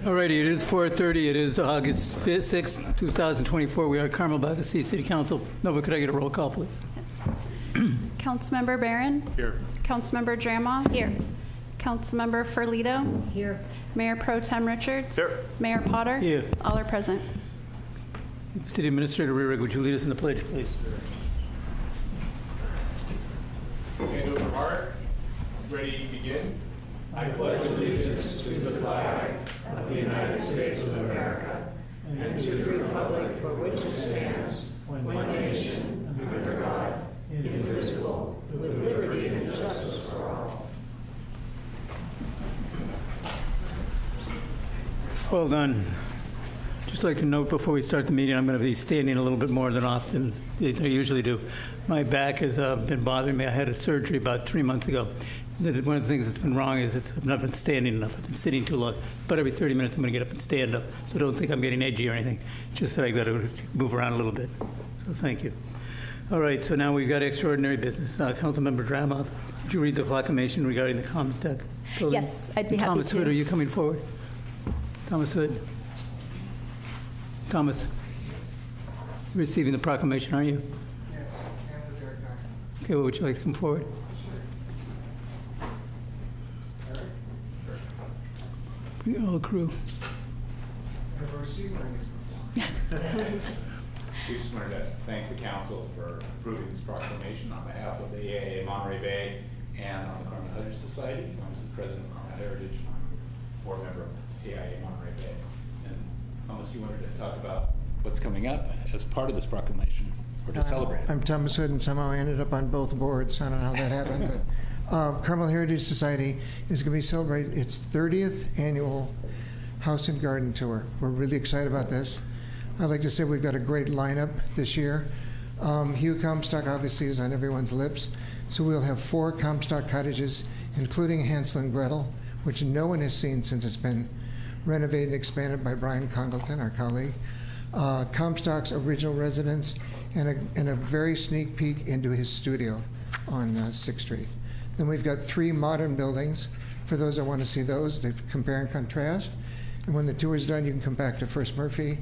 All righty, it is 4:30. It is August 6th, 2024. We are Carmel-by-the-Sea City Council. Nova, could I get a roll call, please? Councilmember Barron? Here. Councilmember Drama? Here. Councilmember Ferlito? Here. Mayor Pro Tem Richards? Here. Mayor Potter? Here. All are present. City Administrator Rearick, would you lead us in the pledge, please? Hand over heart. Ready, begin. I pledge allegiance to the flag of the United States of America and to the republic for which it stands, one nation, under God, indivisible, with liberty and justice for all. Well done. Just like to note before we start the meeting, I'm going to be standing a little bit more than often than I usually do. My back has been bothering me. I had a surgery about 3 months ago. One of the things that's been wrong is I've not been standing enough. I've been sitting too long. But every 30 minutes, I'm going to get up and stand up. So don't think I'm getting edgy or anything. Just that I've got to move around a little bit. So thank you. All right, so now we've got extraordinary business. Councilmember Dramoff, would you read the proclamation regarding the Comstock building? Yes, I'd be happy Thomas to. Hood, are you coming forward? Thomas Hood? Thomas, you're receiving the proclamation, aren't you? Yes, and with Eric Dyer. Okay, well, would you like to come forward? The whole crew. I've received one of these before. We just wanted to thank the council for approving this proclamation on behalf of the AIA Monterey Bay and on the Carmel Heritage Society. I'm the president of Carmel Heritage, and I'm a board member of AIA Monterey Bay. And Thomas, you wanted to talk about what's coming up as part of this proclamation, or to celebrate. I'm Thomas Hood, and somehow I ended up on both boards. I don't know how that happened, but Carmel Heritage Society is going to be celebrating its 30th annual House and Garden Tour. We're really excited about this. I'd like to say we've got a great lineup this year. Hugh Comstock obviously is on everyone's lips, so we'll have 4 Comstock cottages, including Hansel and Gretel, which no one has seen since it's been renovated and expanded by Brian Congleton, our colleague. Comstock's original residence, and a very sneak peek into his studio on 6th Street. Then we've got 3 modern buildings for those that want to see those, to compare and contrast. And when the tour is done, you can come back to First Murphy,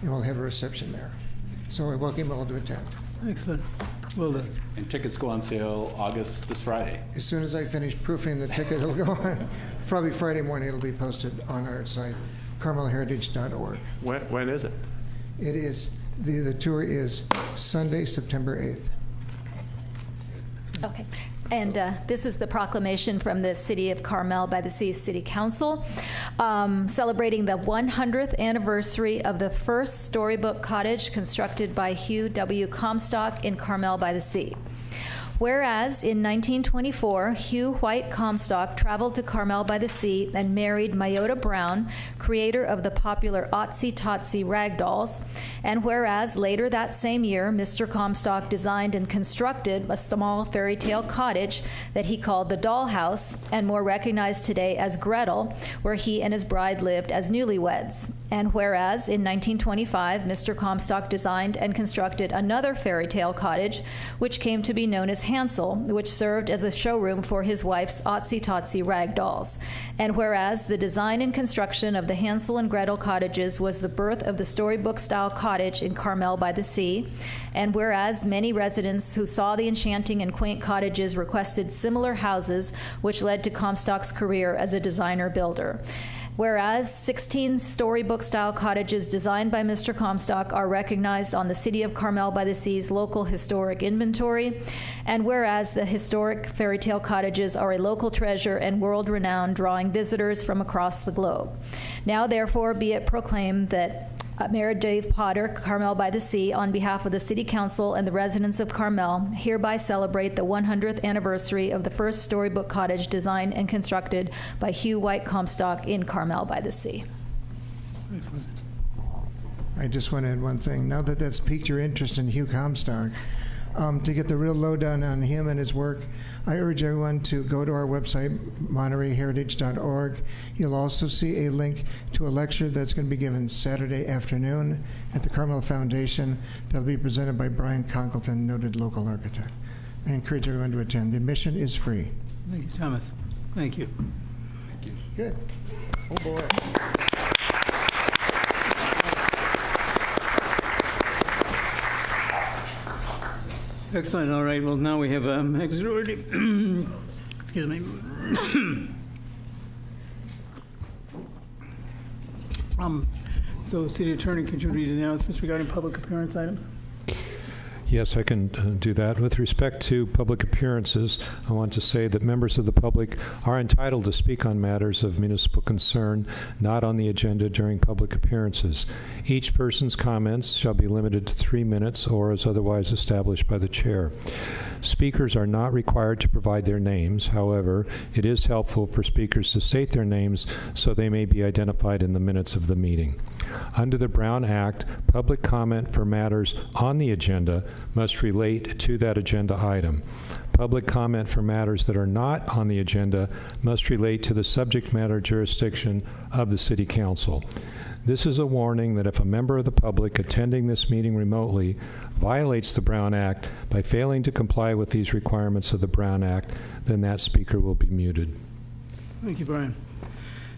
and we'll have a reception there. So I welcome you all to attend. Excellent. Well done. And tickets go on sale this Friday. As soon as I finish proofing the ticket, it'll go on. Probably Friday morning, it'll be posted on our site, carmelheritage.org. When is it? It is, the tour is Sunday, September 8th. Okay. And this is the proclamation from the City of Carmel-by-the-Sea City Council, celebrating the 100th anniversary of the first storybook cottage constructed by Hugh W. Comstock in Carmel-by-the-Sea. Whereas in 1924, Hugh White Comstock traveled to Carmel-by-the-Sea and married Myota Brown, creator of the popular Otsy Totsy ragdolls, and whereas later that same year, Mr. Comstock designed and constructed a small fairy tale cottage that he called the Doll House, and more recognized today as Gretel, where he and his bride lived as newlyweds. And whereas in 1925, Mr. Comstock designed and constructed another fairy tale cottage, which came to be known as Hansel, which served as a showroom for his wife's Otsy Totsy rag dolls. And whereas the design and construction of the Hansel and Gretel cottages was the birth of the storybook-style cottage in Carmel-by-the-Sea, and whereas many residents who saw the enchanting and quaint cottages requested similar houses, which led to Comstock's career as a designer builder. Whereas 16 storybook-style cottages designed by Mr. Comstock are recognized on the City of Carmel-by-the-Sea's local historic inventory, and whereas the historic fairy tale cottages are a local treasure and world-renowned, drawing visitors from across the globe. Now, therefore, be it proclaimed that Mayor Dave Potter, Carmel-by-the-Sea, on behalf of the City Council and the residents of Carmel, hereby celebrate the 100th anniversary of the first storybook cottage designed and constructed by Hugh White Comstock in Carmel-by-the-Sea. Excellent. I just want to add one thing. Now that that's piqued your interest in Hugh Comstock, to get the real lowdown on him and his work, I urge everyone to go to our website, montereyheritage.org. You'll also see a link to a lecture that's going to be given Saturday afternoon at the Carmel Foundation that'll be presented by Brian Congleton, noted local architect. I encourage everyone to attend. The admission is free. Thank you, Thomas. Thank you. Thank you. Good. Oh, boy. Excellent. All right. Well, now we have extraordinary. Excuse me. So, City Attorney, could you read announcements regarding public appearance items? Yes, I can do that. With respect to public appearances, I want to say that members of the public are entitled to speak on matters of municipal concern not on the agenda during public appearances. Each person's comments shall be limited to 3 minutes or as otherwise established by the chair. Speakers are not required to provide their names. However, it is helpful for speakers to state their names so they may be identified in the minutes of the meeting. Under the Brown Act, public comment for matters on the agenda must relate to that agenda item. Public comment for matters that are not on the agenda must relate to the subject matter jurisdiction of the City Council. This is a warning that if a member of the public attending this meeting remotely violates the Brown Act by failing to comply with these requirements of the Brown Act, then that speaker will be muted. Thank you, Brian.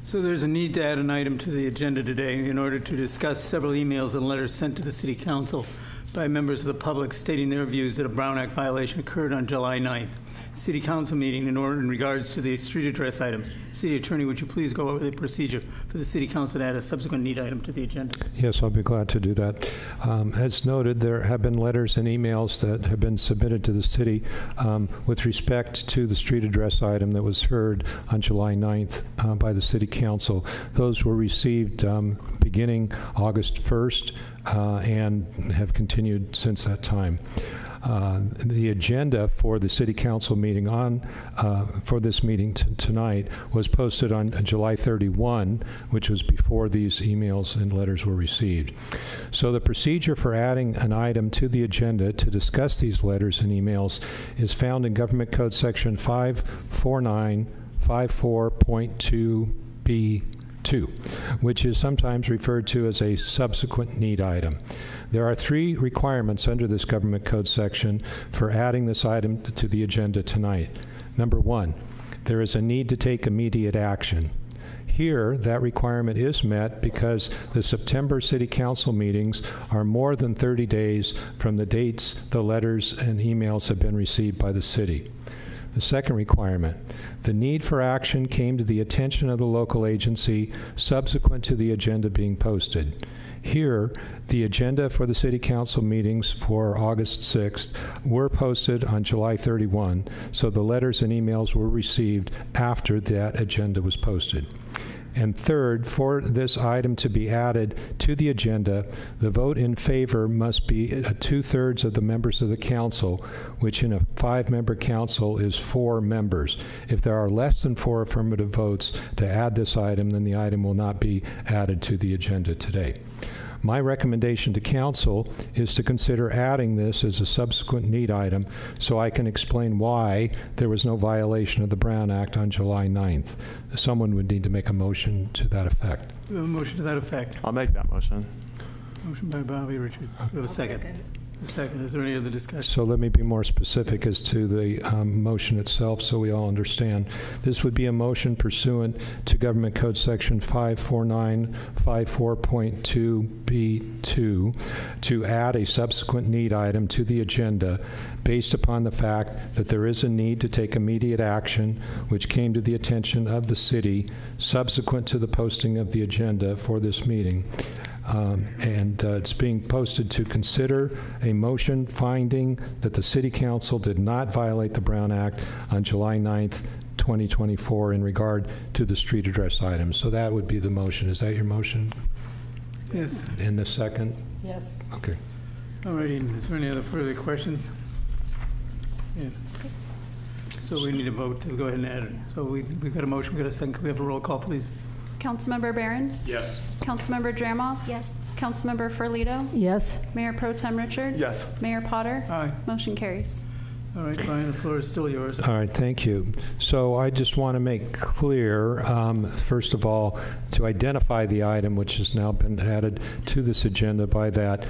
So there's a need to add an item to the agenda today in order to discuss several emails and letters sent to the City Council by members of the public stating their views that a Brown Act violation occurred on July 9th. City Council meeting in regards to the street address items. City Attorney, would you please go over the procedure for the City Council to add a subsequent need item to the agenda? Yes, I'll be glad to do that. As noted, there have been letters and emails that have been submitted to the city with respect to the street address item that was heard on July 9th by the City Council. Those were received beginning August 1st and have continued since that time. The agenda for the City Council meeting for this meeting tonight was posted on July 31, which was before these emails and letters were received. So the procedure for adding an item to the agenda to discuss these letters and emails is found in Government Code Section 54954.2b2, which is sometimes referred to as a subsequent need item. There are 3 requirements under this Government Code section for adding this item to the agenda tonight. Number 1, there is a need to take immediate action. Here, that requirement is met because the September City Council meetings are more than 30 days from the dates the letters and emails have been received by the city. The second requirement, the need for action came to the attention of the local agency subsequent to the agenda being posted. Here, the agenda for the City Council meetings for August 6th were posted on July 31, so the letters and emails were received after that agenda was posted. And third, for this item to be added to the agenda, the vote in favor must be 2/3 of the members of the council, which in a 5-member council is 4 members. If there are less than 4 affirmative votes to add this item, then the item will not be added to the agenda today. My recommendation to council is to consider adding this as a subsequent need item so I can explain why there was no violation of the Brown Act on July 9th. Someone would need to make a motion to that effect. Do we have a motion to that effect? I'll make that motion. Motion by Bobby Richards. Do we have a second? A second. Is there any other discussion? So let me be more specific as to the motion itself so we all understand. This would be a motion pursuant to Government Code Section 54954.2b2 to add a subsequent need item to the agenda based upon the fact that there is a need to take immediate action which came to the attention of the city subsequent to the posting of the agenda for this meeting. It's being posted to consider a motion finding that the City Council did not violate the Brown Act on July 9th, 2024 in regard to the street address items. So that would be the motion. Is that your motion? Yes. In the second? Yes. Okay. All righty. Is there any other further questions? Yeah. So we need a vote to go ahead and add it. So we've got a motion. We've got a second. Can we have a roll call, please? Councilmember Barron? Yes. Councilmember Dramoff? Yes. Councilmember Ferlito? Yes. Mayor Pro Tem Richards? Yes. Mayor Potter? Aye. Motion carries. All right, Brian, the floor is still yours. All right, thank you. So I just want to make clear, first of all, to identify the item which has now been added to this agenda by that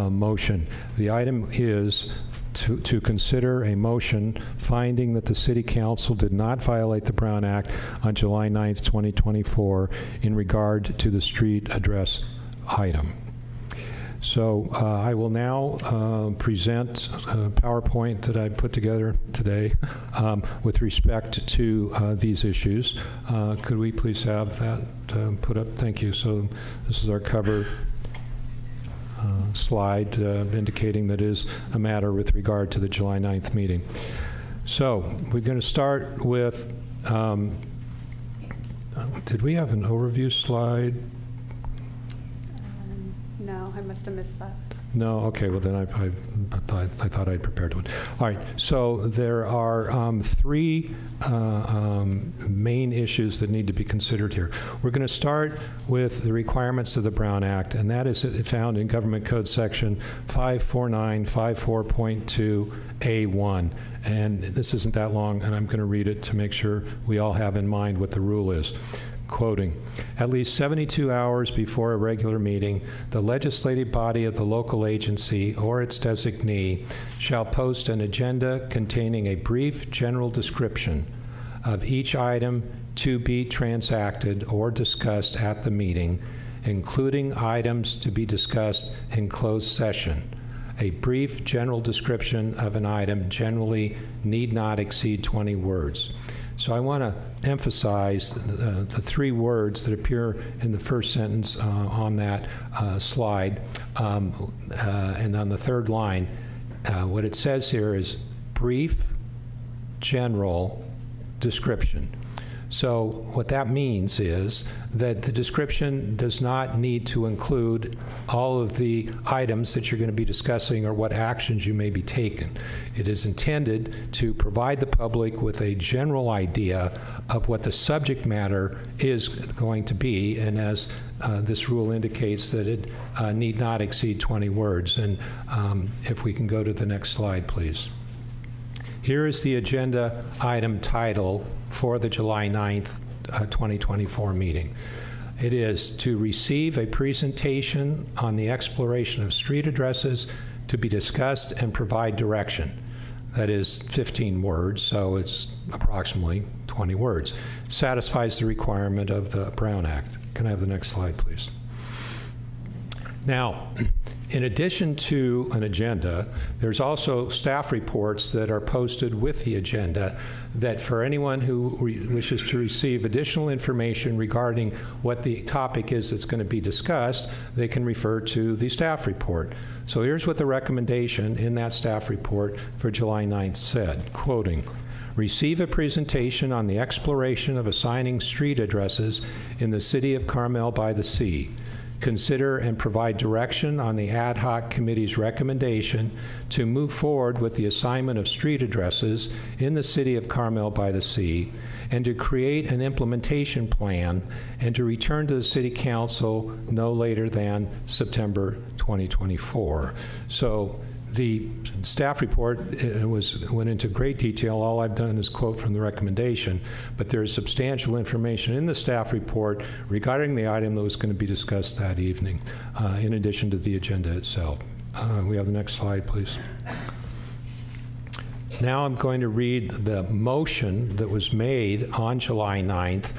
motion. The item is to consider a motion finding that the City Council did not violate the Brown Act on July 9th, 2024 in regard to the street address item. So I will now present a PowerPoint that I put together today with respect to these issues. Could we please have that put up? Thank you. So this is our cover slide indicating that it is a matter with regard to the July 9th meeting. So we're going to start with, did we have an overview slide? No, I must have missed that. No, okay, well then I thought I'd prepared one. All right, so there are three main issues that need to be considered here. We're going to start with the requirements of the Brown Act, and that is found in Government Code Section 54954.2A1. And this isn't that long, and I'm going to read it to make sure we all have in mind what the rule is. Quoting, at least 72 hours before a regular meeting, the legislative body of the local agency or its designee shall post an agenda containing a brief general description of each item to be transacted or discussed at the meeting, including items to be discussed in closed session. A brief general description of an item generally need not exceed 20 words. So I want to emphasize the three words that appear in the first sentence on that slide. And on the third line, what it says here is brief, general, description. So what that means is that the description does not need to include all of the items that you're going to be discussing or what actions you may be taking. It is intended to provide the public with a general idea of what the subject matter is going to be, and as this rule indicates that it need not exceed 20 words. And if we can go to the next slide, please. Here is the agenda item title for the July 9th, 2024 meeting. It is to receive a presentation on the exploration of street addresses to be discussed and provide direction. That is 15 words, so it's approximately 20 words. Satisfies the requirement of the Brown Act. Can I have the next slide, please? Now, in addition to an agenda, there's also staff reports that are posted with the agenda that for anyone who wishes to receive additional information regarding what the topic is that's going to be discussed, they can refer to the staff report. So here's what the recommendation in that staff report for July 9th said, quoting, receive a presentation on the exploration of assigning street addresses in the city of Carmel-by-the-Sea. Consider and provide direction on the ad hoc committee's recommendation to move forward with the assignment of street addresses in the city of Carmel-by-the-Sea, and to create an implementation plan and to return to the City Council no later than September 2024. So the staff report went into great detail. All I've done is quote from the recommendation, but there's substantial information in the staff report regarding the item that was going to be discussed that evening, in addition to the agenda itself. We have the next slide, please. Now I'm going to read the motion that was made on July 9th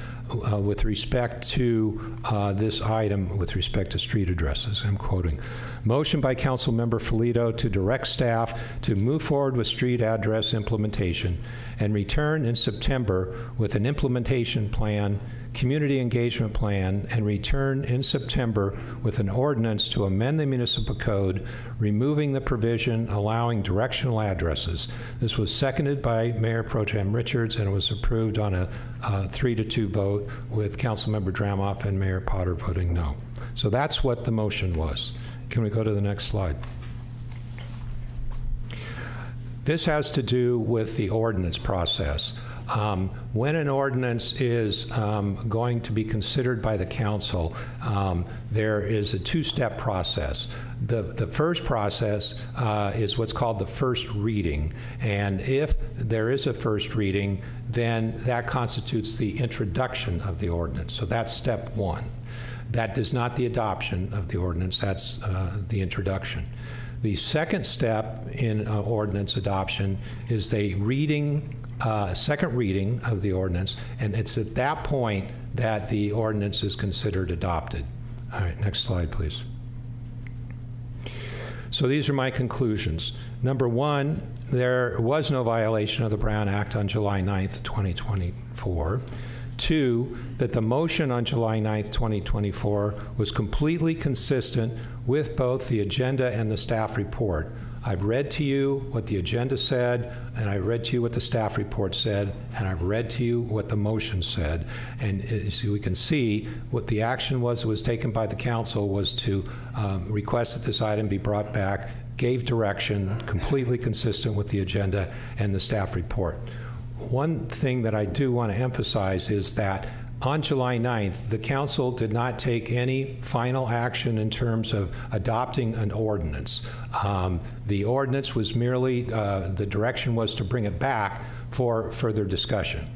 with respect to this item with respect to street addresses. I'm quoting. Motion by Council Member Filito to direct staff to move forward with street address implementation and return in September with an implementation plan, community engagement plan, and return in September with an ordinance to amend the municipal code, removing the provision allowing directional addresses. This was seconded by Mayor Pro Tem Richards, and it was approved on a 3-2 vote with Councilmember Dramoff and Mayor Potter voting no. So that's what the motion was. Can we go to the next slide? This has to do with the ordinance process. When an ordinance is going to be considered by the council, there is a two-step process. The first process is what's called the first reading, and if there is a first reading, then that constitutes the introduction of the ordinance. So that's step one. That is not the adoption of the ordinance, that's the introduction. The second step in ordinance adoption is the second reading of the ordinance, and it's at that point that the ordinance is considered adopted. All right, next slide, please. So these are my conclusions. Number one, there was no violation of the Brown Act on July 9th, 2024. Two, that the motion on July 9th, 2024 was completely consistent with both the agenda and the staff report. I've read to you what the agenda said, and I read to you what the staff report said, and I've read to you what the motion said. And so we can see what the action was that was taken by the council was to request that this item be brought back, gave direction completely consistent with the agenda and the staff report. One thing that I do want to emphasize is that on July 9th, the council did not take any final action in terms of adopting an ordinance. The ordinance was merely, the direction was to bring it back for further discussion.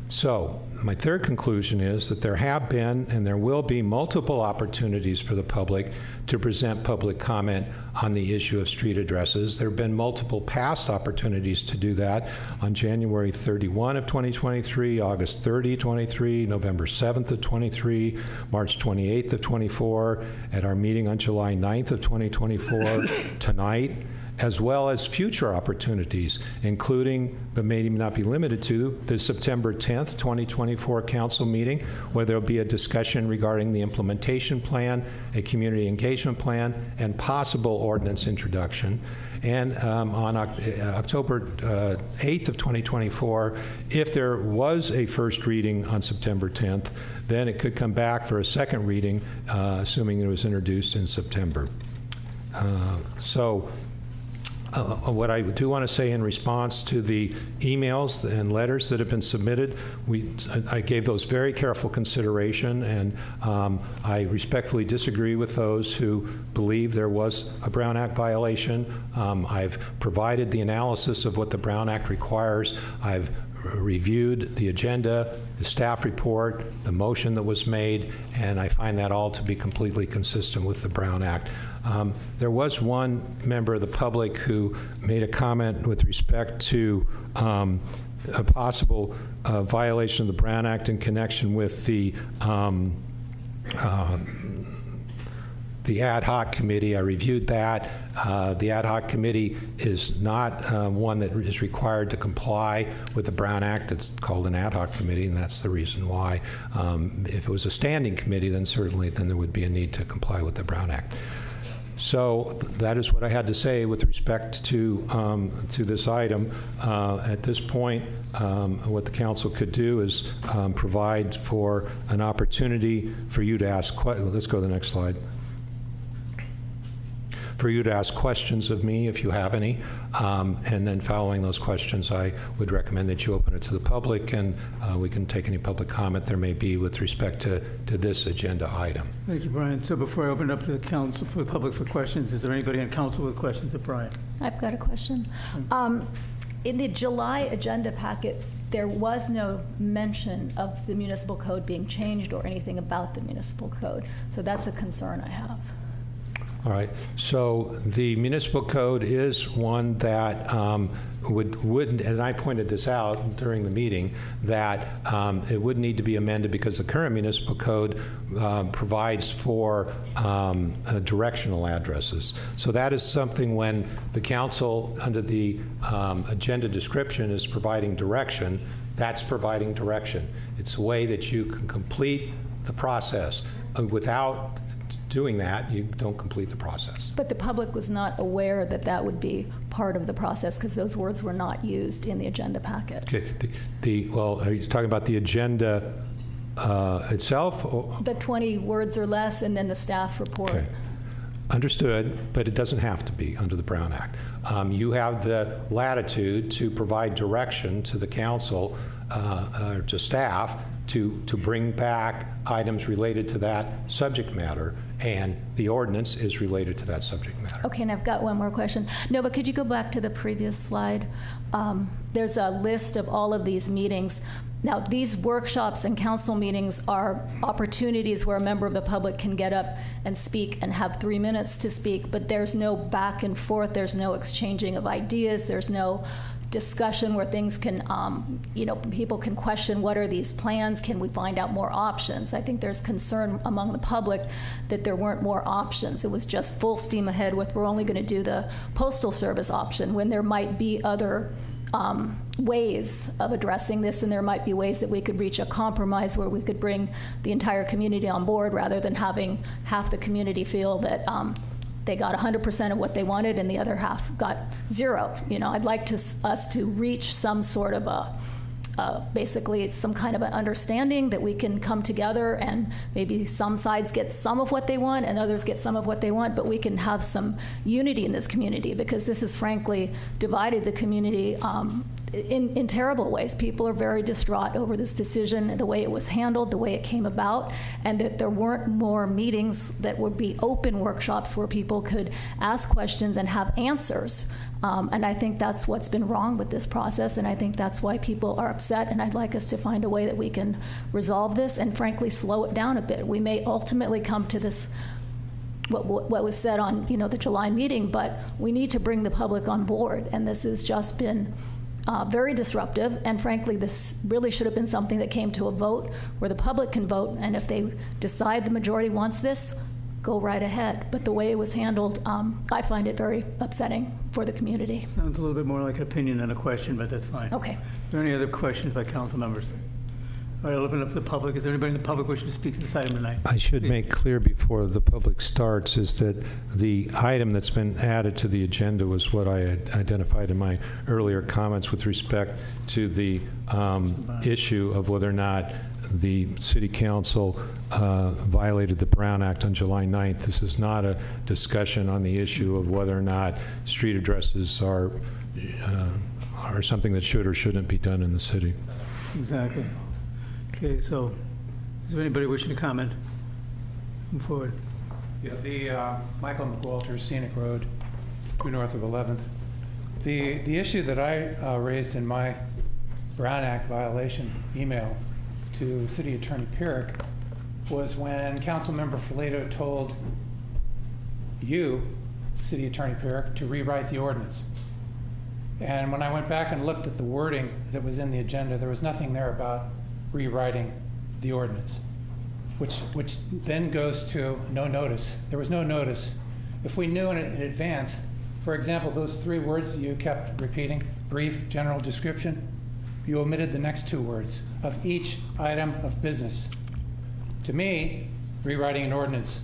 So my third conclusion is that there have been and there will be multiple opportunities for the public to present public comment on the issue of street addresses. There have been multiple past opportunities to do that on January 31 of 2023, August 30, 23, November 7th of 23, March 28th of 24, at our meeting on July 9th of 2024, tonight, as well as future opportunities, including, but may not be limited to, the September 10th, 2024 council meeting, where there'll be a discussion regarding the implementation plan, a community engagement plan, and possible ordinance introduction. And on October 8th of 2024, if there was a first reading on September 10th, then it could come back for a second reading, assuming it was introduced in September. What I do want to say in response to the emails and letters that have been submitted, I gave those very careful consideration, and I respectfully disagree with those who believe there was a Brown Act violation. I've provided the analysis of what the Brown Act requires. I've reviewed the agenda, the staff report, the motion that was made, and I find that all to be completely consistent with the Brown Act. There was one member of the public who made a comment with respect to a possible violation of the Brown Act in connection with the ad hoc committee. I reviewed that. The ad hoc committee is not one that is required to comply with the Brown Act. It's called an ad hoc committee, and that's the reason why. If it was a standing committee, then certainly there would be a need to comply with the Brown Act. So that is what I had to say with respect to this item. At this point, what the council could do is provide for an opportunity for you to ask. Let's go to the next slide. For you to ask questions of me if you have any, and then following those questions, I would recommend that you open it to the public, and we can take any public comment there may be with respect to this agenda item. Thank you, Brian. So before I open it up to the council, for the public for questions, is there anybody on council with questions of Brian? I've got a question. In the July agenda packet, there was no mention of the municipal code being changed or anything about the municipal code. So that's a concern I have. All right. So the municipal code is one that would, and I pointed this out during the meeting, that it would need to be amended because the current municipal code provides for directional addresses. So that is something when the council, under the agenda description, is providing direction, that's providing direction. It's a way that you can complete the process. Without doing that, you don't complete the process. But the public was not aware that that would be part of the process because those words were not used in the agenda packet. Okay. Well, are you talking about the agenda itself? Or? The 20 words or less, and then the staff report. Okay. Understood, but it doesn't have to be under the Brown Act. You have the latitude to provide direction to the council or to staff to bring back items related to that subject matter, and the ordinance is related to that subject matter. Okay, and I've got one more question. No, but could you go back to the previous slide? There's a list of all of these meetings. Now, these workshops and council meetings are opportunities where a member of the public can get up and speak and have 3 minutes to speak, but there's no back and forth, there's no exchanging of ideas, there's no discussion where things can, people can question, what are these plans? Can we find out more options? I think there's concern among the public that there weren't more options. It was just full steam ahead with, we're only going to do the Postal Service option, when there might be other ways of addressing this, and there might be ways that we could reach a compromise where we could bring the entire community on board rather than having half the community feel that they got 100% of what they wanted and the other half got zero. I'd like us to reach some sort of basically some kind of an understanding that we can come together, and maybe some sides get some of what they want and others get some of what they want, but we can have some unity in this community, because this has frankly divided the community in terrible ways. People are very distraught over this decision, the way it was handled, the way it came about, and that there weren't more meetings that would be open workshops where people could ask questions and have answers. And I think that's what's been wrong with this process, and I think that's why people are upset, and I'd like us to find a way that we can resolve this and frankly slow it down a bit. We may ultimately come to this, what was said on the July meeting, but we need to bring the public on board, and this has just been very disruptive, and frankly this really should have been something that came to a vote where the public can vote, and if they decide the majority wants this, go right ahead. But the way it was handled, I find it very upsetting for the community. Sounds a little bit more like an opinion than a question, but that's fine. Okay. Are there any other questions by council members? All right, I'll open up to the public. Is there anybody in the public wishing to speak to this item tonight? I should make clear before the public starts is that the item that's been added to the agenda was what I had identified in my earlier comments with respect to the issue of whether or not the City Council violated the Brown Act on July 9th. This is not a discussion on the issue of whether or not street addresses are something that should or shouldn't be done in the city. Exactly. Okay, so is there anybody wishing to comment? Move forward. Yeah, the Michael McWalter, Scenic Road, due north of 11th. The issue that I raised in my Brown Act violation email to City Attorney Pierrick was when Councilmember Falato told you, City Attorney Pierrick, to rewrite the ordinance. And when I went back and looked at the wording that was in the agenda, there was nothing there about rewriting the ordinance, which then goes to no notice. There was no notice. If we knew in advance, for example, those 3 words you kept repeating, brief, general description, you omitted the next 2 words of each item of business. To me, rewriting an ordinance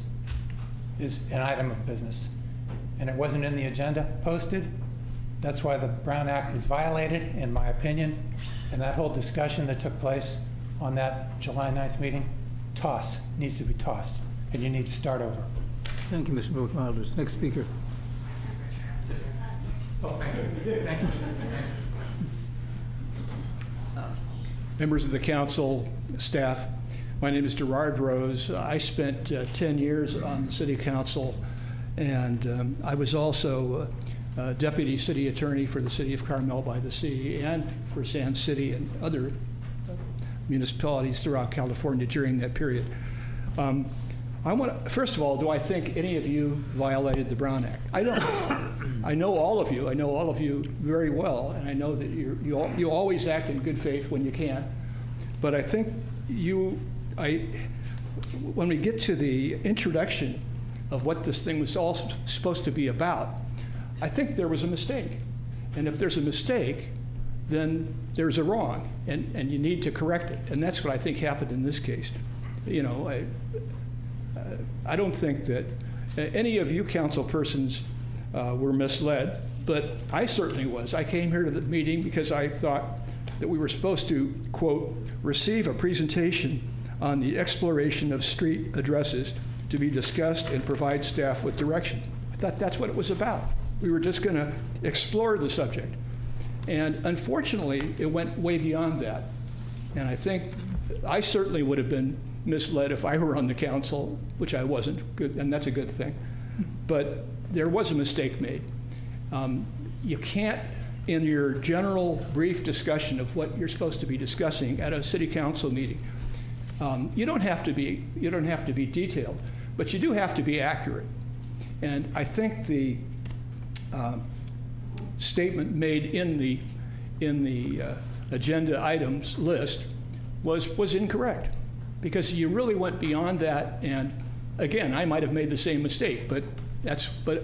is an item of business, and it wasn't in the agenda posted. That's why the Brown Act was violated, in my opinion, and that whole discussion that took place on that July 9th meeting, needs to be tossed, and you need to start over. Thank you, Mr. McWilders. Next speaker. Oh, thank you. Thank you. Members of the council, staff, my name is Gerard Rose. I spent 10 years on the city council, and I was also deputy city attorney for the city of Carmel-by-the-Sea and for Sand City and other municipalities throughout California during that period. First of all, do I think any of you violated the Brown Act? I don't. I know all of you. I know all of you very well, and I know that you always act in good faith when you can. But I think when we get to the introduction of what this thing was all supposed to be about, I think there was a mistake. And if there's a mistake, then there's a wrong, and you need to correct it. And that's what I think happened in this case. I don't think that any of you council persons were misled, but I certainly was. I came here to the meeting because I thought that we were supposed to, quote, receive a presentation on the exploration of street addresses to be discussed and provide staff with direction. I thought that's what it was about. We were just going to explore the subject. And unfortunately, it went way beyond that. And I think I certainly would have been misled if I were on the council, which I wasn't, good, and that's a good thing. But there was a mistake made. You can't, in your general brief discussion of what you're supposed to be discussing at a city council meeting, you don't have to be detailed, but you do have to be accurate. And I think the statement made in in the agenda items list was incorrect, because you really went beyond that. And again, I might have made the same mistake, but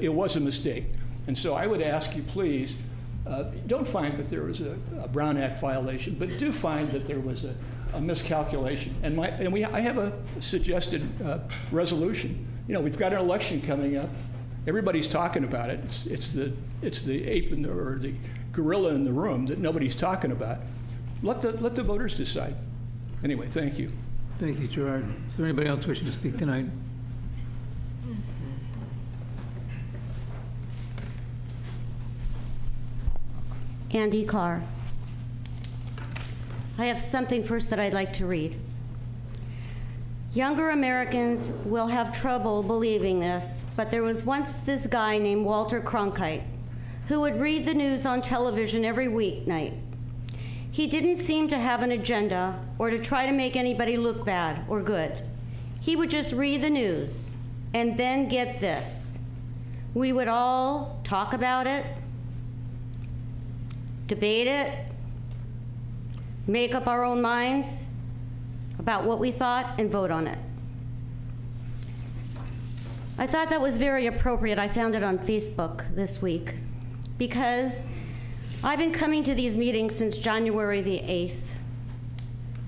it was a mistake. And so I would ask you, please, don't find that there was a Brown Act violation, but do find that there was a miscalculation. I have a suggested resolution. We've got an election coming up. Everybody's talking about it. It's the ape or the gorilla in the room that nobody's talking about. Let the voters decide. Anyway, thank you. Thank you, Gerard. Is there anybody else wishing to speak tonight? Andy Carr. I have something first that I'd like to read. Younger Americans will have trouble believing this, but there was once this guy named Walter Cronkite who would read the news on television every weeknight. He didn't seem to have an agenda or to try to make anybody look bad or good. He would just read the news, and then get this. We would all talk about it, debate it, make up our own minds about what we thought, and vote on it. I thought that was very appropriate. I found it on Facebook this week because I've been coming to these meetings since January the 8th,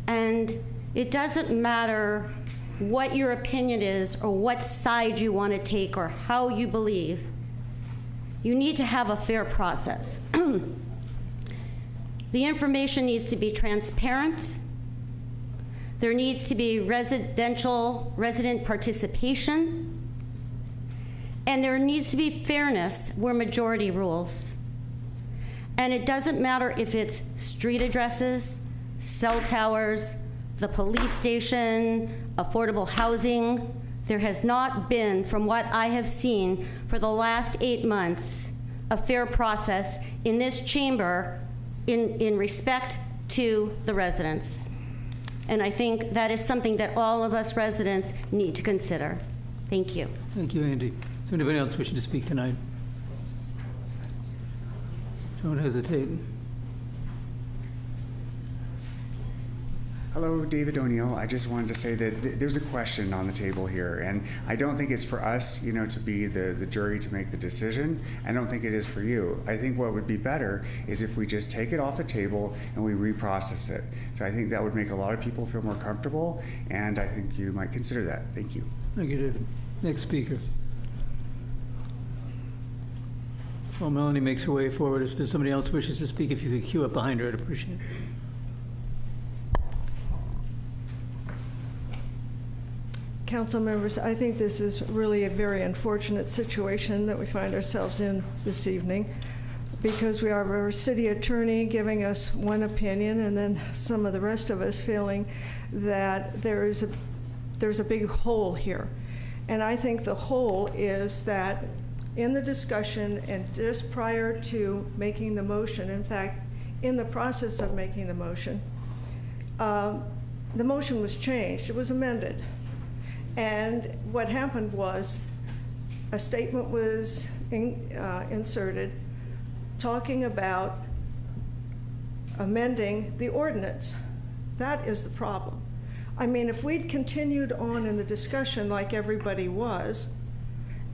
and it doesn't matter what your opinion is or what side you want to take or how you believe. You need to have a fair process. The information needs to be transparent. There needs to be resident participation. And there needs to be fairness where majority rules. And it doesn't matter if it's street addresses, cell towers, the police station, affordable housing. There has not been, from what I have seen for the last 8 months, a fair process in this chamber in respect to the residents. And I think that is something that all of us residents need to consider. Thank you. Thank you, Andy. Is there anybody else wishing to speak tonight? Don't hesitate. Hello, David O'Neill. I just wanted to say that there's a question on the table here, and I don't think it's for us, to be the jury to make the decision. I don't think it is for you. I think what would be better is if we just take it off the table and we reprocess it. So I think that would make a lot of people feel more comfortable, and I think you might consider that. Thank you. Thank you, David. Next speaker. While Melanie makes her way forward, if there's somebody else who wishes to speak, if you could queue up behind her, I'd appreciate it. Council members, I think this is really a very unfortunate situation that we find ourselves in this evening, because we have our city attorney giving us one opinion and then some of the rest of us feeling that there's a big hole here. And I think the hole is that in the discussion and just prior to making the motion, in fact, in the process of making the motion was changed. It was amended. And what happened was a statement was inserted talking about amending the ordinance. That is the problem. I mean, if we'd continued on in the discussion like everybody was,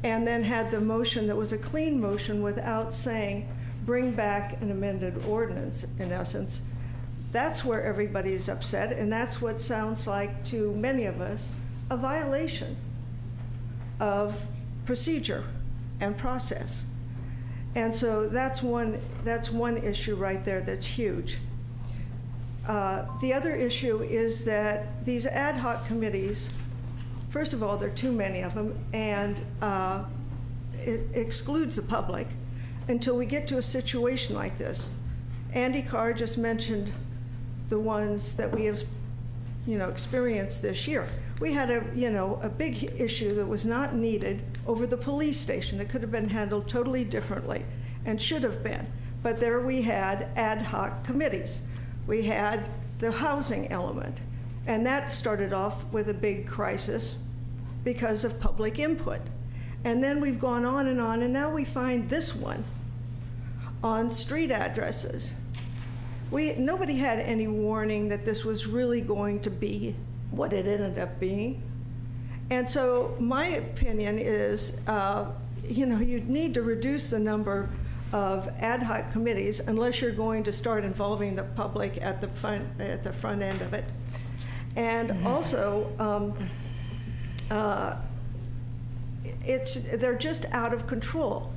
and then had the motion that was a clean motion without saying, bring back an amended ordinance, in essence, that's where everybody's upset, and that's what sounds like to many of us a violation of procedure and process. And so that's one issue right there that's huge. The other issue is that these ad hoc committees, first of all, there are too many of them, and it excludes the public until we get to a situation like this. Andy Carr just mentioned the ones that we have, experienced this year. We had a big issue that was not needed over the police station. It could have been handled totally differently and should have been. But there we had ad hoc committees. We had the housing element, and that started off with a big crisis because of public input. And then we've gone on, and now we find this one on street addresses. nobody had any warning that this was really going to be what it ended up being. And so my opinion is, you'd need to reduce the number of ad hoc committees unless you're going to start involving the public at the front end of it. And also, they're just out of control.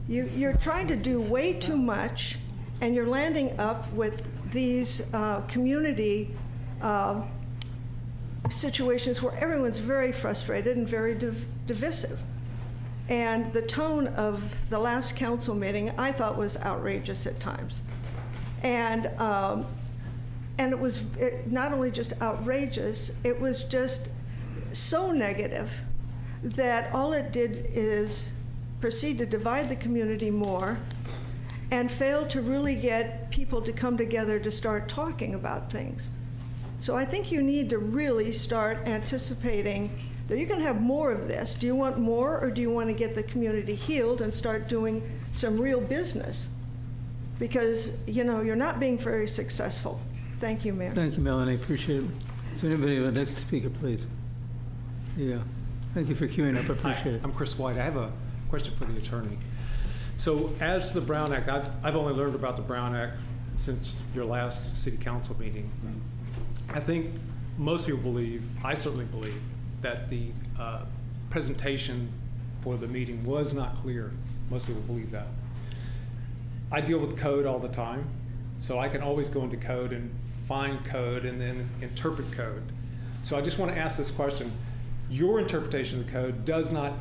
You're trying to do way too much, and you're landing up with these community situations where everyone's very frustrated and very divisive. And the tone of the last council meeting, I thought, was outrageous at times. And it was not only just outrageous, it was just so negative that all it did is proceed to divide the community more and fail to really get people to come together to start talking about things. So I think you need to really start anticipating that you're going to have more of this. Do you want more, or do you want to get the community healed and start doing some real business? Because, you're not being very successful. Thank you, Mayor. Thank you, Melanie. Appreciate it. So anybody, the next speaker, please. Yeah. Thank you for queuing up. I appreciate it. I'm Chris White. I have a question for the attorney. So as the Brown Act, I've only learned about the Brown Act since your last city council meeting. I think most people believe, I certainly believe, that the presentation for the meeting was not clear. Most people believe that. I deal with code all the time, so I can always go into code and find code and then interpret code. So I just want to ask this question. Your interpretation of the code does not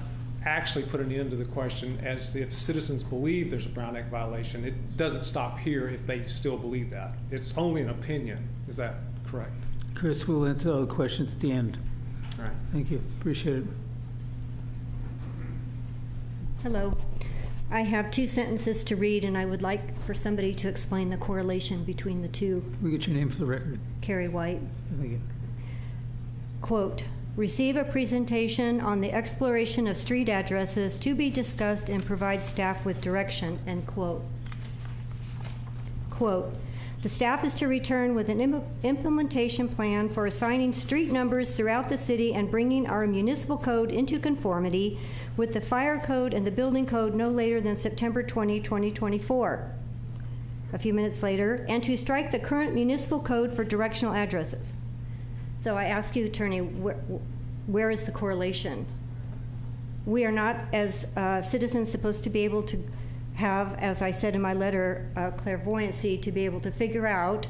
actually put an end to the question as if citizens believe there's a Brown Act violation. It doesn't stop here if they still believe that. It's only an opinion. Is that correct? Chris, we'll answer all the questions at the end. All right. Thank you. Appreciate it. Hello. I have 2 sentences to read, and I would like for somebody to explain the correlation between the two. Can we get your name for the record? Carrie White. Thank you. Quote, receive a presentation on the exploration of street addresses to be discussed and provide staff with direction, end quote. Quote, the staff is to return with an implementation plan for assigning street numbers throughout the city and bringing our municipal code into conformity with the fire code and the building code no later than September 20, 2024. A few minutes later, and to strike the current municipal code for directional addresses. So I ask you, attorney, where is the correlation? We are not, as citizens, supposed to be able to have, as I said in my letter, clairvoyancy to be able to figure out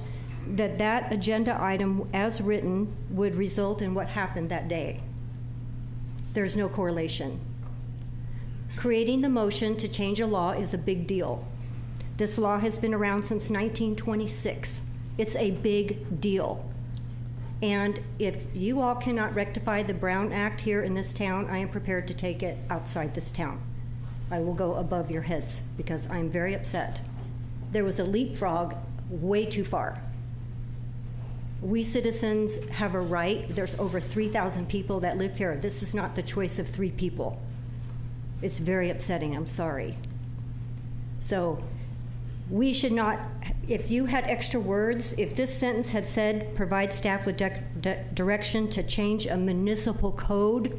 that that agenda item as written would result in what happened that day. There's no correlation. Creating the motion to change a law is a big deal. This law has been around since 1926. It's a big deal. And if you all cannot rectify the Brown Act here in this town, I am prepared to take it outside this town. I will go above your heads because I'm very upset. There was a leapfrog way too far. We citizens have a right. There's over 3,000 people that live here. This is not the choice of 3 people. It's very upsetting. I'm sorry. So we should not, if you had extra words, if this sentence had said, provide staff with direction to change a municipal code,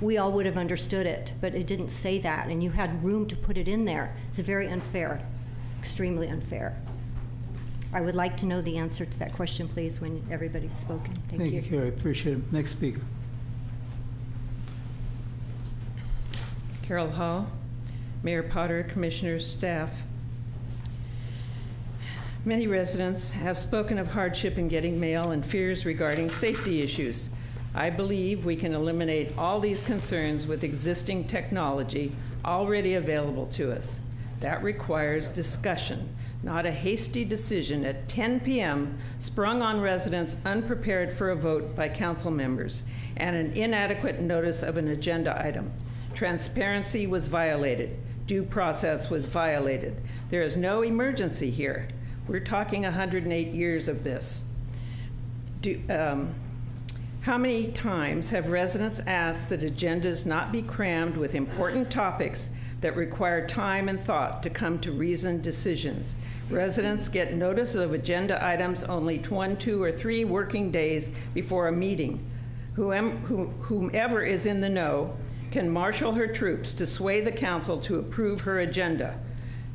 we all would have understood it, but it didn't say that, and you had room to put it in there. It's very unfair, extremely unfair. I would like to know the answer to that question, please, when everybody's spoken. Thank you. Thank you, Carrie. Appreciate it. Next speaker. Carol Hall, Mayor Potter, Commissioners, staff. Many residents have spoken of hardship in getting mail and fears regarding safety issues. I believe we can eliminate all these concerns with existing technology already available to us. That requires discussion, not a hasty decision at 10 p.m. sprung on residents unprepared for a vote by council members and an inadequate notice of an agenda item. Transparency was violated. Due process was violated. There is no emergency here. We're talking 108 years of this. How many times have residents asked that agendas not be crammed with important topics that require time and thought to come to reasoned decisions. Residents get notice of agenda items only 1, 2, or 3 working days before a meeting. Whomever is in the know can marshal her troops to sway the council to approve her agenda.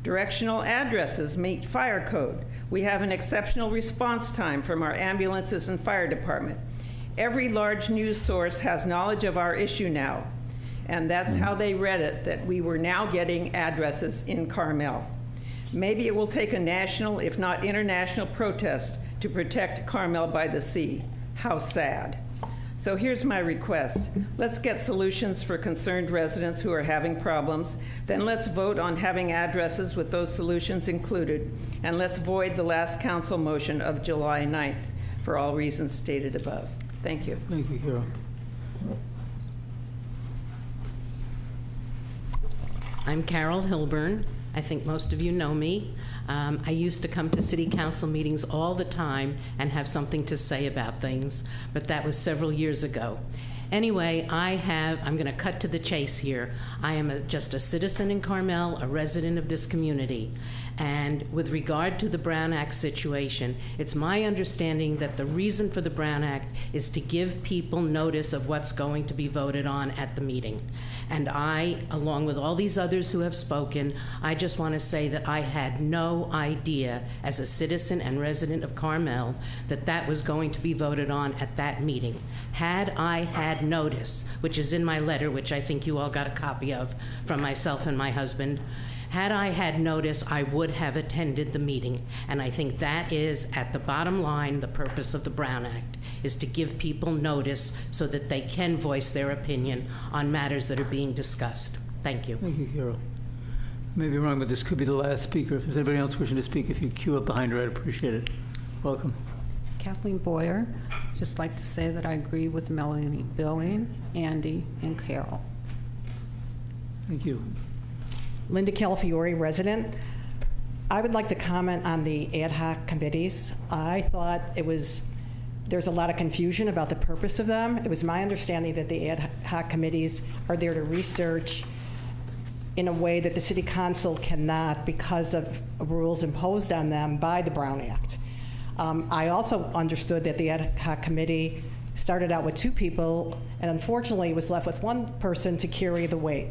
Directional addresses meet fire code. We have an exceptional response time from our ambulances and fire department. Every large news source has knowledge of our issue now, and that's how they read it, that we were now getting addresses in Carmel. Maybe it will take a national, if not international, protest to protect Carmel-by-the-Sea. How sad. So here's my request. Let's get solutions for concerned residents who are having problems. Then let's vote on having addresses with those solutions included. And let's void the last council motion of July 9th for all reasons stated above. Thank you. Thank you, Carol. I'm Carol Hilburn. I think most of you know me. I used to come to city council meetings all the time and have something to say about things, but that was several years ago. Anyway, I'm going to cut to the chase here. I am just a citizen in Carmel, a resident of this community. And with regard to the Brown Act situation, it's my understanding that the reason for the Brown Act is to give people notice of what's going to be voted on at the meeting. And I, along with all these others who have spoken, I just want to say that I had no idea as a citizen and resident of Carmel that that was going to be voted on at that meeting. Had I had notice, which is in my letter, which I think you all got a copy of from myself and my husband, had I had notice, I would have attended the meeting. And I think that is, at the bottom line, the purpose of the Brown Act, is to give people notice so that they can voice their opinion on matters that are being discussed. Thank you. Thank you, Carol. Maybe wrong, but this could be the last speaker. If there's anybody else wishing to speak, if you queue up behind her, I'd appreciate it. Welcome. Kathleen Boyer. Just like to say that I agree with Melanie Billing, Andy, and Carol. Thank you. Linda Calafiore, resident. I would like to comment on the ad hoc committees. I thought there's a lot of confusion about the purpose of them. It was my understanding that the ad hoc committees are there to research in a way that the city council cannot because of rules imposed on them by the Brown Act. I also understood that the ad hoc committee started out with 2 people and unfortunately was left with 1 person to carry the weight.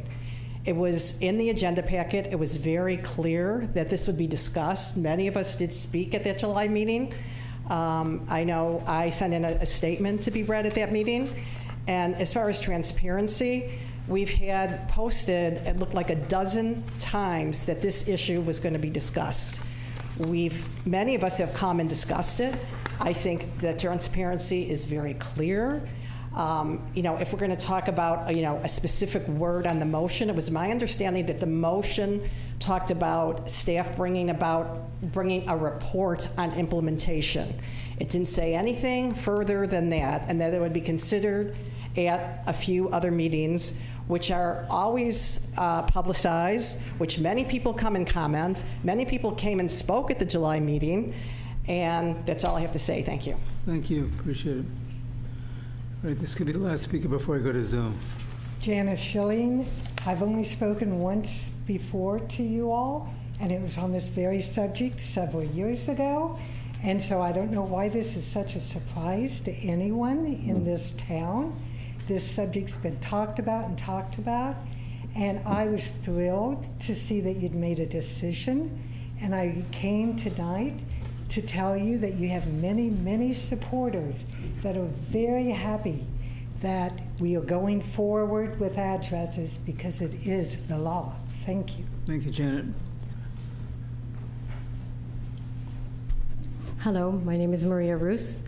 It was in the agenda packet. It was very clear that this would be discussed. Many of us did speak at that July meeting. I know I sent in a statement to be read at that meeting. And as far as transparency, we've had posted, it looked like 12 times that this issue was going to be discussed. Many of us have come and discussed it. I think that transparency is very clear. If we're going to talk about, a specific word on the motion, it was my understanding that the motion talked about staff bringing a report on implementation. It didn't say anything further than that, and that it would be considered at a few other meetings, which are always publicized, which many people come and comment. Many people came and spoke at the July meeting, and that's all I have to say. Thank you. Thank you. Appreciate it. All right, this could be the last speaker before I go to Zoom. Janice Schilling. I've only spoken once before to you all, and it was on this very subject several years ago. And so I don't know why this is such a surprise to anyone in this town. This subject's been talked about, and I was thrilled to see that you'd made a decision. And I came tonight to tell you that you have many, many supporters that are very happy that we are going forward with addresses because it is the law. Thank you. Thank you, Janet. Hello, my name is Maria Roos.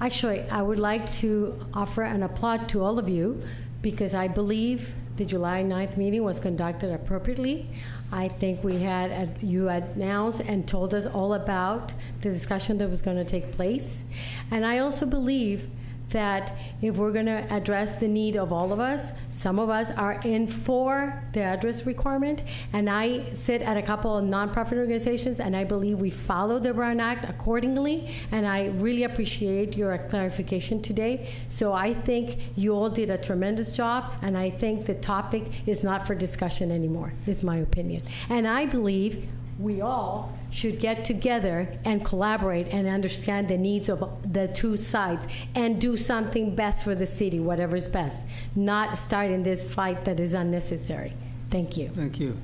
Actually, I would like to offer an applaud to all of you because I believe the July 9th meeting was conducted appropriately. I think you announced and told us all about the discussion that was going to take place. And I also believe that if we're going to address the need of all of us, some of us are in for the address requirement, and I sit at a couple of nonprofit organizations, and I believe we follow the Brown Act accordingly, and I really appreciate your clarification today. So I think you all did a tremendous job, and I think the topic is not for discussion anymore, is my opinion. And I believe we all should get together and collaborate and understand the needs of the two sides and do something best for the city, whatever is best, not start in this fight that is unnecessary. Thank you. Thank you.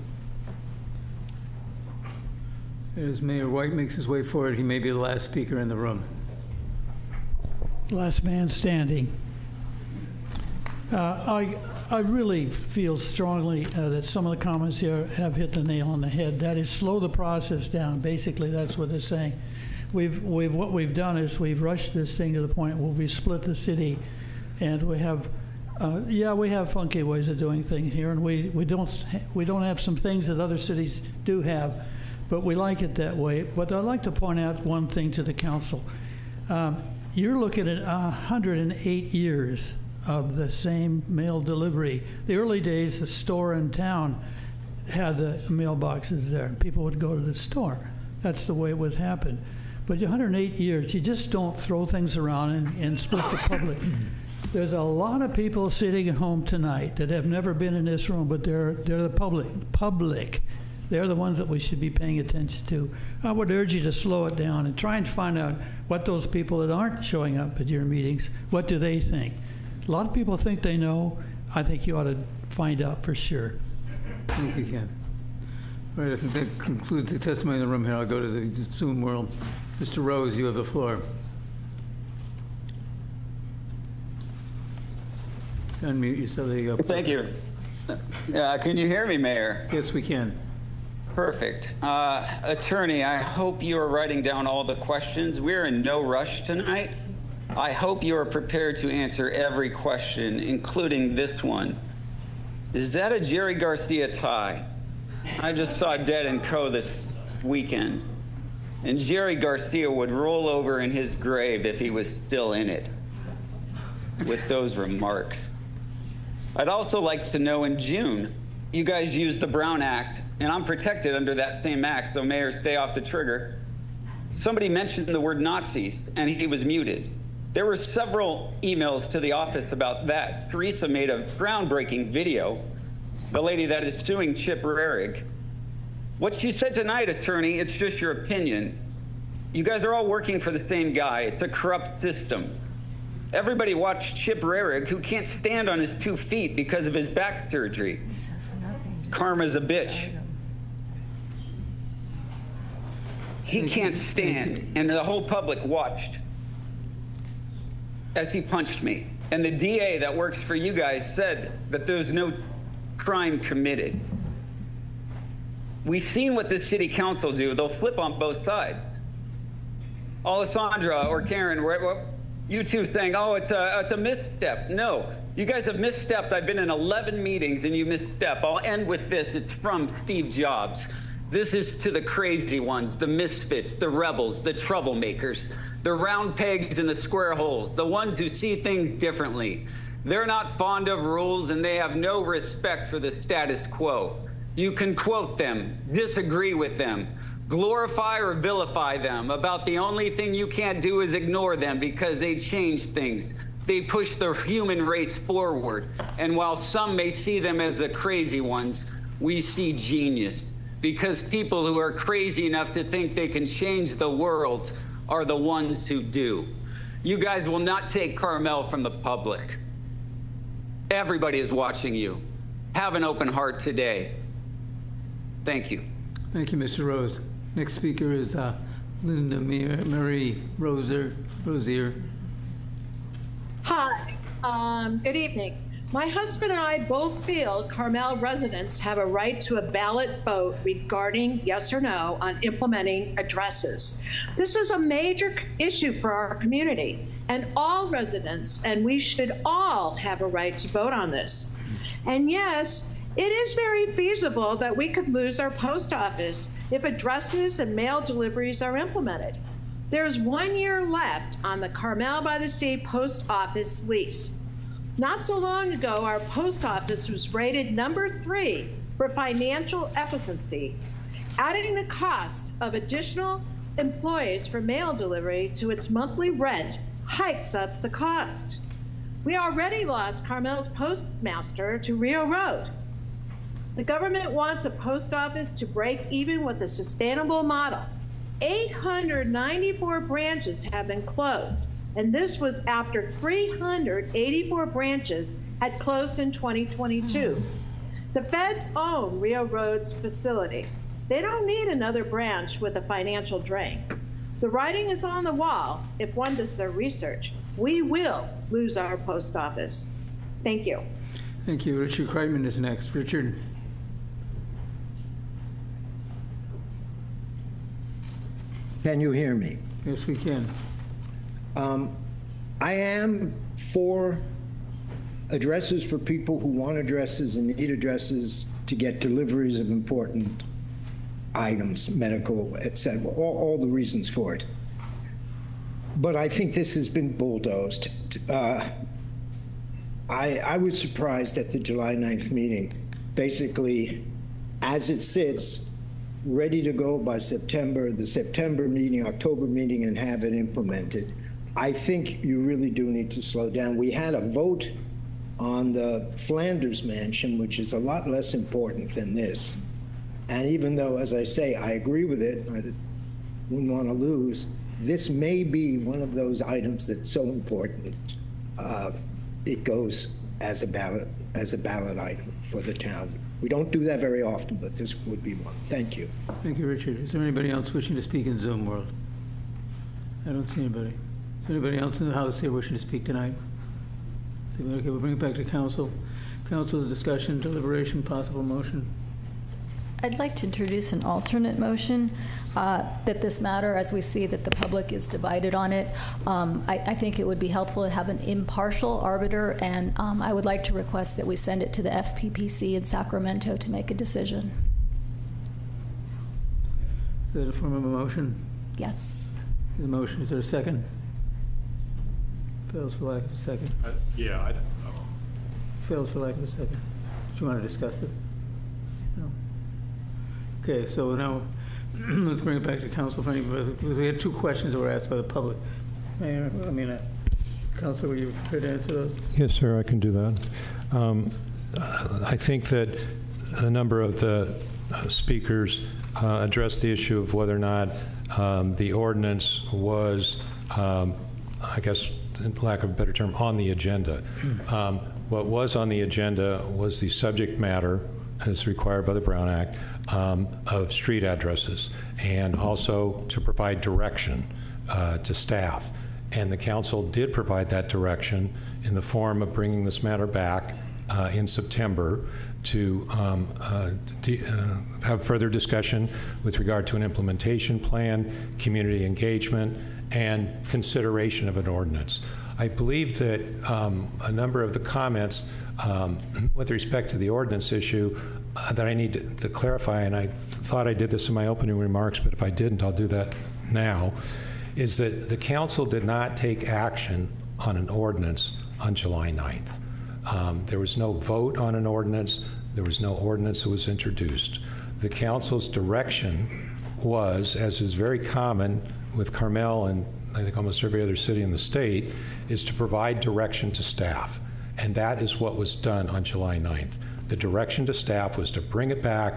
As Mayor White makes his way forward, he may be the last speaker in the room. Last man standing. I really feel strongly that some of the comments here have hit the nail on the head. That is, slow the process down. Basically, that's what they're saying. What we've done is we've rushed this thing to the point where we split the city, and we have, we have funky ways of doing things here, and we don't have some things that other cities do have, but we like it that way. But I'd like to point out one thing to the council. You're looking at 108 years of the same mail delivery. The early days, the store in town had the mailboxes there. People would go to the store. That's the way it would happen. But 108 years, you just don't throw things around and split the public. There's a lot of people sitting at home tonight that have never been in this room, but they're the public. They're the ones that we should be paying attention to. I would urge you to slow it down and try and find out what those people that aren't showing up at your meetings, what do they think? A lot of people think they know. I think you ought to find out for sure. Thank you, Ken. All right, I think that concludes the testimony in the room here. I'll go to the Zoom world. Mr. Rose, you have the floor. Unmute yourself. There you go. Thank you. Can you hear me, Mayor? Yes, we can. Perfect. Attorney, I hope you are writing down all the questions. We're in no rush tonight. I hope you are prepared to answer every question, including this one. Is that a Jerry Garcia tie? I just saw Dead & Co. this weekend, and Jerry Garcia would roll over in his grave if he was still in it with those remarks. I'd also like to know, in June, you guys used the Brown Act, and I'm protected under that same act, so Mayor, stay off the trigger. Somebody mentioned the word Nazis, and he was muted. There were several emails to the office about that. Teresa made a groundbreaking video, the lady that is suing Chip Rarig. What you said tonight, attorney, it's just your opinion. You guys are all working for the same guy. It's a corrupt system. Everybody watched Chip Rarig, who can't stand on his 2 feet because of his back surgery. Karma's a bitch. He can't stand, and the whole public watched as he punched me. And the DA that works for you guys said that there's no crime committed. We've seen what the city council do. They'll flip on both sides. Alessandra or Karen, you two saying, oh, it's a misstep. No, you guys have misstepped. I've been in 11 meetings and you misstep. I'll end with this. It's from Steve Jobs. This is to the crazy ones, the misfits, the rebels, the troublemakers, the round pegs in the square holes, the ones who see things differently. They're not fond of rules and they have no respect for the status quo. You can quote them, disagree with them, glorify or vilify them. About the only thing you can't do is ignore them because they change things. They push the human race forward. And while some may see them as the crazy ones, we see genius. Because people who are crazy enough to think they can change the world are the ones who do. You guys will not take Carmel from the public. Everybody is watching you. Have an open heart today. Thank you. Thank you, Mr. Rose. Next speaker is Linda Marie Rosier. Hi, good evening. My husband and I both feel Carmel residents have a right to a ballot vote regarding yes or no on implementing addresses. This is a major issue for our community and all residents, and we should all have a right to vote on this. And yes, it is very feasible that we could lose our post office if addresses and mail deliveries are implemented. There's 1 year left on the Carmel-by-the-Sea post office lease. Not so long ago, our post office was rated number 3 for financial efficiency. Adding the cost of additional employees for mail delivery to its monthly rent hikes up the cost. We already lost Carmel's postmaster to Rio Road. The government wants a post office to break even with a sustainable model. 894 branches have been closed, and this was after 384 branches had closed in 2022. The feds own Rio Road's facility. They don't need another branch with a financial drain. The writing is on the wall. If one does their research, we will lose our post office. Thank you. Thank you. Richard Kreitman is next. Richard. Can you hear me? Yes, we can. I am for addresses for people who want addresses and need addresses to get deliveries of important items, medical, etc., all the reasons for it. But I think this has been bulldozed. I was surprised at the July 9th meeting. Basically, as it sits, ready to go by September, the September meeting, October meeting, and have it implemented. I think you really do need to slow down. We had a vote on the Flanders Mansion, which is a lot less important than this. And even though, as I say, I agree with it, I wouldn't want to lose, this may be one of those items that's so important, it goes as a ballot item for the town. We don't do that very often, but this would be one. Thank you. Thank you, Richard. Is there anybody else wishing to speak in Zoom world? I don't see anybody. Is there anybody else in the House here wishing to speak tonight? Okay, we'll bring it back to council. Council, discussion, deliberation, possible motion. I'd like to introduce an alternate motion that this matter, as we see that the public is divided on it, I think it would be helpful to have an impartial arbiter, and I would like to request that we send it to the FPPC in Sacramento to make a decision. Is that a form of a motion? Yes. The motion, is there a second? Fails for lack of a second. Yeah. Fails for lack of a second. Do you want to discuss it? No. Okay, so now let's bring it back to council for any, because we had 2 questions that were asked by the public. Mayor, Councilor, were you prepared to answer those? Yes, sir, I can do that. I think that a number of the speakers addressed the issue of whether or not the ordinance was, I guess, in lack of a better term, on the agenda. What was on the agenda was the subject matter, as required by the Brown Act, of street addresses, and also to provide direction to staff. And the council did provide that direction in the form of bringing this matter back in September to have further discussion with regard to an implementation plan, community engagement, and consideration of an ordinance. I believe that a number of the comments with respect to the ordinance issue that I need to clarify, and I thought I did this in my opening remarks, but if I didn't, I'll do that now, is that the council did not take action on an ordinance on July 9th. There was no vote on an ordinance. There was no ordinance that was introduced. The council's direction was, as is very common with Carmel and I think almost every other city in the state, is to provide direction to staff. And that is what was done on July 9th. The direction to staff was to bring it back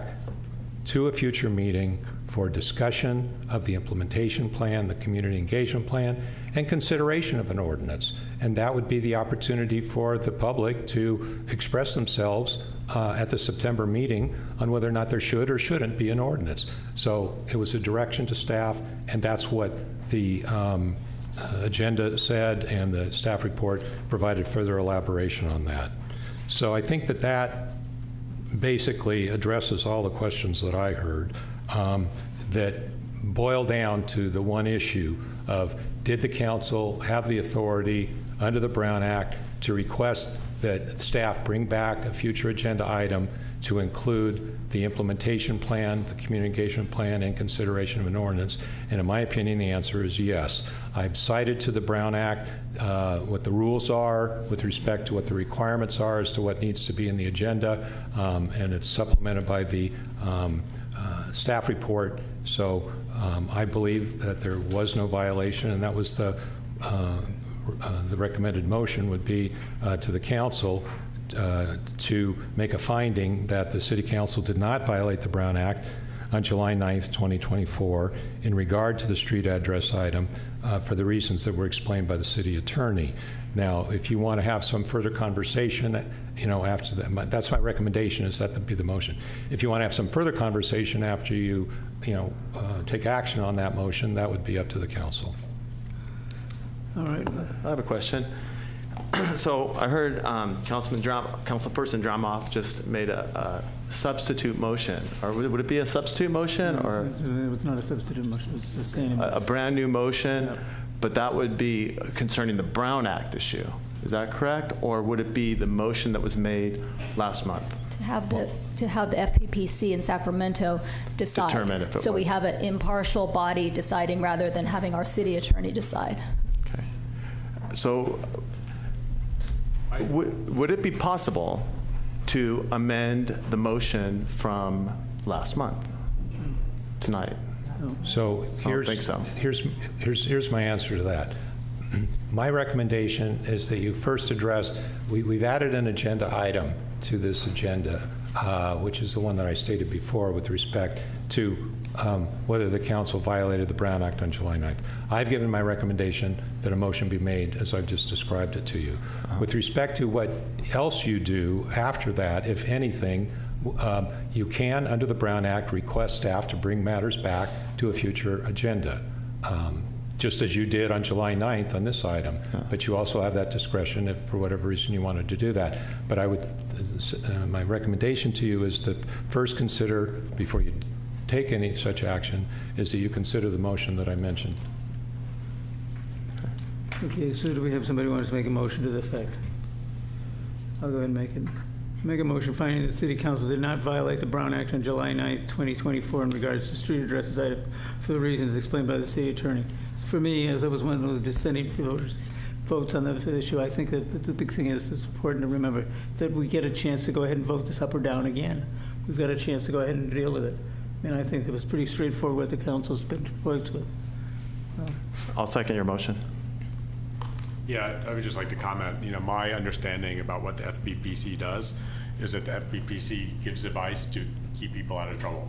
to a future meeting for discussion of the implementation plan, the community engagement plan, and consideration of an ordinance. And that would be the opportunity for the public to express themselves at the September meeting on whether or not there should or shouldn't be an ordinance. So it was a direction to staff, and that's what the agenda said, and the staff report provided further elaboration on that. So I think that that basically addresses all the questions that I heard that boil down to the one issue of, did the council have the authority under the Brown Act to request that staff bring back a future agenda item to include the implementation plan, the communication plan, and consideration of an ordinance? And in my opinion, the answer is yes. I've cited to the Brown Act what the rules are with respect to what the requirements are as to what needs to be in the agenda, and it's supplemented by the staff report. So I believe that there was no violation, and that was the recommended motion would be to the council to make a finding that the City Council did not violate the Brown Act on July 9th, 2024, in regard to the street address item for the reasons that were explained by the city attorney. Now, if you want to have some further conversation, after that, that's my recommendation, is that to be the motion. If you want to have some further conversation after you, take action on that motion, that would be up to the council. All right. I have a question. So I heard Councilperson Dramoff just made a substitute motion, or would it be a substitute motion, or it was not a substitute motion? It was a standing motion. A brand new motion, yeah. But that would be concerning the Brown Act issue. Is that correct, or would it be the motion that was made last month? To have the FPPC in Sacramento decide. Determine if it so was. we have an impartial body deciding rather than having our city attorney decide. Okay. So would it be possible to amend the motion from last month tonight? So here's, I don't think so. Here's my answer to that. My recommendation is that you first address, we've added an agenda item to this agenda, which is the one that I stated before with respect to whether the council violated the Brown Act on July 9th. I've given my recommendation that a motion be made as I've just described it to you. With respect to what else you do after that, if anything, you can, under the Brown Act, request staff to bring matters back to a future agenda, just as you did on July 9th on this item. But you also have that discretion if, for whatever reason, you wanted to do that. But I would, my recommendation to you is to first consider, before you take any such action, is that you consider the motion that I mentioned. Okay, so do we have somebody who wants to make a motion to the effect? I'll go ahead and make it. Make a motion finding the City Council did not violate the Brown Act on July 9th, 2024 in regards to street addresses item for the reasons explained by the city attorney. For me, as I was one of the dissenting votes on the issue, I think that the big thing is it's important to remember that we get a chance to go ahead and vote this up or down again. We've got a chance to go ahead and deal with it. And I think it was pretty straightforward what the council's been worked with. I'll second your motion. Yeah, I would just like to comment, my understanding about what the FPPC does is that the FPPC gives advice to keep people out of trouble.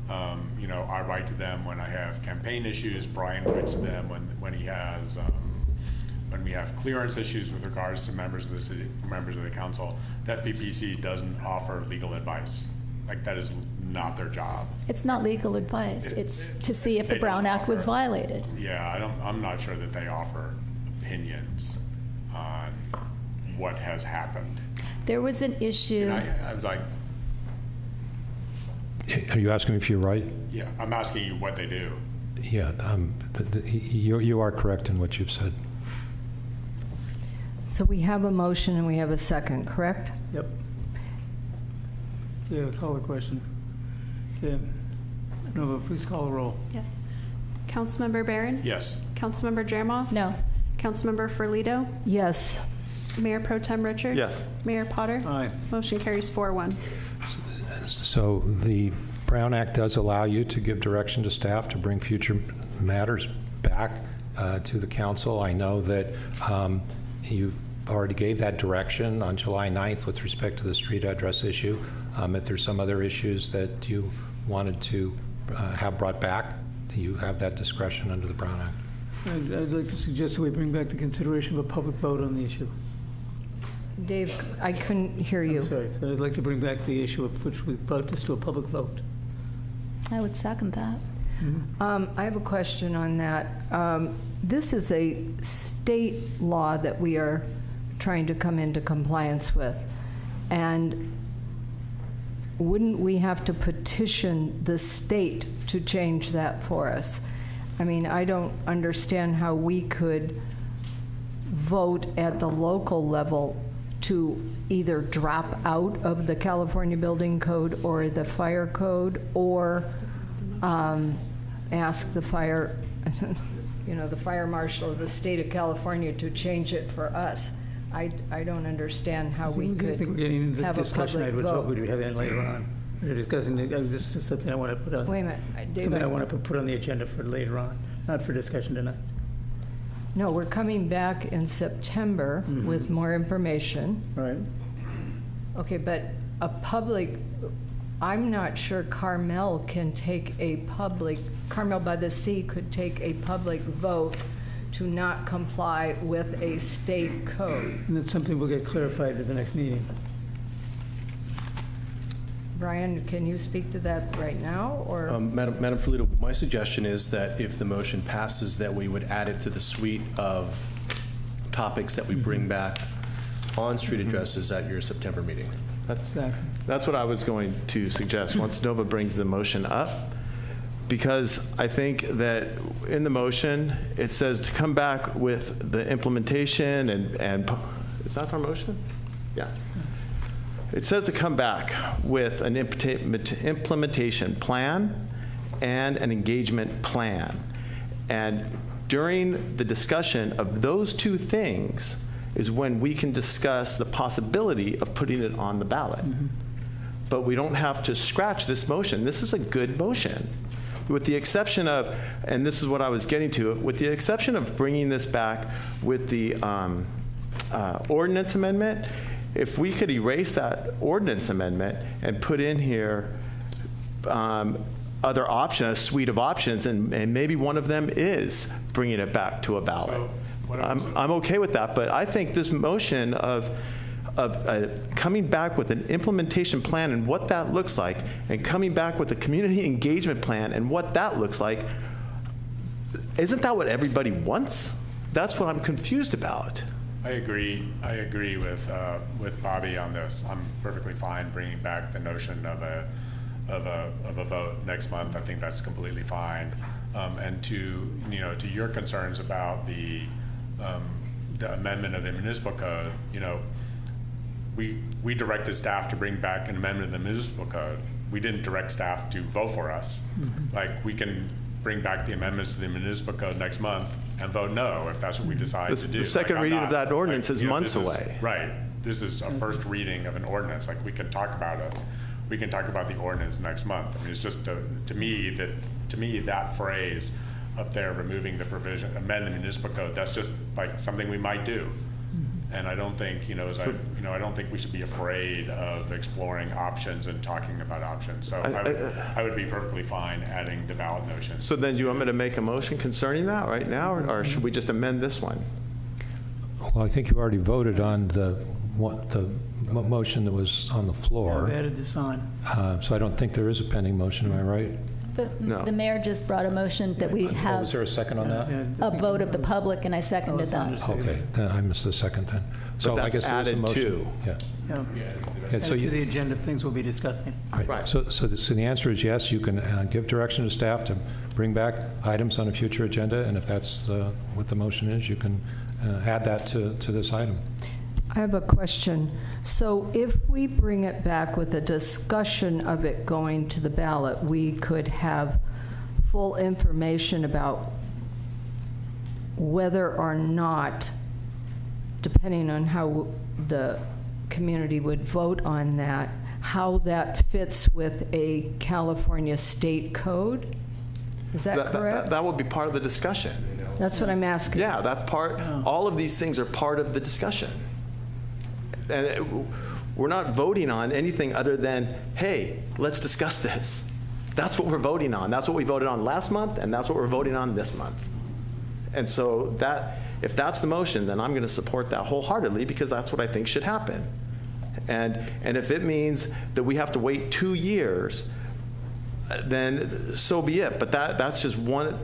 I write to them when I have campaign issues. Brian writes to them when he has, when we have clearance issues with regards to members of the city, members of the council. The FPPC doesn't offer legal advice. Like, that is not their job. It's not legal advice. It's to see if the Brown Act was violated. Yeah, I'm not sure that they offer opinions on what has happened. There was an issue. And I was like, are you asking me if you're right? yeah, I'm asking you what they do. Yeah, you are correct in what you've said. So we have a motion and we have a second, correct? Yep. Yeah, call the question. Okay. Nova, please call the roll. Yeah. Councilmember Barron? Yes. Councilmember Jermoff? No. Councilmember Ferlito? Yes. Mayor Pro Tem Richards? Yes. Mayor Potter? Aye. Motion carries 4-1. So the Brown Act does allow you to give direction to staff to bring future matters back to the council. I know that you already gave that direction on July 9th with respect to the street address issue. If there's some other issues that you wanted to have brought back, you have that discretion under the Brown Act. I'd like to suggest that we bring back the consideration of a public vote on the issue. Dave, I couldn't hear you. I'm sorry. So I'd like to bring back the issue of which we brought this to a public vote. I would second that. I have a question on that. This is a state law that we are trying to come into compliance with. And wouldn't we have to petition the state to change that for us? I mean, I don't understand how we could vote at the local level to either drop out of the California Building Code or the Fire Code, or ask the fire, the fire marshal of the state of California to change it for us. I don't understand how we could I think we're getting into the have a discussion. I public would hope vote. we'd have that later on. We're discussing, this is something I want to put on. Wait a minute, David. Something I want to put on the agenda for later on, not for discussion tonight. No, we're coming back in September with more information. Right. Okay, but I'm not sure Carmel by-the-Sea could take a public vote to not comply with a state code. And that's something we'll get clarified at the next meeting. Brian, can you speak to that right now, or? Madam Ferlito, my suggestion is that if the motion passes, that we would add it to the suite of topics that we bring back on street addresses at your September meeting. That's what I was going to suggest once Nova brings the motion up, because I think that in the motion it says to come back with the implementation and is that our motion? Yeah. It says to come back with an implementation plan and an engagement plan. And during the discussion of those two things is when we can discuss the possibility of putting it on the ballot. But we don't have to scratch this motion. This is a good motion. With the exception of, and this is what I was getting to, with the exception of bringing this back with the ordinance amendment, if we could erase that ordinance amendment and put in here other options, a suite of options, and maybe one of them is bringing it back to a ballot. I'm okay with that, but I think this motion of coming back with an implementation plan and what that looks like, and coming back with a community engagement plan and what that looks like, isn't that what everybody wants? That's what I'm confused about. I agree with Bobby on this. I'm perfectly fine bringing back the notion of a vote next month. I think that's completely fine. And to your concerns about the amendment of the municipal code, we directed staff to bring back an amendment of the municipal code. We didn't direct staff to vote for us. Like, we can bring back the amendments to the municipal code next month and vote no if that's what we decide to do. The second reading of that ordinance is months away. Right. This is a first reading of an ordinance. Like, we can talk about it. We can talk about the ordinance next month. I mean, it's just to me that phrase up there, removing the provision, amend the municipal code, that's just like something we might do. And I don't think, I don't think we should be afraid of exploring options and talking about options. So I would be perfectly fine adding the ballot notion. So then do you want me to make a motion concerning that right now, or should we just amend this one? Well, I think you already voted on the motion that was on the floor. I've added this on. So I don't think there is a pending motion, am I right? No. The mayor just brought a motion that we have Was there a second on that? a vote of the public, and I seconded that. Okay, then I missed the second then. So But I that's guess there's a added motion. to. Yeah. Add to the agenda of things we'll be discussing. Right. So the answer is yes, you can give direction to staff to bring back items on a future agenda, and if that's what the motion is, you can add that to this item. I have a question. So if we bring it back with a discussion of it going to the ballot, we could have full information about whether or not, depending on how the community would vote on that, how that fits with a California state code? Is that correct? That would be part of the discussion. That's what I'm asking. Yeah, that's part, all of these things are part of the discussion. And we're not voting on anything other than, hey, let's discuss this. That's what we're voting on. That's what we voted on last month, and that's what we're voting on this month. And so if that's the motion, then I'm going to support that wholeheartedly, because that's what I think should happen. And if it means that we have to wait 2 years, then so be it. But that's just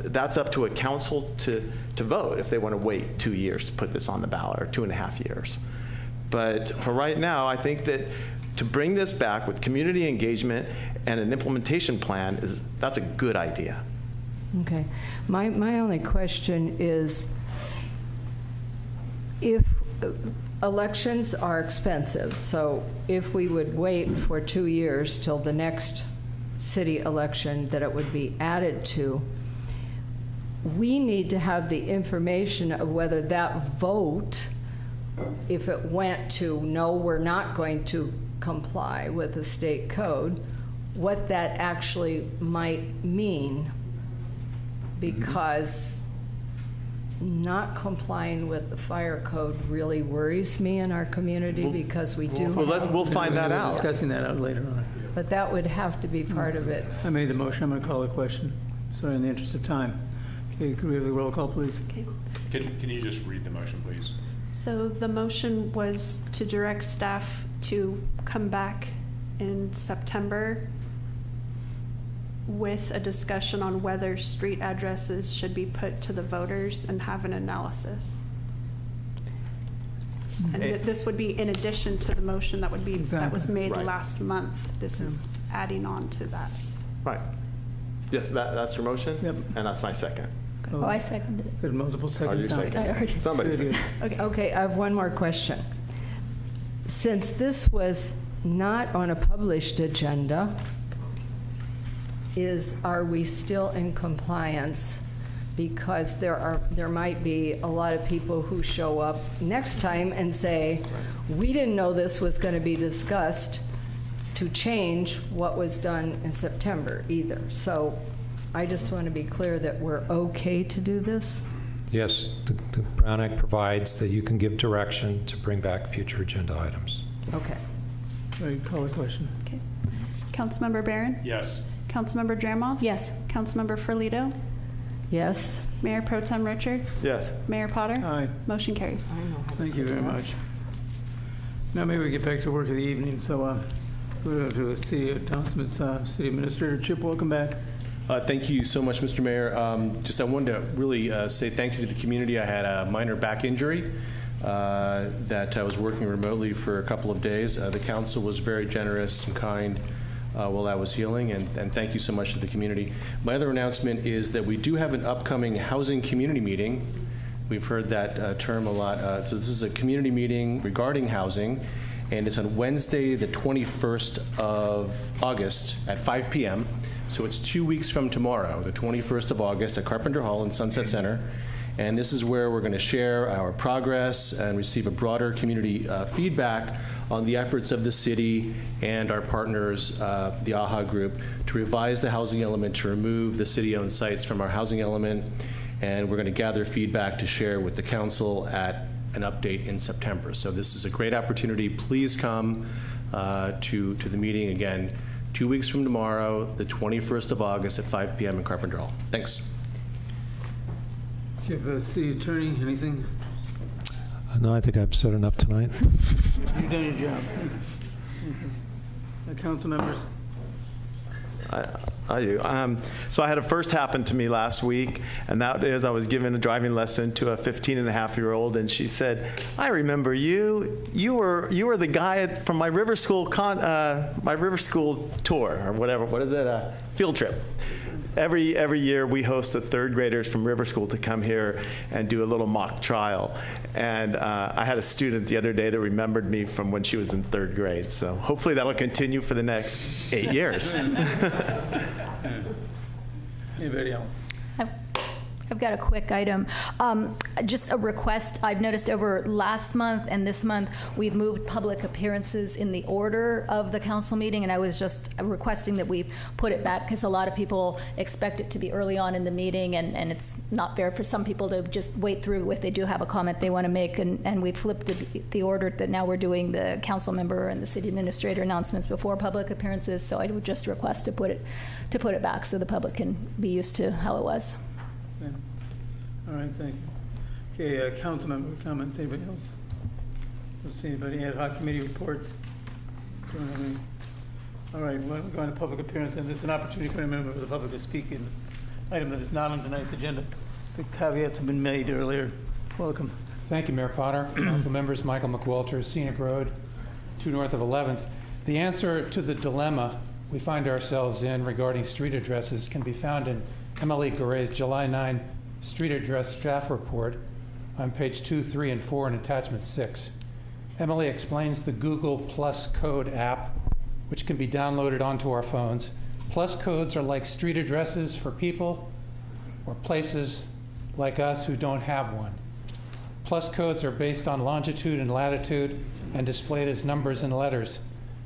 that's up to a council to vote if they want to wait 2 years to put this on the ballot, or 2.5 years. But for right now, I think that to bring this back with community engagement and an implementation plan, that's a good idea. Okay. My only question is, if elections are expensive, so if we would wait for 2 years till the next city election that it would be added to, we need to have the information of whether that vote, if it went to no, we're not going to comply with the state code, what that actually might mean, because not complying with the fire code really worries me in our community, because we do. Well, we'll find that out. Discussing that out later on. But that would have to be part of it. I made the motion. I'm going to call a question. Sorry, in the interest of time. Okay, could we have the roll call, please? Okay. Can you just read the motion, please? So the motion was to direct staff to come back in September with a discussion on whether street addresses should be put to the voters and have an analysis. And this would be in addition to the motion that would be that was made Right. last month. This is adding on to that. Right. Yes, that's your motion? Yep. And that's my second. Oh, I seconded it. Good, multiple Are seconds. you now. second? Somebody second. Okay, I have one more question. Since this was not on a published agenda, are we still in compliance? Because there might be a lot of people who show up next time and say, we didn't know this was going to be discussed to change what was done in September either. So I just want to be clear that we're okay to do this. Yes, the Brown Act provides that you can give direction to bring back future agenda items. Okay. All right, call a question. Okay. Councilmember Barron? Yes. Councilmember Jermoff? Yes. Councilmember Ferlito? Yes. Mayor Pro Tem Richards? Yes. Mayor Potter? Aye. Motion carries. Thank you very much. Now maybe we get back to work of the evening. So we're going to do the city announcements. City Administrator Chip, welcome back. Thank you so much, Mr. Mayor. I wanted to really say thank you to the community. I had a minor back injury that I was working remotely for a couple of days. The council was very generous and kind while I was healing, and thank you so much to the community. My other announcement is that we do have an upcoming housing community meeting. We've heard that term a lot. So this is a community meeting regarding housing, and it's on Wednesday, the 21st of August at 5 p.m. So it's 2 weeks from tomorrow, the 21st of August at Carpenter Hall in Sunset Center. And this is where we're going to share our progress and receive a broader community feedback on the efforts of the city and our partners, the AHA Group, to revise the housing element, to remove the city-owned sites from our housing element. And we're going to gather feedback to share with the council at an update in September. So this is a great opportunity. Please come to the meeting again 2 weeks from tomorrow, the 21st of August at 5 p.m. in Carpenter Hall. Thanks. City Attorney, anything? No, I think I've said enough tonight. You've done your job. Council members? I do. So I had a first happen to me last week, and that is I was giving a driving lesson to a 15-and-a-half-year-old, and she said, "I remember you. You were the guy from my River School tour, or whatever. What is it? Field trip." Every year we host the third graders from River School to come here and do a little mock trial. And I had a student the other day that remembered me from when she was in third grade. So hopefully that'll continue for the next 8 years. Anybody else? I've got a quick item. Just a request. I've noticed over last month and this month, we've moved public appearances in the order of the council meeting, and I was just requesting that we put it back because a lot of people expect it to be early on in the meeting, and it's not fair for some people to just wait through if they do have a comment they want to make, and we flipped the order that now we're doing the council member and the city administrator announcements before public appearances, so I would just request to put it back so the public can be used to how it was. Yeah. All right, thank you. Okay, council member comments. Anybody else? Don't see anybody. Ad hoc committee reports. All right, we're going to public appearance, and this is an opportunity for a member of the public to speak in an item that is not on tonight's agenda. The caveats have been made earlier. Welcome. Thank you, Mayor Potter. Council members, Michael McWalter, Scenic Road, 2 north of 11th. The answer to the dilemma we find ourselves in regarding street addresses can be found in MLE Garay's July 9 street address staff report, on page 2, 3, and 4 in attachment 6. Emily explains the Google Plus Code app, which can be downloaded onto our phones. Plus codes are like street addresses for people or places like us who don't have one. Plus codes are based on longitude and latitude and displayed as numbers and letters.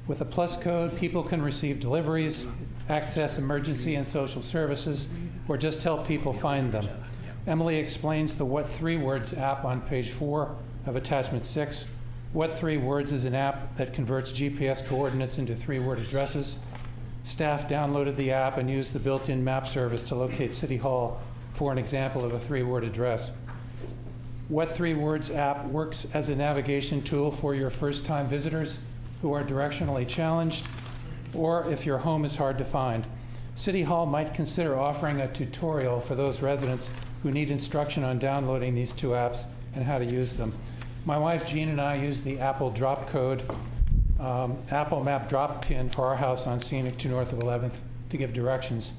With a plus code, people can receive deliveries, access emergency and social services, or just help people find them. Emily explains the What 3 Words app on page 4 of attachment 6. What 3 Words is an app that converts GPS coordinates into 3-word addresses. Staff downloaded the app and used the built-in map service to locate City Hall for an example of a 3-word address. What 3 Words app works as a navigation tool for your first-time visitors who are directionally challenged, or if your home is hard to find. City Hall might consider offering a tutorial for those residents who need instruction on downloading these 2 apps and how to use them. My wife Jean and I use the Apple Drop Code, Apple Map Drop Pin for our house on Scenic 2 north of 11th to give directions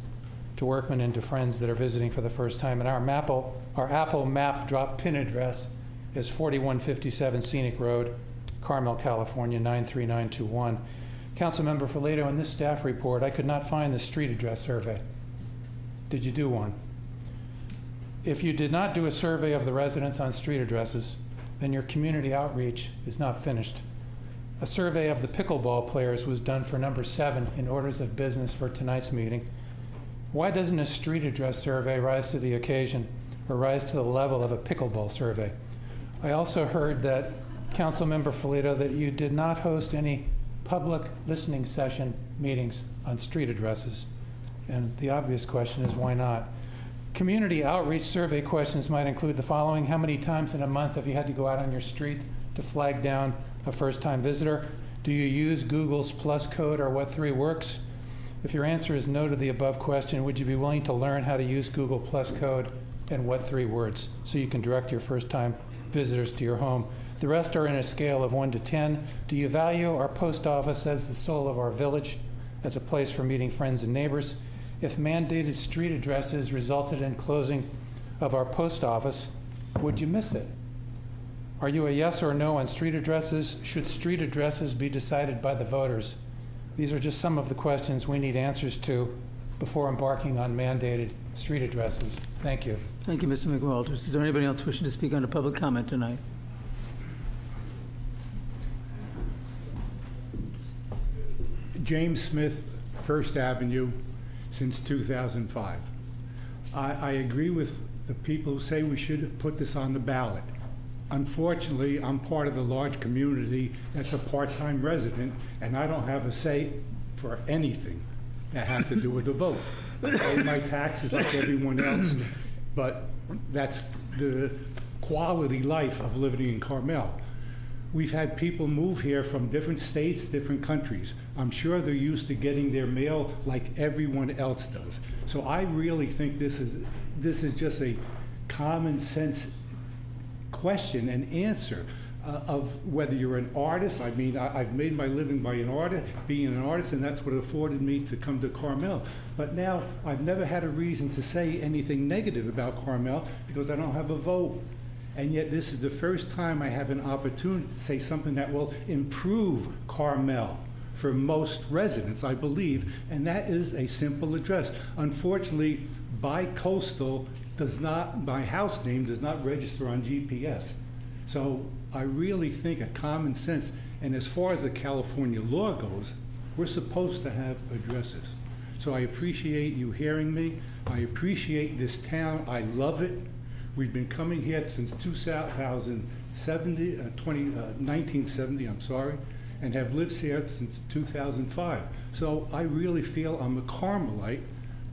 to workmen and to friends that are visiting for the first time. And our Apple Map Drop Pin address is 4157 Scenic Road, Carmel, California, 93921. Councilmember Filito, in this staff report, I could not find the street address survey. Did you do one? If you did not do a survey of the residents on street addresses, then your community outreach is not finished. A survey of the pickleball players was done for number 7 in orders of business for tonight's meeting. Why doesn't a street address survey rise to the occasion or rise to the level of a pickleball survey? I also heard that, Councilmember Filito, that you did not host any public listening session meetings on street addresses. And the obvious question is, why not? Community outreach survey questions might include the following. How many times in a month have you had to go out on your street to flag down a first-time visitor? Do you use Google's Plus Code or What 3 Works? If your answer is no to the above question, would you be willing to learn how to use Google Plus Code and What 3 Words so you can direct your first-time visitors to your home? The rest are in a scale of 1 to 10. Do you value our post office as the soul of our village, as a place for meeting friends and neighbors? If mandated street addresses resulted in closing of our post office, would you miss it? Are you a yes or no on street addresses? Should street addresses be decided by the voters? These are just some of the questions we need answers to before embarking on mandated street addresses. Thank you. Thank you, Mr. McWalters. Is there anybody else wishing to speak on a public comment tonight? James Smith, First Avenue, since 2005. I agree with the people who say we should put this on the ballot. Unfortunately, I'm part of the large community that's a part-time resident, and I don't have a say for anything that has to do with the vote. I pay my taxes like everyone else, but that's the quality life of living in Carmel. We've had people move here from different states, different countries. I'm sure they're used to getting their mail like everyone else does. So I really think this is just a common sense question and answer of whether you're an artist. I mean, I've made my living by being an artist, and that's what afforded me to come to Carmel. But now I've never had a reason to say anything negative about Carmel because I don't have a vote. And yet this is the first time I have an opportunity to say something that will improve Carmel for most residents, I believe, and that is a simple address. Unfortunately, bi-coastal my house name does not register on GPS. So I really think a common sense, and as far as the California law goes, we're supposed to have addresses. So I appreciate you hearing me. I appreciate this town. I love it. We've been coming here since 1970, and have lived here since 2005. So I really feel I'm a Carmelite,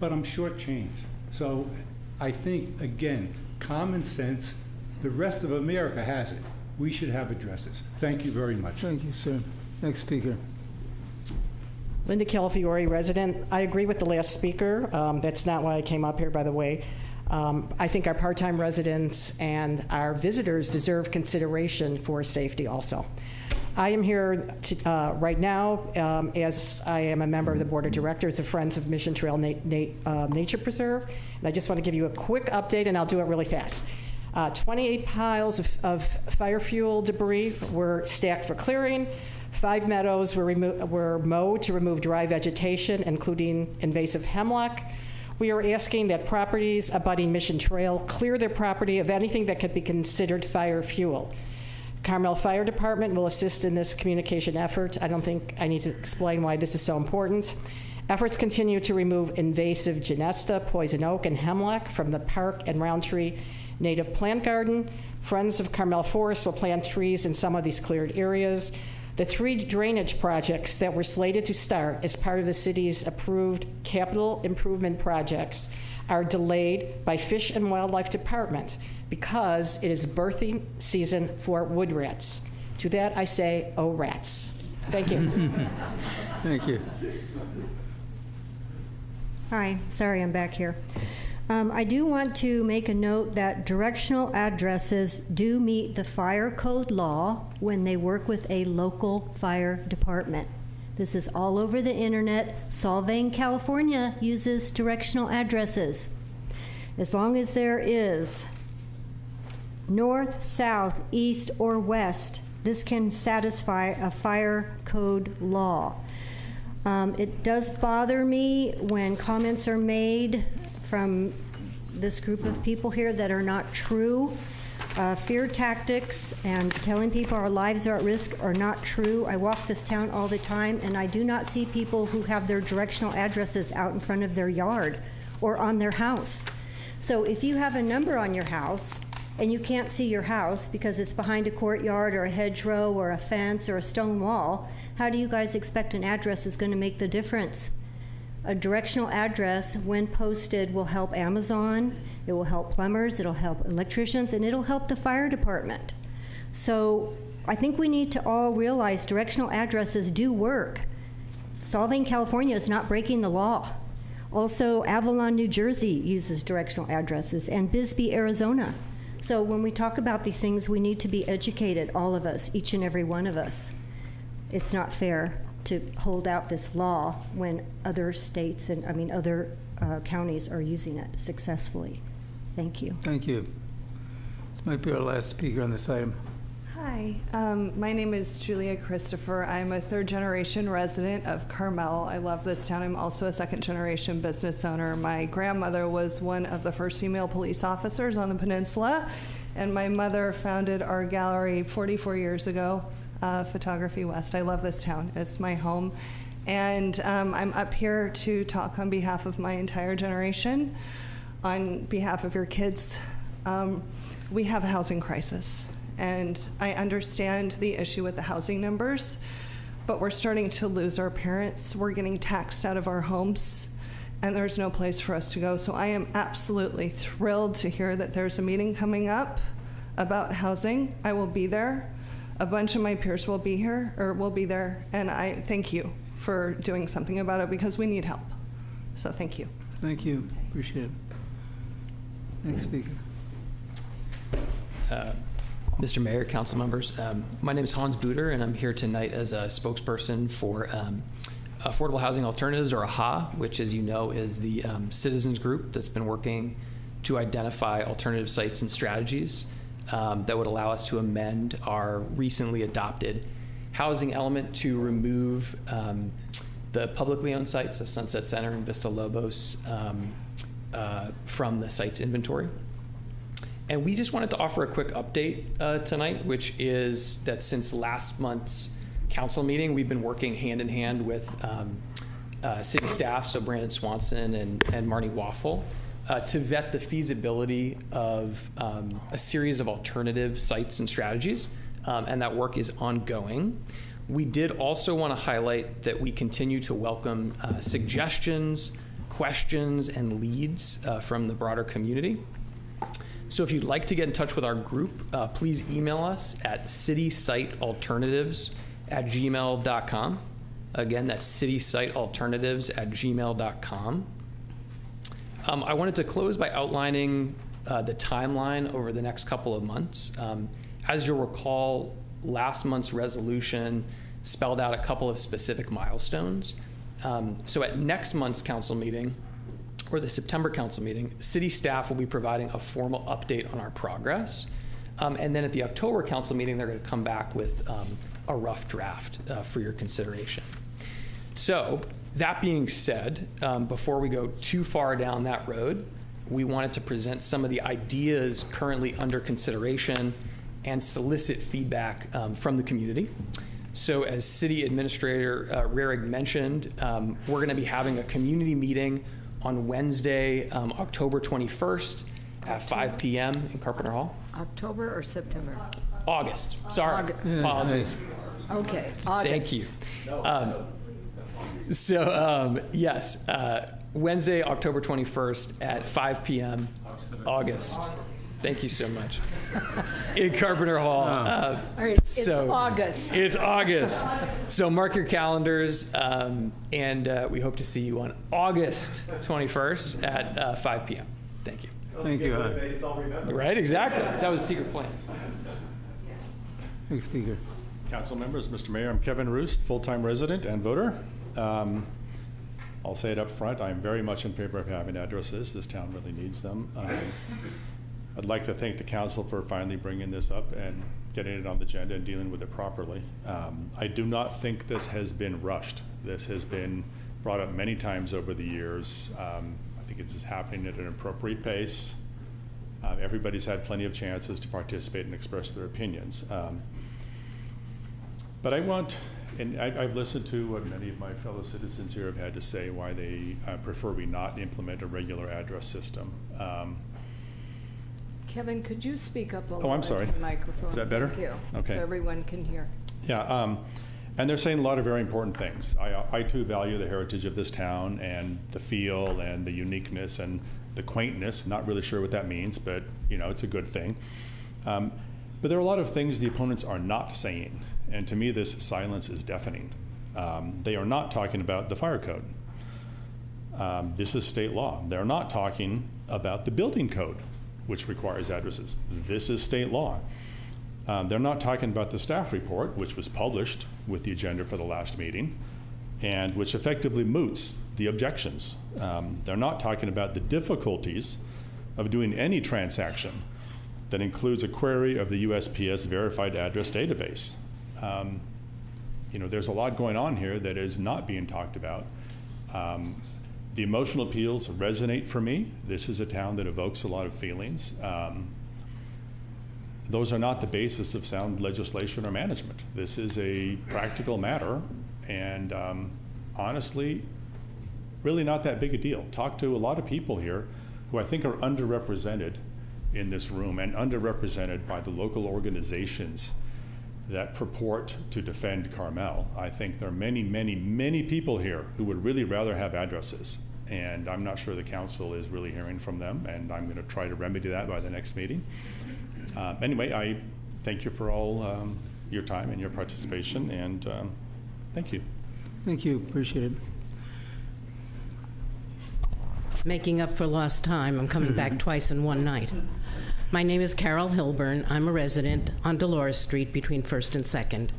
but I'm shortchanged. So I think, again, common sense, the rest of America has it. We should have addresses. Thank you very much. Thank you, sir. Next speaker. Linda Calafiore, resident. I agree with the last speaker. That's not why I came up here, by the way. I think our part-time residents and our visitors deserve consideration for safety also. I am here right now as I am a member of the Board of Directors of Friends of Mission Trail Nature Preserve, and I just want to give you a quick update, and I'll do it really fast. 28 piles of fire fuel debris were stacked for clearing. 5 meadows were mowed to remove dry vegetation, including invasive hemlock. We are asking that properties abutting Mission Trail clear their property of anything that could be considered fire fuel. Carmel Fire Department will assist in this communication effort. I don't think I need to explain why this is so important. Efforts continue to remove invasive genesta, poison oak, and hemlock from the Park and Roundtree Native Plant Garden. Friends of Carmel Forest will plant trees in some of these cleared areas. The 3 drainage projects that were slated to start as part of the city's approved capital improvement projects are delayed by Fish and Wildlife Department because it is birthing season for wood rats. To that I say, oh rats. Thank you. Thank you. Hi, sorry I'm back here. I do want to make a note that directional addresses do meet the fire code law when they work with a local fire department. This is all over the internet. Solvang, California uses directional addresses. As long as there is north, south, east, or west, this can satisfy a fire code law. It does bother me when comments are made from this group of people here that are not true. Fear tactics and telling people our lives are at risk are not true. I walk this town all the time, and I do not see people who have their directional addresses out in front of their yard or on their house. So if you have a number on your house and you can't see your house because it's behind a courtyard or a hedgerow or a fence or a stone wall, how do you guys expect an address is going to make the difference? A directional address, when posted, will help Amazon, it will help plumbers, it'll help electricians, and it'll help the fire department. So I think we need to all realize directional addresses do work. Solvang, California is not breaking the law. Also, Avalon, New Jersey uses directional addresses, and Bisbee, Arizona. So when we talk about these things, we need to be educated, all of us, each and every one of us. It's not fair to hold out this law when other states and, other counties are using it successfully. Thank you. Thank you. This might be our last speaker on this item. Hi, my name is Julia Christopher. I'm a 3rd-generation resident of Carmel. I love this town. I'm also a 2nd-generation business owner. My grandmother was one of the first female police officers on the peninsula, and my mother founded our gallery 44 years ago, Photography West. I love this town. It's my home. And I'm up here to talk on behalf of my entire generation, on behalf of your kids. We have a housing crisis. And I understand the issue with the housing numbers, but we're starting to lose our parents. We're getting taxed out of our homes, and there's no place for us to go. So I am absolutely thrilled to hear that there's a meeting coming up about housing. I will be there. A bunch of my peers will be here, or will be there, and I thank you for doing something about it because we need help. So thank you. Thank you. Appreciate it. Next speaker. Mr. Mayor, council members, my name is Hans Buder, and I'm here tonight as a spokesperson for Affordable Housing Alternatives, or AHA, which, as you know, is the citizens group that's been working to identify alternative sites and strategies that would allow us to amend our recently adopted housing element to remove the publicly owned sites, so Sunset Center and Vista Lobos, from the site's inventory. And we just wanted to offer a quick update tonight, which is that since last month's council meeting, we've been working hand in hand with city staff, so Brandon Swanson and Marnie Waffle, to vet the feasibility of a series of alternative sites and strategies, and that work is ongoing. We did also want to highlight that we continue to welcome suggestions, questions, and leads from the broader community. So if you'd like to get in touch with our group, please email us at citysitealternatives@gmail.com. Again, that's citysitealternatives@gmail.com. I wanted to close by outlining the timeline over the next couple of months. As you'll recall, last month's resolution spelled out a couple of specific milestones. So at next month's council meeting, or the September council meeting, city staff will be providing a formal update on our progress. And then at the October council meeting, they're going to come back with a rough draft for your consideration. So that being said, before we go too far down that road, we wanted to present some of the ideas currently under consideration and solicit feedback from the community. So as City Administrator Rarig mentioned, we're going to be having a community meeting on Wednesday, October 21st at 5 p.m. in Carpenter Hall. October or September? August. Sorry. Apologies. Okay, August. Thank you. Yes, Wednesday, October 21st at 5 p.m. August. Thank you so much. In Carpenter Hall. All right, it's August. It's August. So mark your calendars, and we hope to see you on August 21st at 5 p.m. Thank you. Thank you. Right, exactly. That was a secret plan. Thanks, Speaker. Council members, Mr. Mayor, I'm Kevin Roost, full-time resident and voter. I'll say it up front, I'm very much in favor of having addresses. This town really needs them. I'd like to thank the council for finally bringing this up and getting it on the agenda and dealing with it properly. I do not think this has been rushed. This has been brought up many times over the years. I think it's just happening at an appropriate pace. Everybody's had plenty of chances to participate and express their opinions. But I want, and I've listened to what many of my fellow citizens here have had to say why they prefer we not implement a regular address system. Kevin, could you speak up a little Oh, I'm sorry. into the microphone? Is that better? Thank you. Okay. So everyone can hear. Yeah, and they're saying a lot of very important things. I too value the heritage of this town and the feel and the uniqueness and the quaintness. Not really sure what that means, but you know, it's a good thing. But there are a lot of things the opponents are not saying. And to me, this silence is deafening. They are not talking about the fire code. This is state law. They're not talking about the building code, which requires addresses. This is state law. They're not talking about the staff report, which was published with the agenda for the last meeting, and which effectively moots the objections. They're not talking about the difficulties of doing any transaction that includes a query of the USPS verified address database. You know, there's a lot going on here that is not being talked about. The emotional appeals resonate for me. This is a town that evokes a lot of feelings. Those are not the basis of sound legislation or management. This is a practical matter, and honestly, really not that big a deal. Talk to a lot of people here who I think are underrepresented in this room and underrepresented by the local organizations that purport to defend Carmel. I think there are many, many, many people here who would really rather have addresses, and I'm not sure the council is really hearing from them, and I'm going to try to remedy that by the next meeting. Anyway, I thank you for all your time and your participation, and thank you. Thank you. Appreciate it. Making up for lost time, I'm coming back twice in one night. My name is Carol Hilburn. I'm a resident on Dolores Street between 1st and 2nd.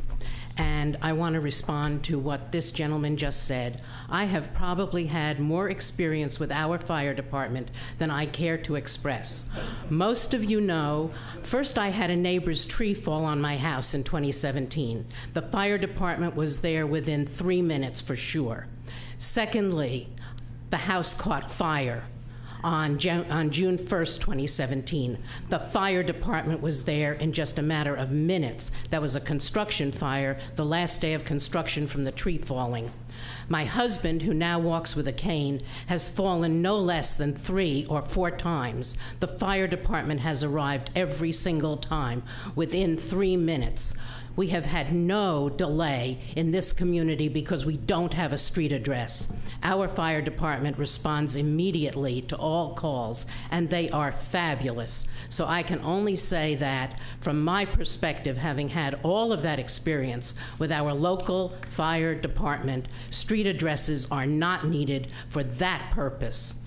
And I want to respond to what this gentleman just said. I have probably had more experience with our fire department than I care to express. Most of you know, first I had a neighbor's tree fall on my house in 2017. The fire department was there within 3 minutes for sure. Secondly, the house caught fire on June 1st, 2017. The fire department was there in just a matter of minutes. That was a construction fire, the last day of construction from the tree falling. My husband, who now walks with a cane, has fallen no less than 3 or 4 times. The fire department has arrived every single time within 3 minutes. We have had no delay in this community because we don't have a street address. Our fire department responds immediately to all calls, and they are fabulous. So I can only say that, from my perspective, having had all of that experience with our local fire department, street addresses are not needed for that purpose,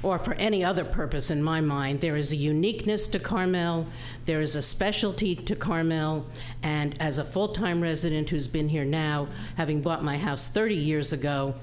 or for any other purpose in my mind. There is a uniqueness to Carmel, there is a specialty to Carmel, and as a full-time resident who's been here now, having bought my house 30 years ago,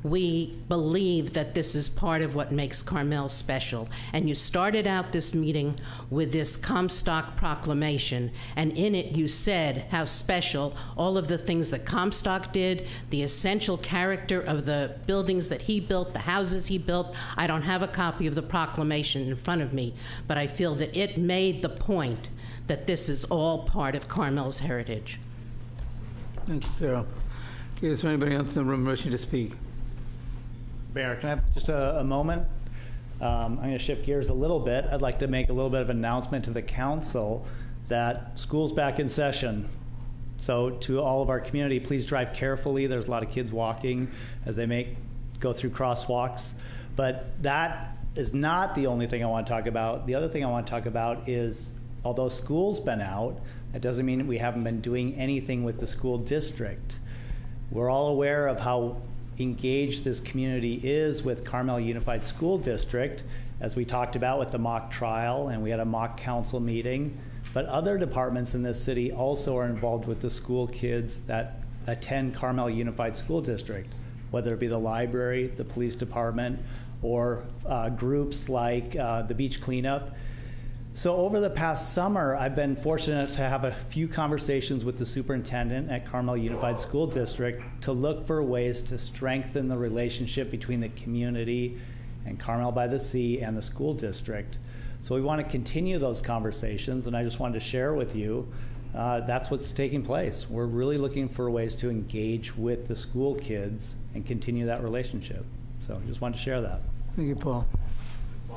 we believe that this is part of what makes Carmel special. And you started out this meeting with this Comstock proclamation, and in it you said how special all of the things that Comstock did, the essential character of the buildings that he built, the houses he built. I don't have a copy of the proclamation in front of me, but I feel that it made the point that this is all part of Carmel's heritage. Thank you, Carol. Okay, is there anybody else in the room wishing to speak? Mayor, can I have just a moment? I'm going to shift gears a little bit. I'd like to make a little bit of an announcement to the council that school's back in session. So to all of our community, please drive carefully. There's a lot of kids walking as they go through crosswalks. But that is not the only thing I want to talk about. The other thing I want to talk about is, although school's been out, that doesn't mean we haven't been doing anything with the school district. We're all aware of how engaged this community is with Carmel Unified School District, as we talked about with the mock trial, and we had a mock council meeting. But other departments in this city also are involved with the school kids that attend Carmel Unified School District, whether it be the library, the police department, or groups like the beach cleanup. So over the past summer, I've been fortunate to have a few conversations with the superintendent at Carmel Unified School District to look for ways to strengthen the relationship between the community and Carmel-by-the-Sea and the school district. So we want to continue those conversations, and I just wanted to share with you that's what's taking place. We're really looking for ways to engage with the school kids and continue that relationship. So I just wanted to share that. Thank you, Paul.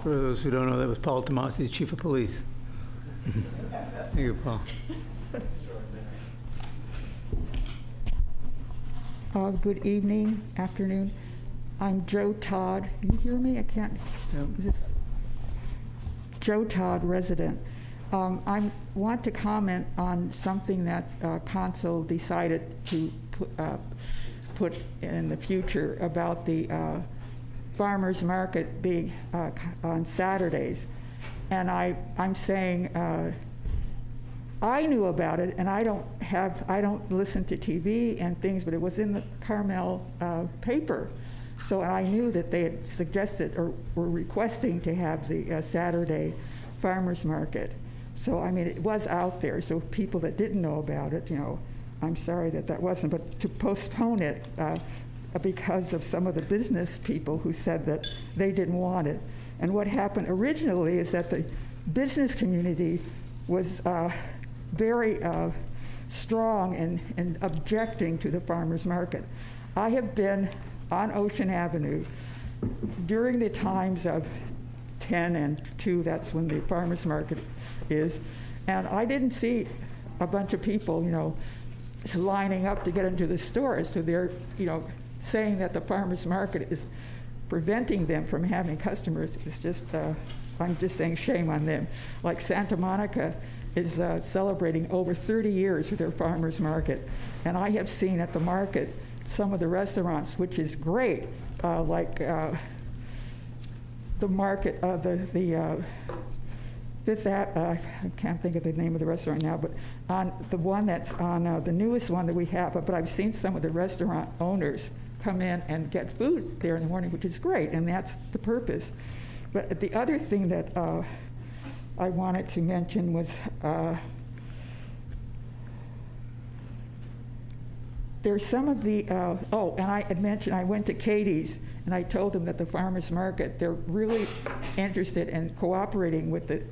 For those who don't know, that was Paul Tomasi, Chief of Police. Thank you, Paul. Good evening, afternoon. I'm Joe Todd. Can you hear me? I can't. Yep. Is this Joe Todd, resident. I want to comment on something that Council decided to put in the future about the farmers market being on Saturdays. And I'm saying I knew about it, and I don't listen to TV and things, but it was in the Carmel paper. So I knew that they had suggested or were requesting to have the Saturday farmers market. So I mean, it was out there. So people that didn't know about it, I'm sorry that wasn't, but to postpone it because of some of the business people who said that they didn't want it. And what happened originally is that the business community was very strong in objecting to the farmers market. I have been on Ocean Avenue during the times of 10 and 2, that's when the farmers market is, and I didn't see a bunch of people, lining up to get into the stores. So they're, saying that the farmers market is preventing them from having customers. It's just, I'm just saying shame on them. Like Santa Monica is celebrating over 30 years with their farmers market. And I have seen at the market some of the restaurants, which is great, like the market, the Fifth I can't think of the name of the restaurant now, but on the one that's on the newest one that we have, but I've seen some of the restaurant owners come in and get food there in the morning, which is great, and that's the purpose. But the other thing that I wanted to mention was there's some of the, and I had mentioned I went to Katie's and I told them that the farmers market, they're really interested in cooperating with the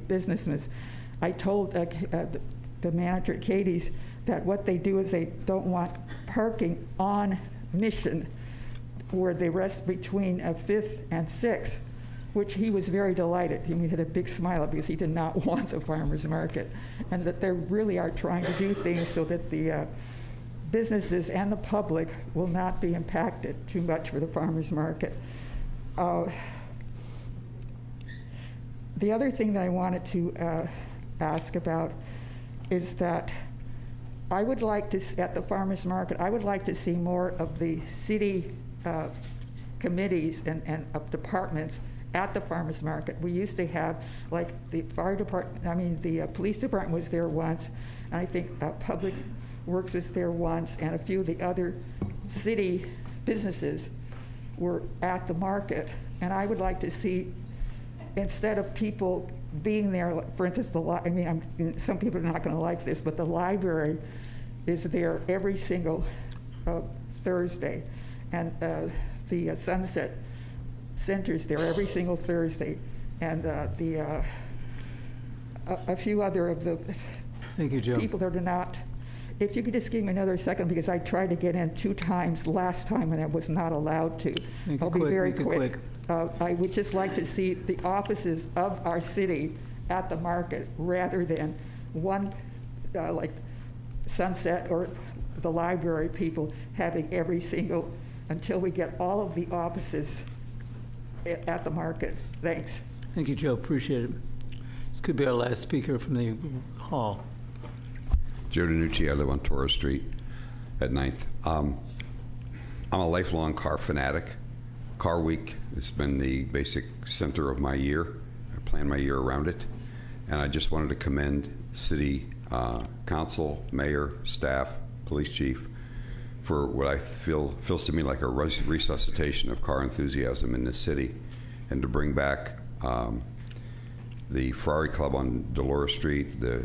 businesses. I told the manager at Katie's that what they do is they don't want parking on Mission where they rest between 5th and 6th, which he was very delighted. He had a big smile because he did not want the farmers market, and that they really are trying to do things so that the businesses and the public will not be impacted too much for the farmers market. The other thing that I wanted to ask about is that I would like to, at the farmers market, I would like to see more of the city committees and departments at the farmers market. We used to have, like the fire department, the police department was there once, and I think Public Works was there once, and a few of the other city businesses. were at the market. And I would like to see, instead of people being there, for instance, some people are not going to like this, but the library is there every single Thursday, and the Sunset Center's there every single Thursday, and a few other of the Thank you, Joe. people that are not. If you could just give me another second, because I tried to get in 2 times last time and I was not allowed to. I'll be very quick. I would just like to see the offices of our city at the market rather than one like Sunset or the library people having every single, until we get all of the offices at the market. Thanks. Thank you, Joe. Appreciate it. This could be our last speaker from the hall. Joe DiNucci, I live on Torres Street at 9th. I'm a lifelong car fanatic. Car Week has been the basic center of my year. I plan my year around it. And I just wanted to commend City Council, Mayor, staff, Police Chief for what I feels to me like a resuscitation of car enthusiasm in this city, and to bring back the Ferrari Club on Dolores Street, the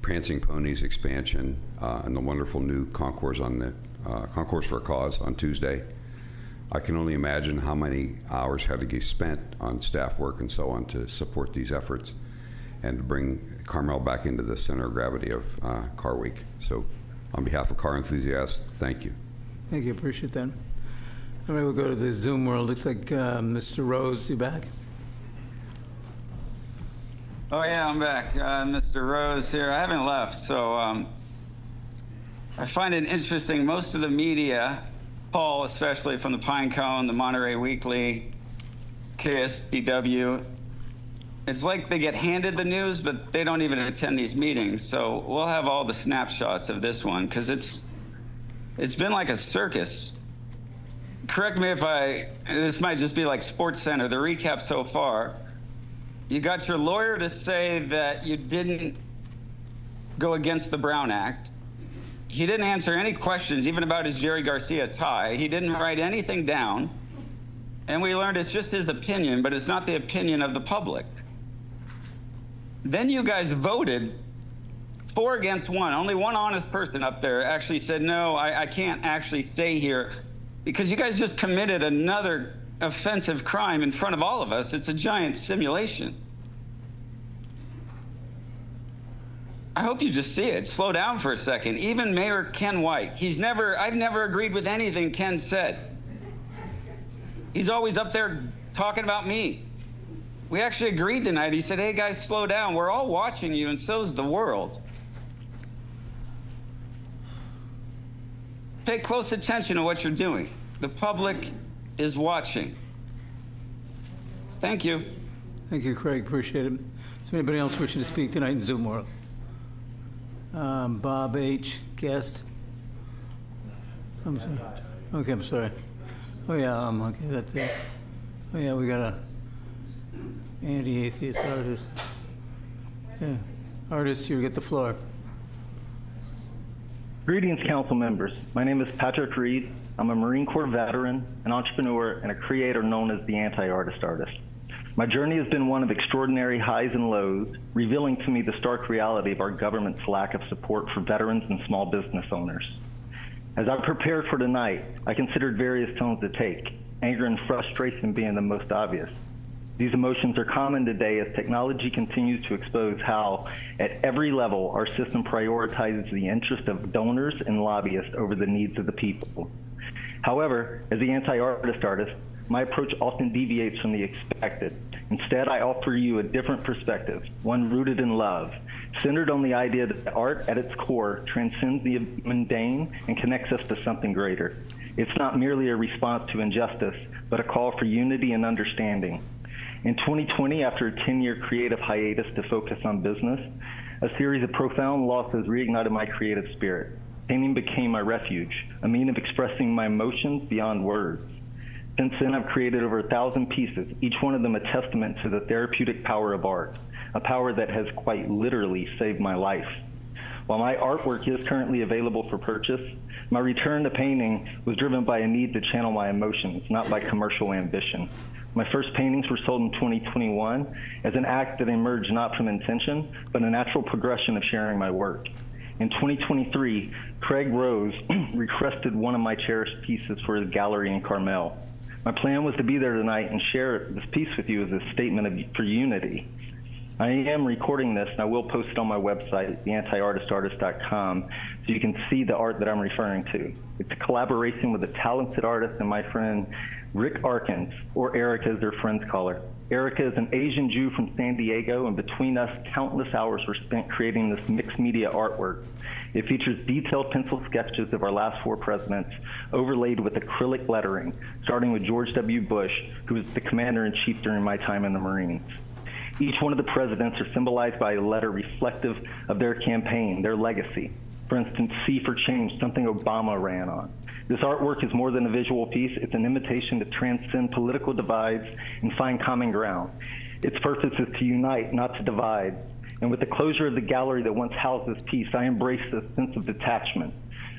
Prancing Ponies expansion, and the wonderful new concourse on the Concourse for a Cause on Tuesday. I can only imagine how many hours had to get spent on staff work and so on to support these efforts and to bring Carmel back into the center of gravity of Car Week. So on behalf of car enthusiasts, thank you. Thank you. Appreciate that. All right, we'll go to the Zoom world. Looks like Mr. Rose, you back? Oh yeah, I'm back. Mr. Rose here. I haven't left, so I find it interesting. Most of the media, Paul, especially from the Pinecone, the Monterey Weekly, KSBW, it's like they get handed the news, but they don't even attend these meetings. So we'll have all the snapshots of this one, because it's been like a circus. Correct me if this might just be like Sports Center, the recap so far. You got your lawyer to say that you didn't go against the Brown Act. He didn't answer any questions, even about his Jerry Garcia tie. He didn't write anything down. And we learned it's just his opinion, but it's not the opinion of the public. Then you guys voted 4 against 1. Only one honest person up there actually said, no, I can't actually stay here, because you guys just committed another offensive crime in front of all of us. It's a giant simulation. I hope you just see it. Slow down for a second. Even Mayor Ken White, I've never agreed with anything Ken said. He's always up there talking about me. We actually agreed tonight. He said, hey guys, slow down. We're all watching you, and so's the world. Pay close attention to what you're doing. The public is watching. Thank you. Thank you, Craig. Appreciate it. Is there anybody else wishing to speak tonight in Zoom world? Bob H. Guest. I'm sorry. Okay, I'm sorry. Oh yeah, okay, that's it. Oh yeah, we got a anti-atheist artist. Yeah, artist, you get the floor. Greetings, council members. My name is Patrick Reed. I'm a Marine Corps veteran, an entrepreneur, and a creator known as the anti-artist artist. My journey has been one of extraordinary highs and lows, revealing to me the stark reality of our government's lack of support for veterans and small business owners. As I prepared for tonight, I considered various tones to take, anger and frustration being the most obvious. These emotions are common today as technology continues to expose how, at every level, our system prioritizes the interest of donors and lobbyists over the needs of the people. However, as the anti-artist artist, my approach often deviates from the expected. Instead, I offer you a different perspective, one rooted in love, centered on the idea that art at its core transcends the mundane and connects us to something greater. It's not merely a response to injustice, but a call for unity and understanding. In 2020, after a 10-year creative hiatus to focus on business, a series of profound losses reignited my creative spirit. Painting became my refuge, a means of expressing my emotions beyond words. Since then, I've created over 1,000 pieces, each one of them a testament to the therapeutic power of art, a power that has quite literally saved my life. While my artwork is currently available for purchase, my return to painting was driven by a need to channel my emotions, not by commercial ambition. My first paintings were sold in 2021 as an act that emerged not from intention, but a natural progression of sharing my work. In 2023, Craig Rose requested one of my cherished pieces for his gallery in Carmel. My plan was to be there tonight and share this piece with you as a statement for unity. I am recording this, and I will post it on my website, theantiartistartist.com, so you can see the art that I'm referring to. It's a collaboration with a talented artist and my friend Rick Arkins, or Erica as their friends call her. Erica is an Asian Jew from San Diego, and between us, countless hours were spent creating this mixed media artwork. It features detailed pencil sketches of our last 4 presidents, overlaid with acrylic lettering, starting with George W. Bush, who was the commander-in-chief during my time in the Marines. Each one of the presidents are symbolized by a letter reflective of their campaign, their legacy. For instance, C for Change, something Obama ran on. This artwork is more than a visual piece. It's an invitation to transcend political divides and find common ground. Its purpose is to unite, not to divide. And with the closure of the gallery that once housed this piece, I embrace this sense of detachment.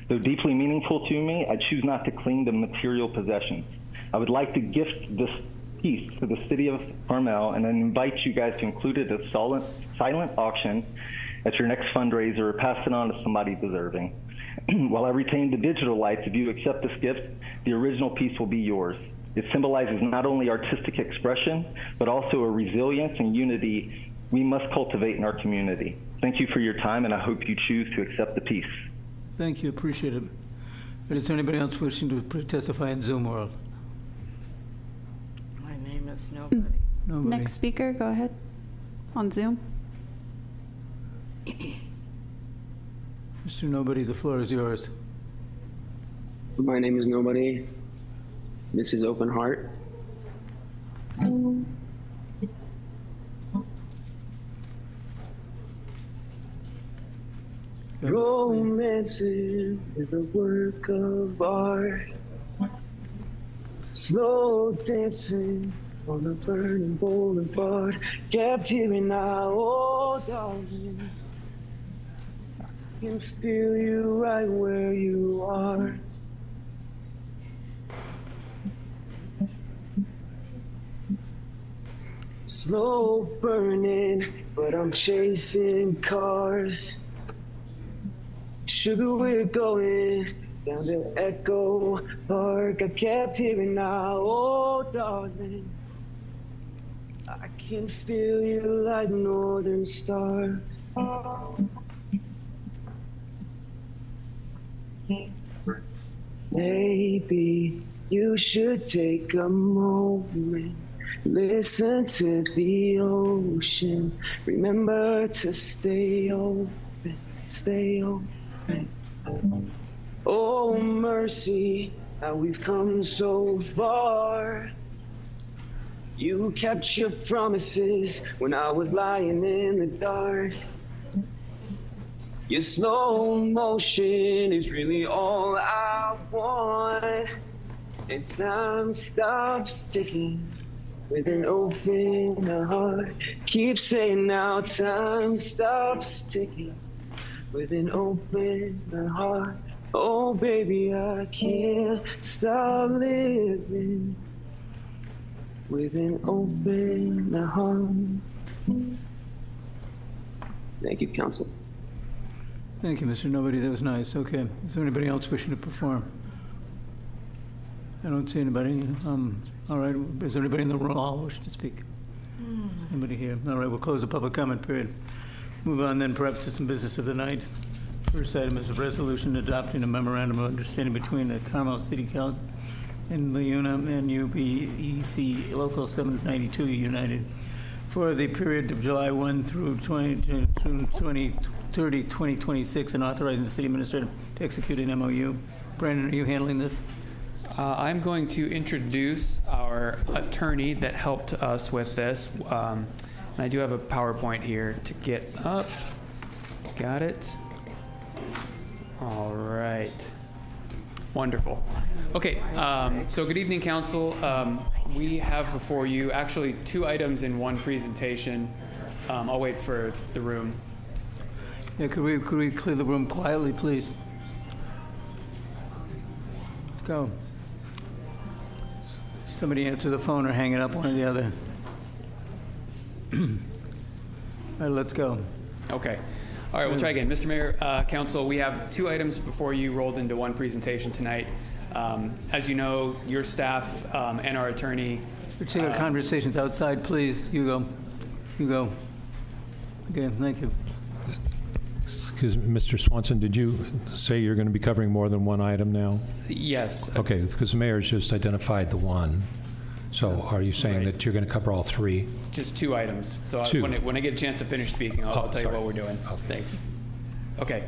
Though deeply meaningful to me, I choose not to cling to material possessions. I would like to gift this piece to the city of Carmel and then invite you guys to include it as silent auction at your next fundraiser or pass it on to somebody deserving. While I retain the digital rights, if you accept this gift, the original piece will be yours. It symbolizes not only artistic expression, but also a resilience and unity we must cultivate in our community. Thank you for your time, and I hope you choose to accept the piece. Thank you, appreciate it. Is there anybody else wishing to testify in Zoom world? My name is nobody. Nobody. Next speaker, go ahead. On Zoom. Mr. Nobody, the floor is yours. My name is Nobody. This is Open Heart. Romancing is a work of art. Slow dancing on the burning boulevard. Kept hearing now, oh darling. I can feel you right where you are. Slow burning, but I'm chasing cars. Sugar, we're going down to Echo Park. I kept hearing now, oh darling. I can feel you like northern star. Maybe you should take a moment, listen to the ocean, remember to stay open, stay open. Oh mercy, how we've come so far. You kept your promises when I was lying in the dark. Your slow motion is really all I want. And time stops ticking with an open heart. Keep saying now, time stops ticking with an open heart. Oh baby, I can't stop living with an open heart. Thank you, Council. Thank you, Mr. Nobody. That was nice. Okay. Is there anybody else wishing to perform? I don't see anybody. All right. Is there anybody in the room wishing to speak? Is anybody here? All right. We'll close the public comment period. Move on then perhaps to some business of the night. First item is a resolution adopting a memorandum of understanding between the Carmel City Council and Leuna and UBEC Local 792 United for the period of July 1 through 2026 and authorizing the city administrator to execute an MOU. Brandon, are you handling this? I'm going to introduce our attorney that helped us with this. And I do have a PowerPoint here to get up. Got it? All right. Wonderful. Okay, so good evening, Council. We have before you actually 2 items in one presentation. I'll wait for the room. Yeah, could we clear the room quietly, please? Let's go. Somebody answer the phone or hang it up, one or the other. All right, let's go. Okay. All right, we'll try again. Mr. Mayor, Council, we have 2 items before you rolled into one presentation tonight. As you know, your staff and our attorney... We're taking our conversations outside, please. You go. You go. Okay, thank you. Excuse me, Mr. Swanson, did you say you're going to be covering more than one item now? Yes. Okay, because the mayor's just identified the one. So are you saying that you're going to cover all 3? Just 2 items. So 2. When I get a chance to finish speaking, I'll tell you what we're doing. Okay. Thanks. Okay.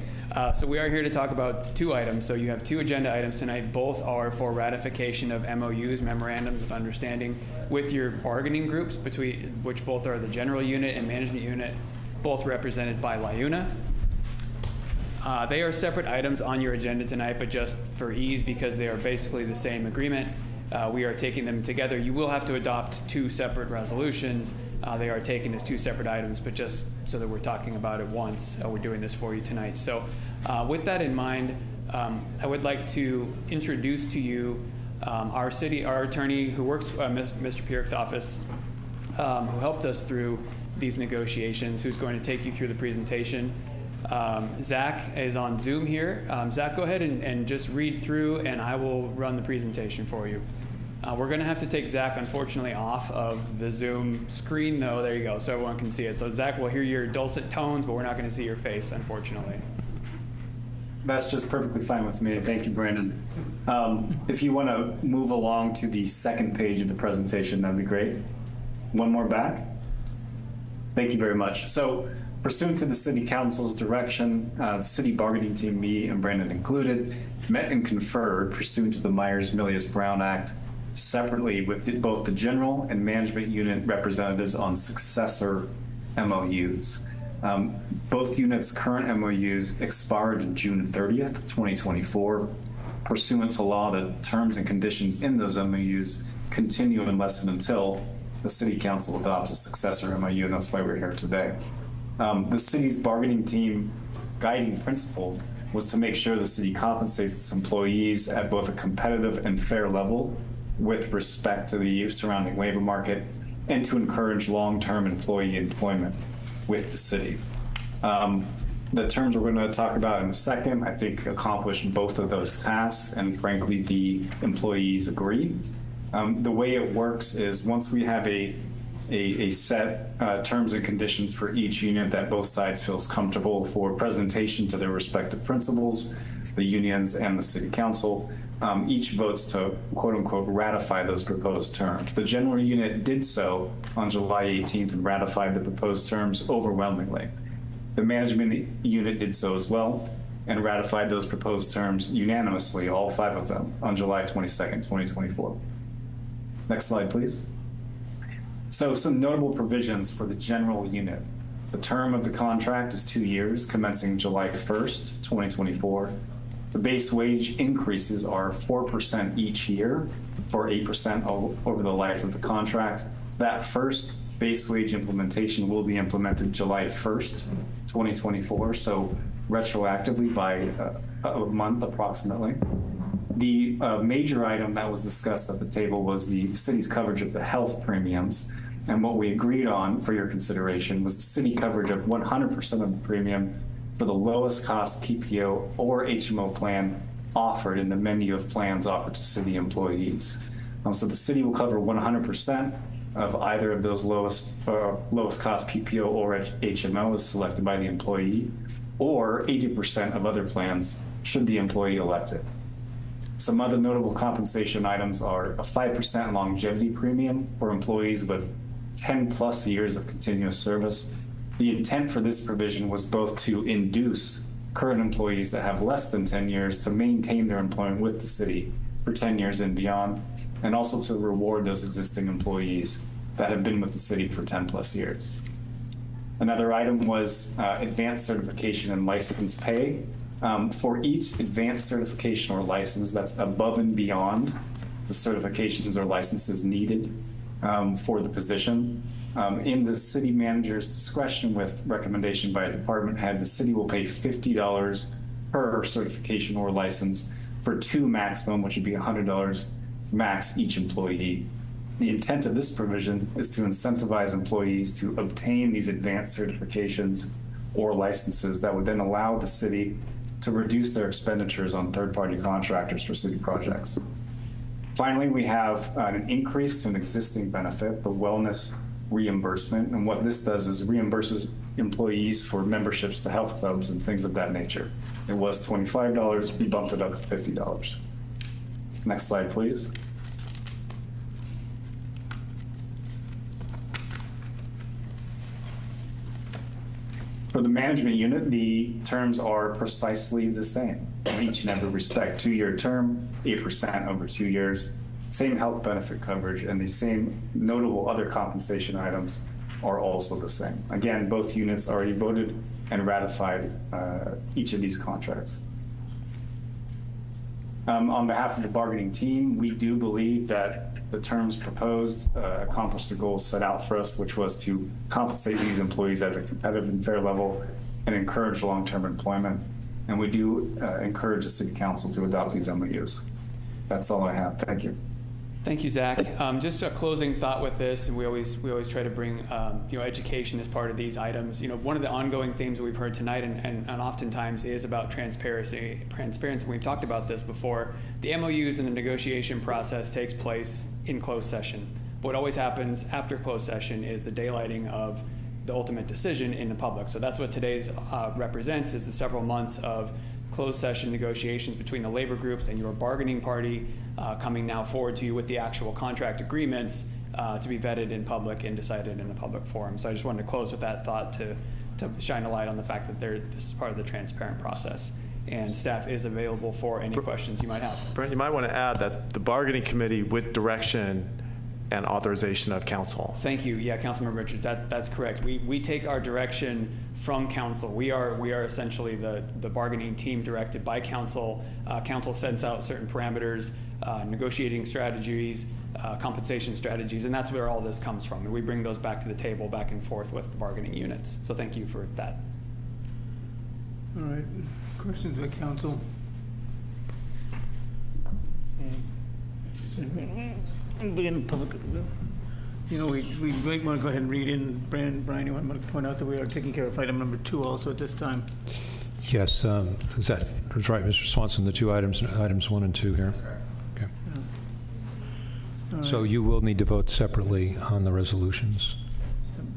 So we are here to talk about 2 items. So you have 2 agenda items tonight. Both are for ratification of MOUs, memorandums of understanding, with your bargaining groups, between which both are the general unit and management unit, both represented by LIUNA. They are separate items on your agenda tonight, but just for ease, because they are basically the same agreement, we are taking them together. You will have to adopt 2 separate resolutions. They are taken as 2 separate items, but just so that we're talking about it once, we're doing this for you tonight. So with that in mind, I would like to introduce to you our attorney who works, Mr. Pierce's office, who helped us through these negotiations, who's going to take you through the presentation. Zach is on Zoom here. Zach, go ahead and just read through, and I will run the presentation for you. We're going to have to take Zach, unfortunately, off of the Zoom screen, though. There you go, so everyone can see it. So Zach will hear your dulcet tones, but we're not going to see your face, unfortunately. That's just perfectly fine with me. Thank you, Brandon. If you want to move along to the second page of the presentation, that'd be great. One more back. Thank you very much. So, pursuant to the City Council's direction, the City Bargaining Team, me and Brandon included, met and conferred pursuant to the Myers-Milius-Brown Act separately with both the General and Management Unit representatives on successor MOUs. Both units' current MOUs expired June 30th, 2024. Pursuant to law, the terms and conditions in those MOUs continue unless and until the City Council adopts a successor MOU, and that's why we're here today. The city's bargaining team guiding principle was to make sure the city compensates its employees at both a competitive and fair level with respect to the surrounding labor market, and to encourage long-term employee employment with the city. The terms we're going to talk about in a second, I think, accomplish both of those tasks, and frankly, the employees agree. The way it works is once we have a set terms and conditions for each unit that both sides feels comfortable for presentation to their respective principals, the unions and the City Council, each votes to quote unquote ratify those proposed terms. The general unit did so on July 18th and ratified the proposed terms overwhelmingly. The management unit did so as well and ratified those proposed terms unanimously, all 5 of them, on July 22nd, 2024. Next slide, please. So some notable provisions for the general unit. The term of the contract is 2 years, commencing July 1st, 2024. The base wage increases are 4% each year for 8% over the life of the contract. That first base wage implementation will be implemented July 1st, 2024, so retroactively by a month approximately. The major item that was discussed at the table was the city's coverage of the health premiums. And what we agreed on for your consideration was the city coverage of 100% of the premium for the lowest cost PPO or HMO plan offered in the menu of plans offered to city employees. So the city will cover 100% of either of those lowest cost PPO or HMO as selected by the employee, or 80% of other plans should the employee elect it. Some other notable compensation items are a 5% longevity premium for employees with 10 plus years of continuous service. The intent for this provision was both to induce current employees that have less than 10 years to maintain their employment with the city for 10 years and beyond, and also to reward those existing employees that have been with the city for 10 plus years. Another item was advanced certification and license pay. For each advanced certification or license that's above and beyond the certifications or licenses needed for the position. In the city manager's discretion with recommendation by a department head, the city will pay $50 per certification or license for 2 maximum, which would be $100 max each employee. The intent of this provision is to incentivize employees to obtain these advanced certifications or licenses that would then allow the city to reduce their expenditures on third-party contractors for city projects. Finally, we have an increase to an existing benefit, the wellness reimbursement. And what this does is reimburses employees for memberships to health clubs and things of that nature. It was $25, we bumped it up to $50. Next slide, please. For the management unit, the terms are precisely the same in each and every respect. 2-year term, 8% over 2 years, same health benefit coverage, and the same notable other compensation items are also the same. Again, both units already voted and ratified each of these contracts. On behalf of the bargaining team, we do believe that the terms proposed accomplish the goals set out for us, which was to compensate these employees at a competitive and fair level and encourage long-term employment. And we do encourage the city council to adopt these MOUs. That's all I have. Thank you. Thank you, Zach. Just a closing thought with this, and we always try to bring education as part of these items. One of the ongoing themes we've heard tonight and oftentimes is about transparency. We've talked about this before. The MOUs and the negotiation process takes place in closed session. What always happens after closed session is the daylighting of the ultimate decision in the public. So that's what today's represents, is the several months of closed session negotiations between the labor groups and your bargaining party, coming now forward to you with the actual contract agreements to be vetted in public and decided in a public forum. So I just wanted to close with that thought to shine a light on the fact that this is part of the transparent process. And staff is available for any questions you might have. Brent, you might want to add that the bargaining committee with direction and authorization of council. Thank you. Yeah, Councilmember Richards, that's correct. We take our direction from council. We are essentially the bargaining team directed by council. Council sends out certain parameters, negotiating strategies, compensation strategies, and that's where all this comes from. And we bring those back to the table, back and forth with the bargaining units. So thank you for that. All right. Questions by council? Begin public. We might want to go ahead and read in. Brian, you want to point out that we are taking care of item number 2 also at this time? Yes, that's right, Mr. Swanson, the 2 items 1 and 2 here. Okay. Right. So you will need to vote separately on the resolutions.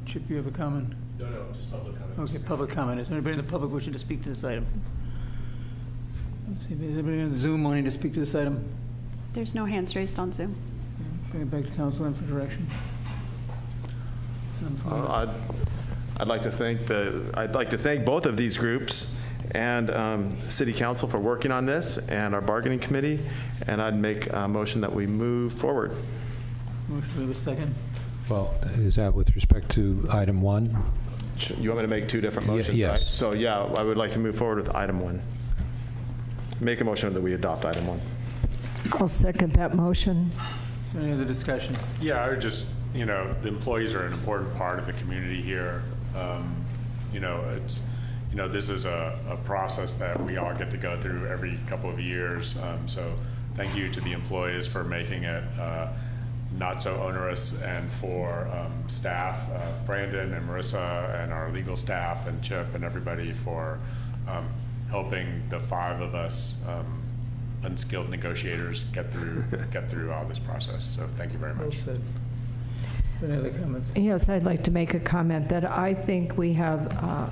Chip, you have a comment? No, just public comment. Okay, public comment. Is there anybody in the public wishing to speak to this item? Let's see, is anybody on Zoom wanting to speak to this item? There's no hands raised on Zoom. Bring it back to council then for direction. I'd like to thank both of these groups and City Council for working on this, and our bargaining committee, and I'd make a motion that we move forward. Motion, we have a second. Well, is that with respect to item 1? You want me to make 2 different motions? Yes. Right? So yeah, I would like to move forward with item 1. Make a motion that we adopt item 1. I'll second that motion. Any other discussion? Yeah, I would just, the employees are an important part of the community here. This is a process that we all get to go through every couple of years. So thank you to the employees for making it not so onerous, and for staff, Brandon and Marissa and our legal staff and Chip and everybody for helping the 5 of us unskilled negotiators get through all this process. So thank you very much. Well said. Any other comments? Yes, I'd like to make a comment that I think we have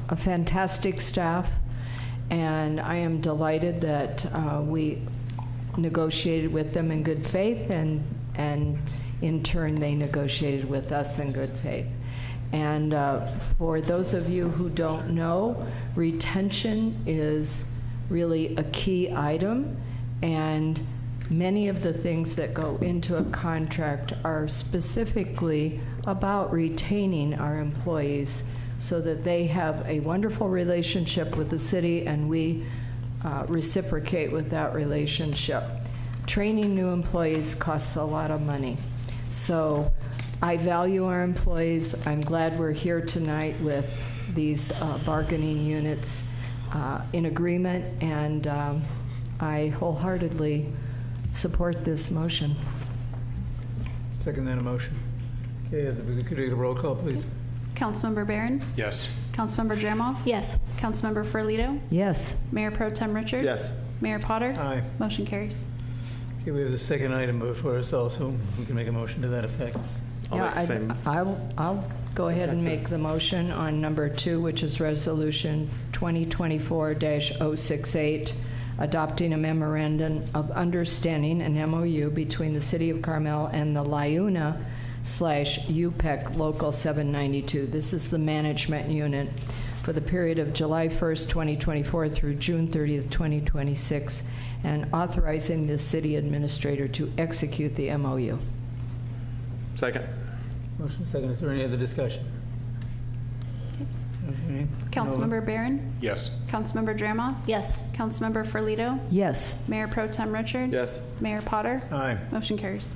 a fantastic staff, and I am delighted that we negotiated with them in good faith, and in turn they negotiated with us in good faith. And for those of you who don't know, retention is really a key item, and many of the things that go into a contract are specifically about retaining our employees so that they have a wonderful relationship with the city, and we reciprocate with that relationship. Training new employees costs a lot of money. So I value our employees. I'm glad we're here tonight with these bargaining units in agreement, and I wholeheartedly support this motion. Second that motion. Okay, if we could get a roll call, please. Councilmember Barron? Yes. Councilmember Dramoff? Yes. Councilmember Ferlito? Yes. Mayor Pro Tem Richards? Yes. Mayor Potter? Aye. Motion carries. Okay, we have the second item before us also. We can make a motion to that effect. I'll go ahead and make the motion on number 2, which is Resolution 2024-068, adopting a memorandum of understanding, an MOU, between the City of Carmel and the LIUNA/UPEC Local 792. This is the management unit for the period of July 1st, 2024 through June 30th, 2026, and authorizing the city administrator to execute the MOU. Second. Motion second. Is there any other discussion? Okay. Councilmember Barron? Yes. Councilmember Dramoff? Yes. Councilmember Ferlito? Yes. Mayor Pro Tem Richards? Yes. Mayor Potter? Aye. Motion carries.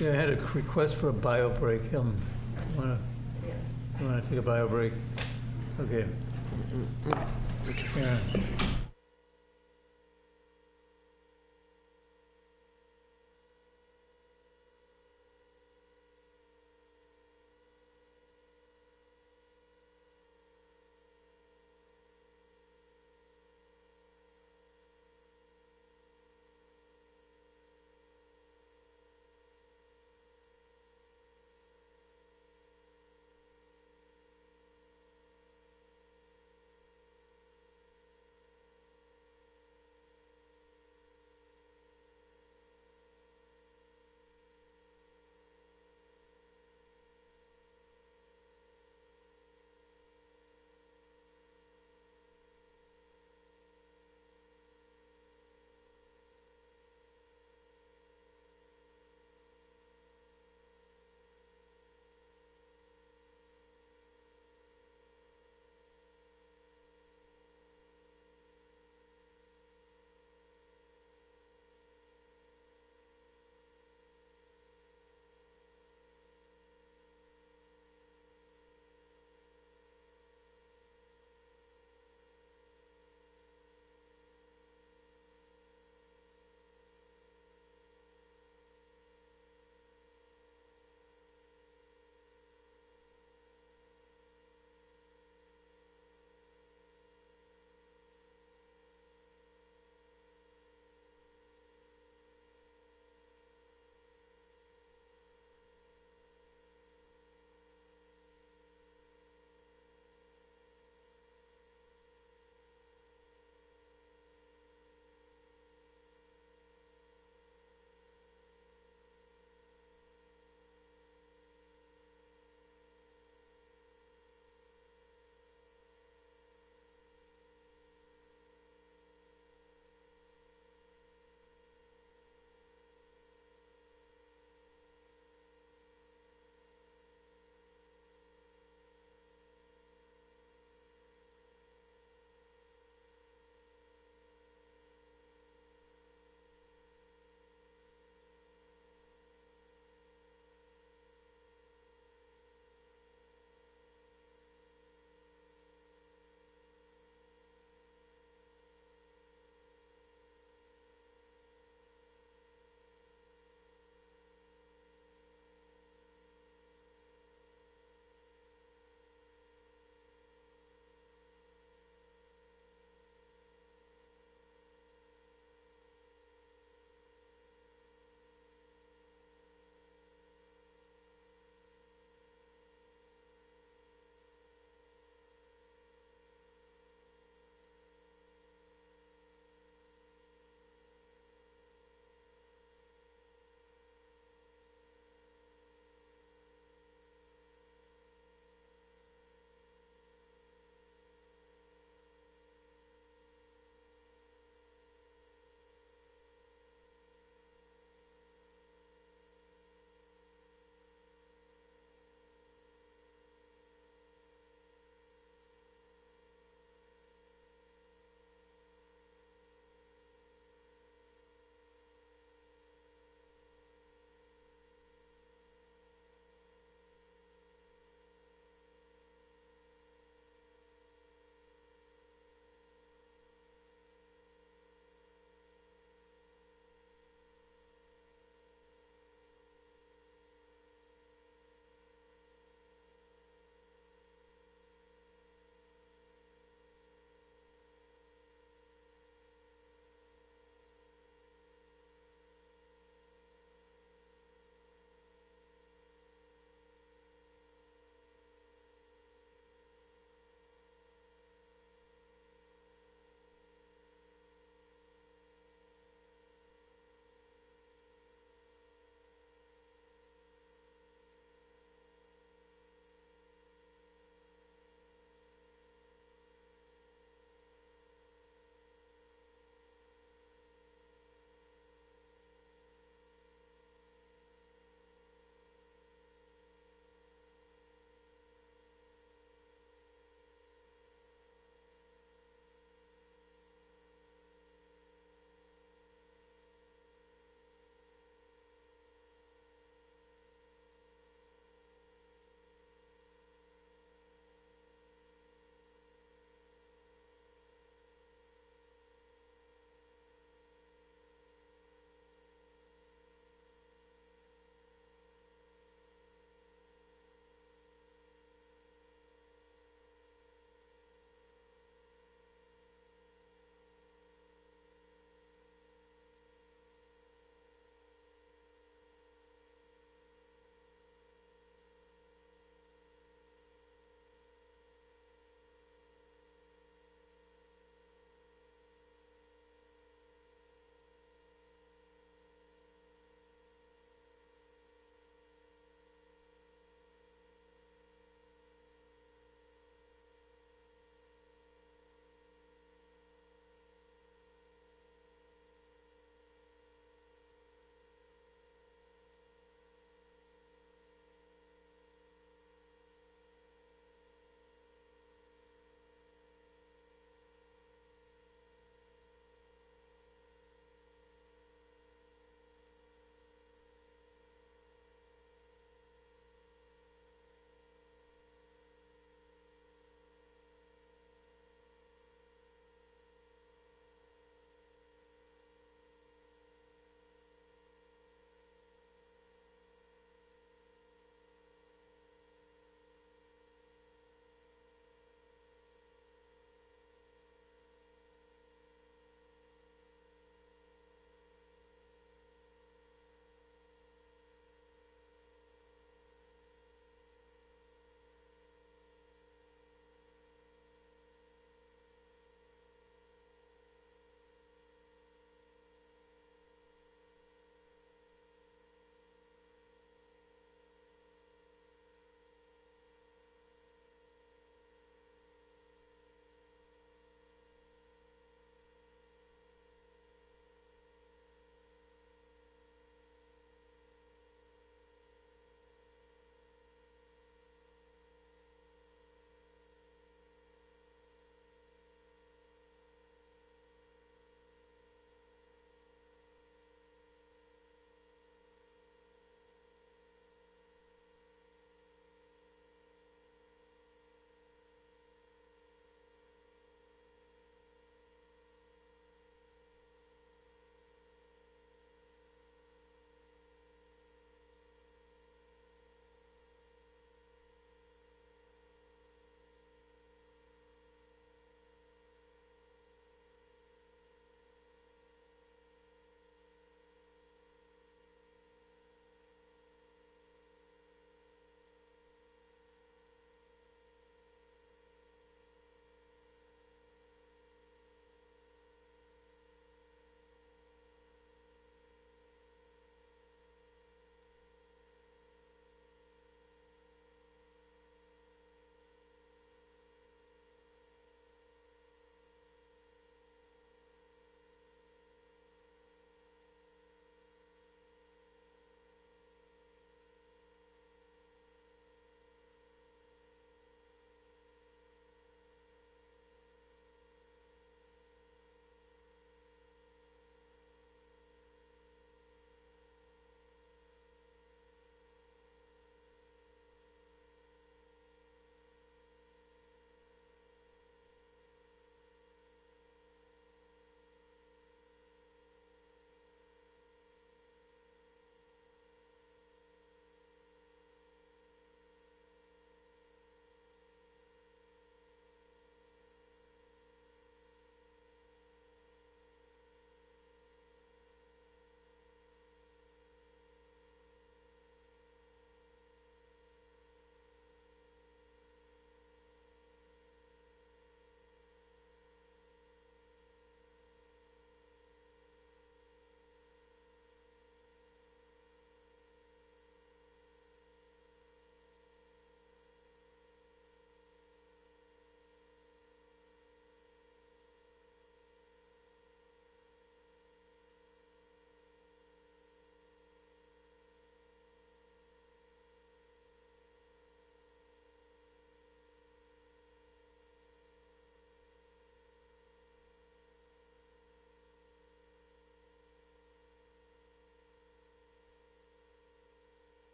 Yeah, I had a request for a bio break. You want to take a bio break? Okay. Yeah.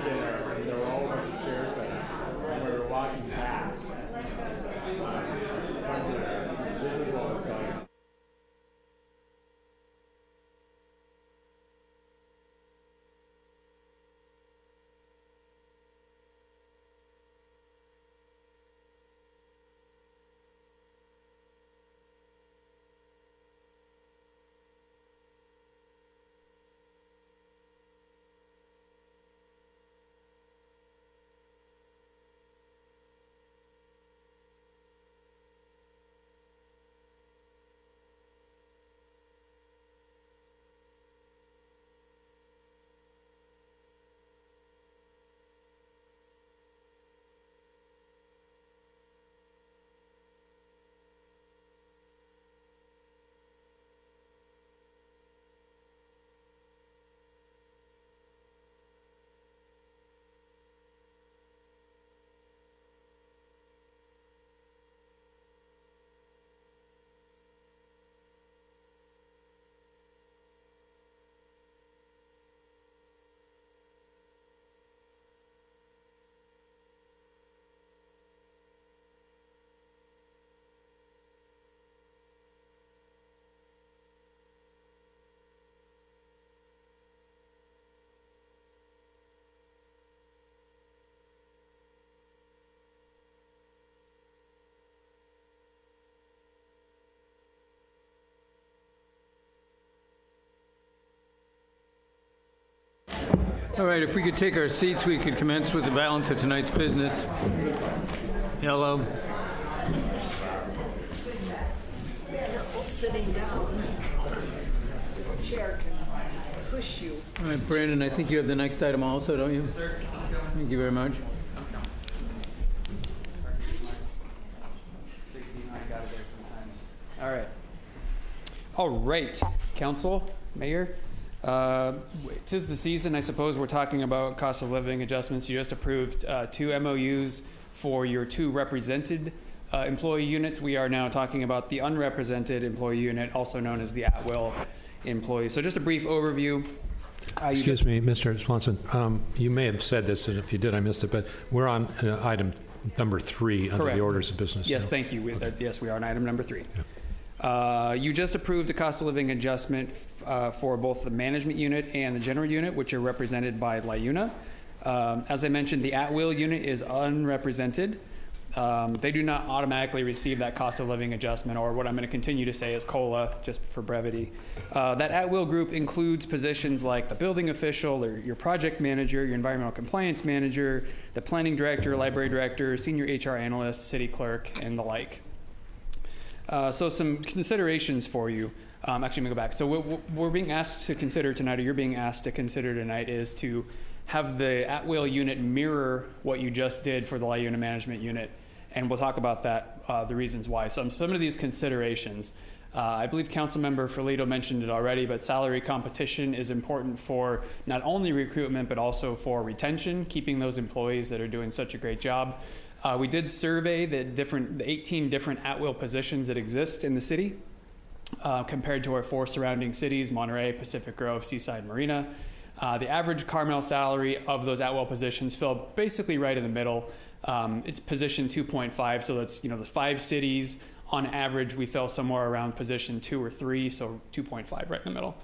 there, and there were all a bunch of chairs there. And we were walking back. This is what was going on. All right, if we could take our seats, we could commence with the balance of tonight's business. Yellow. Careful sitting down. This chair can push you. All right, Brandon, I think you have the next item also, don't you? Yes, sir. Thank you very much. All right, council, mayor. Tis the season, I suppose. We're talking about cost of living adjustments. You just approved 2 MOUs for your 2 represented employee units. We are now talking about the unrepresented employee unit, also known as the at-will employee. So just a brief overview. Excuse me, Mr. Swanson. You may have said this, and if you did, I missed it, but we're on item number 3 under the orders of business. Yes, now. thank you. Okay. Yes, we are on item number 3. Yeah. You just approved a cost of living adjustment for both the management unit and the general unit, which are represented by LIUNA. As I mentioned, the at-will unit is unrepresented. They do not automatically receive that cost of living adjustment, or what I'm going to continue to say is COLA, just for brevity. That at-will group includes positions like the building official, or your project manager, your environmental compliance manager, the planning director, library director, senior HR analyst, city clerk, and the like. So some considerations for you. Actually, let me go back. So what we're being asked to consider tonight, or you're being asked to consider tonight, is to have the at-will unit mirror what you just did for the LIUNA management unit. And we'll talk about that, the reasons why. So some of these considerations, I believe Councilmember Ferlito mentioned it already, but salary competition is important for not only recruitment, but also for retention, keeping those employees that are doing such a great job. We did survey the 18 different at-will positions that exist in the city compared to our 4 surrounding cities, Monterey, Pacific Grove, Seaside, Marina. The average Carmel salary of those at-will positions fell basically right in the middle. It's position 2.5, so that's, the 5 cities. On average, we fell somewhere around position 2 or 3, so 2.5 right in the middle.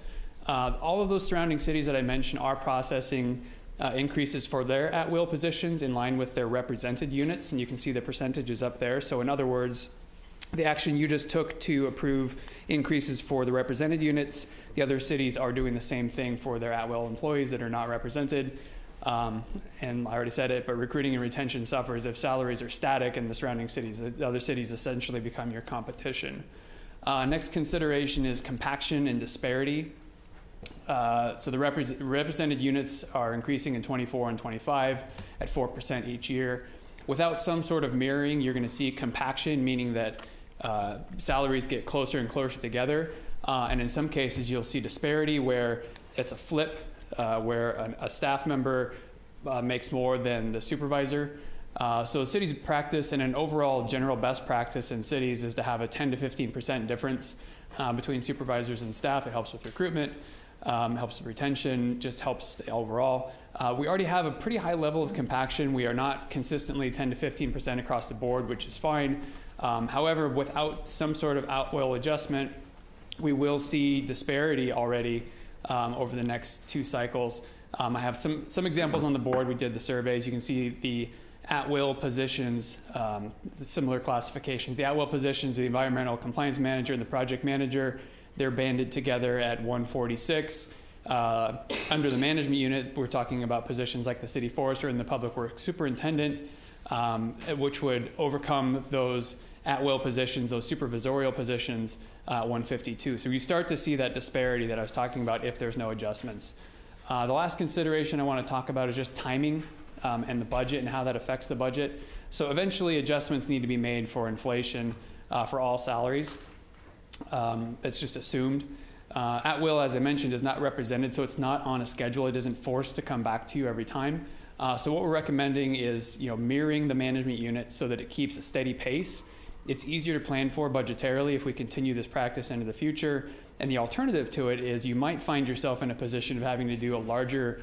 All of those surrounding cities that I mentioned are processing increases for their at-will positions in line with their represented units, and you can see the percentages up there. So in other words, the action you just took to approve increases for the represented units, the other cities are doing the same thing for their at-will employees that are not represented. And I already said it, but recruiting and retention suffers if salaries are static in the surrounding cities. The other cities essentially become your competition. Next consideration is compaction and disparity. So the represented units are increasing in 24 and 25 at 4% each year. Without some sort of mirroring, you're going to see compaction, meaning that salaries get closer and closer together. And in some cases, you'll see disparity where it's a flip, where a staff member makes more than the supervisor. So cities practice, and an overall general best practice in cities is to have a 10 to 15% difference between supervisors and staff. It helps with recruitment. Helps with retention, just helps overall. We already have a pretty high level of compaction. We are not consistently 10 to 15% across the board, which is fine. However, without some sort of out-will adjustment, we will see disparity already over the next 2 cycles. I have some examples on the board. We did the surveys. You can see the at-will positions, the similar classifications. The at-will positions, the environmental compliance manager and the project manager, they're banded together at 146. Under the management unit, we're talking about positions like the city forester and the public works superintendent, which would overcome those at-will positions, those supervisorial positions, 152. So you start to see that disparity that I was talking about if there's no adjustments. The last consideration I want to talk about is just timing and the budget and how that affects the budget. So eventually adjustments need to be made for inflation for all salaries. It's just assumed. At will, as I mentioned, is not represented, so it's not on a schedule. It isn't forced to come back to you every time. So what we're recommending is, mirroring the management unit so that it keeps a steady pace. It's easier to plan for budgetarily if we continue this practice into the future. And the alternative to it is you might find yourself in a position of having to do a larger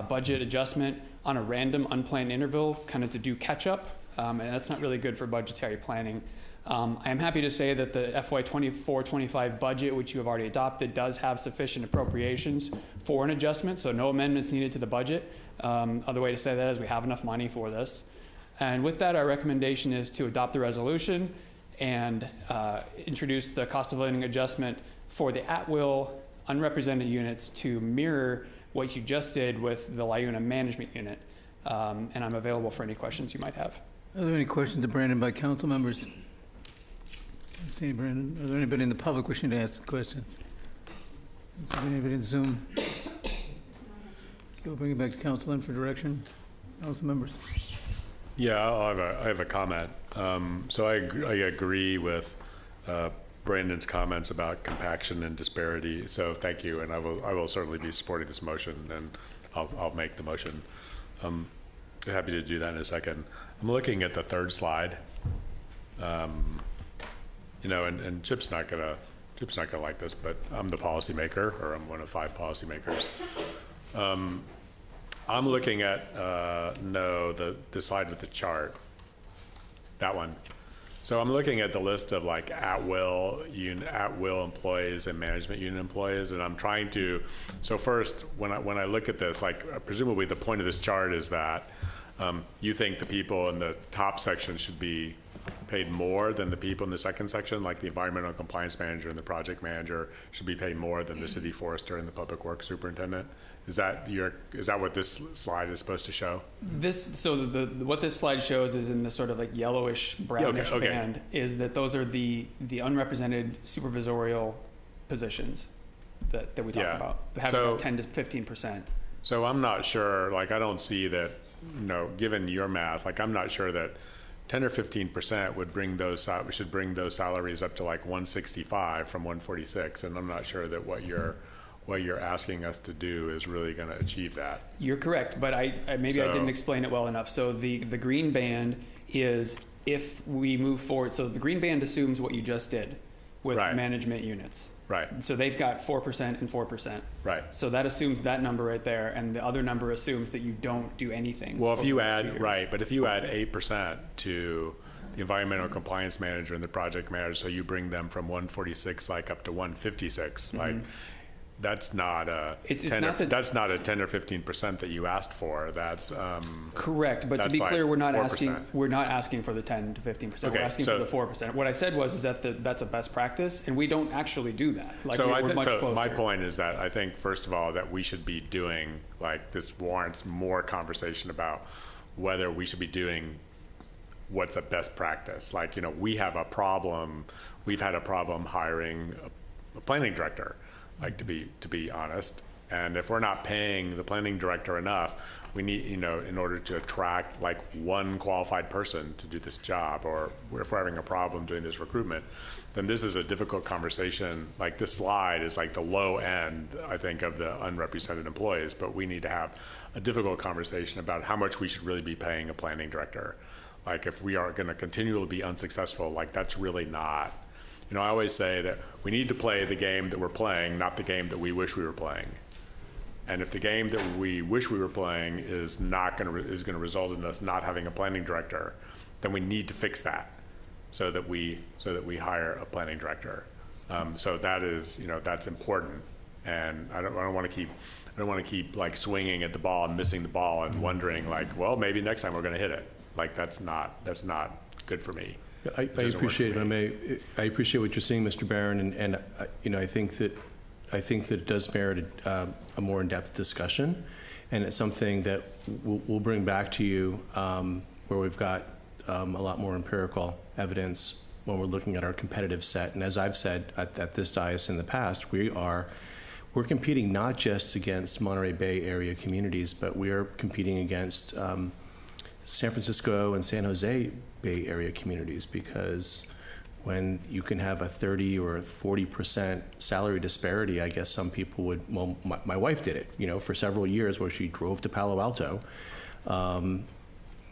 budget adjustment on a random unplanned interval, kind of to do catch up. And that's not really good for budgetary planning. I am happy to say that the FY 24-25 budget, which you have already adopted, does have sufficient appropriations for an adjustment, so no amendments needed to the budget. Other way to say that is we have enough money for this. And with that, our recommendation is to adopt the resolution and introduce the cost of living adjustment for the at-will unrepresented units to mirror what you just did with the LIUNA management unit. And I'm available for any questions you might have. Are there any questions to Brandon by council members? See any, Brandon? Are there anybody in the public wishing to ask questions? Is there anybody in Zoom? We'll bring it back to council then for direction. Council members. Yeah, I have a comment. So I agree with Brandon's comments about compaction and disparity. So thank you, and I will certainly be supporting this motion, and I'll make the motion. I'm happy to do that in a second. I'm looking at the third slide. And Chip's not gonna like this, but I'm the policymaker, or I'm one of 5 policymakers. I'm looking at the slide with the chart, that one. So I'm looking at the list of like at-will employees and management unit employees, and I'm trying to. So first, when I look at this, like presumably the point of this chart is that you think the people in the top section should be paid more than the people in the second section, like the environmental compliance manager and the project manager should be paid more than the city forester and the public works superintendent. Is that what this slide is supposed to show? What this slide shows is in this sort of like yellowish brownish band is that those are the unrepresented supervisorial positions that we talk about, having about 10 to 15%. So I'm not sure, like I don't see that, given your math, like I'm not sure that 10 or 15% should bring those salaries up to like 165 from 146, and I'm not sure that what you're asking us to do is really going to achieve that. You're correct, but I didn't explain it well enough. So the green band is if we move forward. So the green band assumes what you just did with management units. Right. So they've got 4% and 4%. Right. So that assumes that number right there, and the other number assumes that you don't do anything. Well, if you add 8% to the environmental compliance manager and the project manager, so you bring them from 146 like up to 156, like that's not a 10 or 15% that you asked for. That's correct. But to be clear, we're not 4%. asking for the 10 to 15%. Okay, we're asking for the 4%. What I said was that's a best practice, and we don't actually do that. We're much closer. My point is that I think first of all that we should be doing, like, this warrants more conversation about whether we should be doing what's a best practice. Like, we have a problem. We've had a problem hiring a planning director. Like, to be honest, and if we're not paying the planning director enough, we need, in order to attract like one qualified person to do this job, or if we're having a problem doing this recruitment, then this is a difficult conversation. Like, this slide is like the low end, I think, of the unrepresented employees, but we need to have a difficult conversation about how much we should really be paying a planning director. Like, if we are going to continually be unsuccessful, like, that's really not. I always say that we need to play the game that we're playing, not the game that we wish we were playing. And if the game that we wish we were playing is not going to is going to result in us not having a planning director, then we need to fix that so that we hire a planning director. So that is, that's important. And I don't want to keep like swinging at the ball and missing the ball and wondering like, well, maybe next time we're going to hit it. Like that's not good for me. I appreciate it. I appreciate what you're saying, Mr. Barron, and I think that it does merit a more in-depth discussion, and it's something that we'll bring back to you where we've got a lot more empirical evidence when we're looking at our competitive set. And as I've said at this dais in the past, we're competing not just against Monterey Bay area communities, but we are competing against San Francisco and San Jose Bay area communities, because when you can have a 30 or 40% salary disparity, I guess some people would, well, my wife did it, for several years where she drove to Palo Alto,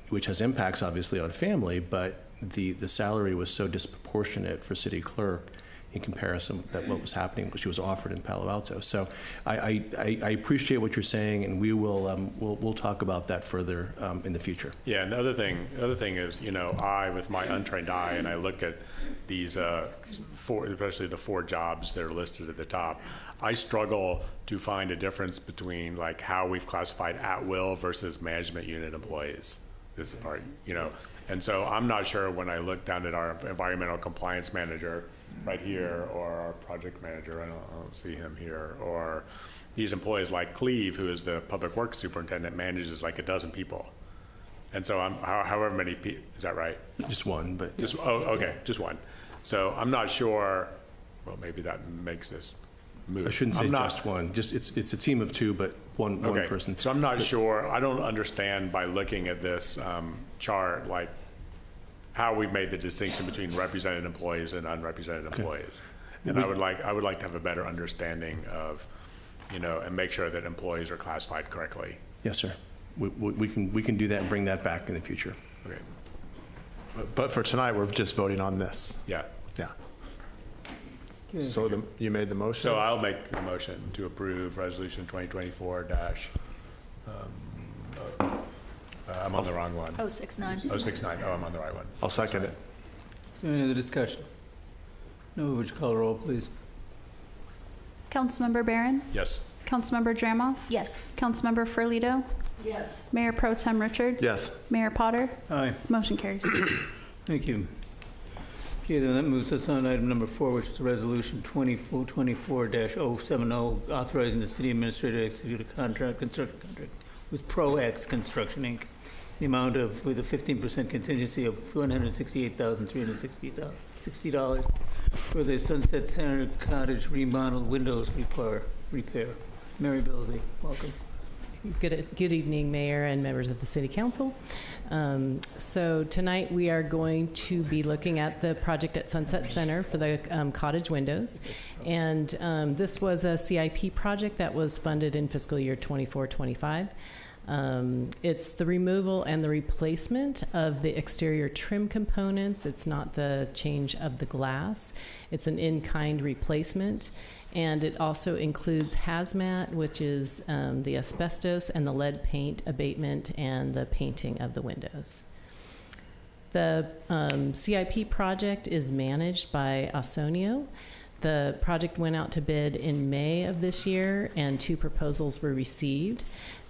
which has impacts obviously on family, but the salary was so disproportionate for city clerk in comparison that what was happening, what she was offered in Palo Alto. So I appreciate what you're saying, and we'll talk about that further in the future. Yeah, and the other thing is, I, with my untrained eye, and I look at these especially the 4 jobs that are listed at the top, I struggle to find a difference between like how we've classified at-will versus management unit employees. This is the part, and so I'm not sure when I look down at our environmental compliance manager right here, or our project manager, I don't see him here, or these employees like Cleve, who is the public works superintendent, manages like a dozen people. And so I'm however many people, is that right? Just one, but. Just one. So I'm not sure, well, maybe that makes this moot. I shouldn't say just one, just it's a team of 2, but one person. So I'm not sure, I don't understand by looking at this chart, like how we've made the distinction between represented employees and unrepresented employees. And I would like to have a better understanding of, and make sure that employees are classified correctly. Yes, sir. We can do that and bring that back in the future. Okay. But for tonight, we're just voting on this. Yeah. Yeah. So you made the motion? So I'll make the motion to approve resolution 2024 I'm on the wrong one. 069. 069. Oh, I'm on the right one. I'll second it. Is there any other discussion? No, would you call the roll, please? Councilmember Barron? Yes. Councilmember Dramoff? Yes. Councilmember Ferlito? Yes. Mayor Pro Tem Richards? Yes. Mayor Potter? Aye. Motion carries. Thank you. Okay, then that moves us on to item number 4, which is resolution 24-070, authorizing the city administrator to execute a construction contract with ProX Construction, Inc. The amount of, with a 15% contingency of $168,360 for the Sunset Center Cottage remodel windows repair. Mary Billsy, welcome. Good evening, Mayor and members of the City Council. So tonight we are going to be looking at the project at Sunset Center for the cottage windows. And this was a CIP project that was funded in fiscal year 24-25. It's the removal and the replacement of the exterior trim components. It's not the change of the glass. It's an in-kind replacement. And it also includes hazmat, which is the asbestos and the lead paint abatement and the painting of the windows. The CIP project is managed by Ausonio. The project went out to bid in May of this year, and 2 proposals were received.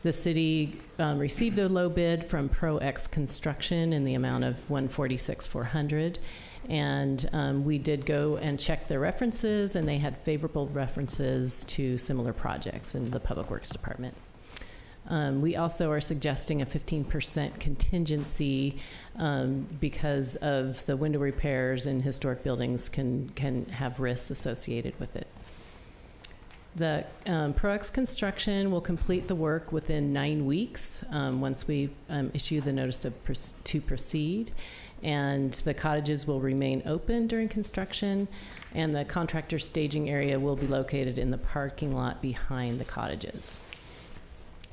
The city received a low bid from ProX Construction in the amount of $146,400. And we did go and check their references, and they had favorable references to similar projects in the Public Works Department. We also are suggesting a 15% contingency because of the window repairs in historic buildings can have risks associated with it. The ProX Construction will complete the work within 9 weeks once we issue the notice to proceed. And the cottages will remain open during construction, and the contractor staging area will be located in the parking lot behind the cottages.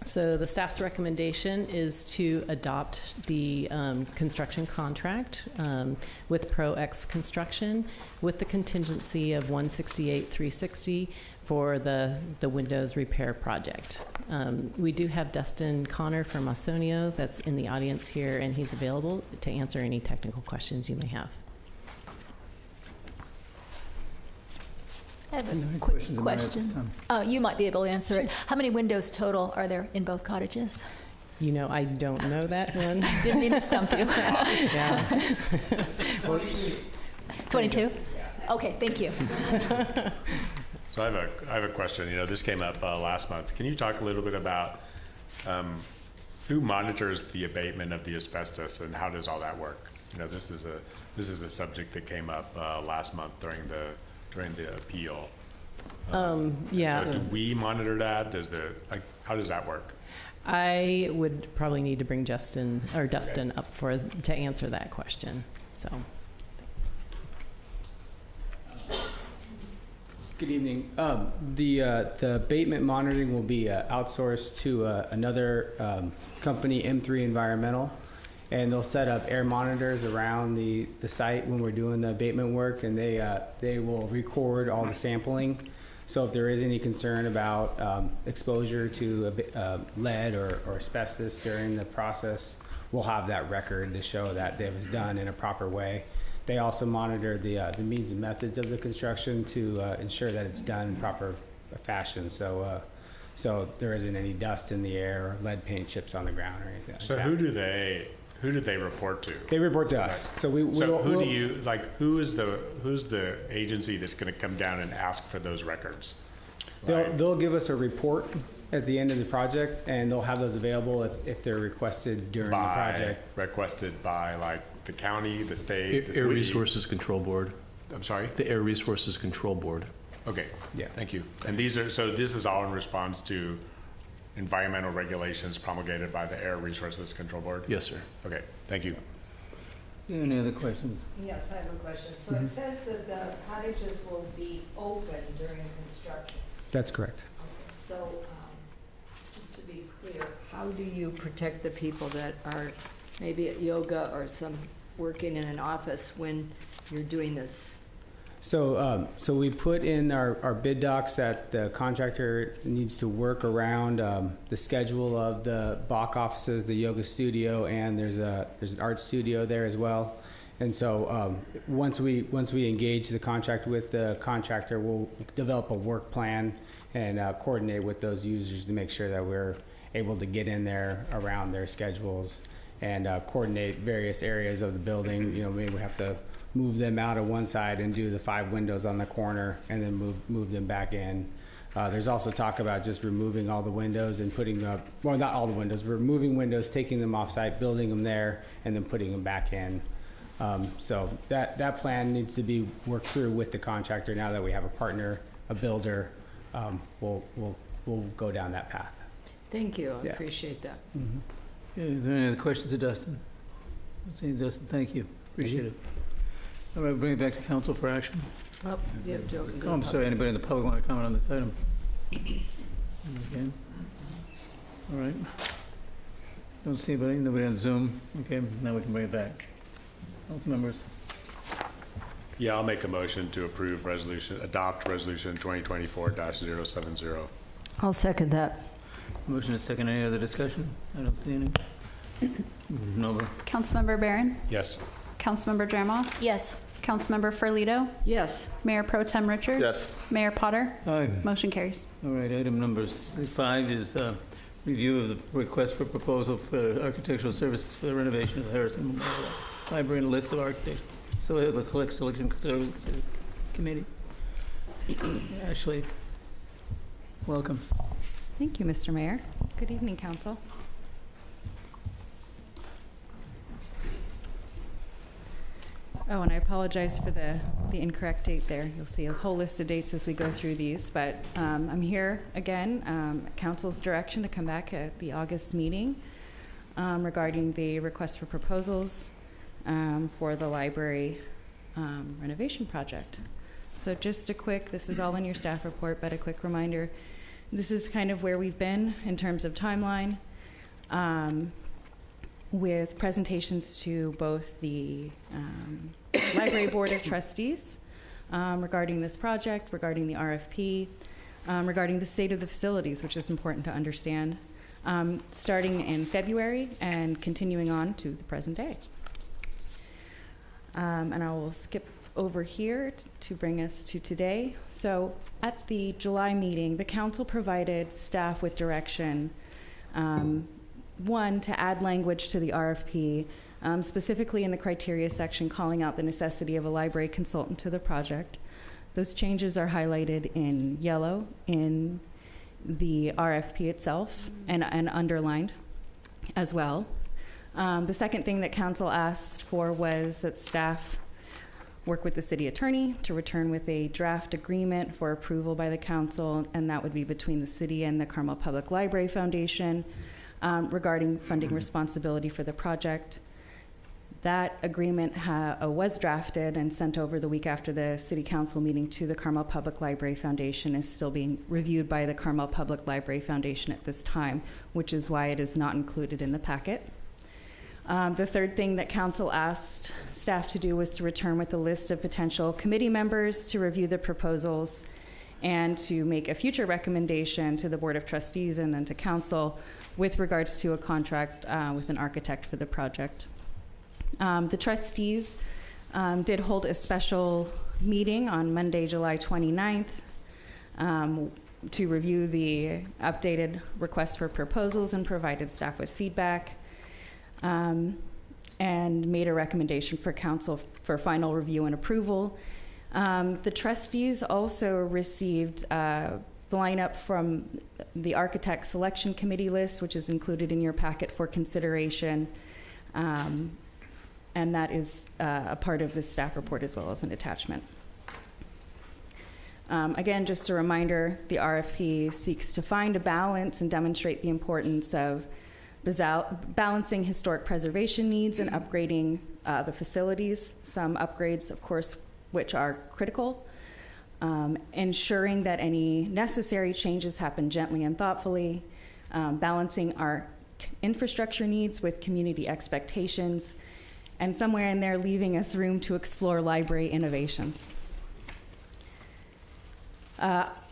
So the staff's recommendation is to adopt the construction contract with ProX Construction with the contingency of $168,360 for the windows repair project. We do have Dustin Connor from Ausonio that's in the audience here, and he's available to answer any technical questions you may have. I have a quick question. You might be able to answer it. How many windows total are there in both cottages? You know, I don't know that one. Didn't mean to stump you. Yeah. 22? Okay, thank you. So I have a question. You know, this came up last month. Can you talk a little bit about who monitors the abatement of the asbestos and how does all that work? You know, this is a subject that came up last month during the appeal. Yeah. So do we monitor that? How does that work? I would probably need to bring Dustin up to answer that question. So. Good evening. The abatement monitoring will be outsourced to another company, M3 Environmental, and they'll set up air monitors around the site when we're doing the abatement work, and they will record all the sampling. So if there is any concern about exposure to lead or asbestos during the process, we'll have that record to show that it was done in a proper way. They also monitor the means and methods of the construction to ensure that it's done in proper fashion. So there isn't any dust in the air or lead paint chips on the ground or anything. So like who that. do they report to? They report to us. So who's the agency that's going to come down and ask for those records? They'll give us a report at the end of the project, and they'll have those available if they're requested during the project. Requested by like the county, the state, the Air city? Resources Control Board. I'm sorry? The Air Resources Control Board. Okay. Yeah. Thank you. And this is all in response to environmental regulations promulgated by the Air Resources Control Board? Yes, sir. Okay. Thank you. Any other questions? Yes, I have a question. So it says that the cottages will be open during construction. That's correct. Okay. So just to be clear, how do you protect the people that are maybe at yoga or working in an office when you're doing this? So we put in our bid docs that the contractor needs to work around the schedule of the Bach offices, the yoga studio, and there's an art studio there as well. And so once we engage the contract with the contractor, we'll develop a work plan and coordinate with those users to make sure that we're able to get in there around their schedules and coordinate various areas of the building. You know, maybe we have to move them out of one side and do the 5 windows on the corner and then move them back in. There's also talk about just removing all the windows and putting up, well, not all the windows, removing windows, taking them off site, building them there, and then putting them back in. So that plan needs to be worked through with the contractor. Now that we have a partner, a builder, we'll go down that path. Thank you. I Yeah. appreciate that. Mm-hmm. Is there any other questions to Dustin? Dustin, thank you. Appreciate it. All right, bring it back to council for action. Oh, yeah, Joe can go Oh, I'm to sorry, anybody in the public want to comment on this item? Okay. All right. Don't see anybody, nobody on Zoom. Okay, now we can bring it back. Council members. Yeah, I'll make a motion to adopt resolution 2024-070. I'll second that. Motion is second. Any other discussion? I don't see any. Nova. Councilmember Barron? Yes. Councilmember Jermoff? Yes. Councilmember Ferlito? Yes. Mayor Pro Tem Richards? Yes. Mayor Potter? Aye. Motion carries. All right, item number 5 is review of the request for proposal for architectural services for the renovation of the Harrison Memorial Library and a list of architects. So the selection committee. Ashley, welcome. Thank you, Mr. Mayor. Good evening, Council. Oh, and I apologize for the incorrect date there. You'll see a whole list of dates as we go through these, but I'm here again, at Council's direction to come back at the August meeting regarding the request for proposals for the library renovation project. So just a quick, this is all in your staff report, but a quick reminder This is kind of where we've been in terms of timeline, with presentations to both the Library Board of Trustees regarding this project, regarding the RFP, regarding the state of the facilities, which is important to understand, starting in February and continuing on to the present day. And I will skip over here to bring us to today. So at the July meeting, the council provided staff with direction, one, to add language to the RFP, specifically in the criteria section calling out the necessity of a library consultant to the project. Those changes are highlighted in yellow in the RFP itself and underlined as well. The second thing that council asked for was that staff work with the city attorney to return with a draft agreement for approval by the council, and that would be between the city and the Carmel Public Library Foundation regarding funding responsibility for the project. That agreement was drafted and sent over the week after the city council meeting to the Carmel Public Library Foundation, is still being reviewed by the Carmel Public Library Foundation at this time, which is why it is not included in the packet. The third thing that council asked staff to do was to return with a list of potential committee members to review the proposals and to make a future recommendation to the Board of Trustees and then to council with regards to a contract with an architect for the project. The trustees did hold a special meeting on Monday, July 29th to review the updated request for proposals and provided staff with feedback. And made a recommendation for council for final review and approval. The trustees also received the lineup from the architect selection committee list, which is included in your packet for consideration. And that is a part of the staff report as well as an attachment. Again, just a reminder, the RFP seeks to find a balance and demonstrate the importance of balancing historic preservation needs and upgrading the facilities. Some upgrades, of course, which are critical. Ensuring that any necessary changes happen gently and thoughtfully. Balancing our infrastructure needs with community expectations. And somewhere in there, leaving us room to explore library innovations.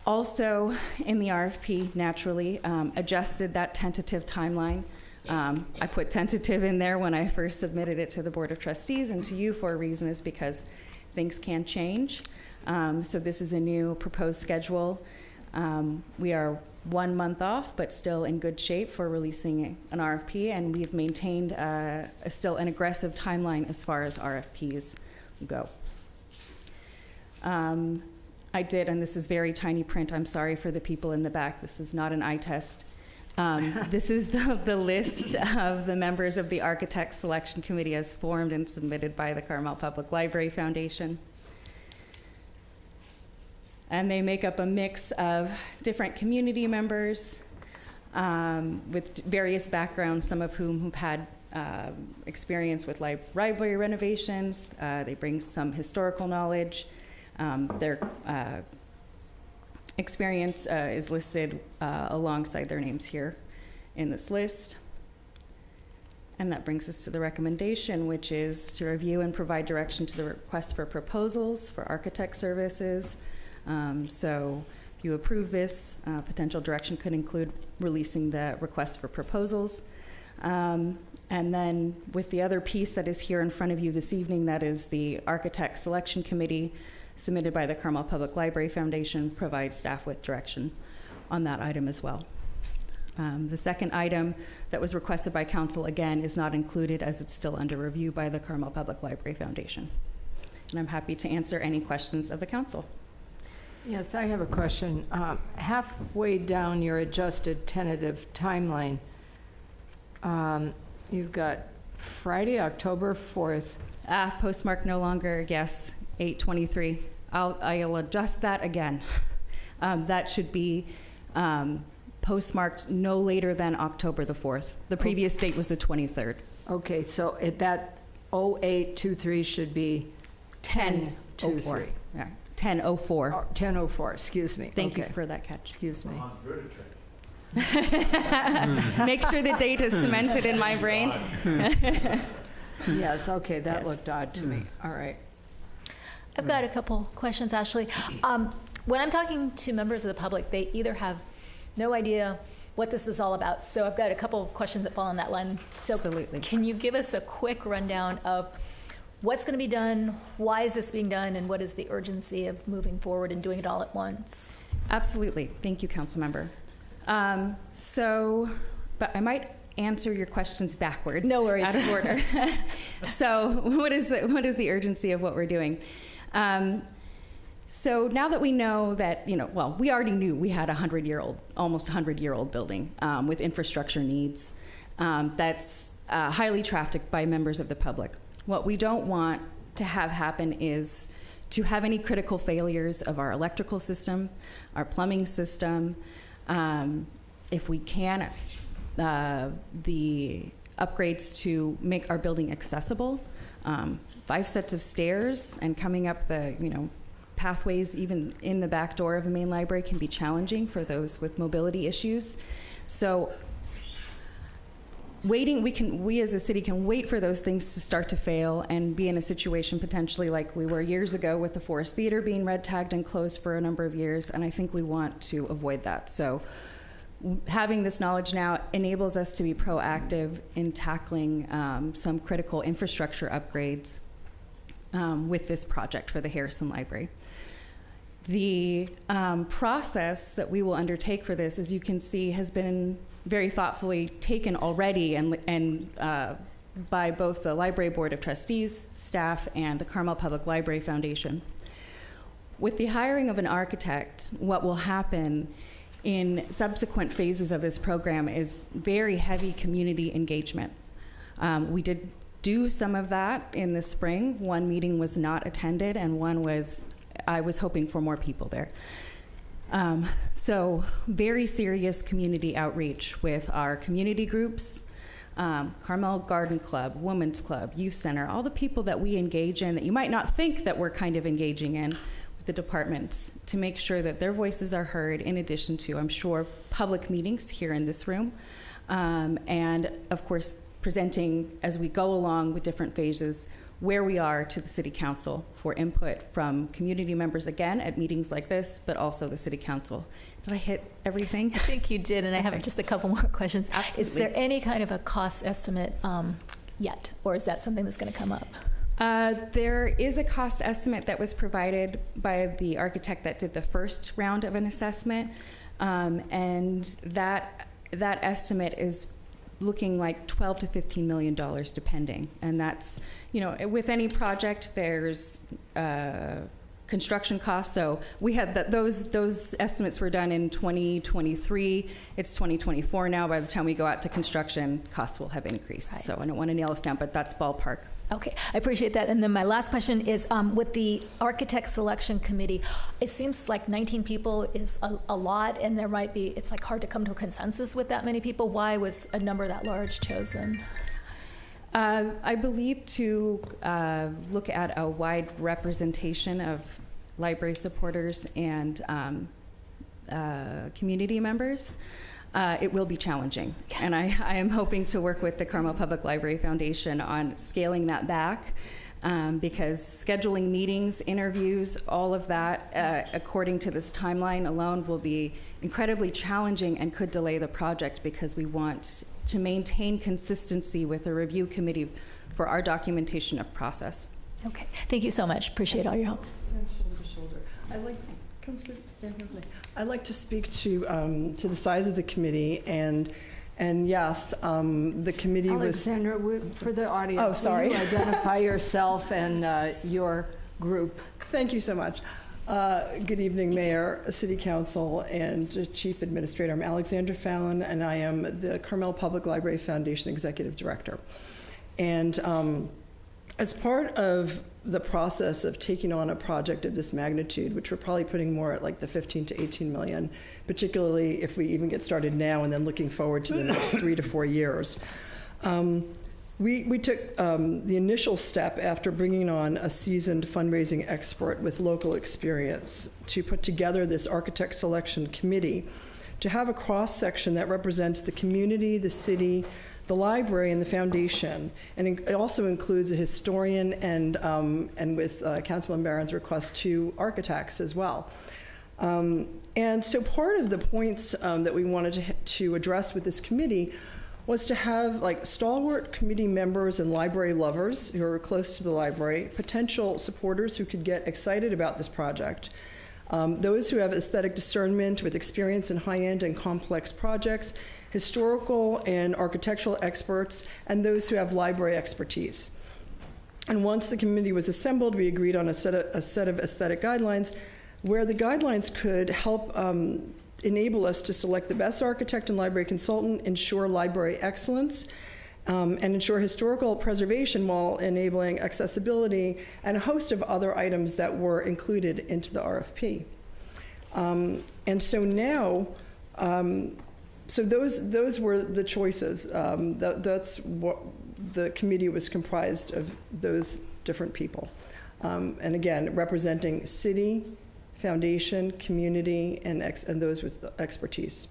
Also, in the RFP, naturally, adjusted that tentative timeline. I put tentative in there when I first submitted it to the Board of Trustees and to you for a reason, is because things can change. So this is a new proposed schedule. We are 1 month off, but still in good shape for releasing an RFP, and we've maintained still an aggressive timeline as far as RFPs go. I did, and this is very tiny print, I'm sorry for the people in the back, this is not an eye test. This is the list of the members of the Architect Selection Committee as formed and submitted by the Carmel Public Library Foundation. And they make up a mix of different community members with various backgrounds, some of whom have had experience with library renovations. They bring some historical knowledge. Their experience is listed alongside their names here in this list. And that brings us to the recommendation, which is to review and provide direction to the request for proposals for architect services. So if you approve this, potential direction could include releasing the request for proposals. And then with the other piece that is here in front of you this evening, that is the Architect Selection Committee submitted by the Carmel Public Library Foundation, provides staff with direction on that item as well. The second item that was requested by council, again, is not included as it's still under review by the Carmel Public Library Foundation. And I'm happy to answer any questions of the council. Yes, I have a question. Halfway down your adjusted tentative timeline, you've got Friday, October 4th. Postmark no longer, yes, 8/23. I'll adjust that again. That should be postmarked no later than October the 4th. The previous date was the 23rd. Okay, so that 0823 should be 10/23. Yeah. 10:04. 10:04, excuse me. Thank you for that catch. Excuse me. Make sure the date is cemented in my brain. Yes, okay, that looked odd to me. All right. I've got a couple questions, Ashley. When I'm talking to members of the public, they either have no idea what this is all about. So I've got a couple of questions that fall on that line. So absolutely. Can you give us a quick rundown of what's going to be done, why is this being done, and what is the urgency of moving forward and doing it all at once? Absolutely. Thank you, Council Member. But I might answer your questions backwards. No worries. Out of order. So what is the urgency of what we're doing? So now that we know that, we already knew we had almost 100-year-old building with infrastructure needs that's highly trafficked by members of the public. What we don't want to have happen is to have any critical failures of our electrical system, our plumbing system. If we can, the upgrades to make our building accessible, 5 sets of stairs, and coming up the pathways even in the back door of the main library can be challenging for those with mobility issues. So we as a city can wait for those things to start to fail and be in a situation potentially like we were years ago with the Forest Theater being red tagged and closed for a number of years, and I think we want to avoid that. So having this knowledge now enables us to be proactive in tackling some critical infrastructure upgrades with this project for the Harrison Library. The process that we will undertake for this, as you can see, has been very thoughtfully taken already and by both the Library Board of Trustees, staff, and the Carmel Public Library Foundation. With the hiring of an architect, what will happen in subsequent phases of this program is very heavy community engagement. We did do some of that in the spring. One meeting was not attended, and I was hoping for more people there. So very serious community outreach with our community groups, Carmel Garden Club, Women's Club, Youth Center, all the people that we engage in that you might not think that we're kind of engaging in with the departments, to make sure that their voices are heard, in addition to, I'm sure, public meetings here in this room, and of course presenting as we go along with different phases where we are to the City Council for input from community members, again, at meetings like this, but also the City Council. Did I hit everything? I think you did, and I have just a couple more questions. Absolutely. Is there any kind of a cost estimate yet, or is that something that's going to come up? There is a cost estimate that was provided by the architect that did the first round of an assessment, and that estimate is looking like $12 to $15 million, depending. And that's, with any project, there's construction costs. So we had those estimates were done in 2023. It's 2024 now. By the time we go out to construction, costs will have increased. Right. So I don't want to nail us down, but that's ballpark. Okay, I appreciate that. And then my last question is, with the architect selection committee, it seems like 19 people is a lot, and it's like hard to come to a consensus with that many people. Why was a number that large chosen? I believe to look at a wide representation of library supporters and community members. It will be challenging, and I am hoping to work with the Carmel Public Library Foundation on scaling that back, because scheduling meetings, interviews, all of that, according to this timeline alone, will be incredibly challenging and could delay the project, because we want to maintain consistency with the review committee for our documentation of process. Okay, thank you so much. Appreciate all your help. I'd like to speak to the size of the committee, and yes, the committee Alexandra, for the audience, oh, sorry. Will you identify yourself and your group? Thank you so much. Good evening, Mayor, City Council, and Chief Administrator. I'm Alexandra Fallon, and I am the Carmel Public Library Foundation Executive Director. And as part of the process of taking on a project of this magnitude, which we're probably putting more at like the 15 to 18 million, particularly if we even get started now and then looking forward to the next 3 to 4 years. We took the initial step after bringing on a seasoned fundraising expert with local experience to put together this architect selection committee to have a cross-section that represents the community, the city, the library, and the foundation. And it also includes a historian and with Councilman Barron's request, 2 architects as well. And so part of the points that we wanted to address with this committee was to have like stalwart committee members and library lovers who are close to the library, potential supporters who could get excited about this project, those who have aesthetic discernment with experience in high-end and complex projects, historical and architectural experts, and those who have library expertise. And once the committee was assembled, we agreed on a set of aesthetic guidelines where the guidelines could help enable us to select the best architect and library consultant, ensure library excellence, and ensure historical preservation while enabling accessibility, and a host of other items that were included into the RFP. And so now, so those were the choices. That's what the committee was comprised of, those different people. And again, representing city, foundation, community, and those with expertise.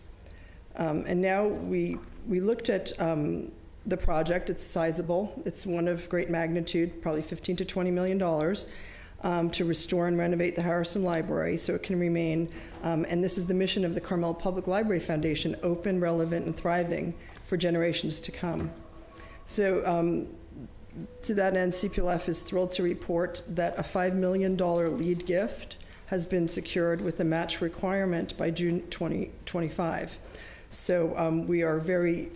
And now we looked at the project. It's sizable. It's one of great magnitude, probably $15 to $20 million, to restore and renovate the Harrison Library so it can remain, and this is the mission of the Carmel Public Library Foundation, open, relevant, and thriving for generations to come. So to that end, CPLF is thrilled to report that a $5 million lead gift has been secured with a match requirement by June 2025. So we are very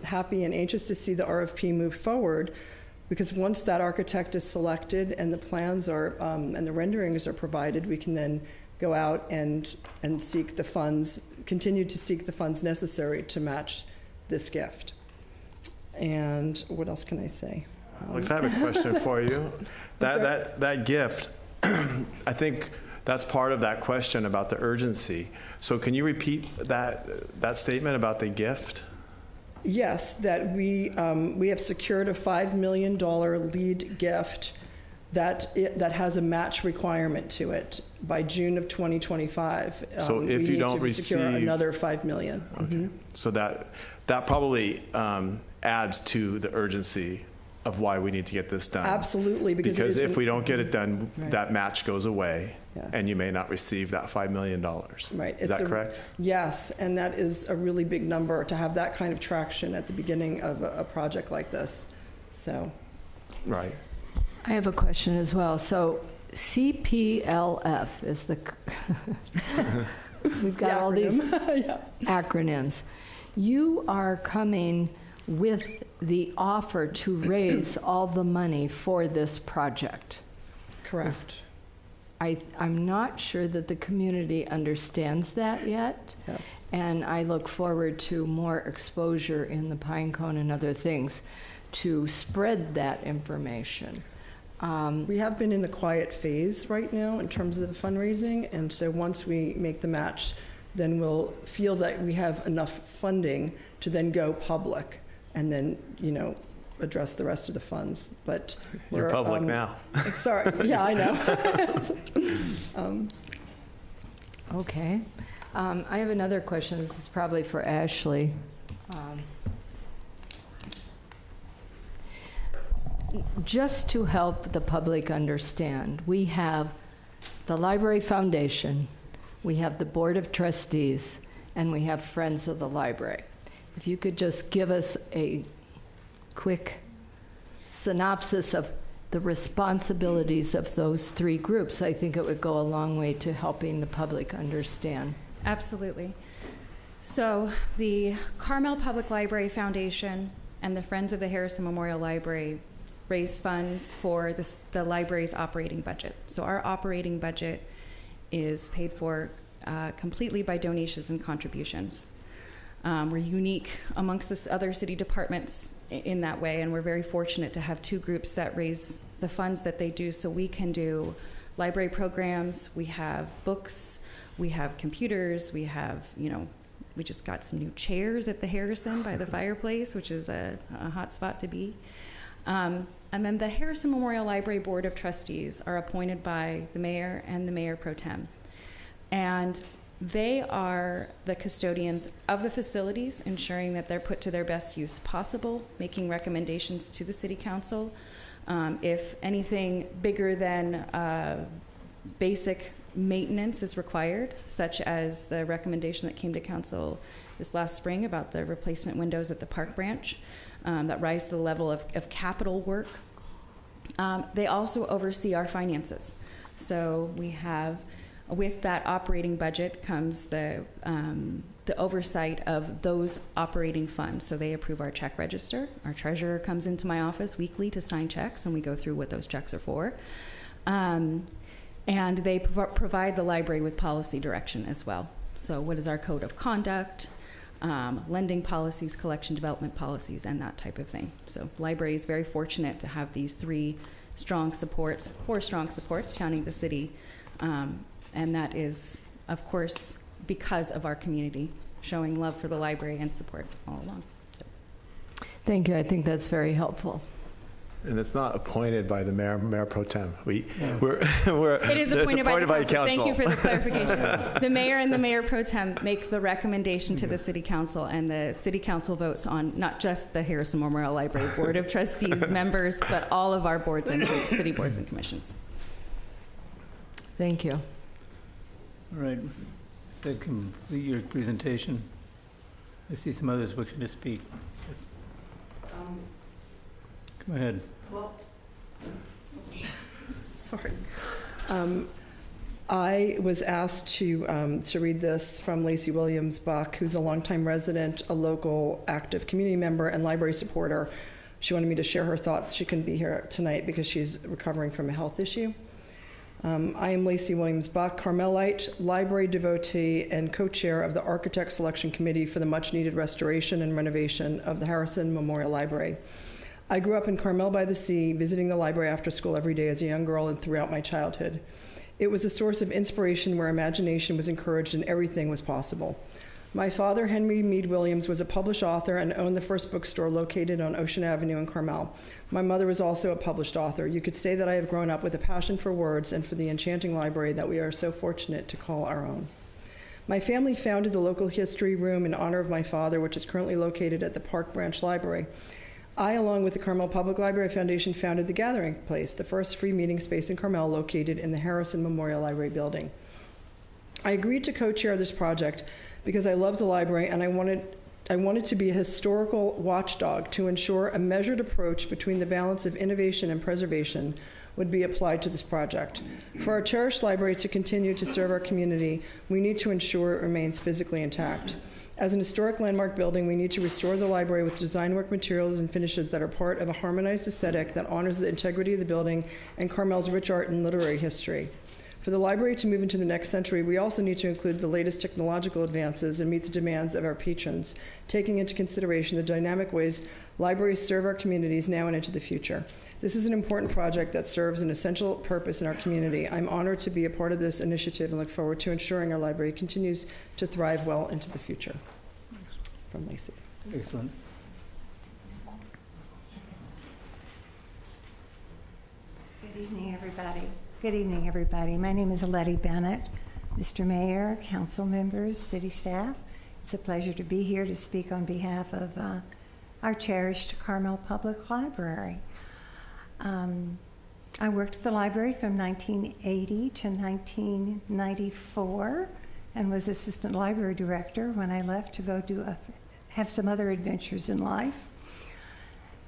happy and anxious to see the RFP move forward, because once that architect is selected and the plans are and the renderings are provided, we can then go out and seek the funds, continue to seek the funds necessary to match this gift. And what else can I say? Alex, I have a question for you. That gift, I think that's part of that question about the urgency. So can you repeat that statement about the gift? Yes, that we have secured a $5 million lead gift that has a match requirement to it by June of 2025. So if you don't receive, secure another $5 million. Okay. Mm-hmm. So that probably adds to the urgency of why we need to get this done. Absolutely, because if we don't get it done, right, that match goes away. Yes. And you may not receive that $5 million. Right. Is that correct? Yes, and that is a really big number to have that kind of traction at the beginning of a project like this. So. Right. I have a question as well. So CPLF is the, we've got all these acronyms. You are coming with the offer to raise all the money for this project. Correct. I'm not sure that the community understands that yet. Yes. And I look forward to more exposure in the Pinecone and other things to spread that information. We have been in the quiet phase right now in terms of the fundraising, and so once we make the match, then we'll feel that we have enough funding to then go public and then, address the rest of the funds. But you're public now. Sorry. Yeah, I know. Okay. I have another question. This is probably for Ashley. Just to help the public understand, we have the Library Foundation, we have the Board of Trustees, and we have Friends of the Library. If you could just give us a quick synopsis of the responsibilities of those 3 groups, I think it would go a long way to helping the public understand. Absolutely. So the Carmel Public Library Foundation and the Friends of the Harrison Memorial Library raise funds for the library's operating budget. So our operating budget is paid for completely by donations and contributions. We're unique amongst the other city departments in that way, and we're very fortunate to have 2 groups that raise the funds that they do, so we can do library programs, we have books, we have computers, we have, we just got some new chairs at the Harrison by the fireplace, which is a hot spot to be. And then the Harrison Memorial Library Board of Trustees are appointed by the mayor and the mayor pro tem. And they are the custodians of the facilities, ensuring that they're put to their best use possible, making recommendations to the city council. If anything bigger than basic maintenance is required, such as the recommendation that came to council this last spring about the replacement windows at the park branch, that rise to the level of capital work. They also oversee our finances. So we have, with that operating budget comes the oversight of those operating funds. So they approve our check register. Our treasurer comes into my office weekly to sign checks, and we go through what those checks are for. And they provide the library with policy direction as well. So what is our code of conduct, lending policies, collection development policies, and that type of thing. So library is very fortunate to have these four strong supports, counting the city. And that is, of course, because of our community showing love for the library and support all along. Thank you. I think that's very helpful. And it's not appointed by the mayor pro tem. It is appointed by the council. Thank you for the clarification. The mayor and the mayor pro tem make the recommendation to the city council, and the city council votes on not just the Harrison Memorial Library Board of Trustees members, but all of our boards and city boards and commissions. Thank you. All right. That complete your presentation. I see some others wishing to speak. Yes. Go ahead. Well, sorry. I was asked to read this from Lacey Williams-Buck, who's a longtime resident, a local active community member, and library supporter. She wanted me to share her thoughts. She couldn't be here tonight because she's recovering from a health issue. I am Lacey Williams-Buck, Carmelite, library devotee, and co-chair of the Architect Selection Committee for the much-needed restoration and renovation of the Harrison Memorial Library. I grew up in Carmel-by-the-Sea, visiting the library after school every day as a young girl and throughout my childhood. It was a source of inspiration where imagination was encouraged and everything was possible. My father, Henry Mead Williams, was a published author and owned the first bookstore located on Ocean Avenue in Carmel. My mother was also a published author. You could say that I have grown up with a passion for words and for the enchanting library that we are so fortunate to call our own. My family founded the local history room in honor of my father, which is currently located at the Park Branch Library. I, along with the Carmel Public Library Foundation, founded the Gathering Place, the first free meeting space in Carmel located in the Harrison Memorial Library building. I agreed to co-chair this project because I love the library and I wanted to be a historical watchdog to ensure a measured approach between the balance of innovation and preservation would be applied to this project. For our cherished library to continue to serve our community, we need to ensure it remains physically intact. As an historic landmark building, we need to restore the library with design work materials and finishes that are part of a harmonized aesthetic that honors the integrity of the building and Carmel's rich art and literary history. For the library to move into the next century, we also need to include the latest technological advances and meet the demands of our patrons, taking into consideration the dynamic ways libraries serve our communities now and into the future. This is an important project that serves an essential purpose in our community. I'm honored to be a part of this initiative and look forward to ensuring our library continues to thrive well into the future. From Lacey. Excellent. Good evening, everybody. Good evening, everybody. My name is Letty Bennett. Mr. Mayor, council members, city staff, it's a pleasure to be here to speak on behalf of our cherished Carmel Public Library. I worked at the library from 1980 to 1994 and was assistant library director when I left to go have some other adventures in life.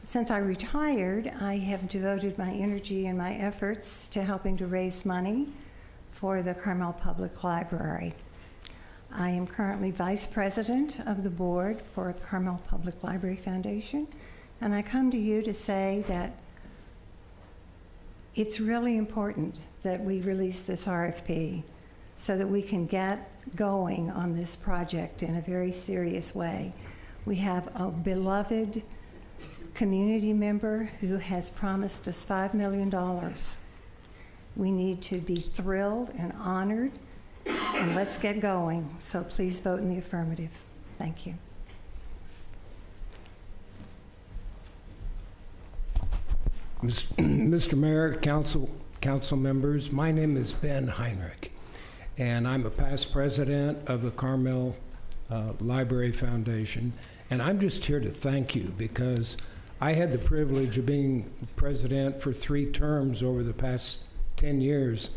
Since I retired, I have devoted my energy and my efforts to helping to raise money for the Carmel Public Library. I am currently vice president of the board for the Carmel Public Library Foundation, and I come to you to say that it's really important that we release this RFP so that we can get going on this project in a very serious way. We have a beloved community member who has promised us $5 million. We need to be thrilled and honored, and let's get going. So please vote in the affirmative. Thank you. Mr. Mayor, council members, my name is Ben Heinrich, and I'm a past president of the Carmel Library Foundation, and I'm just here to thank you because I had the privilege of being president for 3 terms over the past 10 years,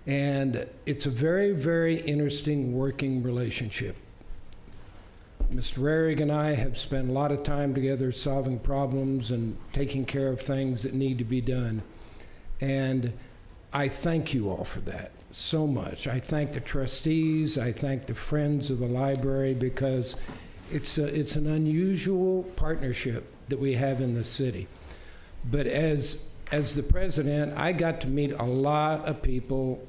and it's a very, very interesting working relationship. Mr. Rehrig and I have spent a lot of time together solving problems and taking care of things that need to be done. And I thank you all for that so much. I thank the trustees, I thank the friends of the library, because it's an unusual partnership that we have in the city. But as the president, I got to meet a lot of people,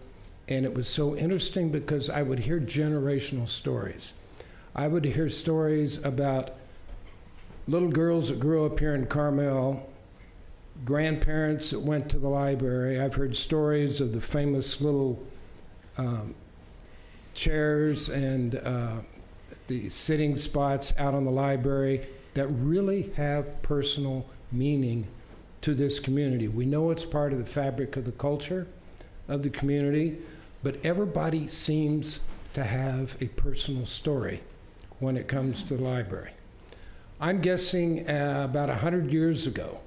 and it was so interesting because I would hear generational stories. I would hear stories about little girls that grew up here in Carmel, grandparents that went to the library. I've heard stories of the famous little chairs and the sitting spots out on the library that really have personal meaning to this community. We know it's part of the fabric of the culture of the community, but everybody seems to have a personal story when it comes to the library. I'm guessing about 100 years ago,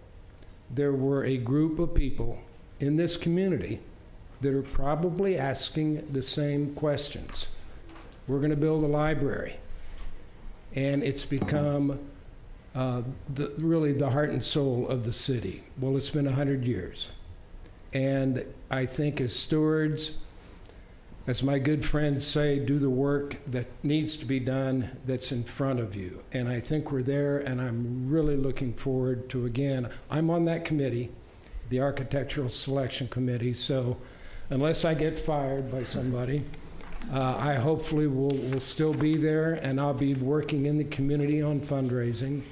there were a group of people in this community that are probably asking the same questions. We're going to build a library, and it's become really the heart and soul of the city. Well, it's been 100 years. And I think as stewards, as my good friends say, do the work that needs to be done that's in front of you. And I think we're there, and I'm really looking forward to, again, I'm on that committee, the Architectural Selection Committee, so unless I get fired by somebody, I hopefully will still be there, and I'll be working in the community on fundraising.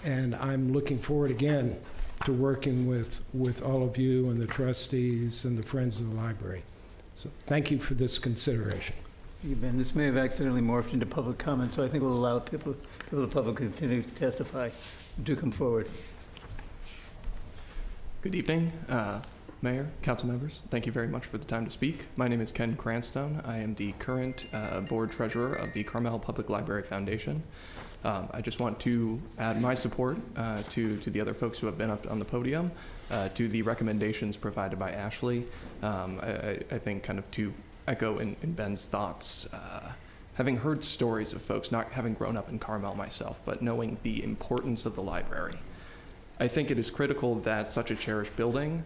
And I'm looking forward, again, to working with all of you and the trustees and the friends of the library. So thank you for this consideration. Thank you, Ben. This may have accidentally morphed into public comment, so I think we'll allow people of the public to continue to testify. Do come forward. Good evening, Mayor, council members. Thank you very much for the time to speak. My name is Ken Cranstone. I am the current board treasurer of the Carmel Public Library Foundation. I just want to add my support to the other folks who have been up on the podium, to the recommendations provided by Ashley. I think kind of to echo in Ben's thoughts, having heard stories of folks, not having grown up in Carmel myself, but knowing the importance of the library, I think it is critical that such a cherished building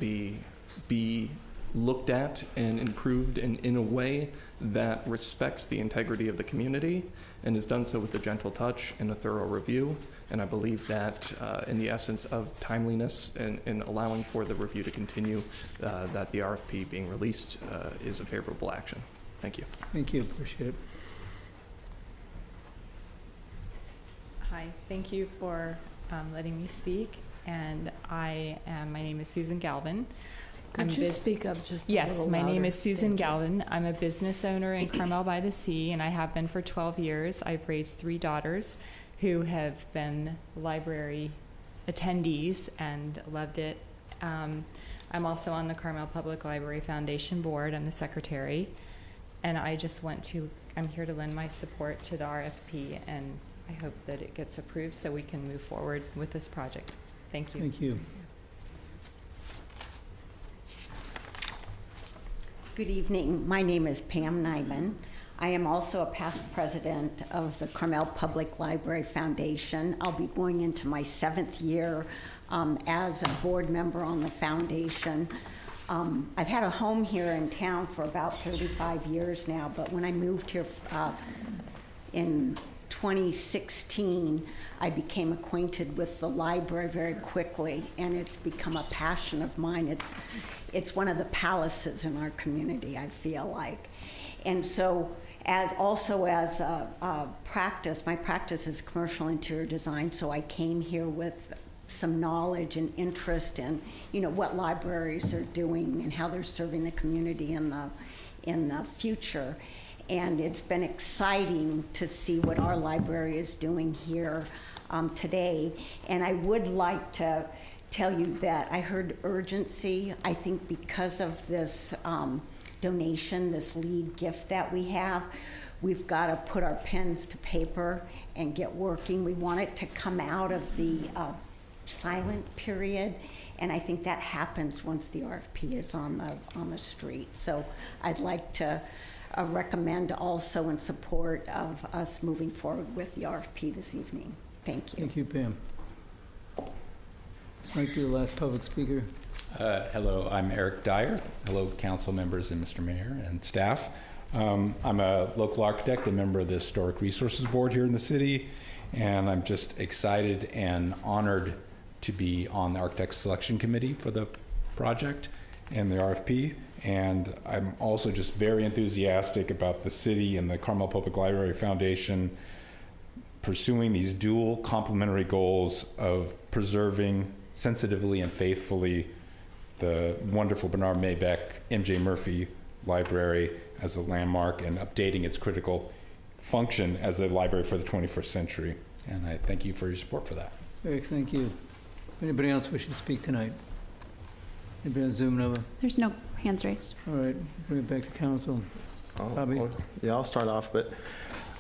be looked at and improved in a way that respects the integrity of the community and is done so with a gentle touch and a thorough review. And I believe that in the essence of timeliness and allowing for the review to continue, that the RFP being released is a favorable action. Thank you. Thank you. Appreciate it. Hi. Thank you for letting me speak. And my name is Susan Galvin. Could you speak up just a Yes, little my name louder? is Susan Galvin. I'm a business owner in Carmel-by-the-Sea, and I have been for 12 years. I've raised 3 daughters who have been library attendees and loved it. I'm also on the Carmel Public Library Foundation board. I'm the secretary. And I'm here to lend my support to the RFP, and I hope that it gets approved so we can move forward with this project. Thank you. Thank you. Good evening. My name is Pam Nyman. I am also a past president of the Carmel Public Library Foundation. I'll be going into my 7th year as a board member on the foundation. I've had a home here in town for about 35 years now, but when I moved here in 2016, I became acquainted with the library very quickly, and it's become a passion of mine. It's one of the palaces in our community, I feel like. And so as a practice, my practice is commercial interior design, so I came here with some knowledge and interest in, what libraries are doing and how they're serving the community in the future. And it's been exciting to see what our library is doing here today. And I would like to tell you that I heard urgency. I think because of this donation, this lead gift that we have, we've got to put our pens to paper and get working. We want it to come out of the silent period, and I think that happens once the RFP is on the street. So I'd like to recommend also in support of us moving forward with the RFP this evening. Thank you. Thank you, Pam. This might be the last public speaker. Hello, I'm Eric Dyer. Hello, council members and Mr. Mayor and staff. I'm a local architect, a member of the Historic Resources Board here in the city, and I'm just excited and honored to be on the Architect Selection Committee for the project and the RFP. And I'm also just very enthusiastic about the city and the Carmel Public Library Foundation pursuing these dual complementary goals of preserving sensitively and faithfully the wonderful Bernard Maybeck M.J. Murphy Library as a landmark and updating its critical function as a library for the 21st century. And I thank you for your support for that. Eric, thank you. Anybody else wishing to speak tonight? Anybody on Zoom, Nova? There's no hands raised. All right, bring it back to council. Bobby? Yeah, I'll start off, but,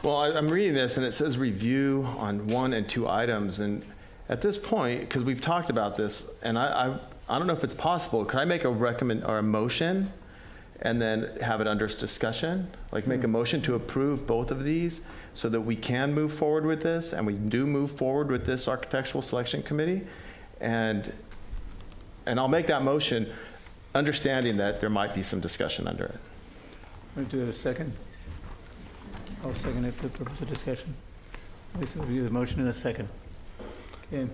well, I'm reading this, and it says review on 1 and 2 items, and at this point, because we've talked about this, and I don't know if it's possible, could I make a motion and then have it under discussion? Like make a motion to approve both of these so that we can move forward with this, and we do move forward with this Architectural Selection Committee? And I'll make that motion understanding that there might be some discussion under it. Want to do it a second? I'll second it for the purpose of discussion. So we'll do the motion in a second. Okay.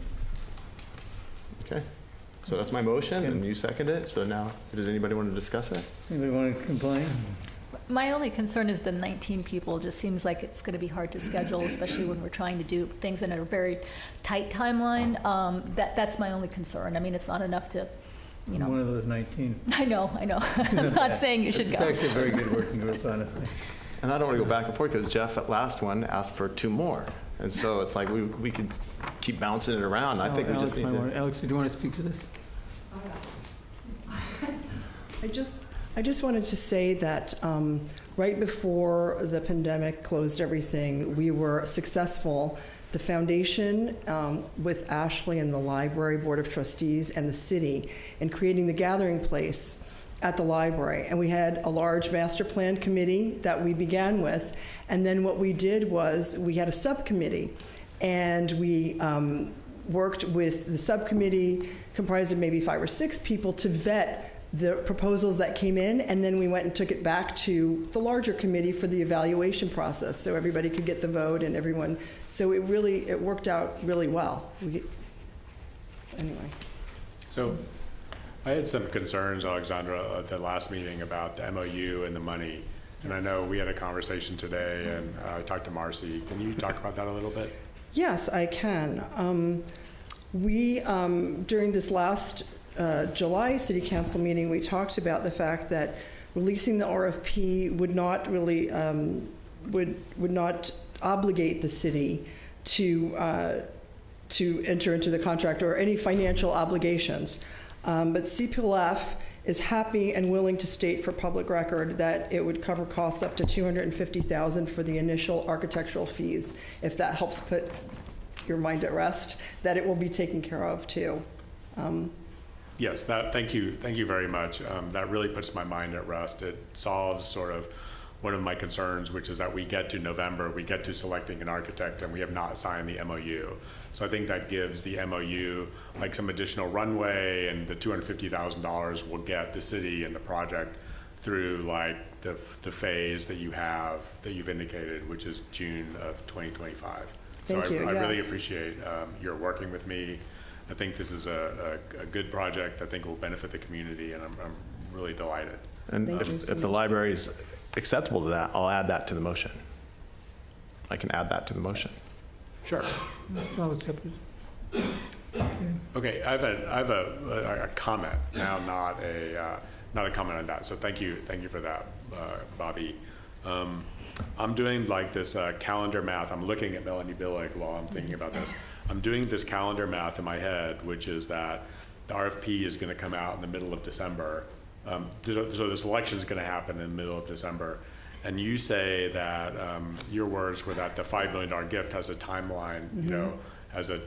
Okay. So that's my motion, and you second it. So now, does anybody want to discuss it? Anybody want to complain? My only concern is the 19 people. Just seems like it's going to be hard to schedule, especially when we're trying to do things in a very tight timeline. That's my only concern. I mean, it's not enough to, you know. One of those 19. I know. I'm not saying you should go. It's actually a very good working group, honestly. And I don't want to go back and forth because Jeff at last one asked for 2 more. And so it's like we could keep bouncing it around. I think we just need to. Alex, did you want to speak to this? I just wanted to say that right before the pandemic closed everything, we were successful. The foundation with Ashley and the library board of trustees and the city in creating the gathering place at the library. And we had a large master plan committee that we began with. And then what we did was we had a subcommittee, and we worked with the subcommittee comprised of maybe 5 or 6 people to vet the proposals that came in, and then we went and took it back to the larger committee for the evaluation process so everybody could get the vote and everyone. So it worked out really well. Anyway. So I had some concerns, Alexandra, at the last meeting about the MOU and the money. And I know we had a conversation today, and I talked to Marcy. Can you talk about that a little bit? Yes, I can. We, during this last July City Council meeting, we talked about the fact that releasing the RFP would not really, would not obligate the city to enter into the contract or any financial obligations. But CPLF is happy and willing to state for public record that it would cover costs up to $250,000 for the initial architectural fees. If that helps put your mind at rest, that it will be taken care of too. Yes, thank you very much. That really puts my mind at rest. It solves sort of one of my concerns, which is that we get to November, we get to selecting an architect, and we have not signed the MOU. So I think that gives the MOU like some additional runway, and the $250,000 will get the city and the project through like the phase that you've indicated, which is June of 2025. So I really appreciate your working with me. I think this is a good project. I think it will benefit the community, and I'm really delighted. And if the library is acceptable to that, I'll add that to the motion. I can add that to the motion. Sure. I'll accept it. Okay, I have a comment now, not a comment on that. So thank you for that, Bobby. I'm doing like this calendar math. I'm looking at Melanie Billig while I'm thinking about this. I'm doing this calendar math in my head, which is that the RFP is going to come out in the middle of December. So this election is going to happen in the middle of December. And you say that your words were that the $5 million gift has a timeline, you know, has a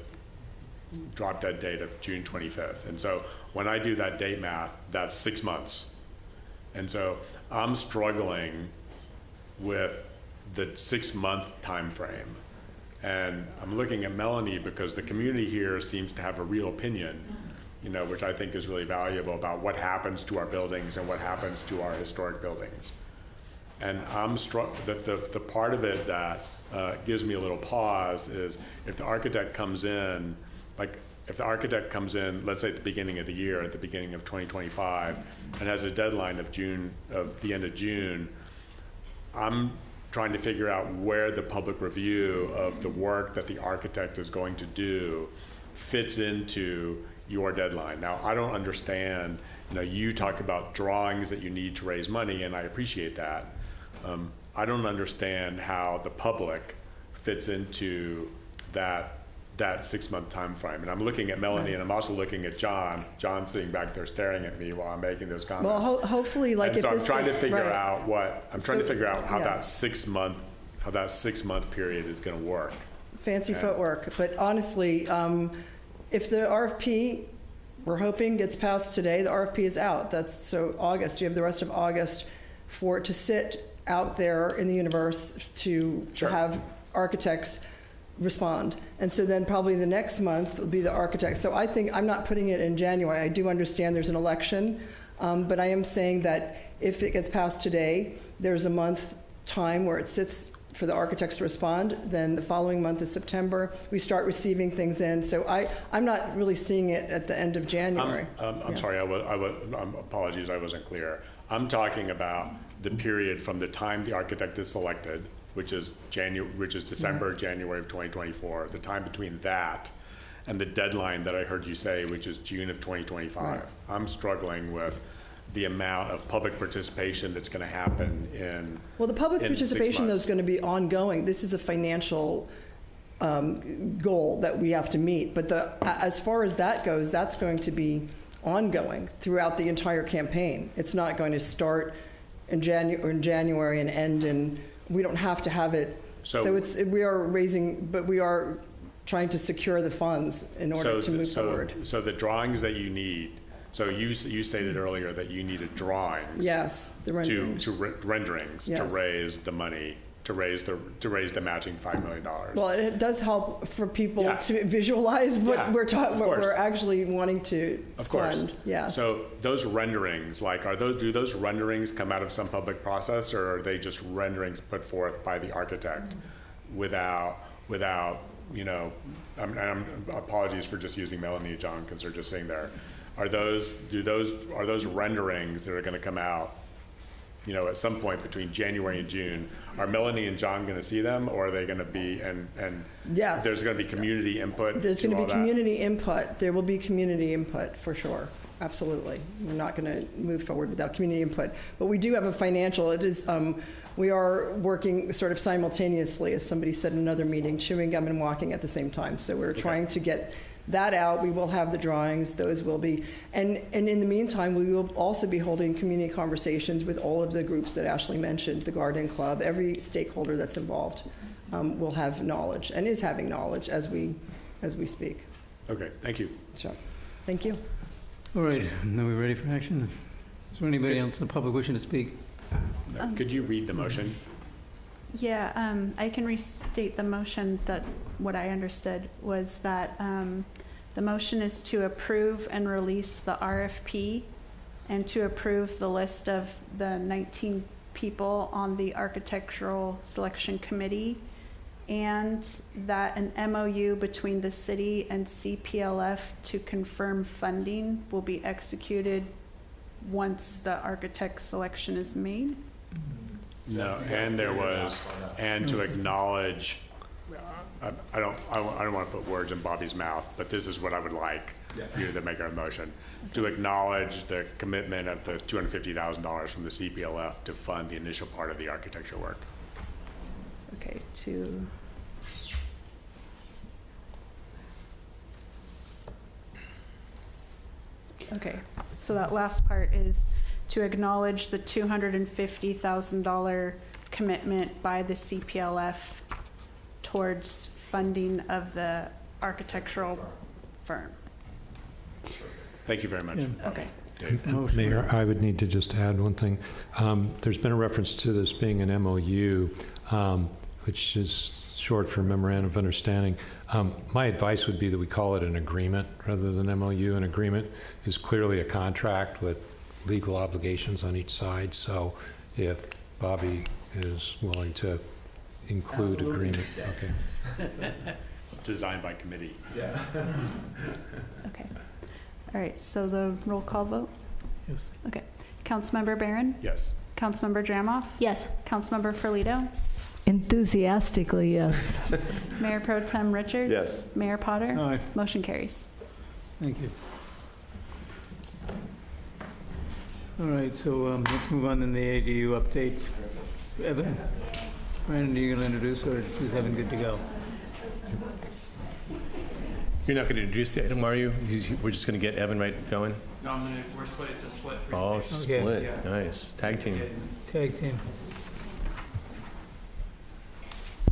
drop dead date of June 25th. And so when I do that date math, that's 6 months. And so I'm struggling with the 6-month time frame. And I'm looking at Melanie because the community here seems to have a real opinion, you know, which I think is really valuable about what happens to our buildings and what happens to our historic buildings. And I'm struck that the part of it that gives me a little pause is if the architect comes in, like if the architect comes in, let's say at the beginning of the year, at the beginning of 2025, and has a deadline of the end of June, I'm trying to figure out where the public review of the work that the architect is going to do fits into your deadline. Now, I don't understand, you know, you talk about drawings that you need to raise money, and I appreciate that. I don't understand how the public fits into that 6-month time frame. And I'm looking at Melanie, and I'm also looking at John. John's sitting back there staring at me while I'm making those comments. Well, hopefully, like, and if so this I'm trying to figure right. out trying to figure out how yes. that 6-month period is going to work. Fancy footwork, but honestly, if the RFP, we're hoping, gets passed today, the RFP is out. That's so August. You have the rest of August for it to sit out there in the universe to have architects respond. And so then probably the next month will be the architects. So I think I'm not putting it in January. I do understand there's an election, but I am saying that if it gets passed today, there's a month time where it sits for the architects to respond. Then the following month is September. We start receiving things in. So I'm not really seeing it at the end of January. I'm sorry, apologies, I wasn't clear. I'm talking about the period from the time the architect is selected, which is December, January of 2024, the time between that and the deadline that I heard you say, which is June of 2025. Right. I'm struggling with the amount of public participation that's going to happen in. Well, the public participation, though, is going to be ongoing. This is a financial goal that we have to meet. But as far as that goes, that's going to be ongoing throughout the entire campaign. It's not going to start in January and end in. We don't have to have it. So we are raising, but we are trying to secure the funds in order to move forward. So the drawings that you need. So you stated earlier that you needed drawings. Yes, the renderings. Renderings yes. to raise the money, to raise the matching $5 million. Well, it does help for people to visualize what we're actually wanting to fund. Yeah. So those renderings, do those renderings come out of some public process, or are they just renderings put forth by the architect without you know? Apologies for just using Melanie and John because they're just sitting there. Are those renderings that are going to come out, you know, at some point between January and June? Are Melanie and John going to see them, or are they going to be and yes. There's going to be community input? There's going to be community input. There will be community input for sure. Absolutely. We're not going to move forward without community input. But we do have a financial. It is. We are working sort of simultaneously, as somebody said in another meeting, chewing gum and walking at the same time. So we're trying to get that out. We will have the drawings. Those will be. And in the meantime, we will also be holding community conversations with all of the groups that Ashley mentioned, the Garden Club, every stakeholder that's involved will have knowledge and is having knowledge as we speak. Okay, thank you. Sure. Thank you. All right, now we're ready for action. Is there anybody else in the public wishing to speak? Could you read the motion? Yeah, I can restate the motion. That what I understood was that the motion is to approve and release the RFP and to approve the list of the 19 people on the Architectural Selection Committee, and that an MOU between the city and CPLF to confirm funding will be executed once the architect selection is made. No, and to acknowledge, I don't want to put words in Bobby's mouth, but this is what I would like you to make our motion, to acknowledge the commitment of the $250,000 from the CPLF to fund the initial part of the architecture work. Okay, to Okay, so that last part is to acknowledge the $250,000 commitment by the CPLF towards funding of the architectural firm. Thank you very much. Yeah. Okay. Mayor, I would need to just add one thing. There's been a reference to this being an MOU, which is short for Memorandum of Understanding. My advice would be that we call it an agreement rather than MOU. An agreement is clearly a contract with legal obligations on each side. So if Bobby is willing to include Absolutely. agreement, okay. It's designed by committee. Yeah. Okay. All right, so the roll call vote? Yes. Okay. Councilmember Barron? Yes. Councilmember Dramoff? Yes. Councilmember Ferlito? Enthusiastically, yes. Mayor Pro Tem Richards? Yes. Mayor Potter? Aye. Motion carries. Thank you. All right, so let's move on to the ADU update. Evan, Brandon, are you going to introduce, or is Evan good to go? You're not going to introduce the item, are you? We're just going to get Evan right going? No, we're split. It's a split. Oh, it's a Okay. split. Yeah. Nice. Tag team. Tag team.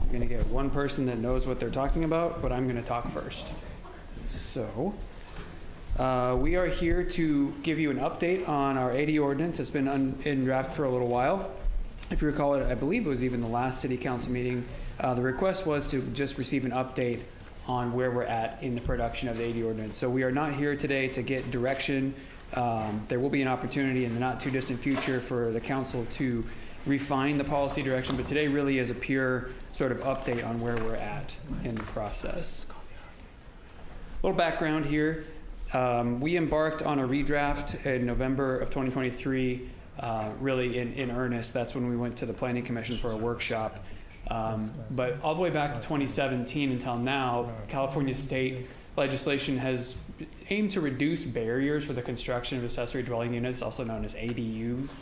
You're going to get one person that knows what they're talking about, but I'm going to talk first. So, we are here to give you an update on our AD ordinance. It's been in draft for a little while. If you recall it, I believe it was even the last city council meeting. The request was to just receive an update on where we're at in the production of the AD ordinance. So we are not here today to get direction. There will be an opportunity in the not too distant future for the council to refine the policy direction, but today really is a pure sort of update on where we're at in the process. A little background here. We embarked on a redraft in November of 2023, really in earnest. That's when we went to the Planning Commission for a workshop. But all the way back to 2017 until now, California state legislation has aimed to reduce barriers for the construction of accessory dwelling units, also known as ADUs.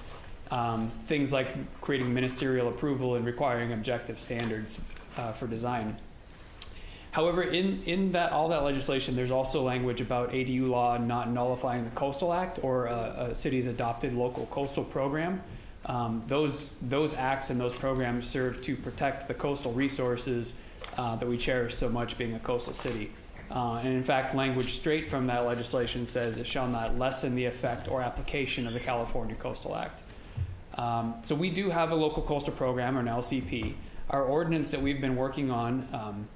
Things like creating ministerial approval and requiring objective standards for design. However, in that all that legislation, there's also language about ADU law not nullifying the Coastal Act or a city's adopted local coastal program. Those acts and those programs serve to protect the coastal resources that we cherish so much, being a coastal city. And in fact, language straight from that legislation says it shall not lessen the effect or application of the California Coastal Act. So we do have a local coastal program, or an LCP. Our ordinance that we've been working on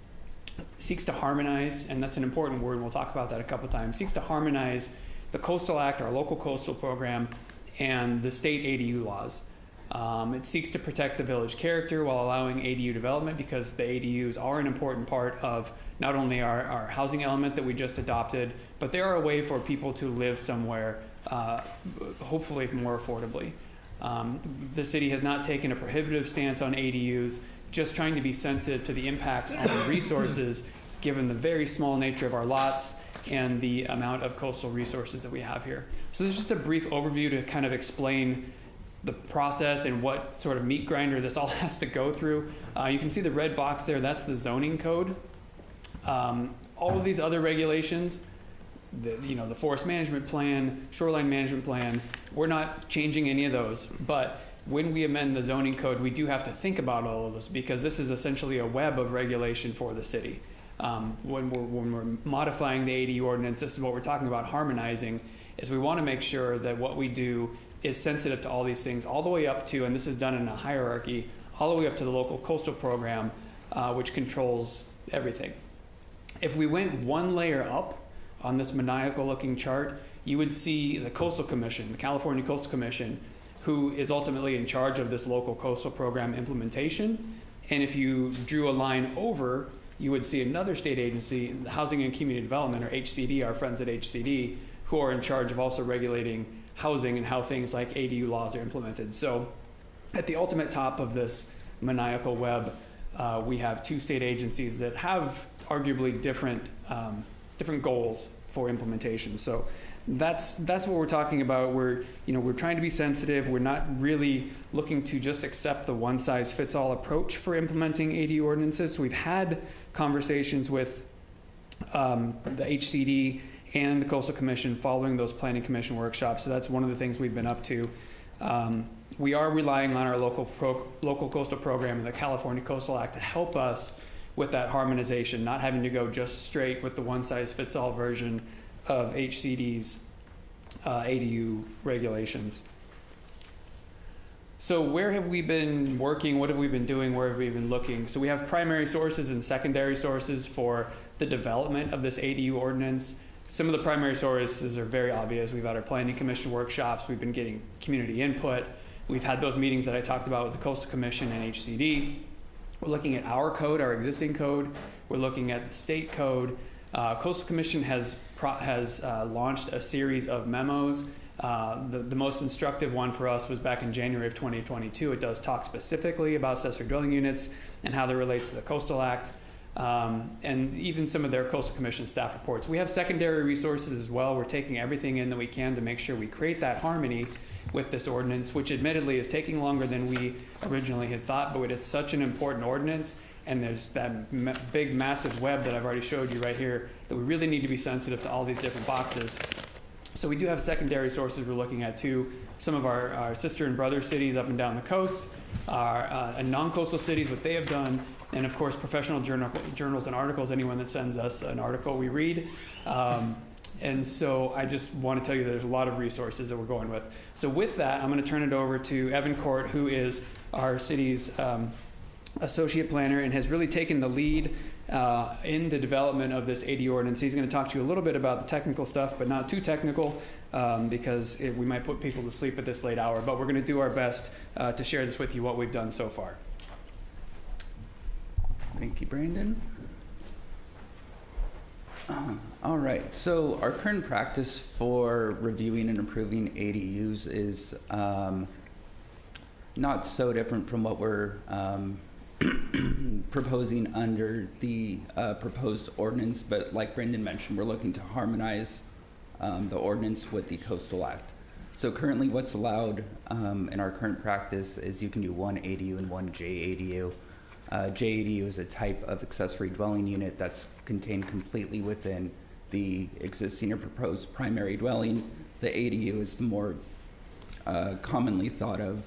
seeks to harmonize, and that's an important word, and we'll talk about that a couple times, seeks to harmonize the Coastal Act, our local coastal program, and the state ADU laws. It seeks to protect the village character while allowing ADU development, because the ADUs are an important part of not only our housing element that we just adopted, but they are a way for people to live somewhere, hopefully more affordably. The city has not taken a prohibitive stance on ADUs, just trying to be sensitive to the impacts on the resources, given the very small nature of our lots and the amount of coastal resources that we have here. So this is just a brief overview to kind of explain the process and what sort of meat grinder this all has to go through. You can see the red box there, that's the zoning code. All of these other regulations, the forest management plan, shoreline management plan, we're not changing any of those, but when we amend the zoning code, we do have to think about all of this, because this is essentially a web of regulation for the city. When we're modifying the ADU ordinance, this is what we're talking about harmonizing, is we want to make sure that what we do is sensitive to all these things, all the way up to, and this is done in a hierarchy, all the way up to the local coastal program, which controls everything. If we went one layer up on this maniacal looking chart, you would see the Coastal Commission, the California Coastal Commission, who is ultimately in charge of this local coastal program implementation. And if you drew a line over, you would see another state agency, the Housing and Community Development, or HCD, our friends at HCD, who are in charge of also regulating housing and how things like ADU laws are implemented. So at the ultimate top of this maniacal web, we have two state agencies that have arguably different goals for implementation. So that's what we're talking about. We're trying to be sensitive. We're not really looking to just accept the one-size-fits-all approach for implementing ADU ordinances. So we've had conversations with the HCD and the Coastal Commission following those Planning Commission workshops. So that's one of the things we've been up to. We are relying on our local coastal program and the California Coastal Act to help us with that harmonization, not having to go just straight with the one-size-fits-all version of HCD's ADU regulations. So where have we been working? What have we been doing? Where have we been looking? So we have primary sources and secondary sources for the development of this ADU ordinance. Some of the primary sources are very obvious. We've had our Planning Commission workshops. We've been getting community input. We've had those meetings that I talked about with the Coastal Commission and HCD. We're looking at our code, our existing code. We're looking at the state code. Coastal Commission has launched a series of memos. The most instructive one for us was back in January of 2022. It does talk specifically about accessory dwelling units and how that relates to the Coastal Act, and even some of their Coastal Commission staff reports. We have secondary resources as well. We're taking everything in that we can to make sure we create that harmony with this ordinance, which admittedly is taking longer than we originally had thought, but it's such an important ordinance, and there's that big, massive web that I've already showed you right here, that we really need to be sensitive to all these different boxes. So we do have secondary sources we're looking at too. Some of our sister and brother cities up and down the coast, and non-coastal cities, what they have done, and of course professional journals and articles. Anyone that sends us an article we read. And so I just want to tell you that there's a lot of resources that we're going with. So with that, I'm going to turn it over to Evan Court, who is our city's associate planner and has really taken the lead in the development of this AD ordinance. He's going to talk to you a little bit about the technical stuff, but not too technical, because we might put people to sleep at this late hour. But we're going to do our best to share this with you, what we've done so far. Thank you, Brandon. All right, so our current practice for reviewing and approving ADUs is not so different from what we're proposing under the proposed ordinance, but like Brandon mentioned, we're looking to harmonize the ordinance with the Coastal Act. So currently what's allowed in our current practice is you can do one ADU and one JADU. JADU is a type of accessory dwelling unit that's contained completely within the existing or proposed primary dwelling. The ADU is the more commonly thought of,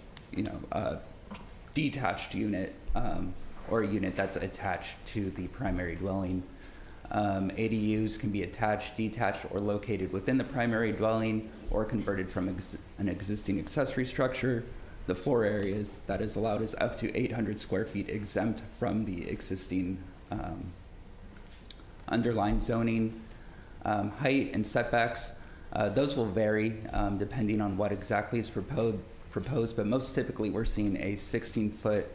detached unit, or a unit that's attached to the primary dwelling. ADUs can be attached, detached, or located within the primary dwelling or converted from an existing accessory structure. The floor area that is allowed is up to 800 square feet, exempt from the existing underlying zoning. Height and setbacks, those will vary depending on what exactly is proposed, but most typically we're seeing a 16-foot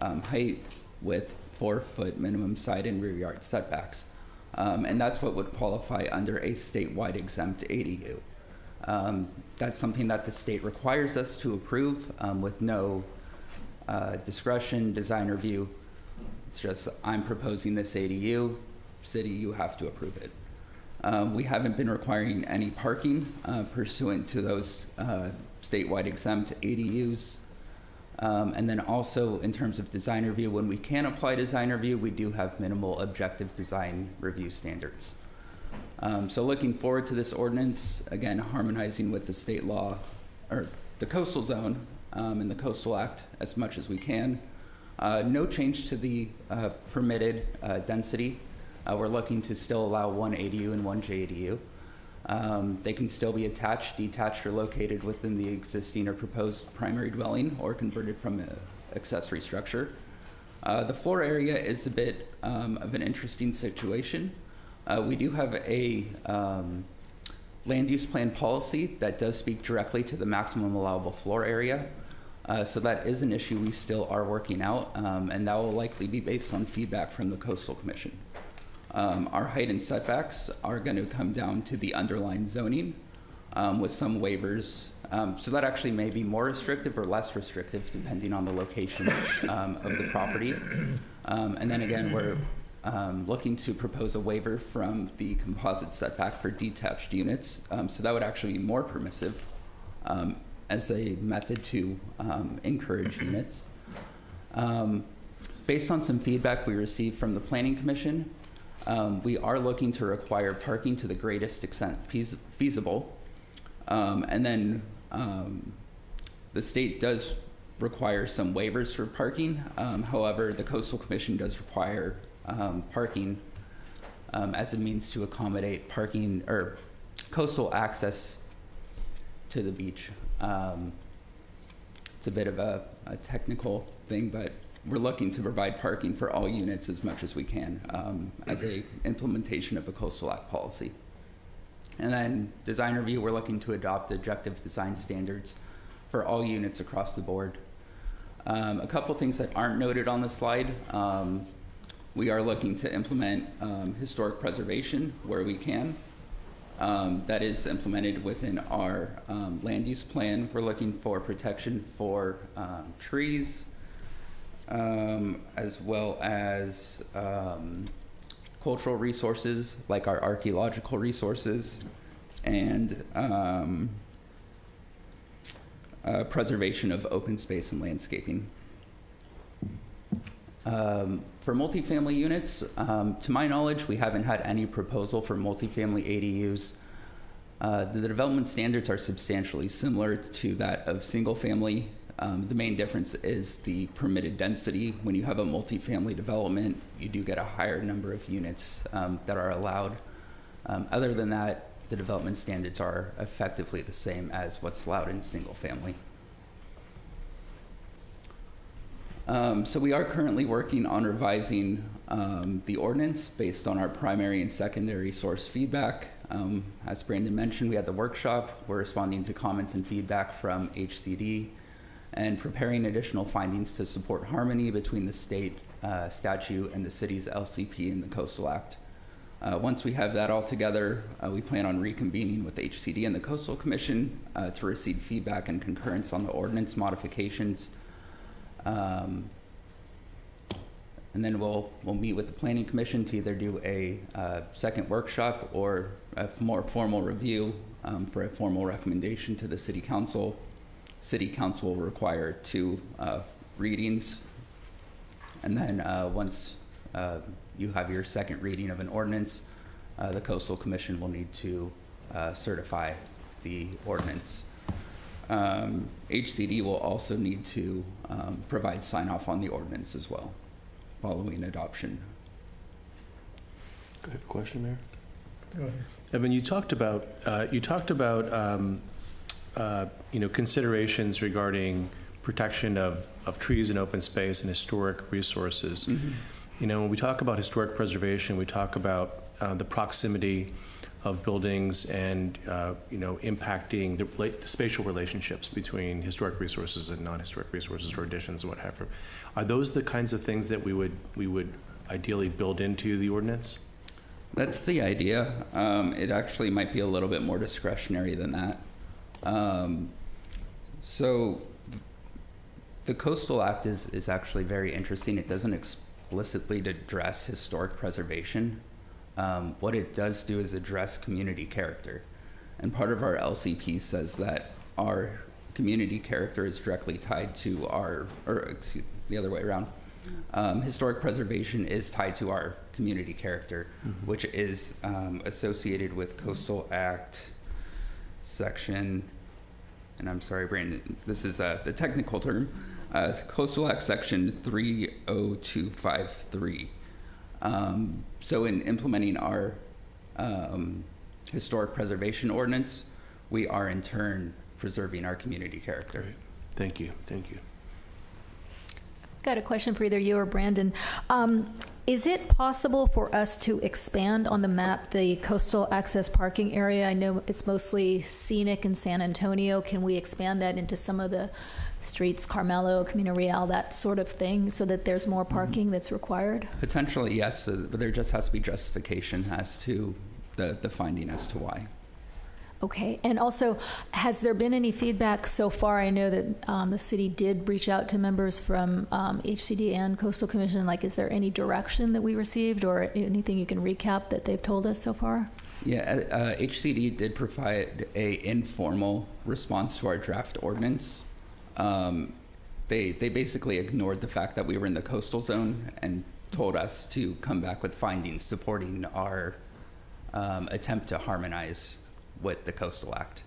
height with 4-foot minimum side and rear yard setbacks. And that's what would qualify under a statewide exempt ADU. That's something that the state requires us to approve with no discretion, design review. It's just, I'm proposing this ADU, city, you have to approve it. We haven't been requiring any parking pursuant to those statewide exempt ADUs. And then also in terms of design review, when we can apply design review, we do have minimal objective design review standards. So looking forward to this ordinance, again, harmonizing with the state law, or the coastal zone and the Coastal Act as much as we can. No change to the permitted density. We're looking to still allow one ADU and one JADU. They can still be attached, detached, or located within the existing or proposed primary dwelling or converted from an accessory structure. The floor area is a bit of an interesting situation. We do have a land use plan policy that does speak directly to the maximum allowable floor area. So that is an issue we still are working out, and that will likely be based on feedback from the Coastal Commission. Our height and setbacks are going to come down to the underlying zoning with some waivers. So that actually may be more restrictive or less restrictive depending on the location of the property. And then again, we're looking to propose a waiver from the composite setback for detached units. So that would actually be more permissive as a method to encourage units. Based on some feedback we received from the Planning Commission, We are looking to require parking to the greatest extent feasible. And then the state does require some waivers for parking. However, the Coastal Commission does require parking as a means to accommodate parking or coastal access to the beach. It's a bit of a technical thing, but we're looking to provide parking for all units as much as we can as a implementation of a Coastal Act policy. And then design review, we're looking to adopt objective design standards for all units across the board. A couple things that aren't noted on the slide. We are looking to implement historic preservation where we can. That is implemented within our land use plan. We're looking for protection for trees, as well as cultural resources like our archaeological resources, and preservation of open space and landscaping. For multifamily units, to my knowledge, we haven't had any proposal for multifamily ADUs. The development standards are substantially similar to that of single family. The main difference is the permitted density. When you have a multifamily development, you do get a higher number of units that are allowed. Other than that, the development standards are effectively the same as what's allowed in single family. So we are currently working on revising the ordinance based on our primary and secondary source feedback. As Brandon mentioned, we had the workshop. We're responding to comments and feedback from HCD and preparing additional findings to support harmony between the state statute and the city's LCP and the Coastal Act. Once we have that all together, we plan on reconvening with HCD and the Coastal Commission to receive feedback and concurrence on the ordinance modifications. And then we'll meet with the Planning Commission to either do a second workshop or a more formal review for a formal recommendation to the City Council. City Council will require 2 readings. And then once you have your second reading of an ordinance, the Coastal Commission will need to certify the ordinance. HCD will also need to provide sign-off on the ordinance as well, following adoption. I have a question, Mayor. Go ahead. Evan, you talked about considerations regarding protection of trees and open space and historic resources. Mm-hmm. When we talk about historic preservation, we talk about the proximity of buildings and impacting the spatial relationships between historic resources and non-historic resources or additions and what have you. Are those the kinds of things that we would ideally build into the ordinance? That's the idea. It actually might be a little bit more discretionary than that. So the Coastal Act is actually very interesting. It doesn't explicitly address historic preservation. What it does do is address community character. And part of our LCP says that our community character is directly tied to the other way around. Historic preservation is tied to our community character, mm-hmm. which is associated with Coastal Act section, and I'm sorry, Brandon, this is the technical term, Coastal Act section 30253. So in implementing our historic preservation ordinance, we are in turn preserving our community character. Great. Thank you. Thank you. Got a question for either you or Brandon. Is it possible for us to expand on the map the coastal access parking area? I know it's mostly scenic in San Antonio. Can we expand that into some of the streets, Carmelo, Camino Real, that sort of thing, so that there's more parking that's required? Potentially, yes, but there just has to be justification as to the finding as to why. Okay, and also, has there been any feedback so far? I know that the city did reach out to members from HCD and Coastal Commission. Like, is there any direction that we received or anything you can recap that they've told us so far? Yeah, HCD did provide a informal response to our draft ordinance. They basically ignored the fact that we were in the coastal zone and told us to come back with findings supporting our attempt to harmonize with the Coastal Act.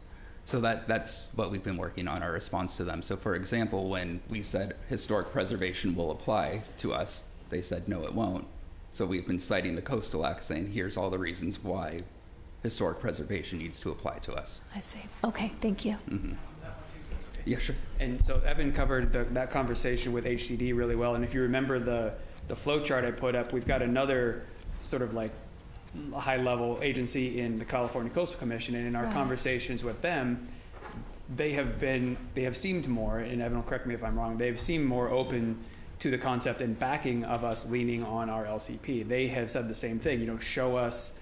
So that's what we've been working on, our response to them. So for example, when we said historic preservation will apply to us, they said, no, it won't. So we've been citing the Coastal Act saying, here's all the reasons why historic preservation needs to apply to us. I see. Okay, thank you. Mm-hmm. Yeah, sure. And so Evan covered that conversation with HCD really well. And if you remember the flow chart I put up, we've got another sort of like high-level agency in the California Coastal Commission, and in our conversations with them, they have seemed more, and Evan will correct me if I'm wrong, they've seemed more open to the concept and backing of us leaning on our LCP. They have said the same thing, show us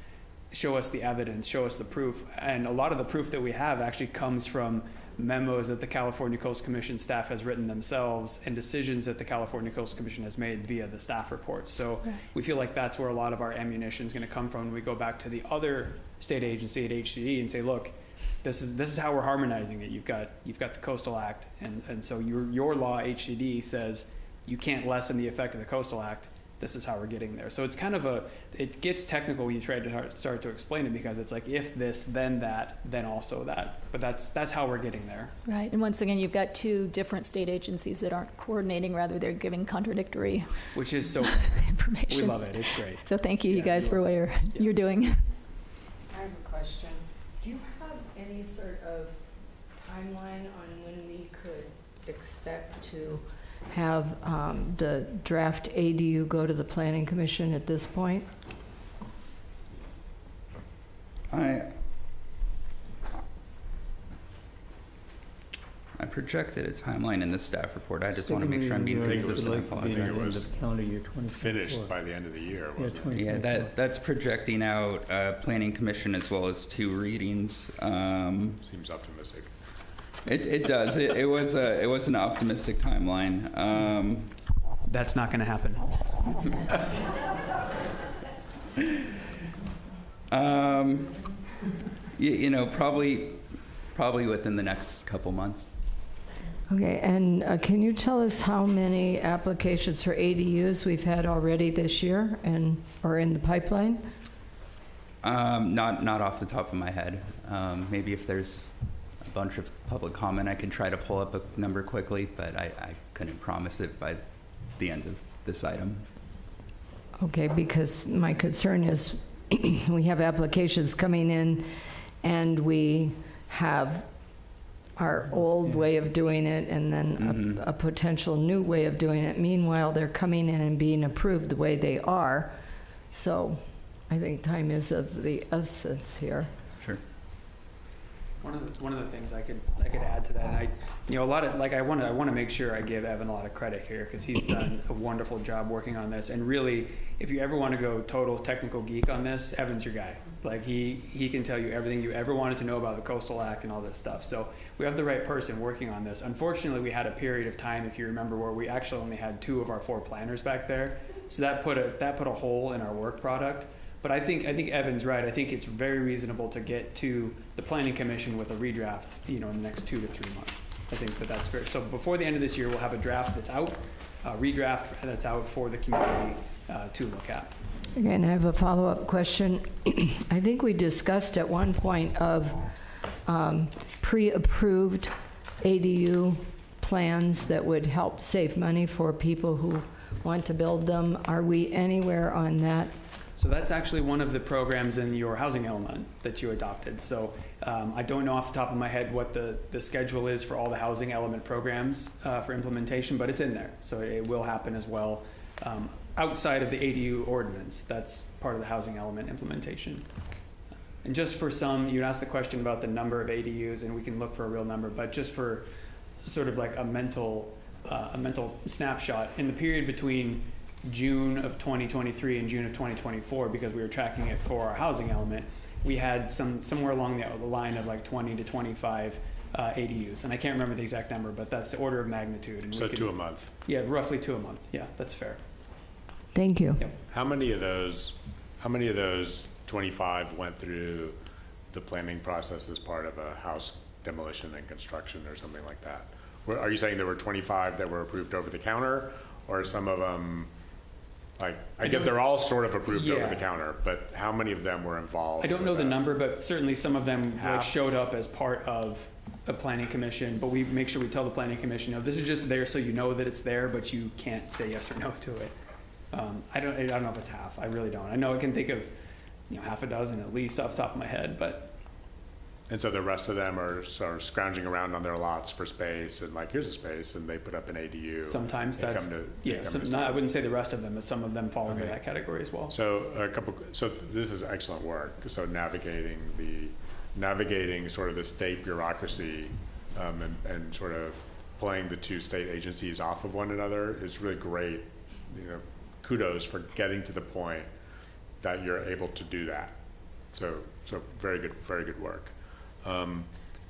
the evidence, show us the proof. And a lot of the proof that we have actually comes from memos that the California Coastal Commission staff has written themselves and decisions that the California Coastal Commission has made via the staff reports. So we feel like that's where a lot of our ammunition is going to come from when we go back to the other state agency at HCD and say, look, this is how we're harmonizing it. You've got the Coastal Act, and so your law, HCD, says you can't lessen the effect of the Coastal Act. This is how we're getting there. So it's kind of it gets technical when you try to start to explain it, because it's like, if this, then that, then also that. But that's how we're getting there. Right, and once again, you've got two different state agencies that aren't coordinating, rather they're giving contradictory which is so information. We love it, it's great. So thank you, you guys, for what you're doing. I have a question. Do you have any sort of timeline on when we could expect to have the draft ADU go to the Planning Commission at this point? I projected a timeline in the staff report. I just want to make sure I'm being consistent. I think it was calendar year 2024. finished by the end of the year, wasn't it? Yeah, that's projecting out Planning Commission as well as 2 readings. Seems optimistic. It does. It was an optimistic timeline. That's not going to happen. Probably within the next couple months. Okay, and can you tell us how many applications for ADUs we've had already this year or in the pipeline? Not off the top of my head. Maybe if there's a bunch of public comment, I can try to pull up a number quickly, but I couldn't promise it by the end of this item. Okay, because my concern is we have applications coming in and we have our old way of doing it and then a potential new way of doing it. Meanwhile, they're coming in and being approved the way they are. So I think time is of the essence here. Sure. One of the things I could add to that, and a lot of I want to make sure I give Evan a lot of credit here, because he's done a wonderful job working on this. And really, if you ever want to go total technical geek on this, Evan's your guy. Like he can tell you everything you ever wanted to know about the Coastal Act and all this stuff. So we have the right person working on this. Unfortunately, we had a period of time, if you remember, where we actually only had 2 of our 4 planners back there. So that put a hole in our work product. But I think Evan's right. I think it's very reasonable to get to the Planning Commission with a redraft, in the next 2 to 3 months. I think that's fair. So before the end of this year, we'll have a draft that's out, redraft that's out for the community to look at. Again, I have a follow-up question. I think we discussed at one point of pre-approved ADU plans that would help save money for people who want to build them. Are we anywhere on that? So that's actually one of the programs in your housing element that you adopted. So I don't know off the top of my head what the schedule is for all the housing element programs for implementation, but it's in there. So it will happen as well. Outside of the ADU ordinance, that's part of the housing element implementation. And just for some, you asked the question about the number of ADUs, and we can look for a real number, but just for sort of like a mental snapshot, in the period between June of 2023 and June of 2024, because we were tracking it for our housing element, we had somewhere along the line of like 20 to 25 ADUs. And I can't remember the exact number, but that's the order of magnitude. And so 2 a month? Yeah, roughly 2 a month. Yeah, that's fair. Thank you. Yep. How many of those 25 went through the planning process as part of a house demolition and construction or something like that? Are you saying there were 25 that were approved over the counter, or some of them Like, I get they're all sort of approved over Yeah. the counter, but how many of them were involved? I don't know with the that? number, but certainly some of them like Half? showed up as part of the planning commission, but we make sure we tell the planning commission, no, this is just there so you know that it's there, but you can't say yes or no to it. I don't know if it's half. I really don't. I know I can think of, half a dozen at least off the top of my head, but And so the rest of them are sort of scrounging around on their lots for space and like, here's a space, and they put up an ADU. sometimes They that's, come to- yeah, they come some, to not, I staff. wouldn't say the rest of them, but some of them fall into Okay. that category as well. So this is excellent work. So navigating sort of the state bureaucracy and sort of playing the two state agencies off of one another is really great. Kudos for getting to the point that you're able to do that. So very good work. In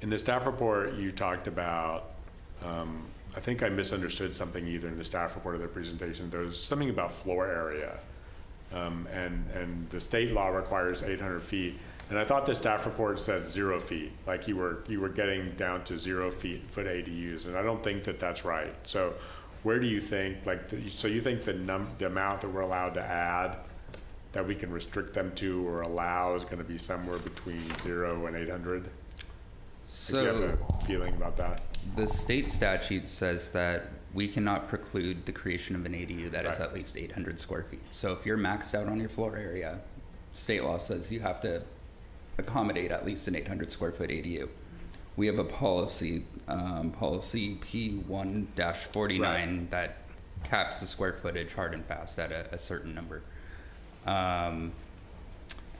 the staff report, you talked about, I think I misunderstood something either in the staff report or the presentation. There was something about floor area. And the state law requires 800 feet. And I thought the staff report said 0 feet, like you were getting down to 0 foot ADUs. And I don't think that that's right. So where do you think, so you think the amount that we're allowed to add, that we can restrict them to or allow, is going to be somewhere between 0 and 800? So do you have a feeling about that? The state statute says that we cannot preclude the creation of an ADU that is Right. at least 800 square feet. So if you're maxed out on your floor area, state law says you have to accommodate at least an 800 square foot ADU. We have a policy, policy P1-49, that caps the square footage hard and fast at a certain number.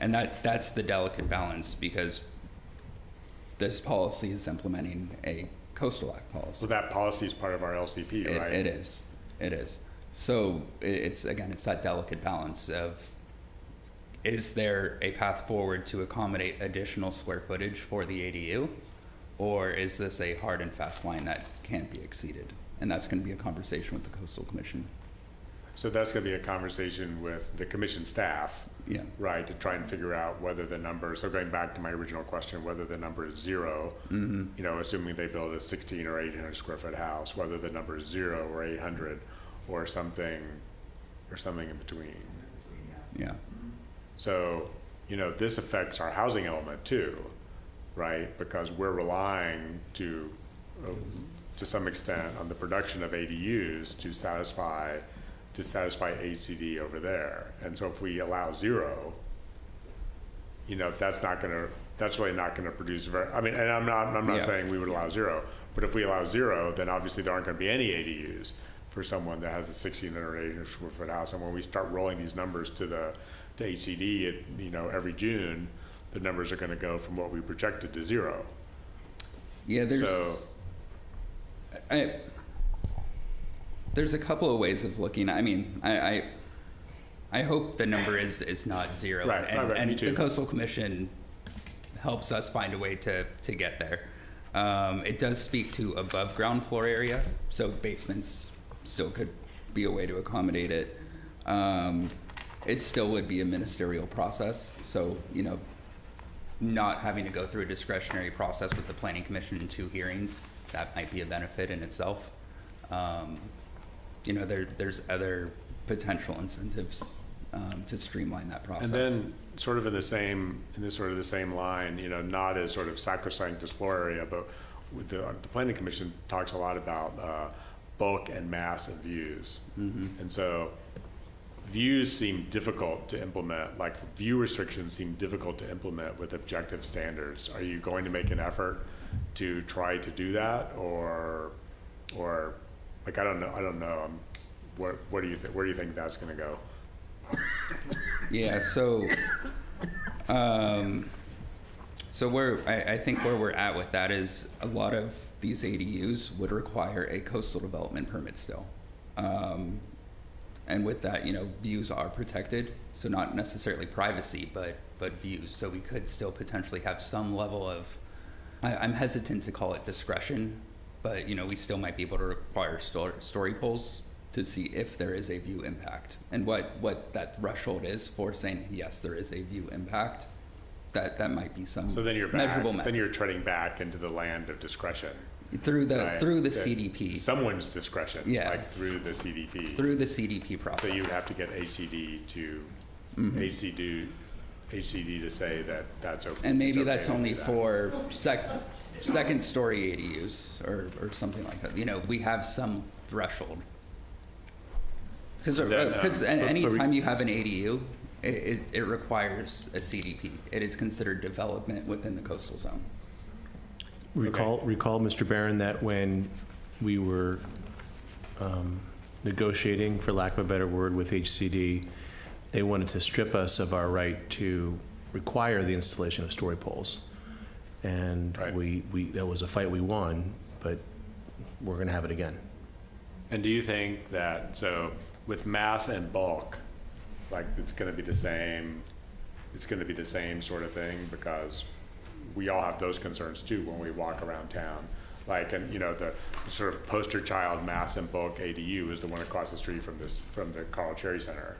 And that's the delicate balance, because this policy is implementing a coastal act policy. So that policy is part of our LCP, right? It is. So it's that delicate balance of, is there a path forward to accommodate additional square footage for the ADU? Or is this a hard and fast line that can't be exceeded? And that's going to be a conversation with the Coastal Commission. So that's going to be a conversation with the commission staff, Yeah. right, to try and figure out whether the number, so going back to my original question, whether the number is 0, assuming they build a 16 or 1800 square foot house, whether the number is 0 or 800 or something in between. Yeah. So, this affects our housing element too, right? Because we're relying to some extent on the production of ADUs to satisfy HCD over there. And so if we allow 0, that's really not going to produce and I'm not saying we would allow 0, but if we allow 0, then obviously there aren't going to be any ADUs for someone that has a 1,600 or 800 square foot house. And when we start rolling these numbers to HCD, every June, the numbers are going to go from what we projected to 0. Yeah, there's a couple of ways of looking. I hope the number is not 0, Right, and me too. the Coastal Commission helps us find a way to get there. It does speak to above ground floor area, so basements still could be a way to accommodate it. It still would be a ministerial process, so not having to go through a discretionary process with the Planning Commission in 2 hearings, that might be a benefit in itself. There's other potential incentives to streamline that process. And then sort of in the same line, not as sort of sacrosanct as floor area, but with the Planning Commission talks a lot about bulk and mass of views. And so views seem difficult to implement, like view restrictions seem difficult to implement with objective standards. Are you going to make an effort to try to do that, or like, I don't know. What do you think? Where do you think that's going to go? Yeah. So I think where we're at with that is a lot of these ADUs would require a coastal development permit still. And with that, views are protected, so not necessarily privacy, but views. So we could still potentially have some level of, I'm hesitant to call it discretion, but we still might be able to require story polls to see if there is a view impact, and what that threshold is for saying yes, there is a view impact. That might be some So then you're measurable back. metric. Then you're treading back into the land of discretion. Through the right? through the That CDP. Someone's discretion, Yeah. like through the CDP. Through the CDP process. So you would have to get HCD to HCD to say that that's okay. And maybe it's okay that's to only do that. for second story ADUs or something like that. You know, we have some threshold. Because anytime you have an ADU, it requires a CDP. It is considered development within the coastal zone. Recall, Mr. Barron, that when we were negotiating, for lack of a better word, with HCD, they wanted to strip us of our right to require the installation of story poles. And that was a fight we won, but we're going to have it again. And do you think that, so with mass and bulk, like it's going to be the same sort of thing, because we all have those concerns too when we walk around town. Like, and you know, the sort of poster child mass and bulk ADU is the one across the street from the Carl Cherry Center.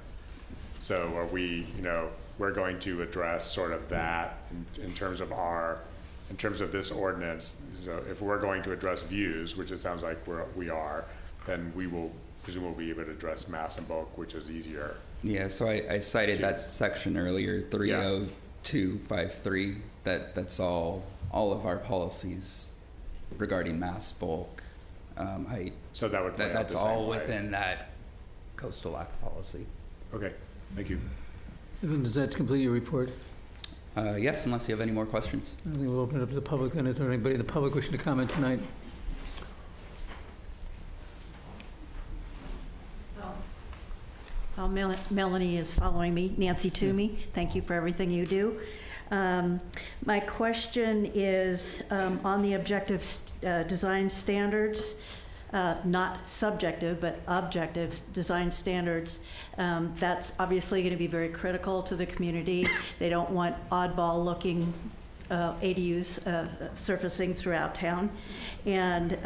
So are we, you know, we're going to address sort of that in terms of this ordinance. So if we're going to address views, which it sounds like we are, then we will presumably be able to address mass and bulk, which is easier. Yeah, so I cited that section earlier, 30253, that's all of our policies regarding mass, bulk, height. So that would play out that's the same all way. within that coastal act policy. Okay, thank you. Does that complete your report? Yes, unless you have any more questions. I think we'll open it up to the public. And is there anybody in the public wishing to comment tonight? Melanie is following me. Nancy Toomey, thank you for everything you do. My question is on the objective design standards, not subjective, but objective design standards. That's obviously going to be very critical to the community. They don't want oddball-looking ADUs surfacing throughout town. And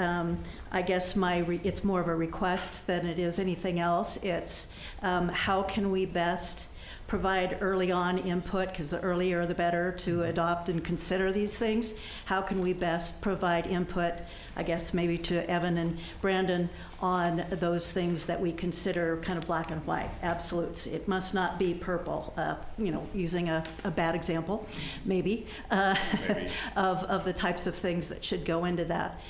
I guess it's more of a request than it is anything else. It's how can we best provide early on input, because the earlier the better, to adopt and consider these things. How can we best provide input, I guess maybe to Evan and Brandon, on those things that we consider kind of black and white, absolutes. It must not be purple, using a bad example, maybe. Of the types of things that should go into that,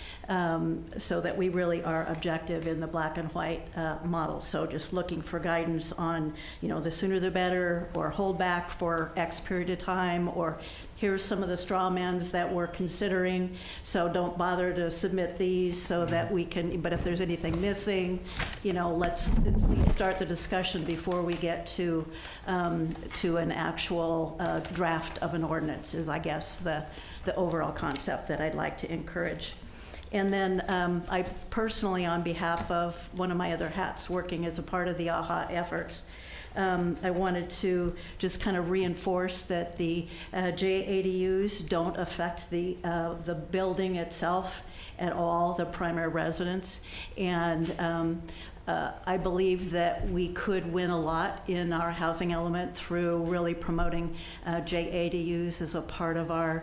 so that we really are objective in the black and white model. So just looking for guidance on, the sooner the better, or hold back for X period of time, or here's some of the straw mans that we're considering, so don't bother to submit these so that we can, but if there's anything missing, let's at least start the discussion before we get to an actual draft of an ordinance, is I guess the overall concept that I'd like to encourage. And then I personally, on behalf of one of my other hats, working as a part of the AHA efforts, I wanted to just kind of reinforce that the JADUs don't affect the building itself at all, the primary residence. And I believe that we could win a lot in our housing element through really promoting JADUs as a part of our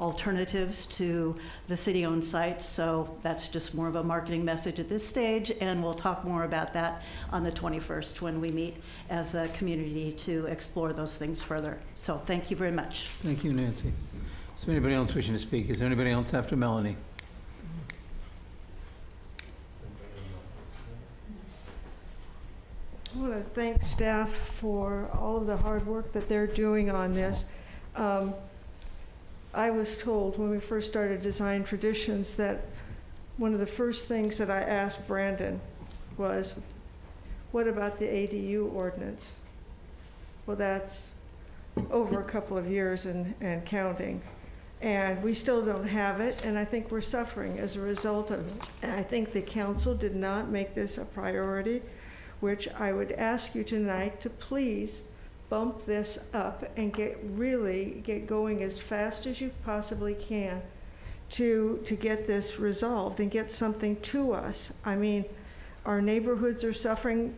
alternatives to the city-owned sites. So that's just more of a marketing message at this stage, and we'll talk more about that on the 21st when we meet as a community to explore those things further. So thank you very much. Thank you, Nancy. Is there anybody else wishing to speak? Is there anybody else after Melanie? I want to thank staff for all of the hard work that they're doing on this. I was told when we first started Design Traditions that one of the first things that I asked Brandon was, what about the ADU ordinance? Well, that's over a couple of years and counting. And we still don't have it, and I think we're suffering as a result of it. And I think the council did not make this a priority, which I would ask you tonight to please bump this up and get going as fast as you possibly can to get this resolved and get something to us. I mean, our neighborhoods are suffering.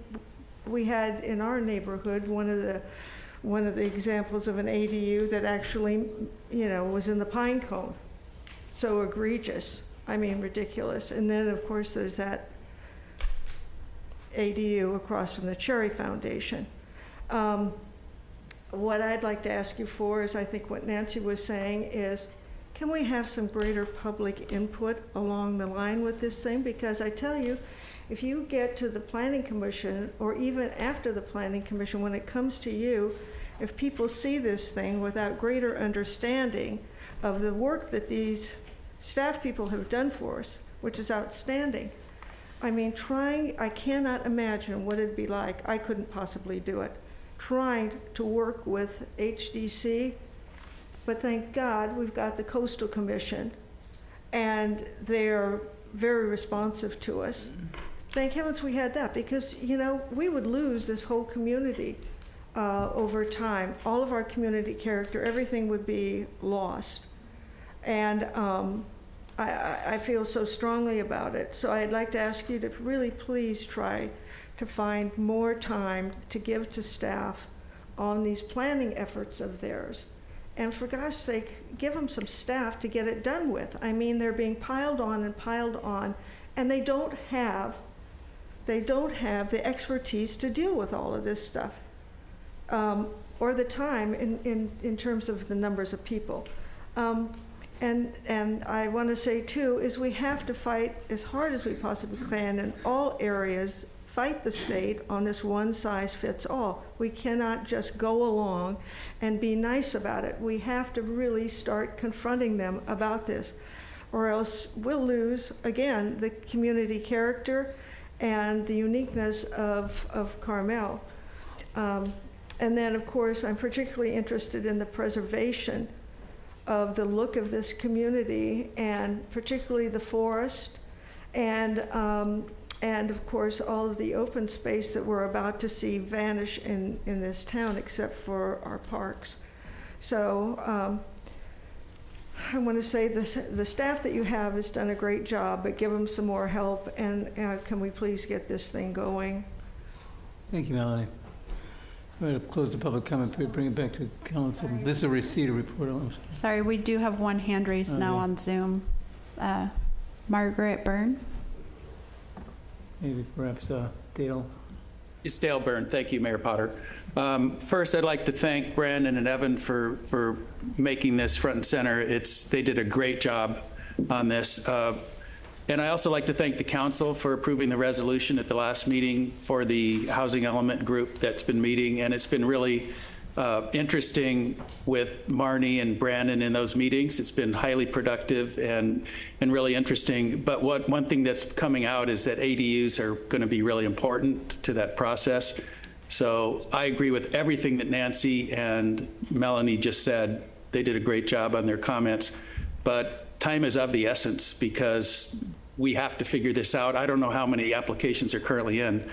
We had in our neighborhood one of the examples of an ADU that actually, was in the pine cone. So egregious. I mean, ridiculous. And then, of course, there's that ADU across from the Cherry Foundation. What I'd like to ask you for is, I think what Nancy was saying is, can we have some greater public input along the line with this thing? Because I tell you, if you get to the Planning Commission, or even after the Planning Commission, when it comes to you, if people see this thing without greater understanding of the work that these staff people have done for us, which is outstanding. I mean, I cannot imagine what it'd be like. I couldn't possibly do it. Trying to work with HDC, but thank God we've got the Coastal Commission, and they're very responsive to us. Thank heavens we had that, because, you know, we would lose this whole community over time. All of our community character, everything would be lost. And I feel so strongly about it. So I'd like to ask you to really please try to find more time to give to staff on these planning efforts of theirs. And for gosh sake, give them some staff to get it done with. I mean, they're being piled on, and they don't have the expertise to deal with all of this stuff, or the time in terms of the numbers of people. And I want to say too, is we have to fight as hard as we possibly can in all areas, fight the state on this one size fits all. We cannot just go along and be nice about it. We have to really start confronting them about this, or else we'll lose, again, the community character and the uniqueness of Carmel. And then, of course, I'm particularly interested in the preservation of the look of this community, and particularly the forest, and of course all of the open space that we're about to see vanish in this town, except for our parks. So I want to say the staff that you have has done a great job, but give them some more help, and can we please get this thing going? Thank you, Melanie. I'm going to close the public comment period, bring it back to council. This is a receipt of report. Sorry, we do have one hand raised now on Zoom. Margaret Byrne. Maybe perhaps Dale. It's Dale Byrne. Thank you, Mayor Potter. First, I'd like to thank Brandon and Evan for making this front and center. They did a great job on this. And I also like to thank the council for approving the resolution at the last meeting for the housing element group that's been meeting. And it's been really interesting with Marnie and Brandon in those meetings. It's been highly productive and really interesting. But one thing that's coming out is that ADUs are going to be really important to that process. So I agree with everything that Nancy and Melanie just said. They did a great job on their comments. But time is of the essence, because we have to figure this out. I don't know how many applications are currently in,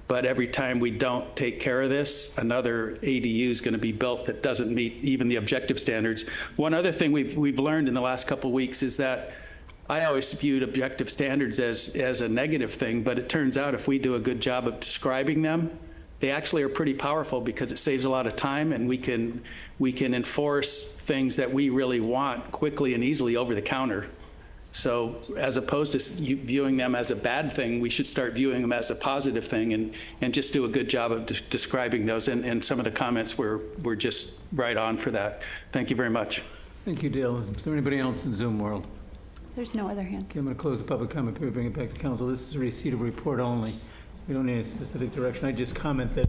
but every time we don't take care of this, another ADU is going to be built that doesn't meet even the objective standards. One other thing we've learned in the last couple of weeks is that I always viewed objective standards as a negative thing, but it turns out if we do a good job of describing them, they actually are pretty powerful, because it saves a lot of time, and we can enforce things that we really want quickly and easily over the counter. So as opposed to viewing them as a bad thing, we should start viewing them as a positive thing, and just do a good job of describing those. And some of the comments were just right on for that. Thank you very much. Thank you, Dale. Is there anybody else in the Zoom world? There's no other hands. Okay, I'm going to close the public comment period, bring it back to council. This is a receipt of report only. We don't need a specific direction. I just comment that,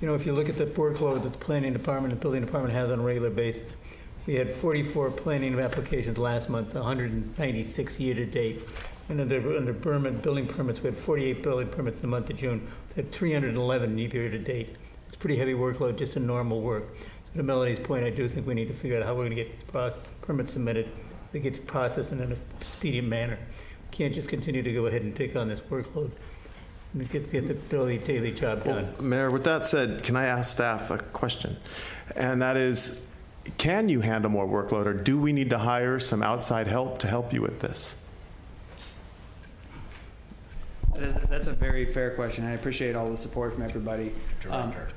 you know, if you look at the workload that the planning department and building department has on a regular basis, we had 44 planning applications last month, 196 year to date. And under building permits, we had 48 building permits in the month of June. We had 311 year to date. It's pretty heavy workload, just a normal work. So to Melanie's point, I do think we need to figure out how we're going to get these permits submitted. They get processed in a speedy manner. We can't just continue to go ahead and take on this workload. Get the daily job done. Well, Mayor, with that said, can I ask staff a question? And that is, can you handle more workload, or do we need to hire some outside help to help you with this? That's a very fair question. I appreciate all the support from everybody. Director.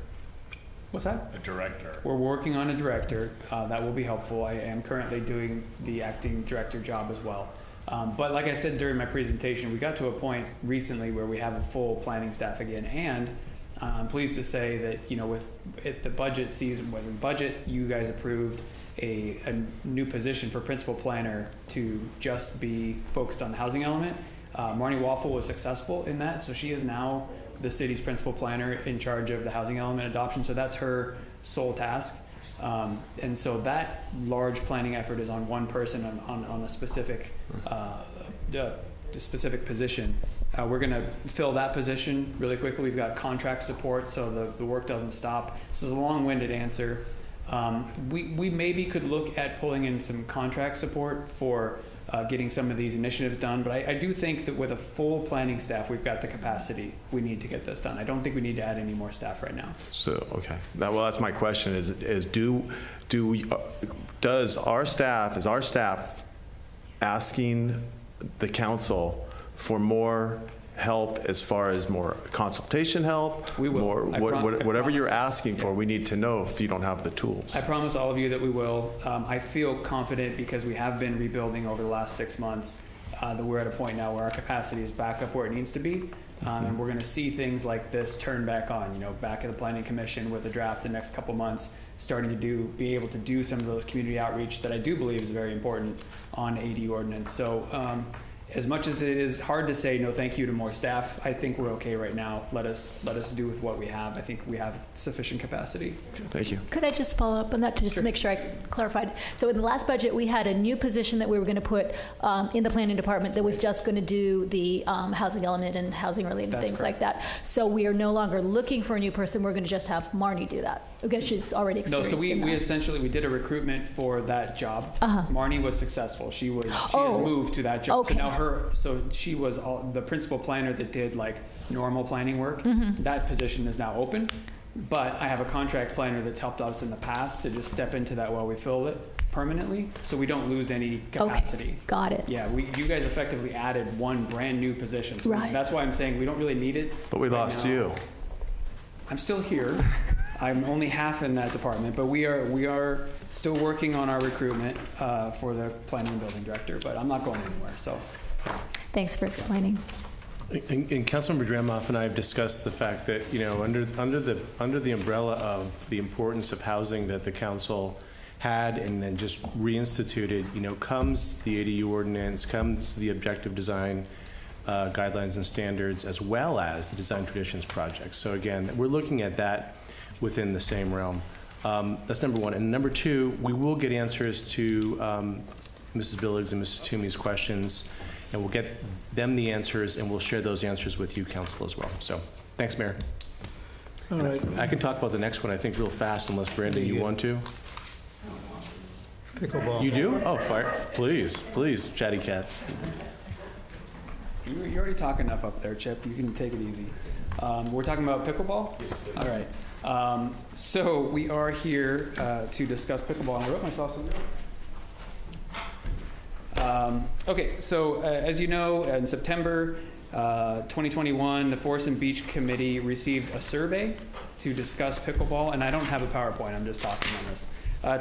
What's that? A director. We're working on a director. That will be helpful. I am currently doing the acting director job as well. But like I said during my presentation, we got to a point recently where we have a full planning staff again, and I'm pleased to say that, with the budget season, when the budget, you guys approved a new position for principal planner to just be focused on the housing element. Marnie Waffle was successful in that, so she is now the city's principal planner in charge of the housing element adoption, so that's her sole task. And so that large planning effort is on one person on a specific specific position. We're going to fill that position really quickly. We've got contract support, so the work doesn't stop. This is a long-winded answer. We maybe could look at pulling in some contract support for getting some of these initiatives done, but I do think that with a full planning staff, we've got the capacity we need to get this done. I don't think we need to add any more staff right now. So, okay. That's my question is is our staff asking the council for more help as far as more consultation help? We will. Whatever you're asking for, we need to know if you don't have the tools. I promise all of you that we will. I feel confident because we have been rebuilding over the last 6 months that we're at a point now where our capacity is back up where it needs to be. And we're going to see things like this turn back on, back at the Planning Commission with a draft the next couple months, starting to be able to do some of those community outreach that I do believe is very important on AD ordinance. So as much as it is hard to say no thank you to more staff, I think we're okay right now. Let us do with what we have. I think we have sufficient capacity. Thank you. Could I just follow up on that to just make sure I clarified? So in the last budget, we had a new position that we were going to put in the planning department that was just going to do the housing element and housing related things correct. like that. So we are no longer looking for a new person. We're going to just have Marnie do that because she's already experienced. No, so we essentially did a recruitment for that job. Marnie was successful. She has moved to that job. Okay. So she was the principal planner that did like normal planning work. That position is now open, but I have a contract planner that's helped us in the past to just step into that while we fill it permanently, so we don't lose any capacity. Okay. Got it. Yeah, you guys effectively added one brand new position. So right. That's why I'm saying we don't really need it. But we lost you. I'm still here. I'm only half in that department, but we are still working on our recruitment for the planning and building director, but I'm not going anywhere, so. Thanks for explaining. And Councilmember Dramoff and I have discussed the fact that, under the umbrella of the importance of housing that the council had and then just reinstituted, comes the ADU ordinance, comes the objective design guidelines and standards, as well as the design traditions project. So again, we're looking at that within the same realm. That's number one. And number two, we will get answers to Mrs. Billig's and Mrs. Toomey's questions, and we'll get them the answers, and we'll share those answers with you, council, as well. So thanks, Mayor. All right. I can talk about the next one, I think, real fast, unless, Brandon, you want to? Pickleball. You do? Oh, fire. Please, chatty cat. You already talk enough up there, Chip. You can take it easy. We're talking about pickleball? All right. So we are here to discuss pickleball. And I wrote myself some notes. Okay, so as you know, in September 2021, the Forest and Beach Committee received a survey to discuss pickleball, and I don't have a PowerPoint, I'm just talking on this,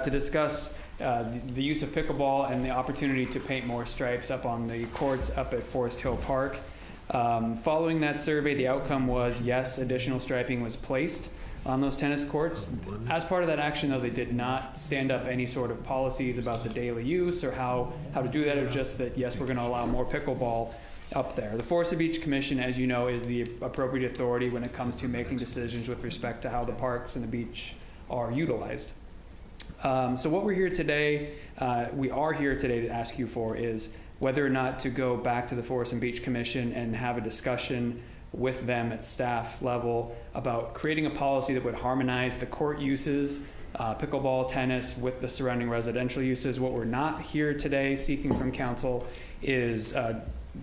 to discuss the use of pickleball and the opportunity to paint more stripes up on the courts up at Forest Hill Park. Following that survey, the outcome was yes, additional striping was placed on those tennis courts. As part of that action, though, they did not stand up any sort of policies about the daily use or how to do that. It was just that, yes, we're going to allow more pickleball up there. The Forest and Beach Commission, as you know, is the appropriate authority when it comes to making decisions with respect to how the parks and the beach are utilized. So what we are here today to ask you for is whether or not to go back to the Forest and Beach Commission and have a discussion with them at staff level about creating a policy that would harmonize the court uses, pickleball, tennis, with the surrounding residential uses. What we're not here today seeking from council is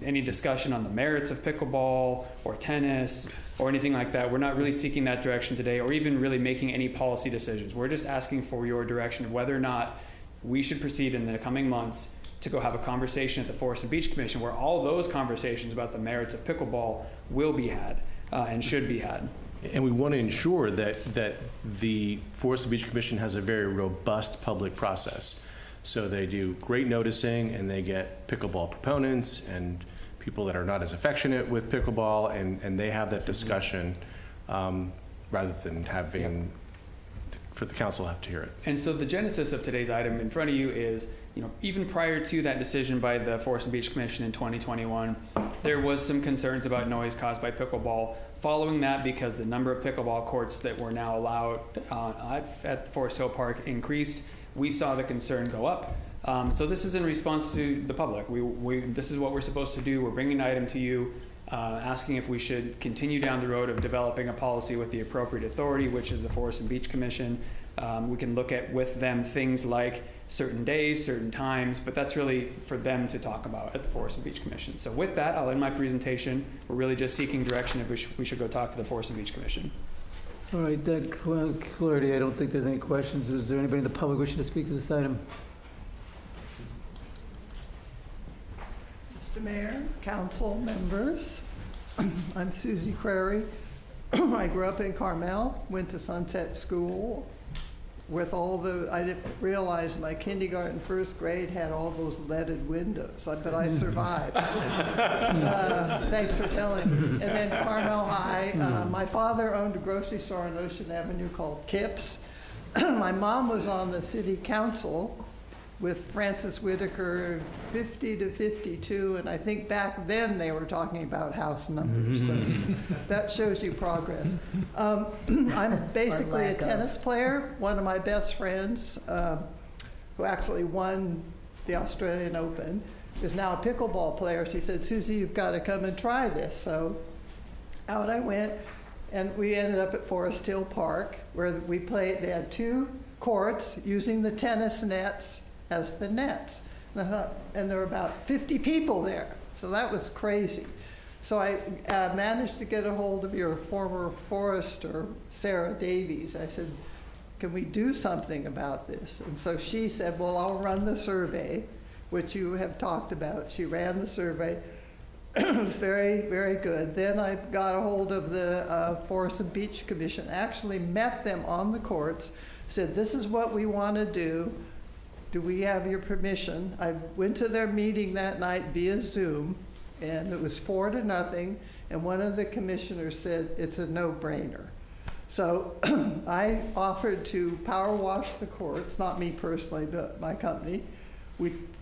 any discussion on the merits of pickleball or tennis or anything like that. We're not really seeking that direction today or even really making any policy decisions. We're just asking for your direction of whether or not we should proceed in the coming months to go have a conversation at the Forest and Beach Commission where all those conversations about the merits of pickleball will be had and should be had. And we want to ensure that the Forest and Beach Commission has a very robust public process. So they do great noticing, and they get pickleball proponents and people that are not as affectionate with pickleball, and they have that discussion rather than having for the council have to hear it. And so the genesis of today's item in front of you is, even prior to that decision by the Forest and Beach Commission in 2021, there was some concerns about noise caused by pickleball. Following that, because the number of pickleball courts that were now allowed at Forest Hill Park increased, we saw the concern go up. So this is in response to the public. This is what we're supposed to do. We're bringing an item to you, asking if we should continue down the road of developing a policy with the appropriate authority, which is the Forest and Beach Commission. We can look at with them things like certain days, certain times, but that's really for them to talk about at the Forest and Beach Commission. So with that, I'll end my presentation. We're really just seeking direction if we should go talk to the Forest and Beach Commission. All right, that clarity, I don't think there's any questions. Is there anybody in the public wishing to speak to this item? Mr. Mayor, council members, I'm Susie Crary. I grew up in Carmel, went to Sunset School with I didn't realize my kindergarten, first grade had all those leaded windows, but I survived. Thanks for telling me. And then Carmel High, my father owned a grocery store on Ocean Avenue called Kip's. My mom was on the city council with Francis Whitaker, 50 to 52, and I think back then they were talking about house numbers, so that shows you progress. I'm basically a tennis player. One of my best friends, who actually won the Australian Open, is now a pickleball player. She said, Susie, you've got to come and try this. So out I went, and we ended up at Forest Hill Park, where we played. They had 2 courts using the tennis nets as the nets. And there were about 50 people there. So that was crazy. So I managed to get a hold of your former forester, Sarah Davies. I said, can we do something about this? And so she said, well, I'll run the survey, which you have talked about. She ran the survey. It was very, very good. Then I got a hold of the Forest and Beach Commission, actually met them on the courts, said, this is what we want to do. Do we have your permission? I went to their meeting that night via Zoom, and it was 4-0, and one of the commissioners said, it's a no-brainer. So I offered to power wash the courts, not me personally, but my company,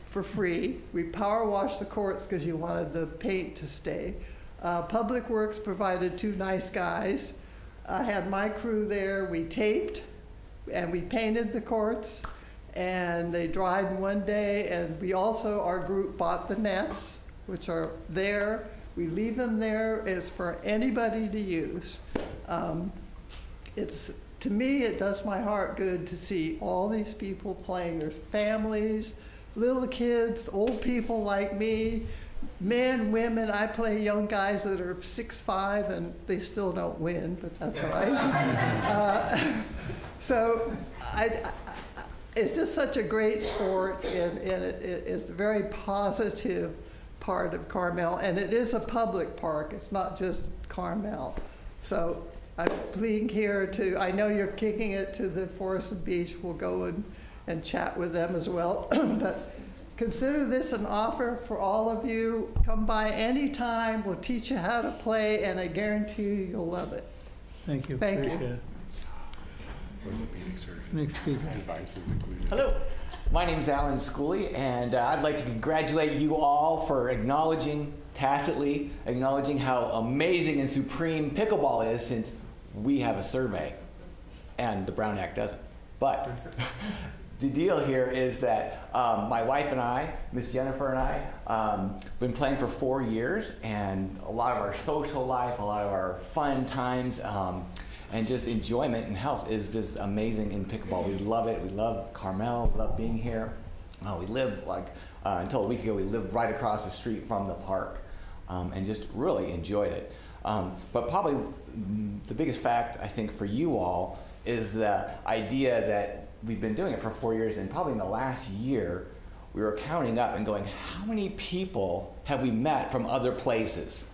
for free. We power washed the courts because you wanted the paint to stay. Public Works provided 2 nice guys. I had my crew there. We taped, and we painted the courts. And they dried in one day, and we also, our group bought the nets, which are there. We leave them there as for anybody to use. To me, it does my heart good to see all these people playing. There's families, little kids, old people like me, men, women. I play young guys that are 6'5", and they still don't win, but that's all right. So it's just such a great sport, and it's a very positive part of Carmel, and it is a public park. It's not just Carmel. So I'm pleading here I know you're kicking it to the Forest and Beach. We'll go and chat with them as well. But consider this an offer for all of you. Come by anytime. We'll teach you how to play, and I guarantee you'll love it. Thank you. Thank Appreciate you. it. Next speaker. Devices included. Hello, my name is Alan Schooley, and I'd like to congratulate you all for tacitly acknowledging how amazing and supreme pickleball is, since we have a survey and the Brown Act doesn't. But the deal here is that my wife and I, Miss Jennifer and I, been playing for 4 years, and a lot of our social life, a lot of our fun times, and just enjoyment and health is just amazing in pickleball. We love it. We love Carmel. We love being here. We live, until a week ago, we lived right across the street from the park, and just really enjoyed it. But probably the biggest fact, I think, for you all is the idea that we've been doing it for 4 years, and probably in the last year, we were counting up and going, how many people have we met from other places?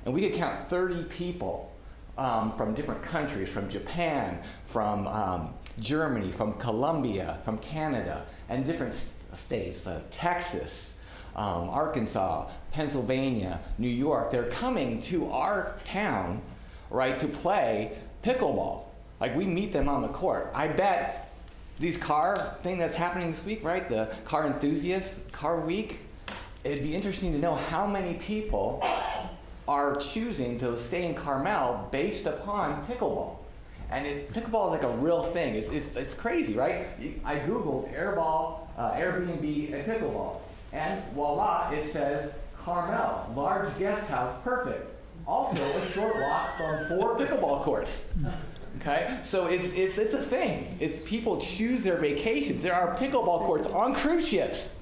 And we could count 30 people from different countries, from Japan, from Germany, from Colombia, from Canada, and different states, Texas, Arkansas, Pennsylvania, New York, they're coming to our town, right, to play pickleball. Like, we meet them on the court. I bet these car thing that's happening this week, right, the car enthusiast, car week, it'd be interesting to know how many people are choosing to stay in Carmel based upon pickleball. And pickleball is like a real thing. It's crazy, right? I Googled Airbnb and pickleball. And voila, it says Carmel, large guest house, perfect. Also a short walk from 4 pickleball courts. Okay, so it's a thing. It's people choose their vacations. There are pickleball courts on cruise ships,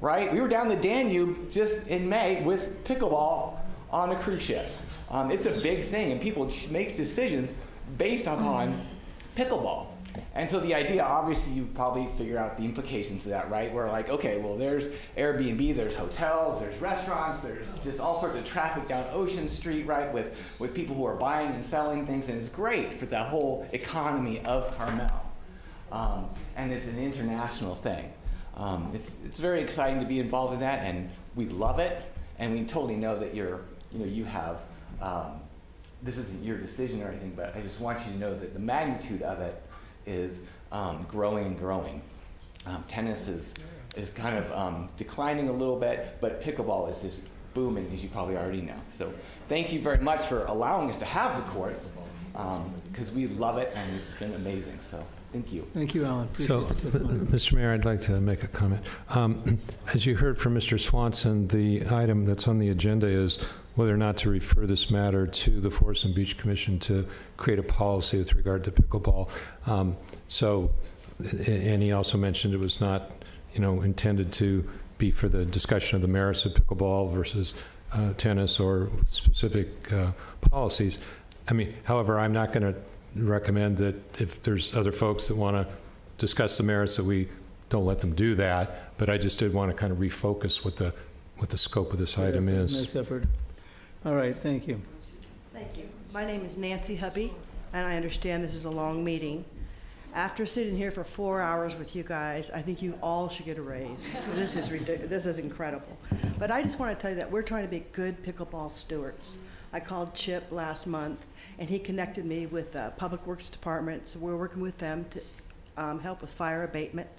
right? We were down the Danube just in May with pickleball on a cruise ship. It's a big thing, and people make decisions based upon pickleball. And so the idea, obviously, you probably figure out the implications of that, right? We're like, okay, well, there's Airbnb, there's hotels, there's restaurants, there's just all sorts of traffic down Ocean Street, right, with people who are buying and selling things, and it's great for the whole economy of Carmel. And it's an international thing. It's very exciting to be involved in that, and we love it, and we totally know that you have, this isn't your decision or anything, but I just want you to know that the magnitude of it is growing and growing. Tennis is kind of declining a little bit, but pickleball is just booming, as you probably already know. So thank you very much for allowing us to have the courts, because we love it, and it's been amazing. So thank you. Thank you, Alan. So, Mr. Mayor, I'd like to make a comment. As you heard from Mr. Swanson, the item that's on the agenda is whether or not to refer this matter to the Forest and Beach Commission to create a policy with regard to pickleball. And he also mentioned it was not, intended to be for the discussion of the merits of pickleball versus tennis or specific policies. However, I'm not going to recommend that if there's other folks that want to discuss the merits, that we don't let them do that. But I just did want to kind of refocus what the scope of this item is. Nice effort. All right, thank you. Thank you. My name is Nancy Hubby, and I understand this is a long meeting. After sitting here for 4 hours with you guys, I think you all should get a raise. This is ridiculous. This is incredible. But I just want to tell you that we're trying to be good pickleball stewards. I called Chip last month, and he connected me with the Public Works Department, so we're working with them to help with fire abatement,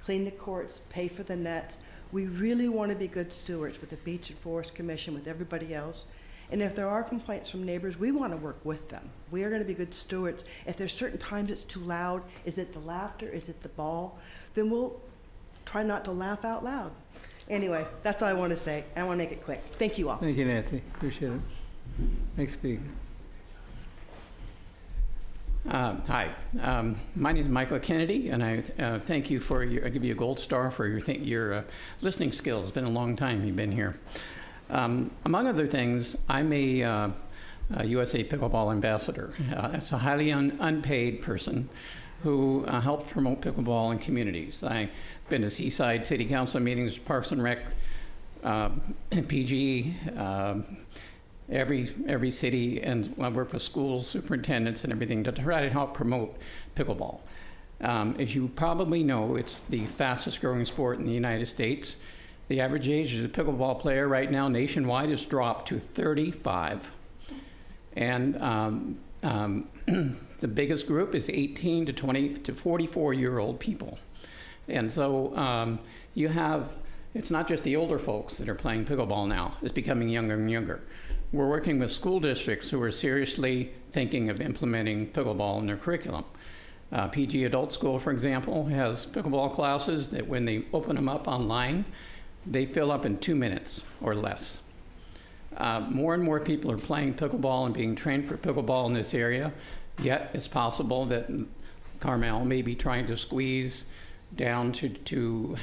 clean the courts, pay for the nets. We really want to be good stewards with the Beach and Forest Commission, with everybody else. And if there are complaints from neighbors, we want to work with them. We are going to be good stewards. If there's certain times it's too loud, is it the laughter, is it the ball, then we'll try not to laugh out loud. Anyway, that's all I want to say. I want to make it quick. Thank you all. Thank you, Nancy. Appreciate it. Next speaker. Hi, my name is Michael Kennedy, and I thank you for I give you a gold star for your listening skills. It's been a long time you've been here. Among other things, I'm a USA Pickleball ambassador. It's a highly unpaid person who helps promote pickleball in communities. I've been to Seaside City Council meetings, Parks and Rec, PG, every city, and I work with school superintendents and everything to try to help promote pickleball. As you probably know, it's the fastest growing sport in the United States. The average age of a pickleball player right now nationwide has dropped to 35. And the biggest group is 18 to 20 to 44-year-old people. And so it's not just the older folks that are playing pickleball now. It's becoming younger and younger. We're working with school districts who are seriously thinking of implementing pickleball in their curriculum. PG Adult School, for example, has pickleball classes that when they open them up online, they fill up in 2 minutes or less. More and more people are playing pickleball and being trained for pickleball in this area, yet it's possible that Carmel may be trying to squeeze down to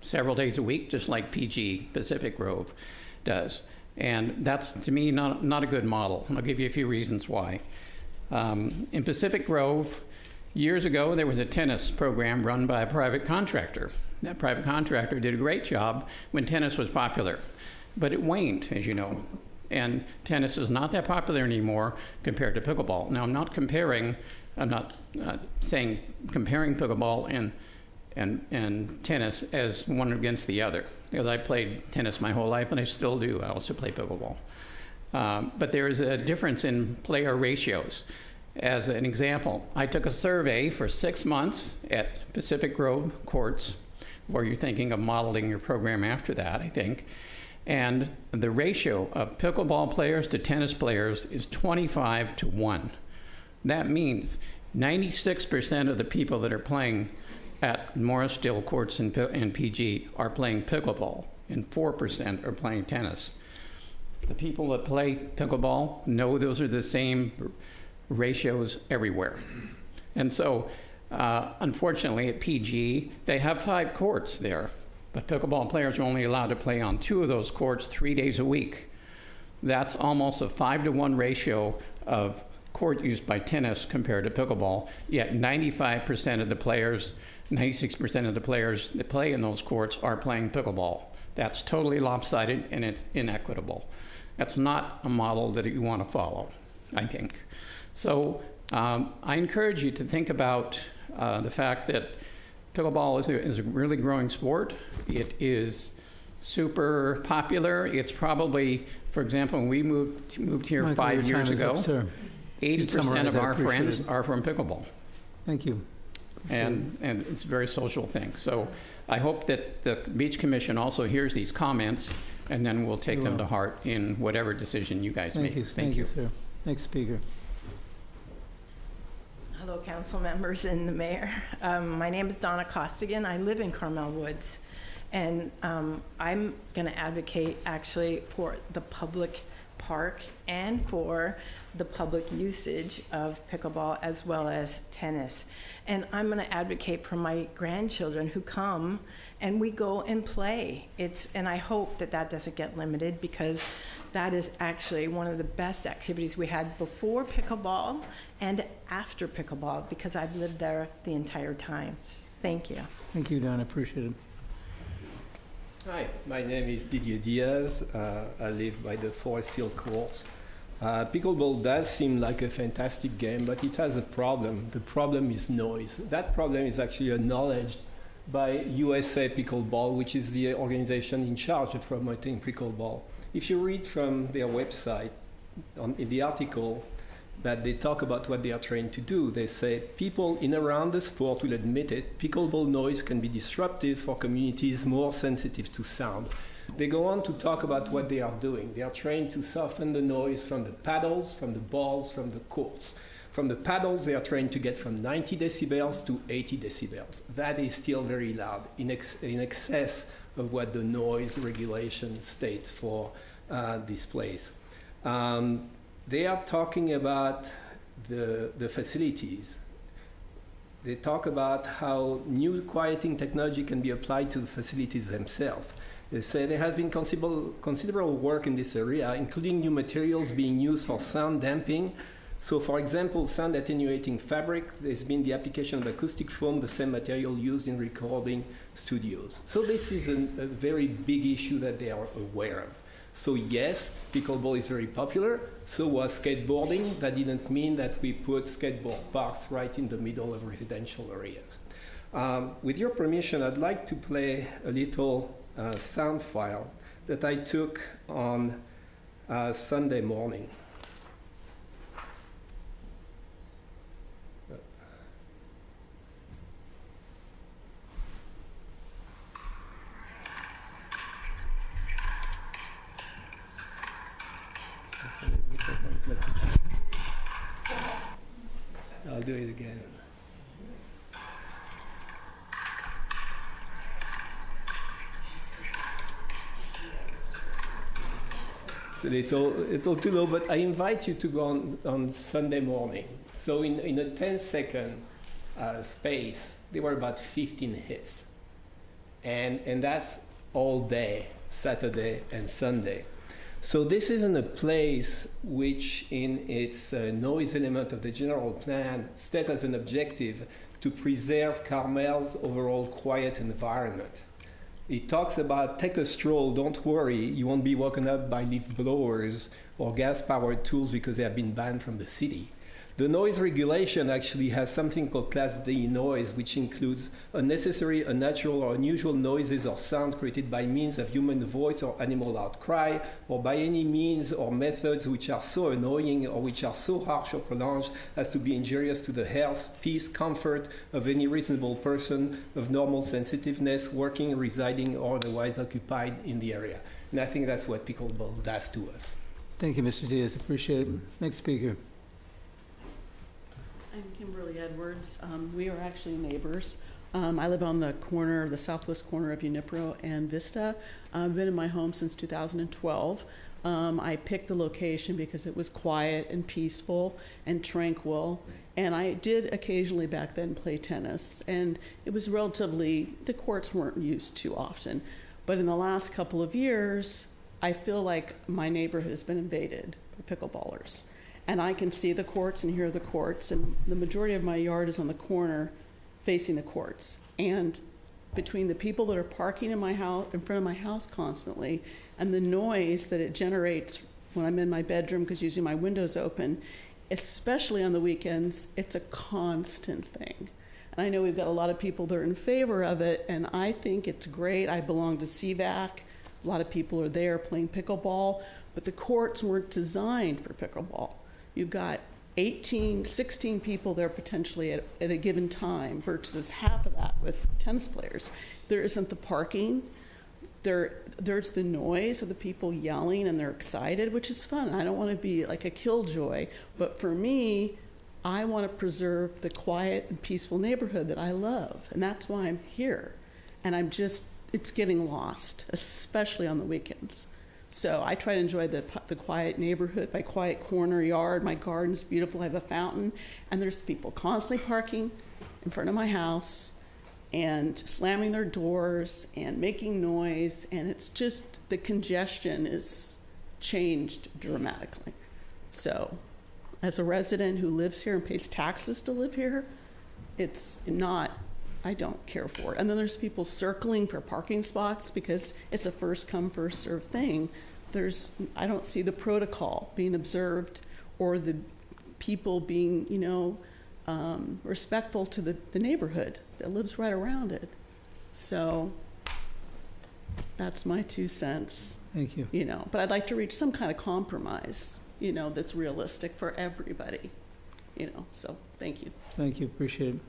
several days a week, just like PG, Pacific Grove, does. And that's, to me, not a good model. And I'll give you a few reasons why. In Pacific Grove, years ago, there was a tennis program run by a private contractor. That private contractor did a great job when tennis was popular, but it waned, as you know. And tennis is not that popular anymore compared to pickleball. Now, I'm not saying comparing pickleball and and tennis as one against the other. Because I played tennis my whole life, and I still do. I also play pickleball. But there is a difference in player ratios. As an example, I took a survey for 6 months at Pacific Grove courts, where you're thinking of modeling your program after that, I think. And the ratio of pickleball players to tennis players is 25-1. That means 96% of the people that are playing at Morrisdale courts and PG are playing pickleball, and 4% are playing tennis. The people that play pickleball know those are the same ratios everywhere. And so, unfortunately, at PG, they have 5 courts there, but pickleball players are only allowed to play on 2 of those courts 3 days a week. That's almost a 5-to-1 ratio of court use by tennis compared to pickleball, yet 95% of the players, 96% of the players that play in those courts are playing pickleball. That's totally lopsided, and it's inequitable. That's not a model that you want to follow, I think. So I encourage you to think about the fact that pickleball is a really growing sport. It is super popular. It's probably, for example, when we moved here Michael, 5 your years time is ago, up, sir. 80% of I our appreciate friends it. are from pickleball. Thank you. And it's a very social thing. So I hope that the Beach Commission also hears these comments, and then we'll take them to heart in whatever decision you guys make. Thank you, sir. Next speaker. Hello, council members and the mayor. My name is Donna Costigan. I live in Carmel Woods, and I'm going to advocate actually for the public park and for the public usage of pickleball as well as tennis. And I'm going to advocate for my grandchildren who come and we go and play. And I hope that that doesn't get limited, because that is actually one of the best activities we had before pickleball and after pickleball, because I've lived there the entire time. Thank you. Thank you, Don. I appreciate it. Hi, my name is Didier Diaz. I live by the Forest Hill courts. Pickleball does seem like a fantastic game, but it has a problem. The problem is noise. That problem is actually acknowledged by USA Pickleball, which is the organization in charge of promoting pickleball. If you read from their website, in the article, that they talk about what they are trying to do, they say people in around the sport will admit it, pickleball noise can be disruptive for communities more sensitive to sound. They go on to talk about what they are doing. They are trying to soften the noise from the paddles, from the balls, from the courts. From the paddles, they are trying to get from 90 decibels to 80 decibels. That is still very loud, in excess of what the noise regulation states for this place. They are talking about the facilities. They talk about how new quieting technology can be applied to the facilities themselves. They say there has been considerable work in this area, including new materials being used for sound damping. So, for example, sound attenuating fabric, there's been the application of acoustic foam, the same material used in recording studios. So this is a very big issue that they are aware of. So yes, pickleball is very popular. So was skateboarding. That didn't mean that we put skateboard parks right in the middle of residential areas. With your permission, I'd like to play a little sound file that I took on Sunday morning. I'll do it again. It's a little too low, but I invite you to go on Sunday morning. So in a 10-second space, there were about 15 hits. And that's all day, Saturday and Sunday. So this isn't a place which in its noise element of the general plan set as an objective to preserve Carmel's overall quiet environment. It talks about take a stroll, don't worry, you won't be woken up by leaf blowers or gas-powered tools because they have been banned from the city. The noise regulation actually has something called Class D noise, which includes unnecessary, unnatural, or unusual noises or sound created by means of human voice or animal outcry, or by any means or methods which are so annoying or which are so harsh or prolonged as to be injurious to the health, peace, comfort of any reasonable person of normal sensitiveness, working, residing, or otherwise occupied in the area. And I think that's what pickleball does to us. Thank you, Mr. Diaz. Appreciate it. Next speaker. I'm Kimberly Edwards. We are actually neighbors. I live on the corner, the southwest corner of Unipro and Vista. I've been in my home since 2012. I picked the location because it was quiet and peaceful and tranquil. And I did occasionally back then play tennis. And it was relatively, the courts weren't used too often. But in the last couple of years, I feel like my neighborhood has been invaded by pickleballers. And I can see the courts and hear the courts, and the majority of my yard is on the corner facing the courts. And between the people that are parking in my house, in front of my house constantly, and the noise that it generates when I'm in my bedroom, because usually my window's open, especially on the weekends, it's a constant thing. And I know we've got a lot of people that are in favor of it, and I think it's great. I belong to CVAC. A lot of people are there playing pickleball, but the courts weren't designed for pickleball. You've got 16 people there potentially at a given time versus half of that with tennis players. There isn't the parking. There's the noise of the people yelling and they're excited, which is fun. I don't want to be like a killjoy, but for me, I want to preserve the quiet and peaceful neighborhood that I love, and that's why I'm here. And it's getting lost, especially on the weekends. So I try to enjoy the quiet neighborhood, my quiet corner yard. My garden's beautiful. I have a fountain. And there's people constantly parking in front of my house and slamming their doors and making noise. And it's just, the congestion is changed dramatically. So as a resident who lives here and pays taxes to live here, it's not, I don't care for it. And then there's people circling for parking spots because it's a first come, first served thing. I don't see the protocol being observed or the people being, respectful to the neighborhood that lives right around it. So that's my 2 cents. Thank you. But I'd like to reach some kind of compromise, that's realistic for everybody, so thank you. Thank you. Appreciate it.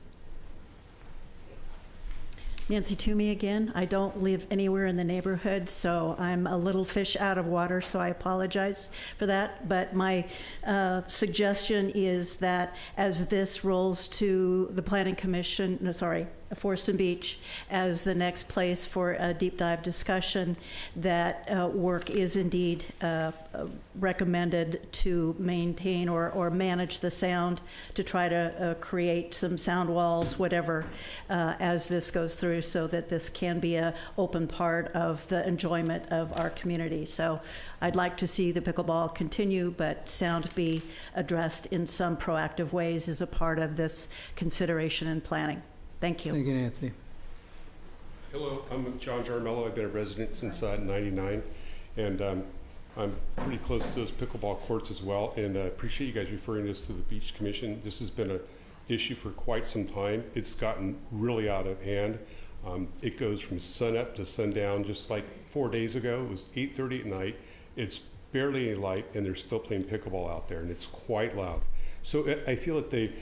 Nancy Toomey again. I don't live anywhere in the neighborhood, so I'm a little fish out of water, so I apologize for that. But my suggestion is that as this rolls to the Planning Commission, Forest and Beach, as the next place for a deep dive discussion, that work is indeed recommended to maintain or manage the sound, to try to create some sound walls, whatever, as this goes through, so that this can be an open part of the enjoyment of our community. So I'd like to see the pickleball continue, but sound be addressed in some proactive ways as a part of this consideration and planning. Thank you. Thank you, Nancy. Hello, I'm John Jarmello. I've been a resident since '99, and I'm pretty close to those pickleball courts as well, and I appreciate you guys referring this to the Beach Commission. This has been an issue for quite some time. It's gotten really out of hand. It goes from sunup to sundown. Just like 4 days ago, it was 8:30 at night. It's barely any light, and they're still playing pickleball out there, and it's quite loud. So I feel that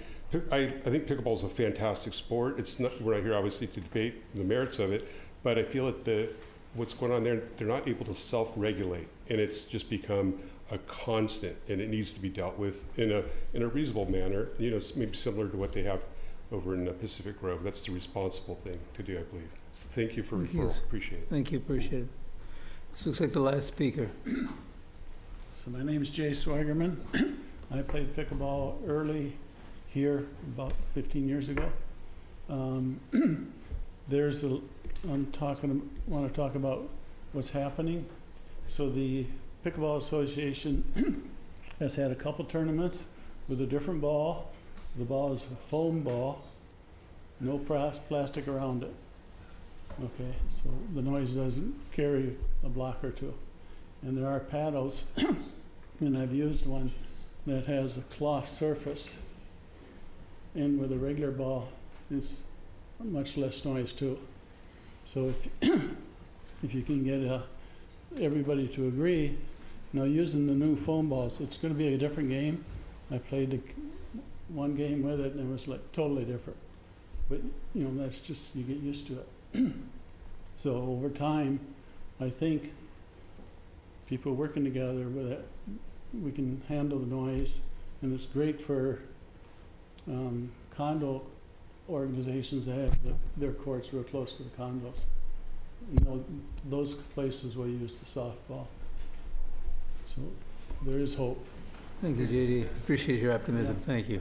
I think pickleball is a fantastic sport. We're not here obviously to debate the merits of it, but I feel that what's going on there, they're not able to self-regulate, and it's just become a constant, and it needs to be dealt with in a reasonable manner. It's maybe similar to what they have over in Pacific Grove. That's the responsible thing to do, I believe. So thank you for referral. Appreciate it. Thank you. Appreciate it. This looks like the last speaker. So my name is Jay Swigerman. I played pickleball early here about 15 years ago. Want to talk about what's happening. So the Pickleball Association has had a couple tournaments with a different ball. The ball is a foam ball, no plastic around it. Okay, so the noise doesn't carry a block or two. And there are paddles, and I've used one that has a cloth surface and with a regular ball, it's much less noise too. So if you can get everybody to agree, now using the new foam balls, it's going to be a different game. I played one game with it and it was like totally different. But you know, that's just, you get used to it. So over time, I think people working together with it, we can handle the noise, and it's great for condo organizations that have their courts real close to the condos. You know, those places will use the softball. So there is hope. Thank you, JD. Appreciate your optimism. Yeah. Thank you.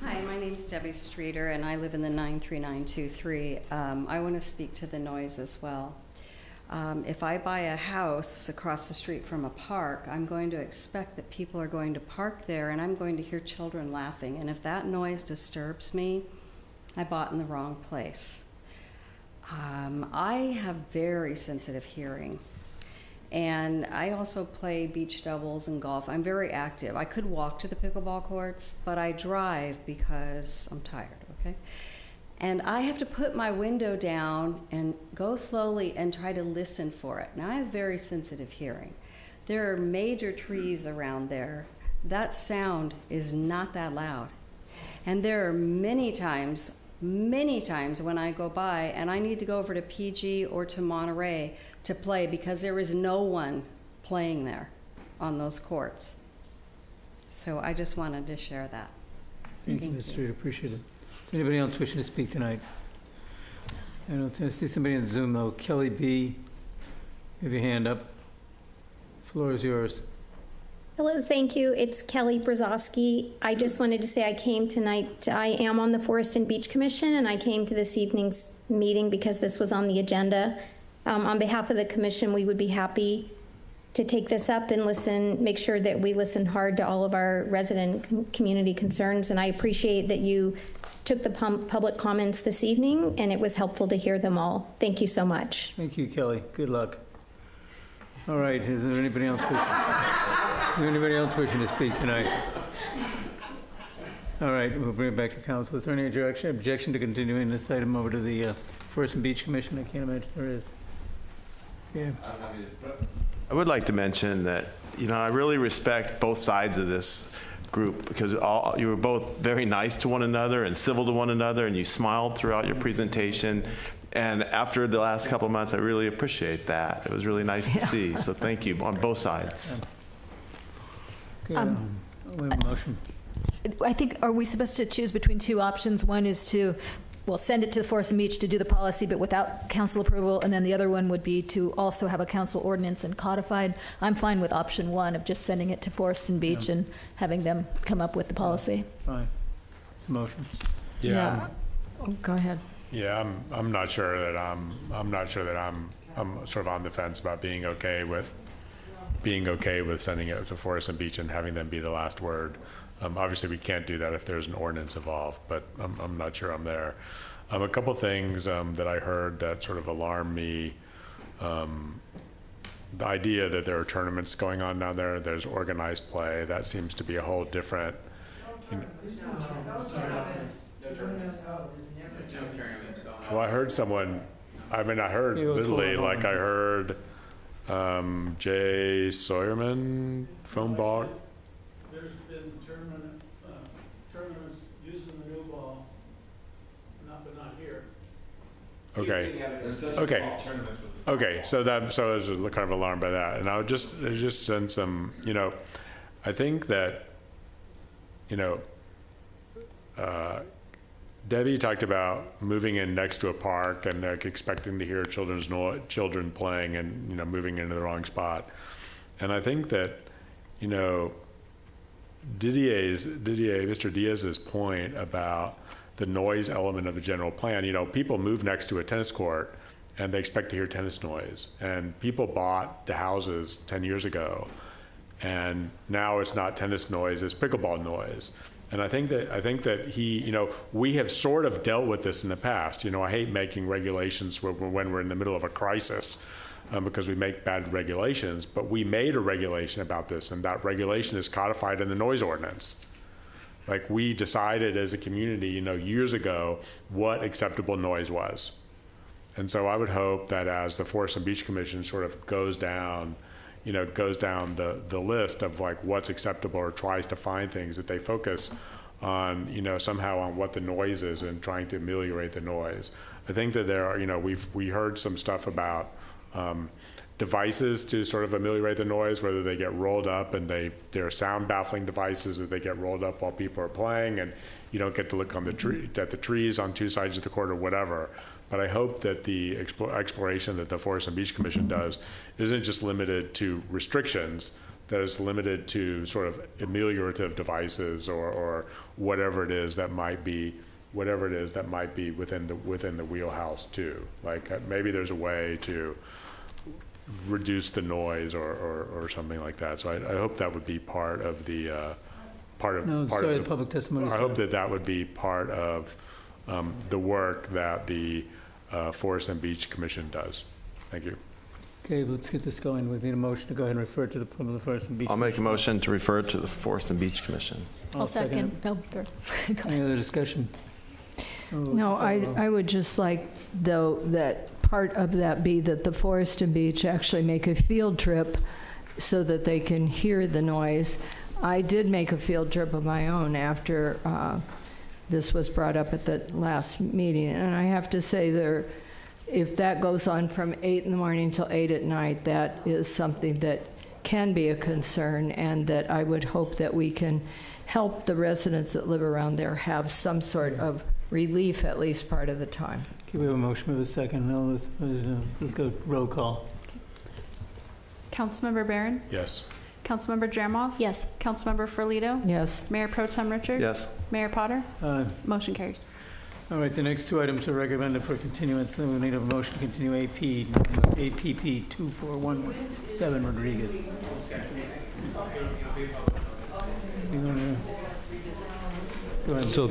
Hi, my name's Debbie Streeter, and I live in the 93923. I want to speak to the noise as well. If I buy a house across the street from a park, I'm going to expect that people are going to park there, and I'm going to hear children laughing. And if that noise disturbs me, I bought in the wrong place. I have very sensitive hearing. And I also play beach doubles and golf. I'm very active. I could walk to the pickleball courts, but I drive because I'm tired, okay? And I have to put my window down and go slowly and try to listen for it. Now, I have very sensitive hearing. There are major trees around there. That sound is not that loud. And there are many times when I go by and I need to go over to PG or to Monterey to play because there is no one playing there on those courts. So I just wanted to share that. Thank you, Ms. Street. Appreciate it. Is anybody else wishing to speak tonight? I see somebody on Zoom, though. Kelly B., you have your hand up. Floor is yours. Hello, thank you. It's Kelly Brzezowski. I just wanted to say I came tonight. I am on the Forest and Beach Commission, and I came to this evening's meeting because this was on the agenda. On behalf of the commission, we would be happy to take this up and listen, make sure that we listen hard to all of our resident community concerns. And I appreciate that you took the public comments this evening, and it was helpful to hear them all. Thank you so much. Thank you, Kelly. Good luck. All right, is there anybody else wishing to speak tonight? All right, we'll bring it back to council. Is there any objection to continuing this item over to the Forest and Beach Commission? I can't imagine there is. Yeah. I would like to mention that, you know, I really respect both sides of this group because you were both very nice to one another and civil to one another, and you smiled throughout your presentation. And after the last couple of months, I really appreciate that. It was really nice to see. So thank you on both sides. We have a motion. I think, are we supposed to choose between two options? One is to, well, send it to the Forest and Beach to do the policy, but without council approval, and then the other one would be to also have a council ordinance and codified. I'm fine with option one of just sending it to Forest and Beach and having them come up with the policy. Fine. It's a motion. Yeah. Oh, go ahead. Yeah, I'm not sure that I'm sort of on the fence about being okay with sending it to Forest and Beach and having them be the last word. Obviously, we can't do that if there's an ordinance involved, but I'm not sure I'm there. A couple things that I heard that sort of alarmed me. The idea that there are tournaments going on down there, there's organized play, that seems to be a whole different. Well, I heard someone, I heard literally, like I heard Jay Sawyerman, foam ball. There's been tournaments using the new ball, but not here. Okay. Okay. So I was kind of alarmed by that, and I would just send some. You know, I think that, you know, Debbie talked about moving in next to a park and like expecting to hear children playing and, you know, moving into the wrong spot. And I think that, you know, Mr. Diaz's point about the noise element of the general plan, you know, people move next to a tennis court and they expect to hear tennis noise. And people bought the houses 10 years ago, and now it's not tennis noise, it's pickleball noise. And I think that he, you know, we have sort of dealt with this in the past. You know, I hate making regulations when we're in the middle of a crisis because we make bad regulations, but we made a regulation about this, and that regulation is codified in the noise ordinance, Like, we decided as a community, years ago, what acceptable noise was. And so I would hope that as the Forest and Beach Commission sort of goes down the list of like what's acceptable, or tries to find things, that they focus on, somehow on what the noise is and trying to ameliorate the noise. I think that there are, we heard some stuff about devices to sort of ameliorate the noise, whether they get rolled up and they're sound baffling devices, or they get rolled up while people are playing and you don't get to look on at the trees on two sides of the court or whatever. But I hope that the exploration that the Forest and Beach Commission does isn't just limited to restrictions, that is limited to sort of ameliorative devices or whatever it is that might be within the wheelhouse too. Like maybe there's a way to reduce the noise or something like that. So I hope that would be part of the the public testimony. I hope that would be part of the work that the Forest and Beach Commission does. Thank you. Okay, let's get this going. We need a motion to go ahead and refer to the Forest and Beach. I'll make a motion to refer to the Forest and Beach Commission. I'll second. Any other discussion? No, I would just like, though, that part of that be that the Forest and Beach actually make a field trip so that they can hear the noise. I did make a field trip of my own after this was brought up at the last meeting, and I have to say if that goes on from 8 in the morning till 8 at night, that is something that can be a concern, and that I would hope that we can help the residents that live around there have some sort of relief at least part of the time. Okay, we have a motion with a second. Now let's go roll call. Councilmember Barron? Yes. Councilmember Jermoff? Yes. Councilmember Ferlito? Yes. Mayor Pro Tem Richards? Yes. Mayor Potter? Aye. Motion carries. All right, the next two items are recommended for continuance. Then we need a motion to continue APP 24117 Rodriguez. Go ahead. So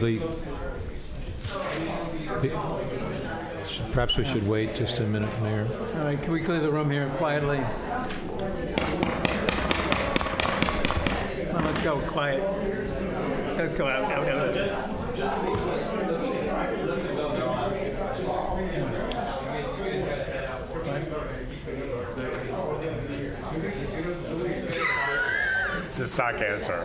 perhaps we should wait just a minute, Mayor. All right, can we clear the room here quietly? Come on, let's go quiet. Let's go out. The stock answer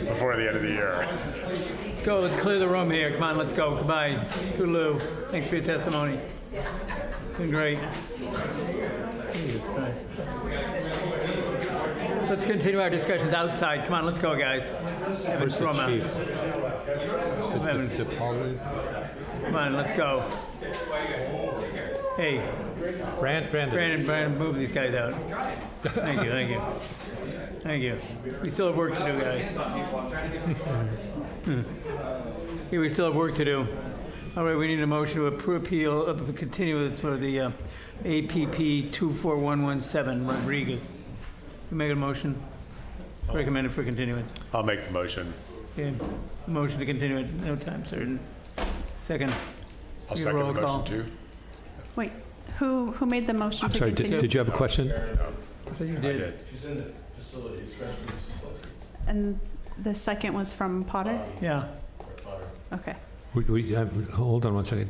before the end of the year. Let's go. Let's clear the room here. Come on, let's go. Goodbye. Toodaloo. Thanks for your testimony. It's been great. Let's continue our discussions outside. Come on, let's go, guys. Where's the chief? Come on, let's go. Hey. Brandon, move these guys out. Thank you. Thank you. We still have work to do, guys. Okay, we still have work to do. All right, we need a motion to appeal of the continuance for the APP 24117 Rodriguez. You make a motion? It's recommended for continuance. I'll make the motion. Okay. Motion to continue at no time certain. Second. I'll second the motion too. Wait, who made the motion I'm to sorry, continue? did you have a question? I thought you did. I did. She's in the facilities. And the second was from Potter? Yeah. Okay. Hold on one second.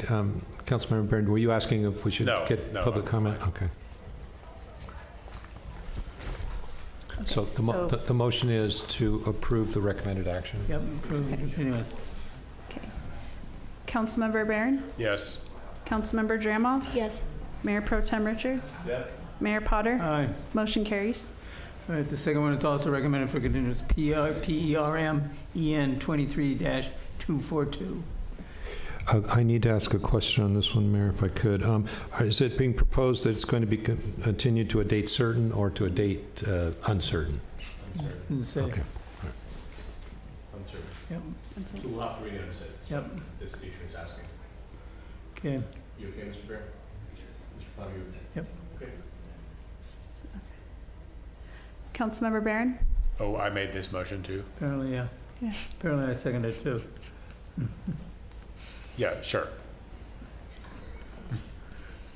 Councilmember Barron, were you asking if we should get public comment? Okay. So the motion is to approve the recommended action. Yep, approve the continuance. Okay. Councilmember Barron? Yes. Councilmember Dramoff? Yes. Mayor Pro Tem Richards? Yes. Mayor Potter? Aye. Motion carries. All right, the second one is also recommended for continuance. PERM EN 23-242. I need to ask a question on this one, Mayor, if I could. Is it being proposed that it's going to be continued to a date certain or to a date uncertain? Uncertain. Okay. Uncertain. Yep. So we'll have to renotice it. Yep. This patron's asking. Okay. You okay, Mr. Bear? Mr. Plum, you? Yep. Okay. Councilmember Barron? Oh, I made this motion too? Apparently, yeah. Apparently I seconded it too. Yeah, sure.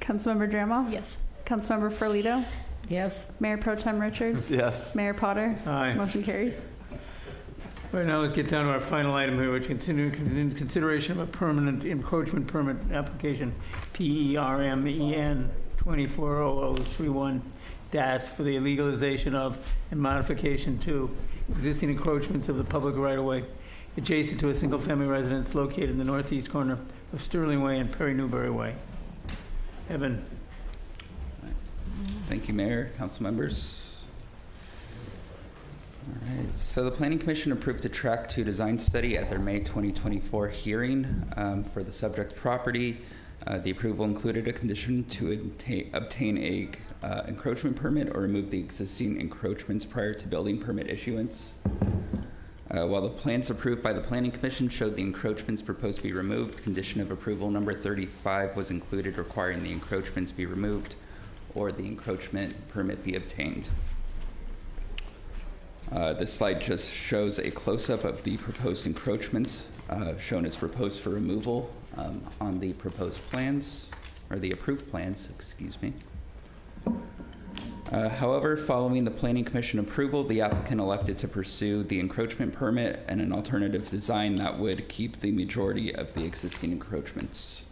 Councilmember Dramoff? Yes. Councilmember Ferlito? Yes. Mayor Pro Tem Richards? Yes. Mayor Potter? Aye. Motion carries. Right now, let's get down to our final item here, which is consideration of a permanent encroachment permit application, PERMEN 240031 for the legalization of and modification to existing encroachments of the public right-of-way adjacent to a single-family residence located in the northeast corner of Sterling Way and Perry Newberry Way. Evan. Thank you, Mayor, council members. All right, so the Planning Commission approved a Track 2 design study at their May 2024 hearing for the subject property. The approval included a condition to obtain a encroachment permit or remove the existing encroachments prior to building permit issuance. While the plans approved by the Planning Commission showed the encroachments proposed to be removed, condition of approval number 35 was included requiring the encroachments be removed or the encroachment permit be obtained. This slide just shows a close-up of the proposed encroachments shown as proposed for removal on the proposed plans, or the approved plans, excuse me. However, following the Planning Commission approval, the applicant elected to pursue the encroachment permit and an alternative design that would keep the majority of the existing encroachments.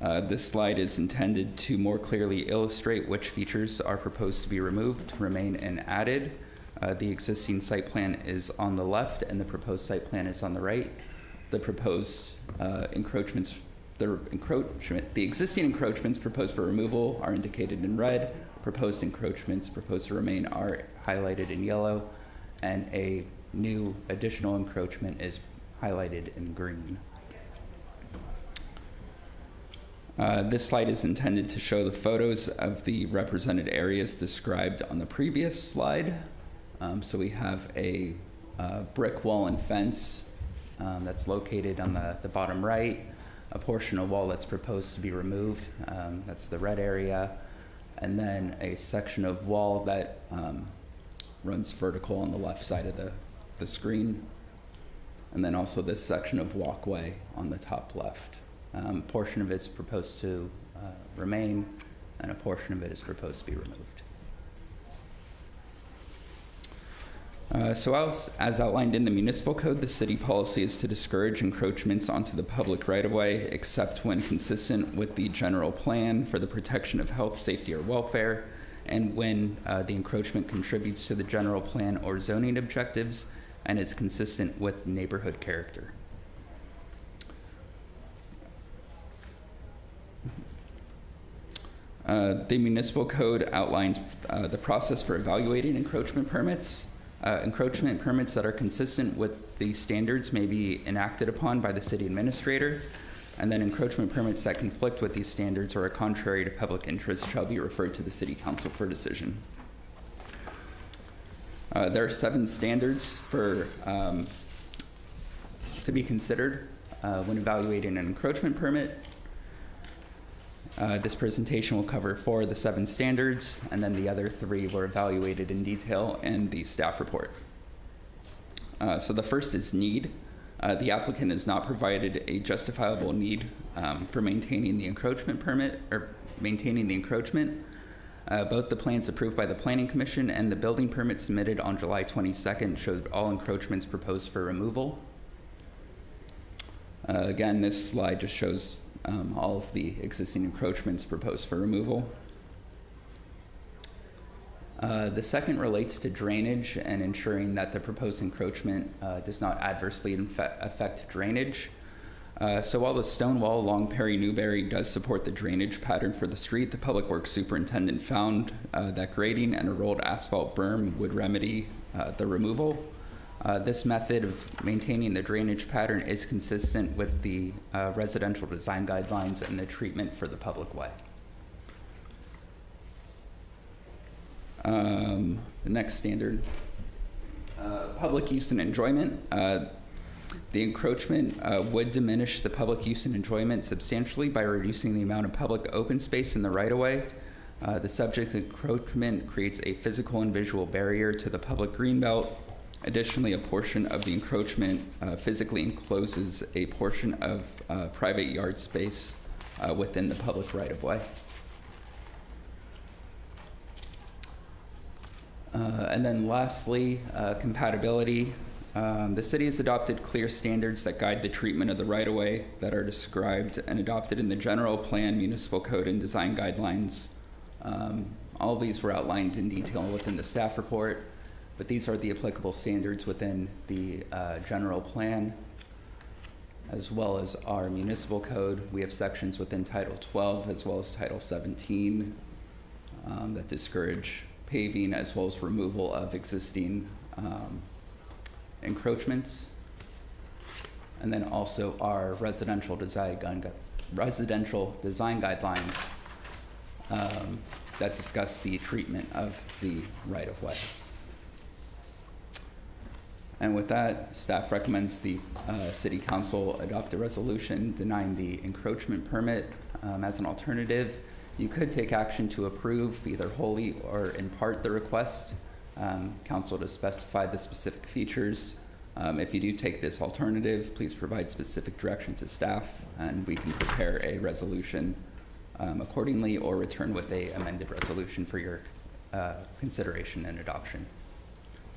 This slide is intended to more clearly illustrate which features are proposed to be removed, remain, and added. The existing site plan is on the left and the proposed site plan is on the right. The proposed encroachments, the existing encroachments proposed for removal are indicated in red. Proposed encroachments proposed to remain are highlighted in yellow, and a new additional encroachment is highlighted in green. This slide is intended to show the photos of the represented areas described on the previous slide. So we have a brick wall and fence that's located on the bottom right, a portion of wall that's proposed to be removed, that's the red area, and then a section of wall that runs vertical on the left side of the screen, and then also this section of walkway on the top left. A portion of it's proposed to remain, and a portion of it is proposed to be removed. So as outlined in the municipal code, the city policy is to discourage encroachments onto the public right-of-way except when consistent with the general plan for the protection of health, safety, or welfare, and when the encroachment contributes to the general plan or zoning objectives and is consistent with neighborhood character. The municipal code outlines the process for evaluating encroachment permits. Encroachment permits that are consistent with the standards may be enacted upon by the city administrator, and then encroachment permits that conflict with these standards or are contrary to public interest shall be referred to the city council for decision. There are 7 standards for to be considered when evaluating an encroachment permit. This presentation will cover 4 of the 7 standards, and then the other 3 were evaluated in detail in the staff report. So the first is need. The applicant has not provided a justifiable need for maintaining the encroachment permit or maintaining the encroachment. Both the plans approved by the Planning Commission and the building permit submitted on July 22nd showed all encroachments proposed for removal. Again, this slide just shows all of the existing encroachments proposed for removal. The second relates to drainage and ensuring that the proposed encroachment does not adversely affect drainage. So while the stone wall along Perry Newberry does support the drainage pattern for the street, the Public Works Superintendent found that grading and a rolled asphalt berm would remedy the removal. This method of maintaining the drainage pattern is consistent with the residential design guidelines and the treatment for the public way. The next standard, public use and enjoyment. The encroachment would diminish the public use and enjoyment substantially by reducing the amount of public open space in the right-of-way. The subject encroachment creates a physical and visual barrier to the public greenbelt. Additionally, a portion of the encroachment physically encloses a portion of private yard space within the public right-of-way. And then lastly, compatibility. The city has adopted clear standards that guide the treatment of the right-of-way that are described and adopted in the general plan, municipal code, and design guidelines. All of these were outlined in detail within the staff report, but these are the applicable standards within the general plan, as well as our municipal code. We have sections within Title 12 as well as Title 17 that discourage paving as well as removal of existing encroachments. And then also our residential design guidelines that discuss the treatment of the right-of-way. And with that, staff recommends the City Council adopt a resolution denying the encroachment permit. As an alternative, you could take action to approve either wholly or in part the request. Council to specify the specific features. If you do take this alternative, please provide specific direction to staff, and we can prepare a resolution accordingly or return with a amended resolution for your consideration and adoption.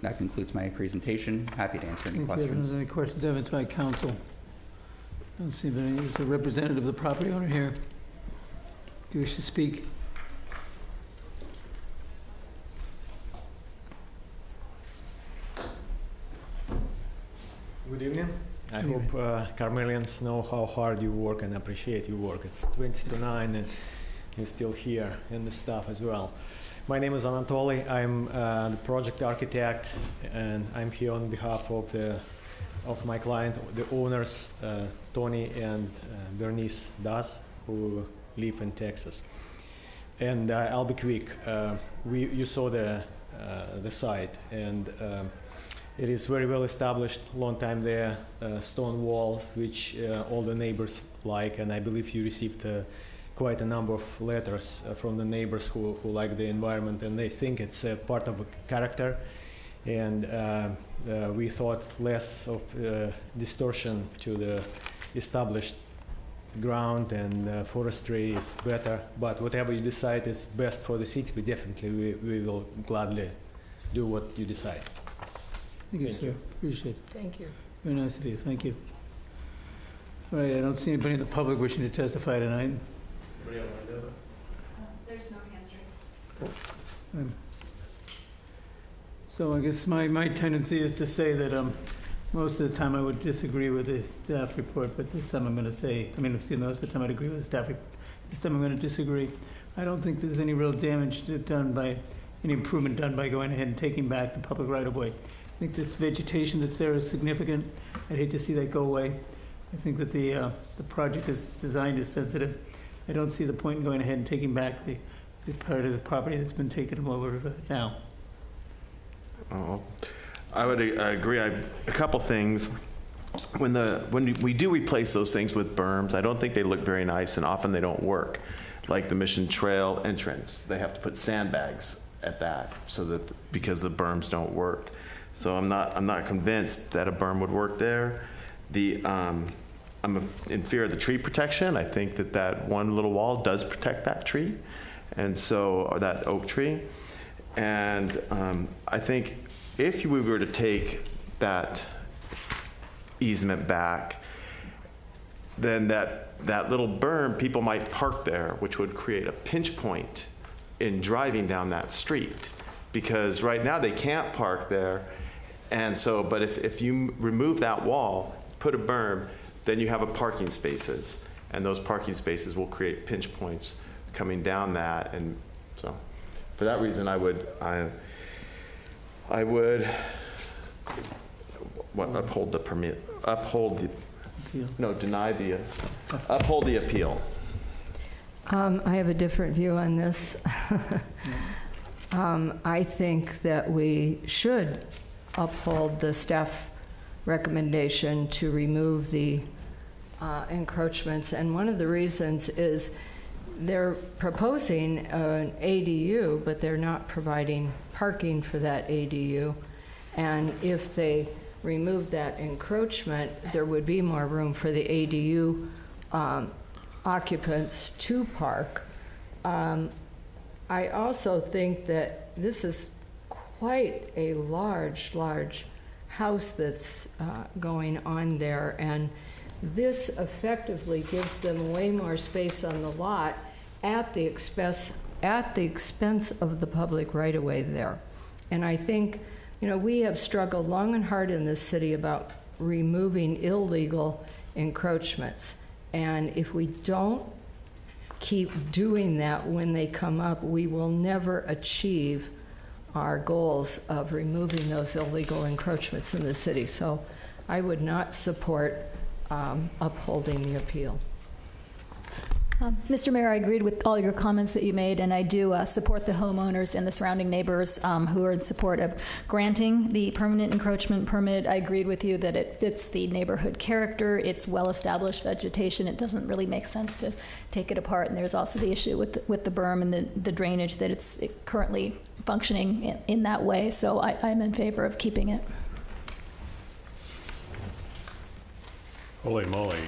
That concludes my presentation. Happy to answer any questions. Any questions evidenced by council? I don't see any. Is a representative of the property owner here? Do you wish to speak? Good evening. I hope Carmelians know how hard you work and appreciate your work. It's 20 to 9 and you're still here, and the staff as well. My name is Anatoly. I'm the project architect, and I'm here on behalf of my client, the owners, Tony and Bernice Das, who live in Texas. And I'll be quick. You saw the site, and it is very well established, long time there, stone wall, which all the neighbors like, and I believe you received quite a number of letters from the neighbors who like the environment, and they think it's a part of a character, and we thought less of distortion to the established ground and forestry is better, but whatever you decide is best for the city, we will gladly do what you decide. Thank you, sir. Appreciate it. Thank you. Very nice of you. Thank you. All right, I don't see anybody in the public wishing to testify tonight. There's no hands raised. So I guess my tendency is to say that most of the time I would disagree with the staff report, but this time I'm going to say, most of the time I'd agree with the staff report. This time I'm going to disagree. I don't think there's any real damage done by, any improvement done by going ahead and taking back the public right-of-way. I think this vegetation that's there is significant. I'd hate to see that go away. I think that the project as it's designed is sensitive. I don't see the point in going ahead and taking back the part of the property that's been taken over now. I would agree. A couple things. When we do replace those things with berms, I don't think they look very nice, and often they don't work. Like the Mission Trail entrance, they have to put sandbags at that because the berms don't work. So I'm not convinced that a berm would work there. I'm in fear of the tree protection. I think that one little wall does protect that tree, or that oak tree. And I think if we were to take that easement back, then that little berm, people might park there, which would create a pinch point in driving down that street. Because right now they can't park there. And so, but if you remove that wall, put a berm, then you have a parking spaces, and those parking spaces will create pinch points coming down that. And so for that reason, I would uphold the permit, uphold the appeal. I have a different view on this. I think that we should uphold the staff recommendation to remove the encroachments, and one of the reasons is they're proposing an ADU, but they're not providing parking for that ADU, and if they remove that encroachment, there would be more room for the ADU occupants to park. I also think that this is quite a large house that's going on there, and this effectively gives them way more space on the lot at the expense of the public right-of-way there. And I think, we have struggled long and hard in this city about removing illegal encroachments. And if we don't keep doing that when they come up, we will never achieve our goals of removing those illegal encroachments in the city. So I would not support upholding the appeal. Mr. Mayor, I agreed with all your comments that you made, and I do support the homeowners and the surrounding neighbors who are in support of granting the permanent encroachment permit. I agreed with you that it fits the neighborhood character. It's well-established vegetation. It doesn't really make sense to take it apart. And there's also the issue with the berm and the drainage, that it's currently functioning in that way. So I'm in favor of keeping it. Holy moly.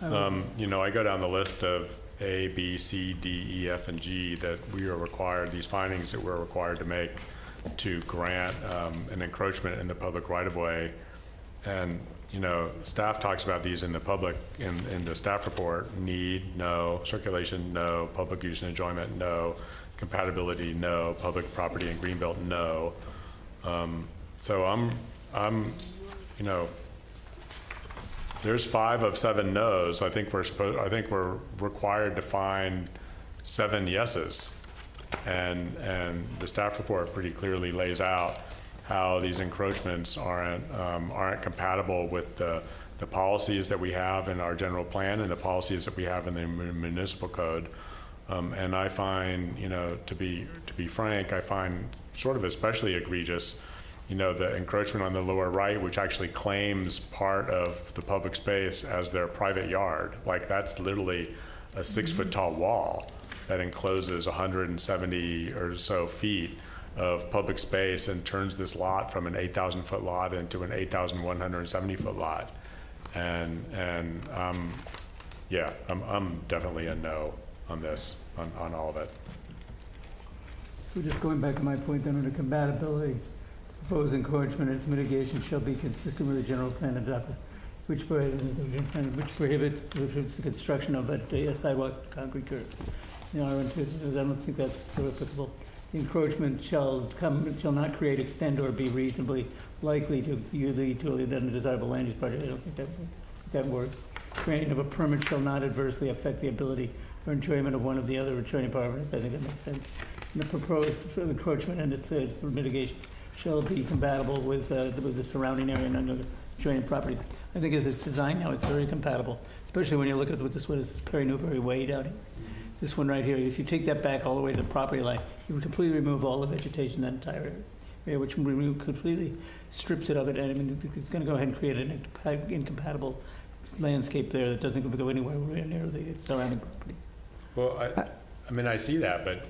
I go down the list of A, B, C, D, E, F, and G that we are required, these findings that we're required to make to grant an encroachment in the public right-of-way. And, staff talks about these in the public, in the staff report. Need, no. Circulation, no. Public use and enjoyment, no. Compatibility, no. Public property and greenbelt, no. So I'm there's 5 of 7 no's. I think we're required to find 7 yeses, and the staff report pretty clearly lays out how these encroachments aren't compatible with the policies that we have in our general plan and the policies that we have in the municipal code. And I find, to be frank, I find sort of especially egregious the encroachment on the lower right, which actually claims part of the public space as their private yard. Like, that's literally a 6-foot tall wall that encloses 170 or so feet of public space and turns this lot from an 8,000 foot lot into an 8,170 foot lot. And I'm definitely a no on this, on all of it. So just going back to my point then, under compatibility, proposed encroachment and its mitigation shall be consistent with the general plan adopted, which prohibits the construction of a sidewalk, concrete curb. I don't think that's applicable. The encroachment shall not create, extend, or be reasonably likely to lead to an undesirable land use project. I don't think that works. Granting of a permit shall not adversely affect the ability or enjoyment of one of the other adjoining properties. I think that makes sense. And the proposed encroachment and its mitigation shall be compatible with the surrounding area and other adjoining properties. I think as it's designed now, it's very compatible, especially when you look at what this one is, this Perry Newberry Way down here. This one right here, if you take that back all the way to the property line, you would completely remove all the vegetation in that entire area, which completely strips it of it. And I mean, it's going to go ahead and create an incompatible landscape there that doesn't go anywhere near the surrounding property. Well, I see that, but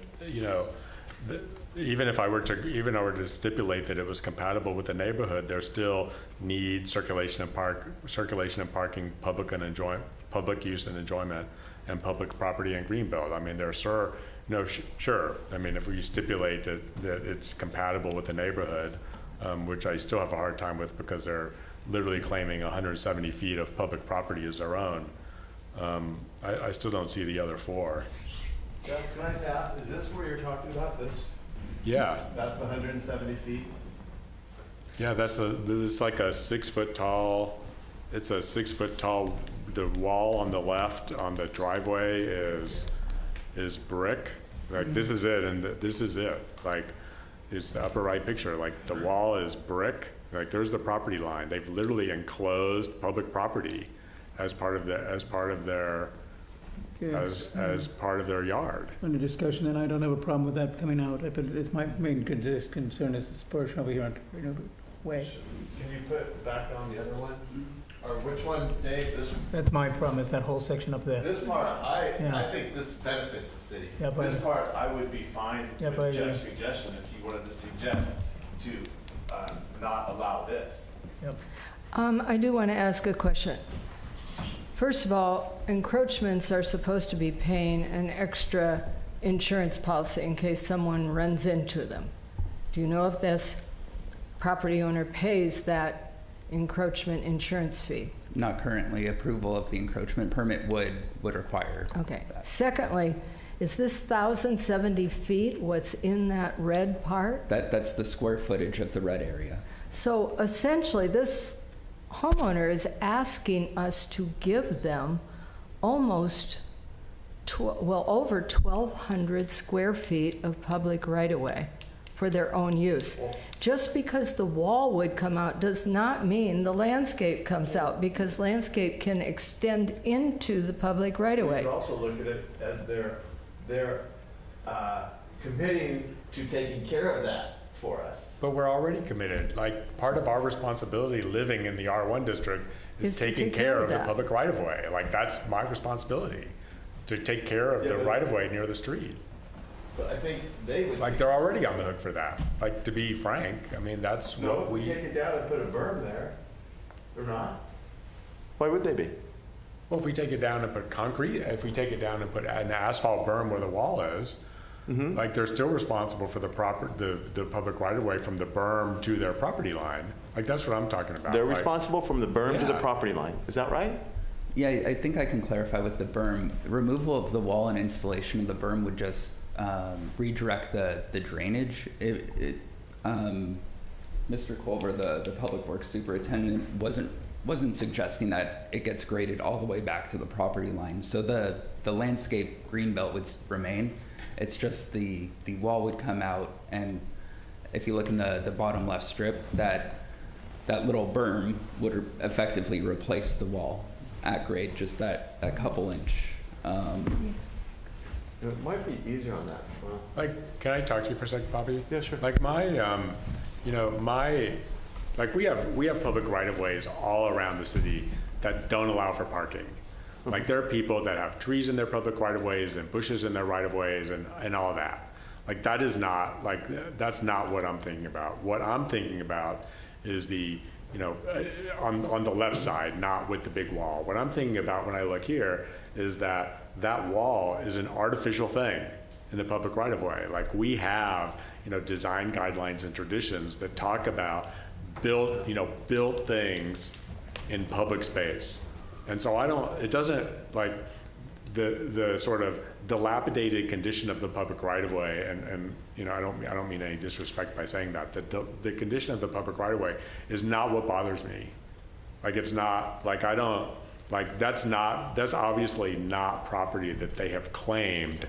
even if I were to stipulate that it was compatible with the neighborhood, there still needs circulation and parking, public use and enjoyment, and public property and greenbelt. I mean, sure. I mean, if we stipulate that it's compatible with the neighborhood, which I still have a hard time with because they're literally claiming 170 feet of public property as their own. I still don't see the other 4. Jeff, can I ask, is this where you're talking about this? Yeah. That's the 170 feet? Yeah, it's like a 6-foot tall, it's a 6-foot tall, the wall on the left on the driveway is brick. Like, this is it, and this is it. Like, it's the upper right picture. Like, the wall is brick. Like, there's the property line. They've literally enclosed public property as part of their yard. Under discussion, and I don't have a problem with that coming out, but it's my main concern is this portion over here on Way. Can you put back on the other one? Or which one, Dave? This one? That's my problem, is that whole section up there. This part, I think this benefits the city. Yep, this part, I would be fine with Jeff's suggestion if he wanted to suggest to not allow this. Yep. I do want to ask a question. First of all, encroachments are supposed to be paying an extra insurance policy in case someone runs into them. Do you know if this property owner pays that encroachment insurance fee? Not currently. Approval of the encroachment permit would require. Okay. Secondly, is this 1,070 feet what's in that red part? That's the square footage of the red area. So essentially, this homeowner is asking us to give them almost, over 1,200 square feet of public right-of-way for their own use. Just because the wall would come out does not mean the landscape comes out, because landscape can extend into the public right-of-way. You could also look at it as they're committing to taking care of that for us. But we're already committed. Like, part of our responsibility living in the R1 district is taking care of the public right-of-way. Like, that's my responsibility, to take care of the right-of-way near the street. But I think they would... Like, they're already on the hook for that. Like, to be frank, I mean, that's what we... take it down and put a berm there, they're not. Why would they be? Well, if we take it down and put concrete, if we take it down and put an asphalt berm where the wall is, like, they're still responsible for the public right-of-way from the berm to their property line. Like, that's what I'm talking about. They're responsible from the berm to the property line. Is that right? Yeah, I think I can clarify with the berm. Removal of the wall and installation of the berm would just redirect the drainage. Mr. Culver, the public works superintendent, wasn't suggesting that it gets graded all the way back to the property line. So the landscape green belt would remain. It's just the wall would come out, and if you look in the bottom left strip, that little berm would effectively replace the wall at grade, just that a couple-inch. It might be easier on that. Like, can I talk to you for a second, Bobby? Yeah, sure. Like, like, we have public right-of-ways all around the city that don't allow for parking. Like, there are people that have trees in their public right-of-ways and bushes in their right-of-ways and all that. Like, that's not what I'm thinking about. What I'm thinking about is on the left side, not with the big wall. What I'm thinking about when I look here is that wall is an artificial thing in the public right-of-way. Like, we have, design guidelines and traditions that talk about built things in public space. And so it doesn't, like, the sort of dilapidated condition of the public right-of-way, and I don't mean any disrespect by saying that, the condition of the public right-of-way is not what bothers me. Like, it's not, like, that's obviously not property that they have claimed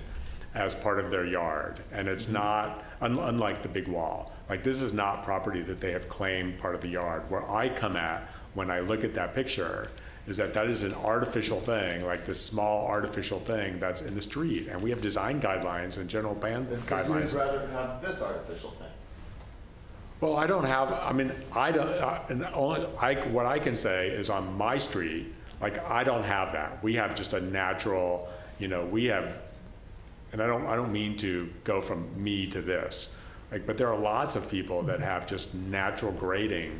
as part of their yard. And it's not, unlike the big wall, like, this is not property that they have claimed part of the yard. Where I come at when I look at that picture is that is an artificial thing, like this small artificial thing that's in the street. And we have design guidelines and general plan guidelines. You'd rather have this artificial thing. Well, what I can say is on my street, like, I don't have that. We have just a natural, we have, and I don't mean to go from me to this, like, but there are lots of people that have just natural grading,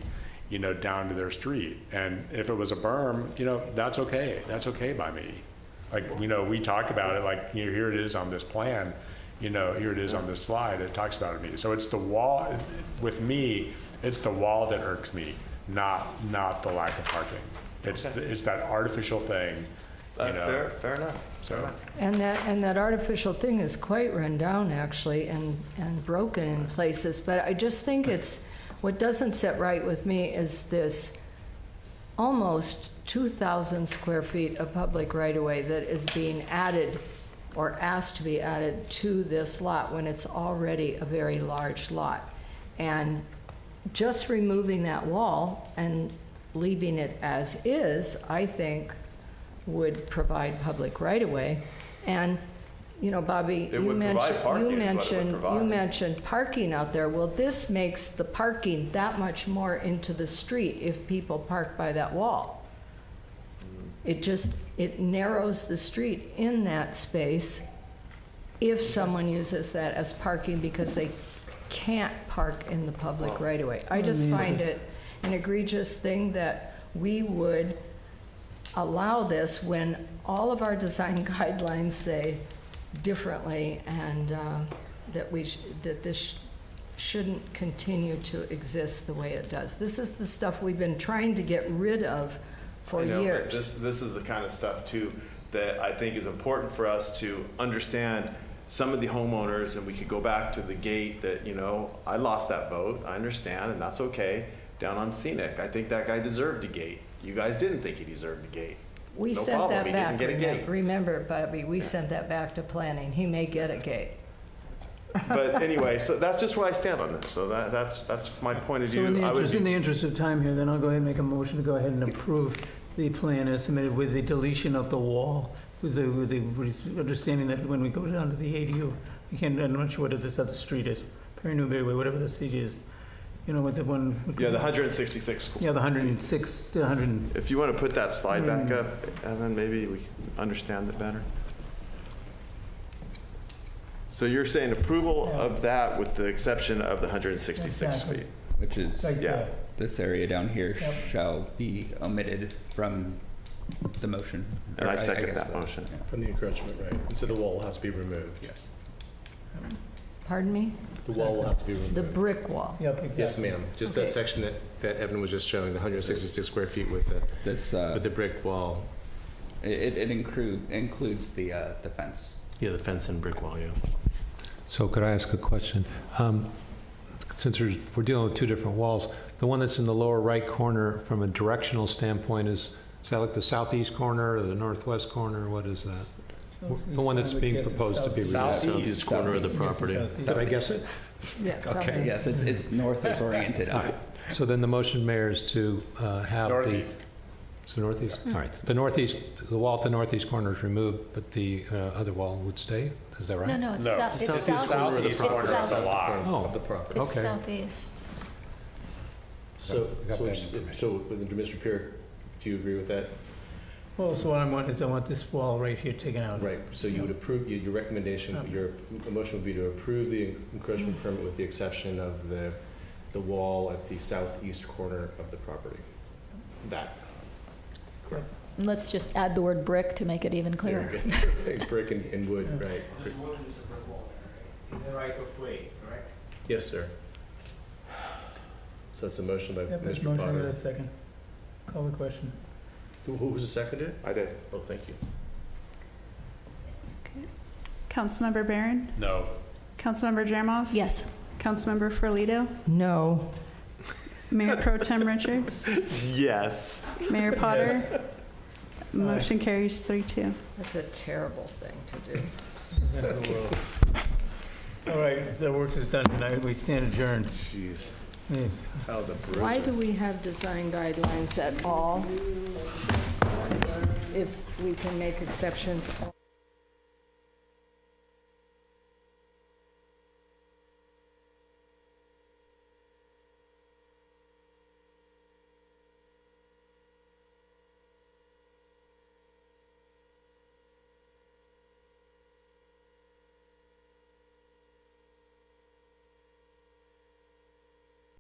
down to their street. And if it was a berm, that's okay. That's okay by me. Like, we talk about it, like, here it is on this plan, here it is on this slide, it talks about it. So it's the wall, with me, it's the wall that irks me, not the lack of parking. It's that artificial thing, Fair enough. So. And that artificial thing is quite run down, actually, and broken in places. But I just think what doesn't sit right with me is this almost 2,000 square feet of public right-of-way that is being added or asked to be added to this lot when it's already a very large lot. And just removing that wall and leaving it as is, I think, would provide public right-of-way. And, Bobby, you mentioned parking out there. Well, this makes the parking that much more into the street if people park by that wall. It narrows the street in that space if someone uses that as parking because they can't park in the public right-of-way. I just find it an egregious thing that we would allow this when all of our design guidelines say differently, and that this shouldn't continue to exist the way it does. This is the stuff we've been trying to get rid of for I know, but years. this is the kind of stuff too that I think is important for us to understand. Some of the homeowners, and we could go back to the gate that, you know, I lost that vote, I understand, and that's okay. Down on Scenic, I think that guy deserved a gate. You guys didn't think he deserved a gate. We No sent problem, that he back. didn't get a gate. Remember, Bobby, we sent that back to planning. He may get a gate. But anyway, so that's just where I stand on this. So that's just my point of So view. in I would be- the interest of time here, then I'll go ahead and make a motion to go ahead and approve the plan as submitted with the deletion of the wall, with the understanding that when we go down to the ADU, I'm not sure what this other street is, Perry Newberry, whatever the street is, you know, with the one. Yeah, the 166. Yeah, the 106, the 100. If you want to put that slide back up, Evan, maybe we can understand it better. So you're saying approval of that with the exception of the 166 Exactly. feet? Which is, Right Yeah. there. this area down here Yep. shall be omitted from the motion. And Or I second guess that motion. yeah. From the encroachment, right. And so the wall will have to be removed. Yes. Pardon me? The wall will have to be removed. The brick wall. Yep, exactly. Yes, ma'am. Just Okay. that section that Evan was just showing, the 166 square feet with This, the brick wall. it includes the fence. Yeah, the fence and brick wall, yeah. So could I ask a question? Since we're dealing with two different walls, the one that's in the lower right corner from a directional standpoint is that like the southeast corner or the northwest corner? What is that? The one that's being proposed to be removed. Southeast corner of the property. Did I guess it? Yes. Okay. Yes, it's north is oriented up. So then the motion, Mayor, is to have Northeast. It's the northeast? All right. The northeast, the wall at the northeast corner is removed, but the other wall would stay? Is that right? No, it's No, south. It's southeast corner of the southeast. property. It's It's a south. lot. Oh, Of the property. It's okay. southeast. So, Got so, that information. so with Mr. Pierre, do you agree with that? Well, so what I want is I want this wall right here taken out. Right, so you would approve, your recommendation, your motion would be to approve the encroachment permit with the exception of the wall at the southeast corner of the property. That. Correct. And let's just add the word brick to make it even clearer. Brick and wood, right. In the right of way, correct? Yes, sir. So it's a motion by Yep, that's Mr. motion with a Potter. second. Call the question. Who was the seconder? I did. Oh, thank you. Councilmember Barron? No. Councilmember Jeremov? Yes. Councilmember Ferlito? No. Mayor Pro Tem Richards? Yes. Mayor Potter? Motion carries 3-2. That's a terrible thing to do. All right, the work is done tonight. We stand adjourned. Jeez. Yeah. That was a bruiser. Why do we have design guidelines at all? If we can make exceptions.